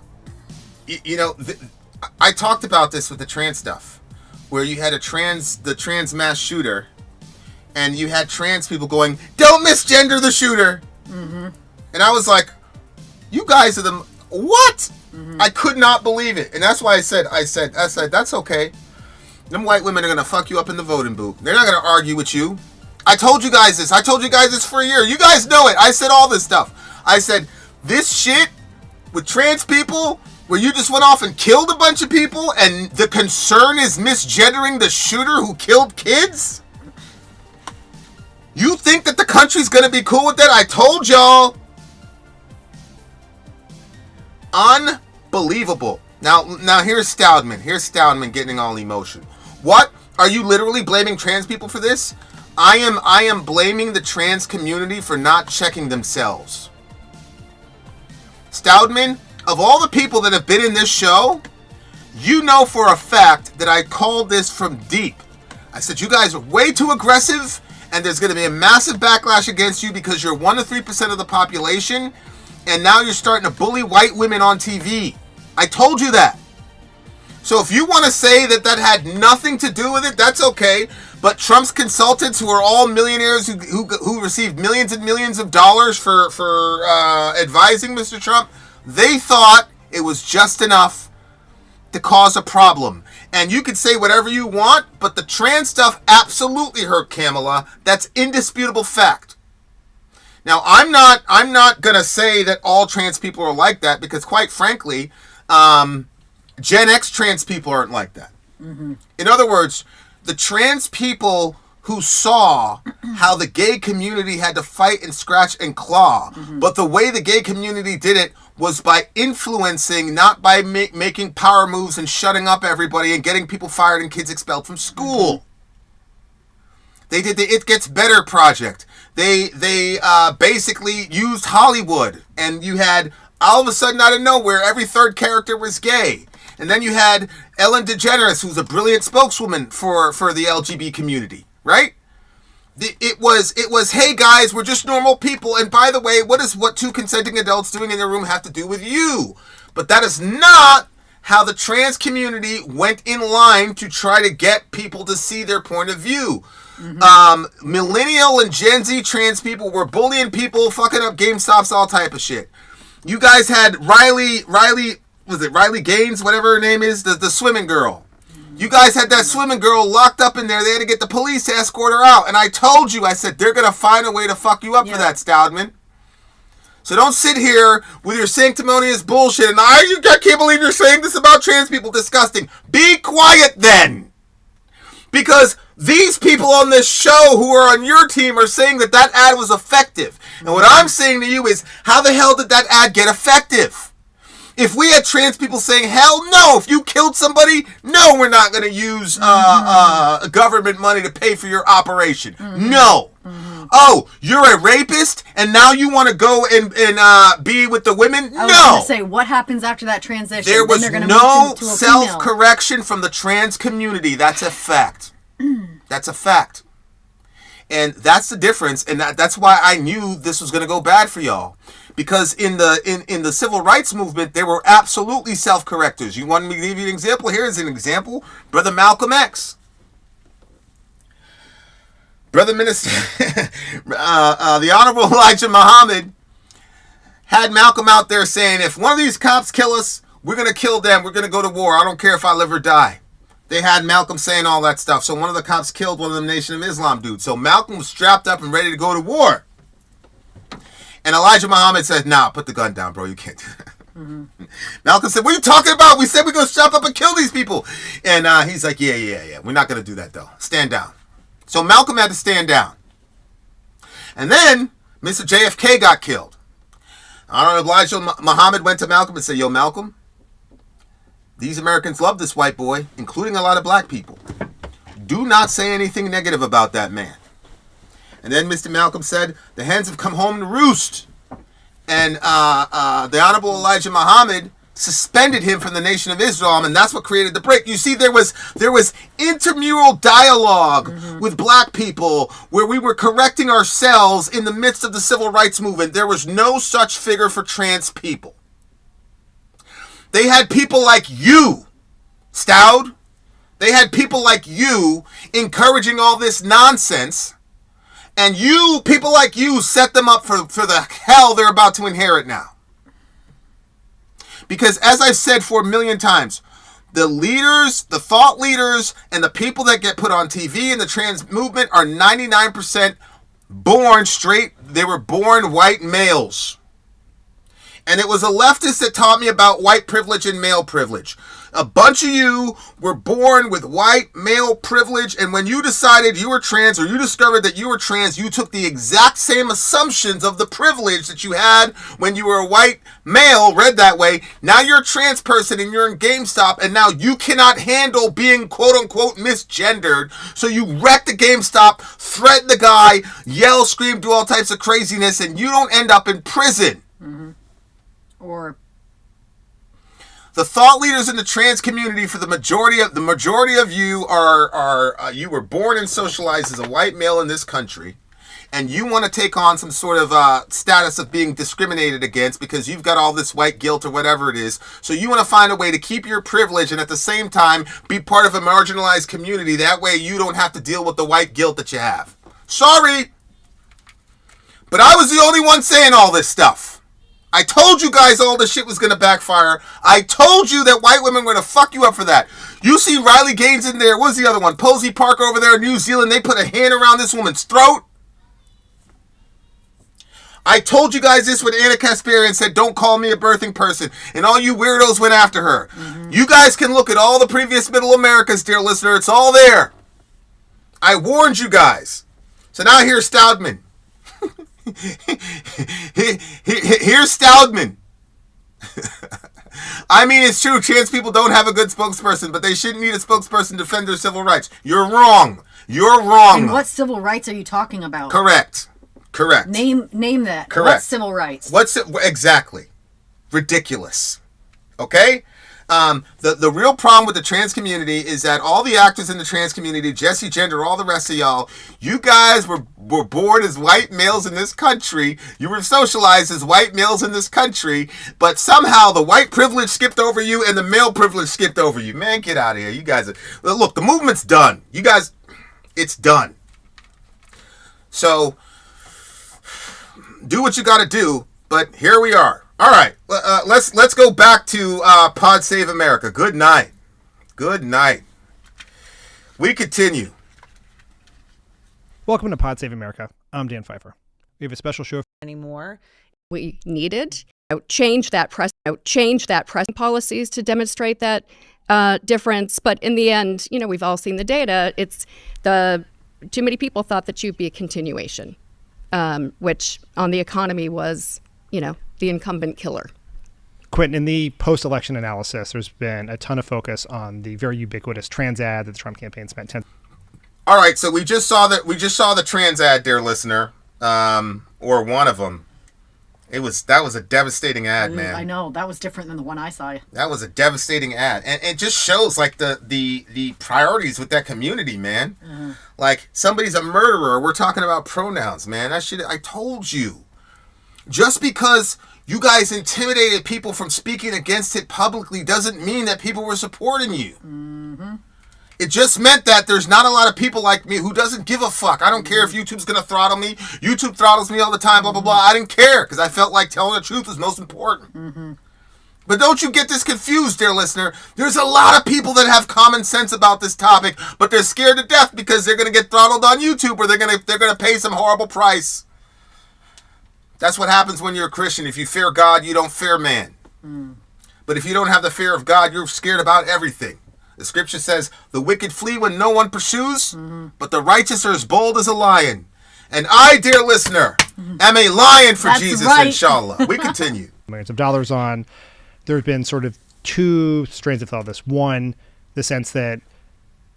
talked about this with the trans stuff, where you had the trans mass shooter, and you had trans people going, "Don't misgender the shooter." Mm-hmm. And I was like, you guys are the... What? I could not believe it. And that's why I said, that's okay. Them white women are going to fuck you up in the voting booth. They're not going to argue with you. I told you guys this. I told you guys this for a year. You guys know it. I said all this stuff. I said, this shit with trans people, where you just went off and killed a bunch of people, and the concern is misgendering the shooter who killed kids? You think that the country's going to be cool with that? I told y'all. Unbelievable. Now here's Stoudman. Here's Stoudman getting all emotion. What? Are you literally blaming trans people for this? I am blaming the trans community for not checking themselves. Stoudman, of all the people that have been in this show, you know for a fact that I called this from deep. I said, you guys are way too aggressive, and there's going to be a massive backlash against you because you're 1 to 3% of the population, and now you're starting to bully white women on TV. I told you that. So if you want to say that that had nothing to do with it, that's okay. But Trump's consultants, who are all millionaires who received millions and millions of dollars for advising Mr. Trump, they thought it was just enough to cause a problem. And you can say whatever you want, but the trans stuff absolutely hurt Kamala. That's indisputable fact. Now, I'm not gonna say that all trans people are like that, because quite frankly, Gen X trans people aren't like that. In other words, the trans people who saw how the gay community had to fight and scratch and claw, but the way the gay community did it was by influencing, not by making power moves and shutting up everybody and getting people fired and kids expelled from school. They did the It Gets Better project. They basically used Hollywood, and you had, all of a sudden out of nowhere, every third character was gay. And then you had Ellen DeGeneres, who's a brilliant spokeswoman for the LGBT community, right? It was, hey guys, we're just normal people. And by the way, what two consenting adults doing in their room have to do with you? But that is not how the trans community went in line to try to get people to see their point of view. Millennial and Gen Z trans people were bullying people, fucking up GameStops, all type of shit. You guys had Riley, was it Riley Gaines, whatever her name is, the swimming girl. You guys had that swimming girl locked up in there. They had to get the police to escort her out. And I told you, I said, they're going to find a way to fuck you up for that, Stoudman. So don't sit here with your sanctimonious bullshit and I can't believe you're saying this about trans people. Disgusting. Be quiet then. Because these people on this show who are on your team are saying that that ad was effective. And what I'm saying to you is, how the hell did that ad get effective? If we had trans people saying, hell no, if you killed somebody, no, we're not going to use government money to pay for your operation. No. Oh, you're a rapist and now you want to go and be with the women? No. I was going to say, what happens after that transition? There was no self-correction from the trans community. That's a fact. That's a fact. And that's the difference. And that's why I knew this was going to go bad for y'all. Because in the civil rights movement, there were absolutely self-correctors. You want me to give you an example? Here's an example. Brother Malcolm X. Brother Minister, the Honorable Elijah Muhammad had Malcolm out there saying, if one of these cops kill us, we're going to kill them. We're going to go to war. I don't care if I live or die. They had Malcolm saying all that stuff. So one of the cops killed one of them Nation of Islam dudes. So Malcolm was strapped up and ready to go to war. And Elijah Muhammad said, nah, put the gun down, bro. You can't do that. Malcolm said, what are you talking about? We said we're going to strap up and kill these people. And he's like, yeah. We're not going to do that, though. Stand down. So Malcolm had to stand down. And then Mr. JFK got killed. Honorable Elijah Muhammad went to Malcolm and said, yo, Malcolm, these Americans love this white boy, including a lot of black people. Do not say anything negative about that man. And then Mr. Malcolm said, the hens have come home to roost. And the Honorable Elijah Muhammad suspended him from the Nation of Islam, and that's what created the break. You see, there was intramural dialogue with black people where we were correcting ourselves in the midst of the civil rights movement. There was no such figure for trans people. They had people like you, Stout. They had people like you encouraging all this nonsense. And you, people like you, set them up for the hell they're about to inherit now. Because as I've said 4 million times, the leaders, the thought leaders, and the people that get put on TV in the trans movement are 99% born straight. They were born white males. And it was a leftist that taught me about white privilege and male privilege. A bunch of you were born with white male privilege, and when you decided you were trans or you discovered that you were trans, you took the exact same assumptions of the privilege that you had when you were a white male, read that way. Now you're a trans person and you're in GameStop, and now you cannot handle being quote-unquote misgendered, so you wreck the GameStop, threaten the guy, yell, scream, do all types of craziness, and you don't end up in prison. Mm-hmm. Or the thought leaders in the trans community, for the majority of you are you were born and socialized as a white male in this country, and you want to take on some sort of status of being discriminated against because you've got all this white guilt or whatever it is. So you want to find a way to keep your privilege and at the same time be part of a marginalized community. That way you don't have to deal with the white guilt that you have. Sorry, but I was the only one saying all this stuff. I told you guys all this shit was going to backfire. I told you that white women were going to fuck you up for that. You see Riley Gaines in there. What was the other one? Posey Park over there in New Zealand. They put a hand around this woman's throat. I told you guys this when Anna Kasparian said, don't call me a birthing person. And all you weirdos went after her. Mm-hmm. You guys can look at all the previous Middle Americas, dear listener. It's all there. I warned you guys. So now here's Stoudman. Here's Stoudman. I mean, it's true. Trans people don't have a good spokesperson, but they shouldn't need a spokesperson to defend their civil rights. You're wrong. You're wrong. And what civil rights are you talking about? Correct. Name that. Correct. What civil rights? Exactly? Ridiculous. Okay? The real problem with the trans community is that all the actors in the trans community, Jesse Gender, all the rest of y'all, you guys were born as white males in this country. You were socialized as white males in this country, but somehow the white privilege skipped over you and the male privilege skipped over you. Man, get out of here. You guys look, the movement's done. You guys, it's done. So, do what you got to do, but here we are. All right, let's go back to Pod Save America. Good night. Good night. We continue. Welcome to Pod Save America. I'm Dan Pfeiffer. We have a special show anymore. We needed change that press policies to demonstrate that difference. But in the end, we've all seen the data. It's too many people thought that you'd be a continuation, which on the economy was, the incumbent killer. Quentin, in the post-election analysis, there's been a ton of focus on the very ubiquitous trans ad that the Trump campaign spent 10. All right, so we just saw the trans ad, dear listener, or one of them. That was a devastating ad, man. I know, that was different than the one I saw. That was a devastating ad, and it just shows like the priorities with that community, man. Mm-hmm. Like, somebody's a murderer. We're talking about pronouns, man. That shit, I told you. Just because you guys intimidated people from speaking against it publicly doesn't mean that people were supporting you. Mm-hmm. It just meant that there's not a lot of people like me who doesn't give a fuck. I don't care if YouTube's going to throttle me. YouTube throttles me all the time, blah, blah, blah. I didn't care because I felt like telling the truth was most important. Mm-hmm. But don't you get this confused, dear listener. There's a lot of people that have common sense about this topic, but they're scared to death because they're going to get throttled on YouTube or they're going to pay some horrible price. That's what happens when you're a Christian. If you fear God, you don't fear man. Mm. But if you don't have the fear of God, you're scared about everything. The scripture says, the wicked flee when no one pursues, but the righteous are as bold as a lion. And I, dear listener, am a lion for That's Jesus, right. inshallah. We continue. Millions of dollars on. There have been sort of two strains of thought. This one, the sense that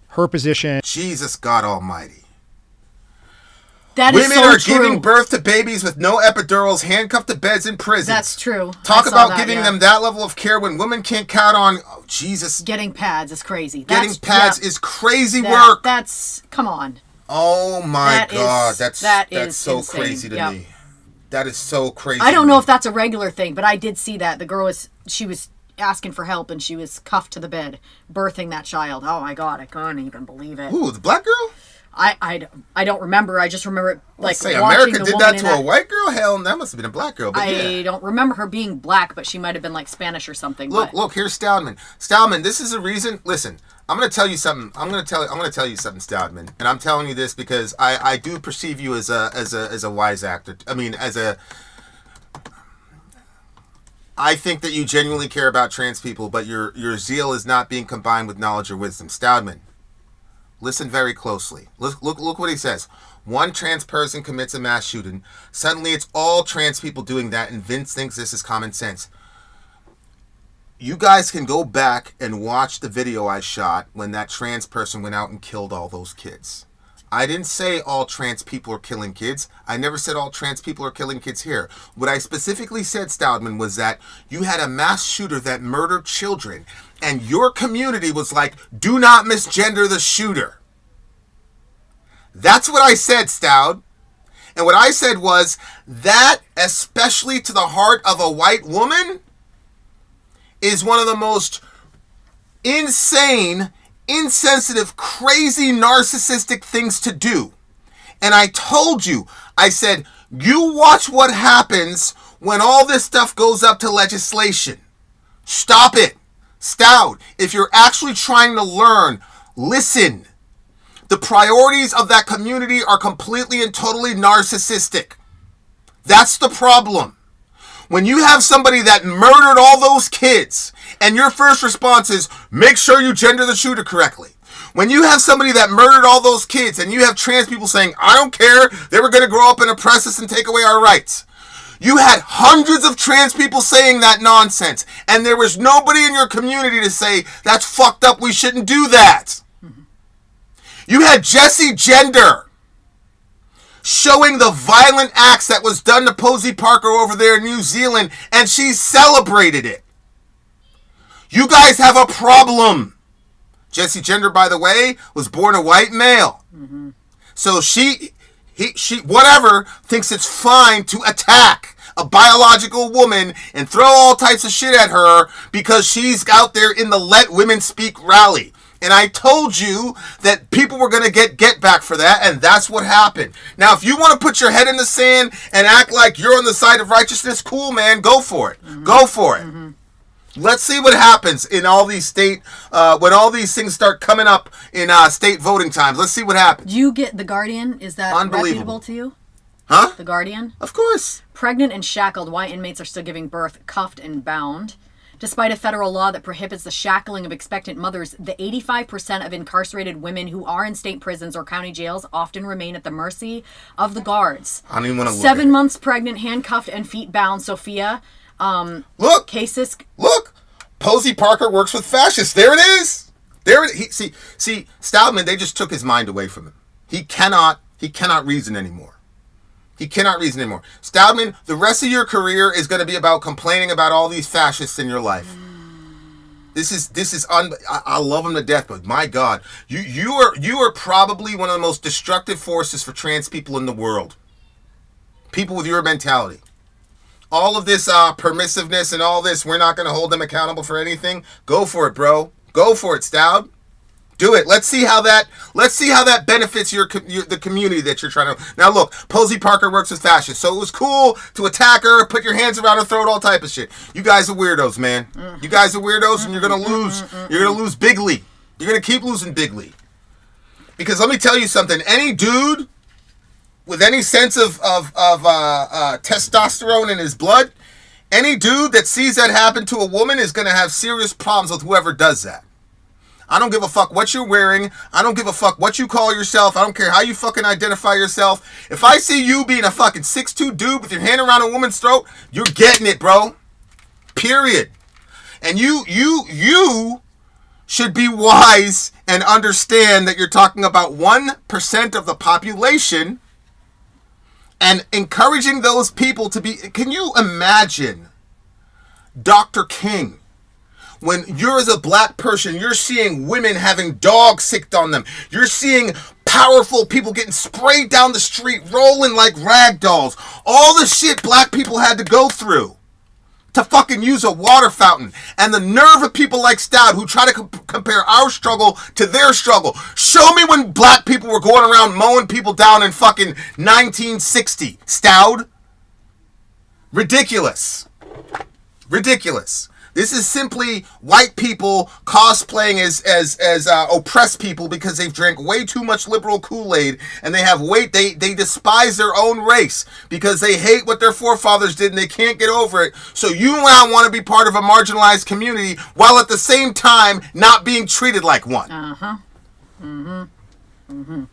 her position... Jesus God Almighty. That Women is so are true. giving birth to babies with no epidurals, handcuffed to beds in prisons. That's true. Talk about giving them that level of care when women can't count on, Jesus. Getting pads is crazy. Getting pads is crazy work. Come on. Oh my God. That's so insane. Crazy to me. That is so crazy. I don't know if that's a regular thing, but I did see that. The girl she was asking for help and she was cuffed to the bed, birthing that child. Oh my God, I can't even believe it. Ooh, the black girl? I don't remember. I just remember it like Say watching America the did woman that in to a white girl? Hell, that must have been a black girl. But I don't remember her being black, but she might have been like Spanish or something. Look, here's Stoudman. Stoudman, this is a reason. Listen, I'm going to tell you something. I'm going to tell you something, Stoudman, and I'm telling you this because I do perceive you as a wise actor. I mean, I think that you genuinely care about trans people, but your zeal is not being combined with knowledge or wisdom. Stoudman, listen very closely. Look what he says. One trans person commits a mass shooting. Suddenly it's all trans people doing that, and Vince thinks this is common sense. You guys can go back and watch the video I shot when that trans person went out and killed all those kids. I didn't say all trans people are killing kids. I never said all trans people are killing kids here. What I specifically said, Stoudman, was that you had a mass shooter that murdered children, and your community was like, do not misgender the shooter. That's what I said, Stoud. And what I said was that, especially to the heart of a white woman, is one of the most insane, insensitive, crazy, narcissistic things to do. And I told you, I said, you watch what happens when all this stuff goes up to legislation. Stop it. Stoud, if you're actually trying to learn, listen. The priorities of that community are completely and totally narcissistic. That's the problem. When you have somebody that murdered all those kids, and your first response is, make sure you gender the shooter correctly. When you have somebody that murdered all those kids, and you have trans people saying, I don't care, they were going to grow up and oppress us and take away our rights. You had hundreds of trans people saying that nonsense, and there was nobody in your community to say, that's fucked up, we shouldn't do that. You had Jessie Gender showing the violent acts that was done to Posey Parker over there in New Zealand, and she celebrated it. You guys have a problem. Jessie Gender, by the way, was born a white male. Mm-hmm. So she whatever, thinks it's fine to attack a biological woman and throw all types of shit at her because she's out there in the Let Women Speak rally. And I told you that people were going to get back for that, and that's what happened. Now, if you want to put your head in the sand and act like you're on the side of righteousness, cool, man, go for it. Mm-hmm. Go for it. Mm-hmm. Let's see what happens in all these state, when all these things start coming up in state voting times. Let's see what happens. You get The Guardian? Is that reputable to you? Huh? The Guardian? Of course. Pregnant and shackled, why inmates are still giving birth, cuffed and bound. Despite a federal law that prohibits the shackling of expectant mothers, the 85% of incarcerated women who are in state prisons or county jails often remain at the mercy of the guards. I don't even want to look 7 months pregnant, handcuffed and feet bound, Sophia. Look. Cases. Look. Posey Parker works with fascists. There it is. There it is. See, Stoudman, they just took his mind away from him. He cannot reason anymore. He cannot reason anymore. Stoudman, the rest of your career is going to be about complaining about all these fascists in your life. I love them to death, but my God, you are probably one of the most destructive forces for trans people in the world. People with your mentality. All of this permissiveness and all this, we're not going to hold them accountable for anything. Go for it, bro. Go for it, Stoud. Do it. Let's see how that benefits the community that you're trying to. Now look, Posey Parker works with fascists, so it was cool to attack her, put your hands around her throat, all type of shit. You guys are weirdos, man. You guys are weirdos, and you're gonna lose. You're gonna lose bigly. You're gonna keep losing bigly. Because let me tell you something. Any dude with any sense of testosterone in his blood, any dude that sees that happen to a woman is gonna have serious problems with whoever does that. I don't give a fuck what you're wearing. I don't give a fuck what you call yourself. I don't care how you fucking identify yourself. If I see you being a fucking 6'2" dude with your hand around a woman's throat, you're getting it, bro. Period. And you should be wise and understand that you're talking about 1% of the population and encouraging those people to be. Can you imagine Dr. King? When you're as a black person, you're seeing women having dogs sicked on them. You're seeing powerful people getting sprayed down the street, rolling like rag dolls. All the shit black people had to go through. to fucking use a water fountain. And the nerve of people like Stout who try to compare our struggle to their struggle. Show me when black people were going around mowing people down in fucking 1960. Stout. Ridiculous. Ridiculous. This is simply white people cosplaying as oppressed people because they've drank way too much liberal Kool-Aid and they despise their own race because they hate what their forefathers did and they can't get over it. So you now want to be part of a marginalized community while at the same time not being treated like one. Uh-huh. Mm-hmm. Mm-hmm.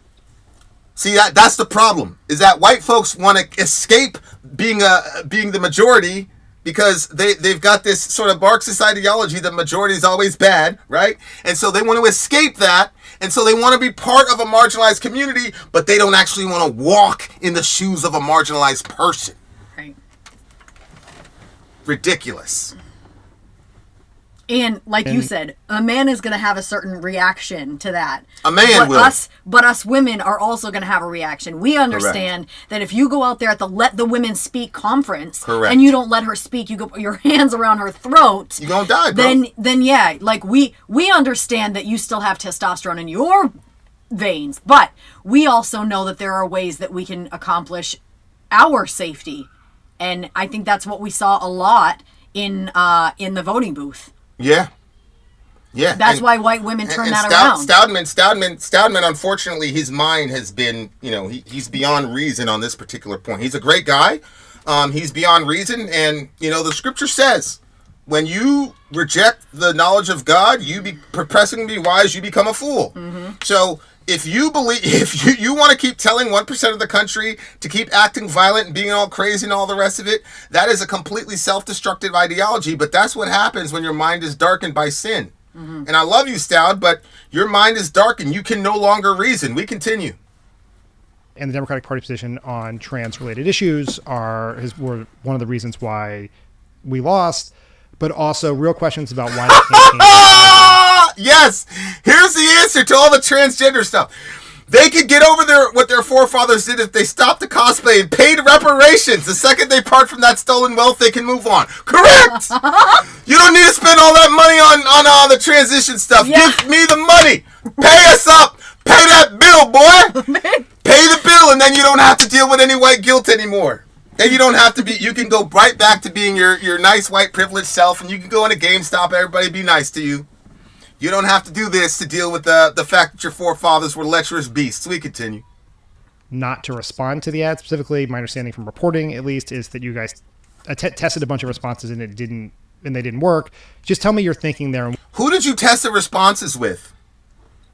See, that's the problem, is that white folks want to escape being the majority because they've got this sort of Marxist ideology that majority is always bad, right? And so they want to escape that, and so they want to be part of a marginalized community, but they don't actually want to walk in the shoes of a marginalized person. Right. Ridiculous. And like you said, a man is going to have a certain reaction to that. A man will. But us women are also going to have a reaction. We understand that if you go out there at the Let the Women Speak conference and you don't let her speak, you go put your hands around her throat. You're going to die, bro. Then yeah, like we understand that you still have testosterone in your veins, but we also know that there are ways that we can accomplish our safety. And I think that's what we saw a lot in the voting booth. Yeah. Yeah. That's why white women turn that around. Stoudemire, unfortunately, his mind has been, he's beyond reason on this particular point. He's a great guy. He's beyond reason. And, the scripture says, when you reject the knowledge of God, professing to be wise, you become a fool. Mm-hmm. So if you want to keep telling 1% of the country to keep acting violent and being all crazy and all the rest of it, that is a completely self-destructive ideology. But that's what happens when your mind is darkened by sin. Mm-hmm. And I love you, Stout, but your mind is darkened. You can no longer reason. We continue. And the Democratic Party position on trans-related issues were one of the reasons why we lost, but also real questions about why they can't. Yes, here's the answer to all the transgender stuff. They could get over what their forefathers did if they stopped the cosplay and paid reparations. The second they part from that stolen wealth, they can move on. Correct. You don't need to spend all that money on all the transition stuff. Yeah. Give me the money. Pay us up. Pay that bill, boy. Pay the bill, and then you don't have to deal with any white guilt anymore. And you don't have to be. You can go right back to being your nice white privileged self, and you can go in a GameStop. Everybody be nice to you. You don't have to do this to deal with the fact that your forefathers were lecherous beasts. We continue. Not to respond to the ad specifically, my understanding from reporting, at least, is that you guys tested a bunch of responses and they didn't work. Just tell me your thinking there. Who did you test the responses with?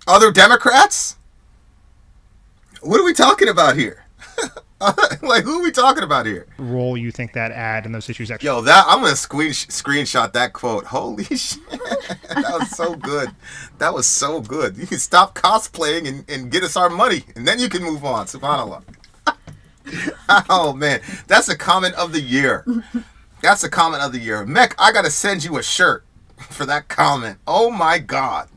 Other Democrats? What are we talking about here? Like, who are we talking about here? Role you think that ad and those issues actually... Yo, I'm going to screenshot that quote. Holy shit. That was so good. That was so good. You can stop cosplaying and get us our money, and then you can move on. SubhanAllah. Oh, man. That's a comment of the year. That's a comment of the year. Mech, I got to send you a shirt for that comment. Oh, my God.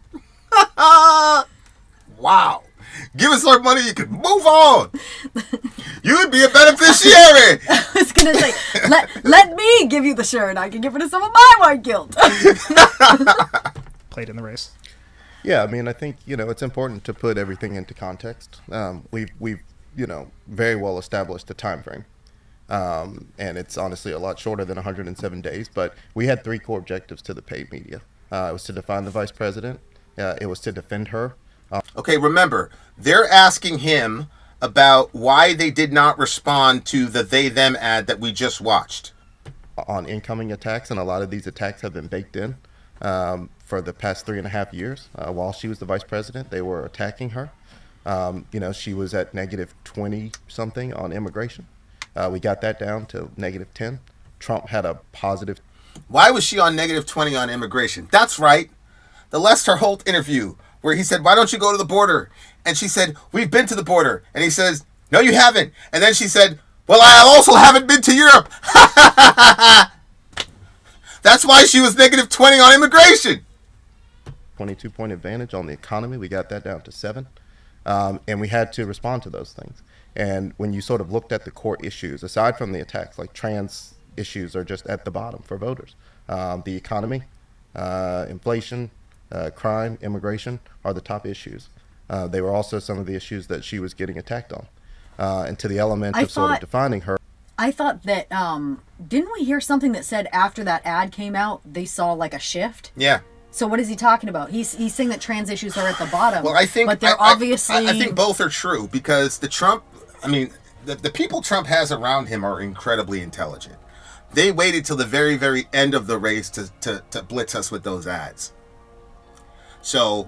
Wow. Give us our money, you can move on. You would be a beneficiary. I was going to say, let me give you the shirt. I can give it to some of my white guilt. Played in the race. Yeah, I mean, I think, it's important to put everything into context. We've very well established the time frame. And it's honestly a lot shorter than 107 days. But we had 3 core objectives to the paid media. It was to define the vice president. It was to defend her. Okay, remember, they're asking him about why they did not respond to the they-them ad that we just watched. On incoming attacks, and a lot of these attacks have been baked in for the past 3.5 years. While she was the vice president, they were attacking her. She was at negative 20-something on immigration. We got that down to negative 10. Trump had a positive... Why was she on negative 20 on immigration? That's right. The Lester Holt interview, where he said, why don't you go to the border? And she said, we've been to the border. And he says, no, you haven't. And then she said, well, I also haven't been to Europe. That's why she was negative 20 on immigration. 22-point advantage on the economy. We got that down to 7. And we had to respond to those things. And when you sort of looked at the core issues, aside from the attacks, like trans issues are just at the bottom for voters. The economy, inflation, crime, immigration are the top issues. They were also some of the issues that she was getting attacked on. And to the element of sort of defining her. I thought that, didn't we hear something that said after that ad came out, they saw like a shift? Yeah. So what is he talking about? He's saying that trans issues are at the bottom. Well, I think, but they're obviously. I think both are true because the people Trump has around him are incredibly intelligent. They waited till the very, very end of the race to blitz us with those ads. So,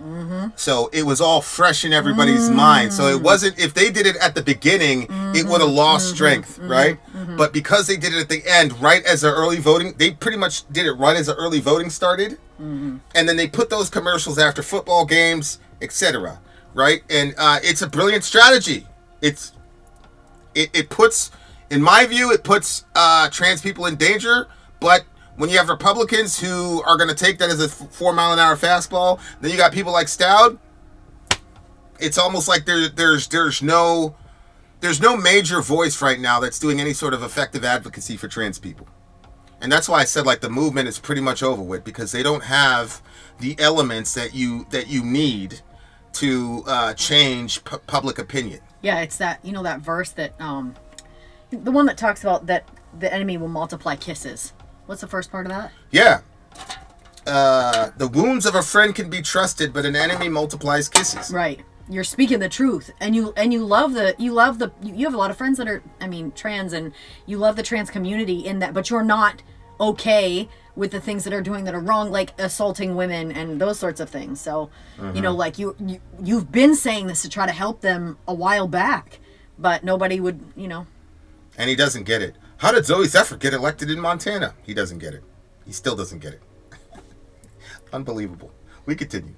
so it was all fresh in everybody's mind. So it wasn't, if they did it at the beginning, it would have lost strength, right? But because they did it at the end, right as the early voting, they pretty much did it right as the early voting started. And then they put those commercials after football games, etc. Right? And it's a brilliant strategy. It puts, in my view, it puts trans people in danger, but when you have Republicans who are going to take that as a 4-mile-an-hour fastball, then you got people like Stout. It's almost like there's no major voice right now that's doing any sort of effective advocacy for trans people, and that's why I said like the movement is pretty much over with because they don't have the elements that you need to change public opinion. Yeah, it's that that verse that the one that talks about that the enemy will multiply kisses. What's the first part of that? Yeah. The wounds of a friend can be trusted, but an enemy multiplies kisses. Right. You're speaking the truth, and you love you have a lot of friends that are trans, and you love the trans community in that, but you're not okay with the things that are doing that are wrong, like assaulting women and those sorts of things. So, like you've been saying this to try to help them a while back, but nobody would, And he doesn't get it. How did Zoe Zephyr get elected in Montana? He doesn't get it. He still doesn't get it. Unbelievable. We continue.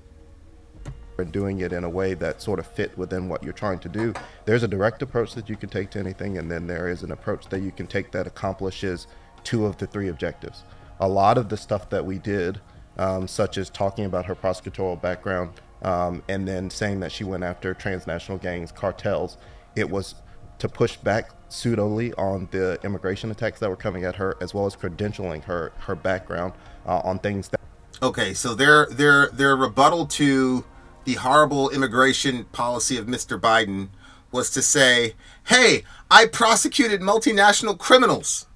Doing it in a way that sort of fit within what you're trying to do. There's a direct approach that you can take to anything, and then there is an approach that you can take that accomplishes 2 of the 3 objectives. A lot of the stuff that we did, such as talking about her prosecutorial background, and then saying that she went after transnational gangs, cartels, it was to push back pseudolly on the immigration attacks that were coming at her, as well as credentialing her background on things that. Okay, so their rebuttal to the horrible immigration policy of Mr. Biden was to say, "Hey, I prosecuted multinational criminals,"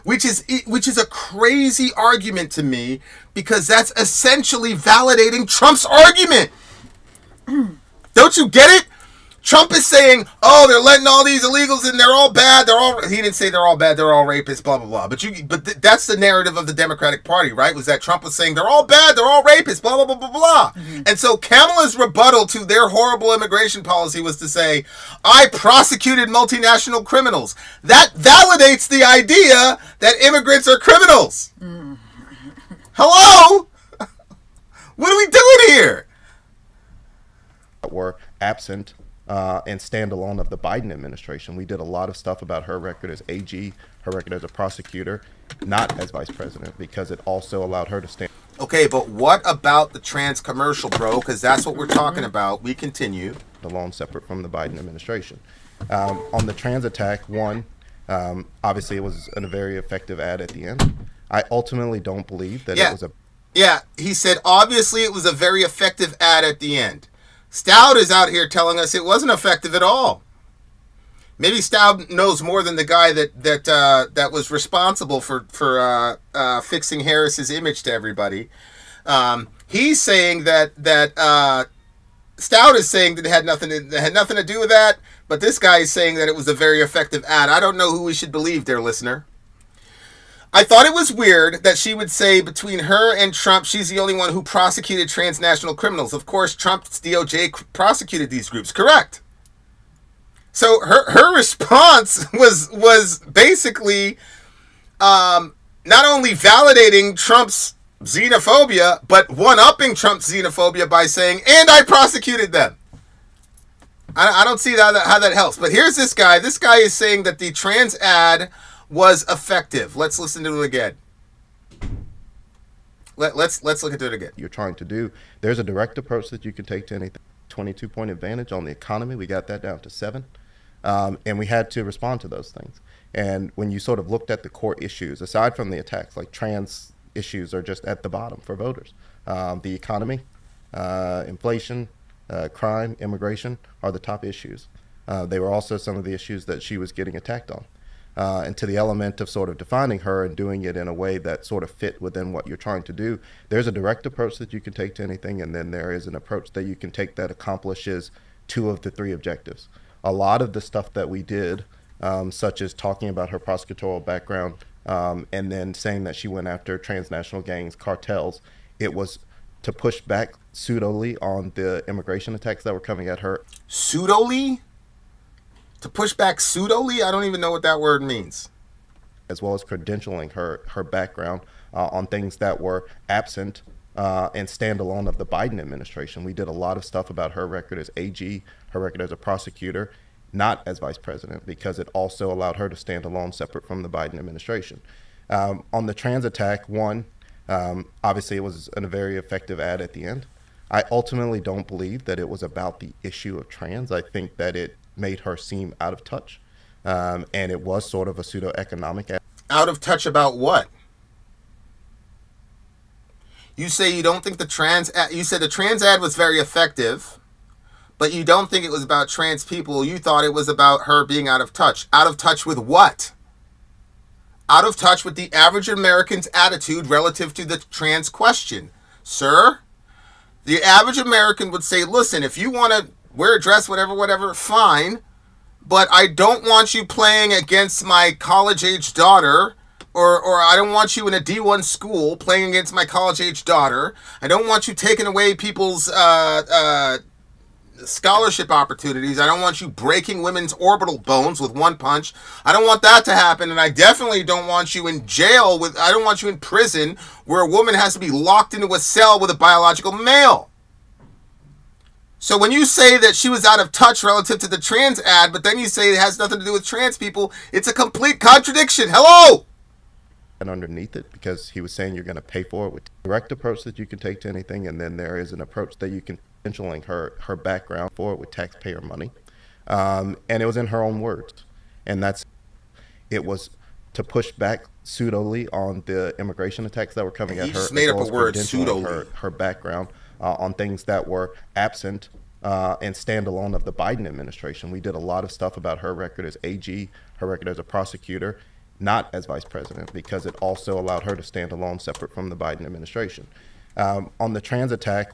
which is a crazy argument to me because that's essentially validating Trump's argument. Don't you get it? Trump is saying, "Oh, they're letting all these illegals in. They're all bad. He didn't say they're all bad. They're all rapists. Blah blah blah." But that's the narrative of the Democratic Party, right? Was that Trump was saying they're all bad. They're all rapists. Blah blah blah blah blah. And so Kamala's rebuttal to their horrible immigration policy was to say, "I prosecuted multinational criminals." That validates the idea that immigrants are criminals. Hello, what are we doing here? Were absent. And standalone of the Biden administration. We did a lot of stuff about her record as AG, her record as a prosecutor, not as vice president, because it also allowed her to stand. Okay, but what about the trans commercial, bro? Because that's what we're talking about. We continue. Alone, separate from the Biden administration. On the trans attack, obviously it was a very effective ad at the end. I ultimately don't believe that it was a. Yeah, he said, obviously it was a very effective ad at the end. Stout is out here telling us it wasn't effective at all. Maybe Stout knows more than the guy that was responsible for fixing Harris's image to everybody. He's saying that Stout is saying that it had nothing to do with that, but this guy is saying that it was a very effective ad. I don't know who we should believe, dear listener. I thought it was weird that she would say between her and Trump, she's the only one who prosecuted transnational criminals. Of course, Trump's DOJ prosecuted these groups, correct? So her response was basically not only validating Trump's xenophobia, but one-upping Trump's xenophobia by saying, "And I prosecuted them." I don't see how that helps. But here's this guy. This guy is saying that the trans ad was effective. Let's listen to it again. Let's look at it again. You're trying to do. There's a direct approach that you can take to anything. 22-point advantage on the economy. We got that down to 7. And we had to respond to those things. And when you sort of looked at the core issues, aside from the attacks, like trans issues are just at the bottom for voters. The economy, inflation, crime, immigration are the top issues. They were also some of the issues that she was getting attacked on. And to the element of sort of defining her and doing it in a way that sort of fit within what you're trying to do, there's a direct approach that you can take to anything, and then there is an approach that you can take that accomplishes 2 of the 3 objectives. A lot of the stuff that we did, such as talking about her prosecutorial background, and then saying that she went after transnational gangs, cartels, it was to push back pseudoli on the immigration attacks that were coming at her. Pseudoli? To push back pseudoli? I don't even know what that word means. As well as credentialing her background on things that were absent and standalone of the Biden administration. We did a lot of stuff about her record as AG, her record as a prosecutor, not as vice president, because it also allowed her to stand alone separate from the Biden administration. On the trans attack, obviously it was a very effective ad at the end. I ultimately don't believe that it was about the issue of trans. I think that it made her seem out of touch. And it was sort of a pseudo-economic ad. Out of touch about what? You say you don't think the trans ad, you said the trans ad was very effective, but you don't think it was about trans people. You thought it was about her being out of touch. Out of touch with what? Out of touch with the average American's attitude relative to the trans question. Sir, the average American would say, listen, if you want to wear a dress, whatever, fine, but I don't want you playing against my college-age daughter, or I don't want you in a D1 school playing against my college-age daughter. I don't want you taking away people's scholarship opportunities. I don't want you breaking women's orbital bones with one punch. I don't want that to happen, and I definitely don't want you in jail I don't want you in prison where a woman has to be locked into a cell with a biological male. So when you say that she was out of touch relative to the trans ad, but then you say it has nothing to do with trans people, it's a complete contradiction. Hello! And underneath it, because he was saying you're going to pay for it with direct approach that you can take to anything, and then there is an approach that you can credentialing her background for it with taxpayer money. And it was in her own words. And it was to push back pseudoli on the immigration attacks that were coming at her. You just made up a word, pseudoli. Her background on things that were absent and standalone of the Biden administration. We did a lot of stuff about her record as AG, her record as a prosecutor, not as vice president, because it also allowed her to stand alone separate from the Biden administration. On the trans attack,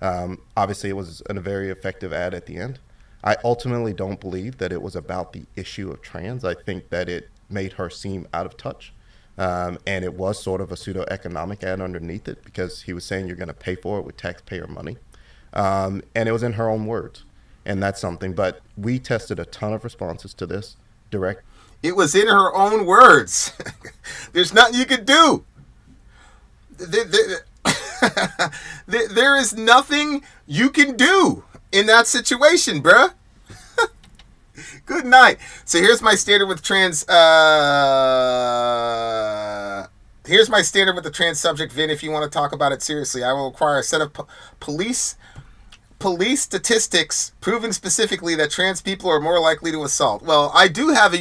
obviously it was a very effective ad at the end. I ultimately don't believe that it was about the issue of trans. I think that it made her seem out of touch. And it was sort of a pseudo-economic ad underneath it, because he was saying you're going to pay for it with taxpayer money. And it was in her own words. And that's something. But we tested a ton of responses to this direct. It was in her own words. There's nothing you could do. There is nothing you can do in that situation, bruh. Good night. So here's my standard with trans. Here's my standard with the trans subject, Vin. If you want to talk about it seriously, I will require a set of police statistics proving specifically that trans people are more likely to assault. Well, I do have a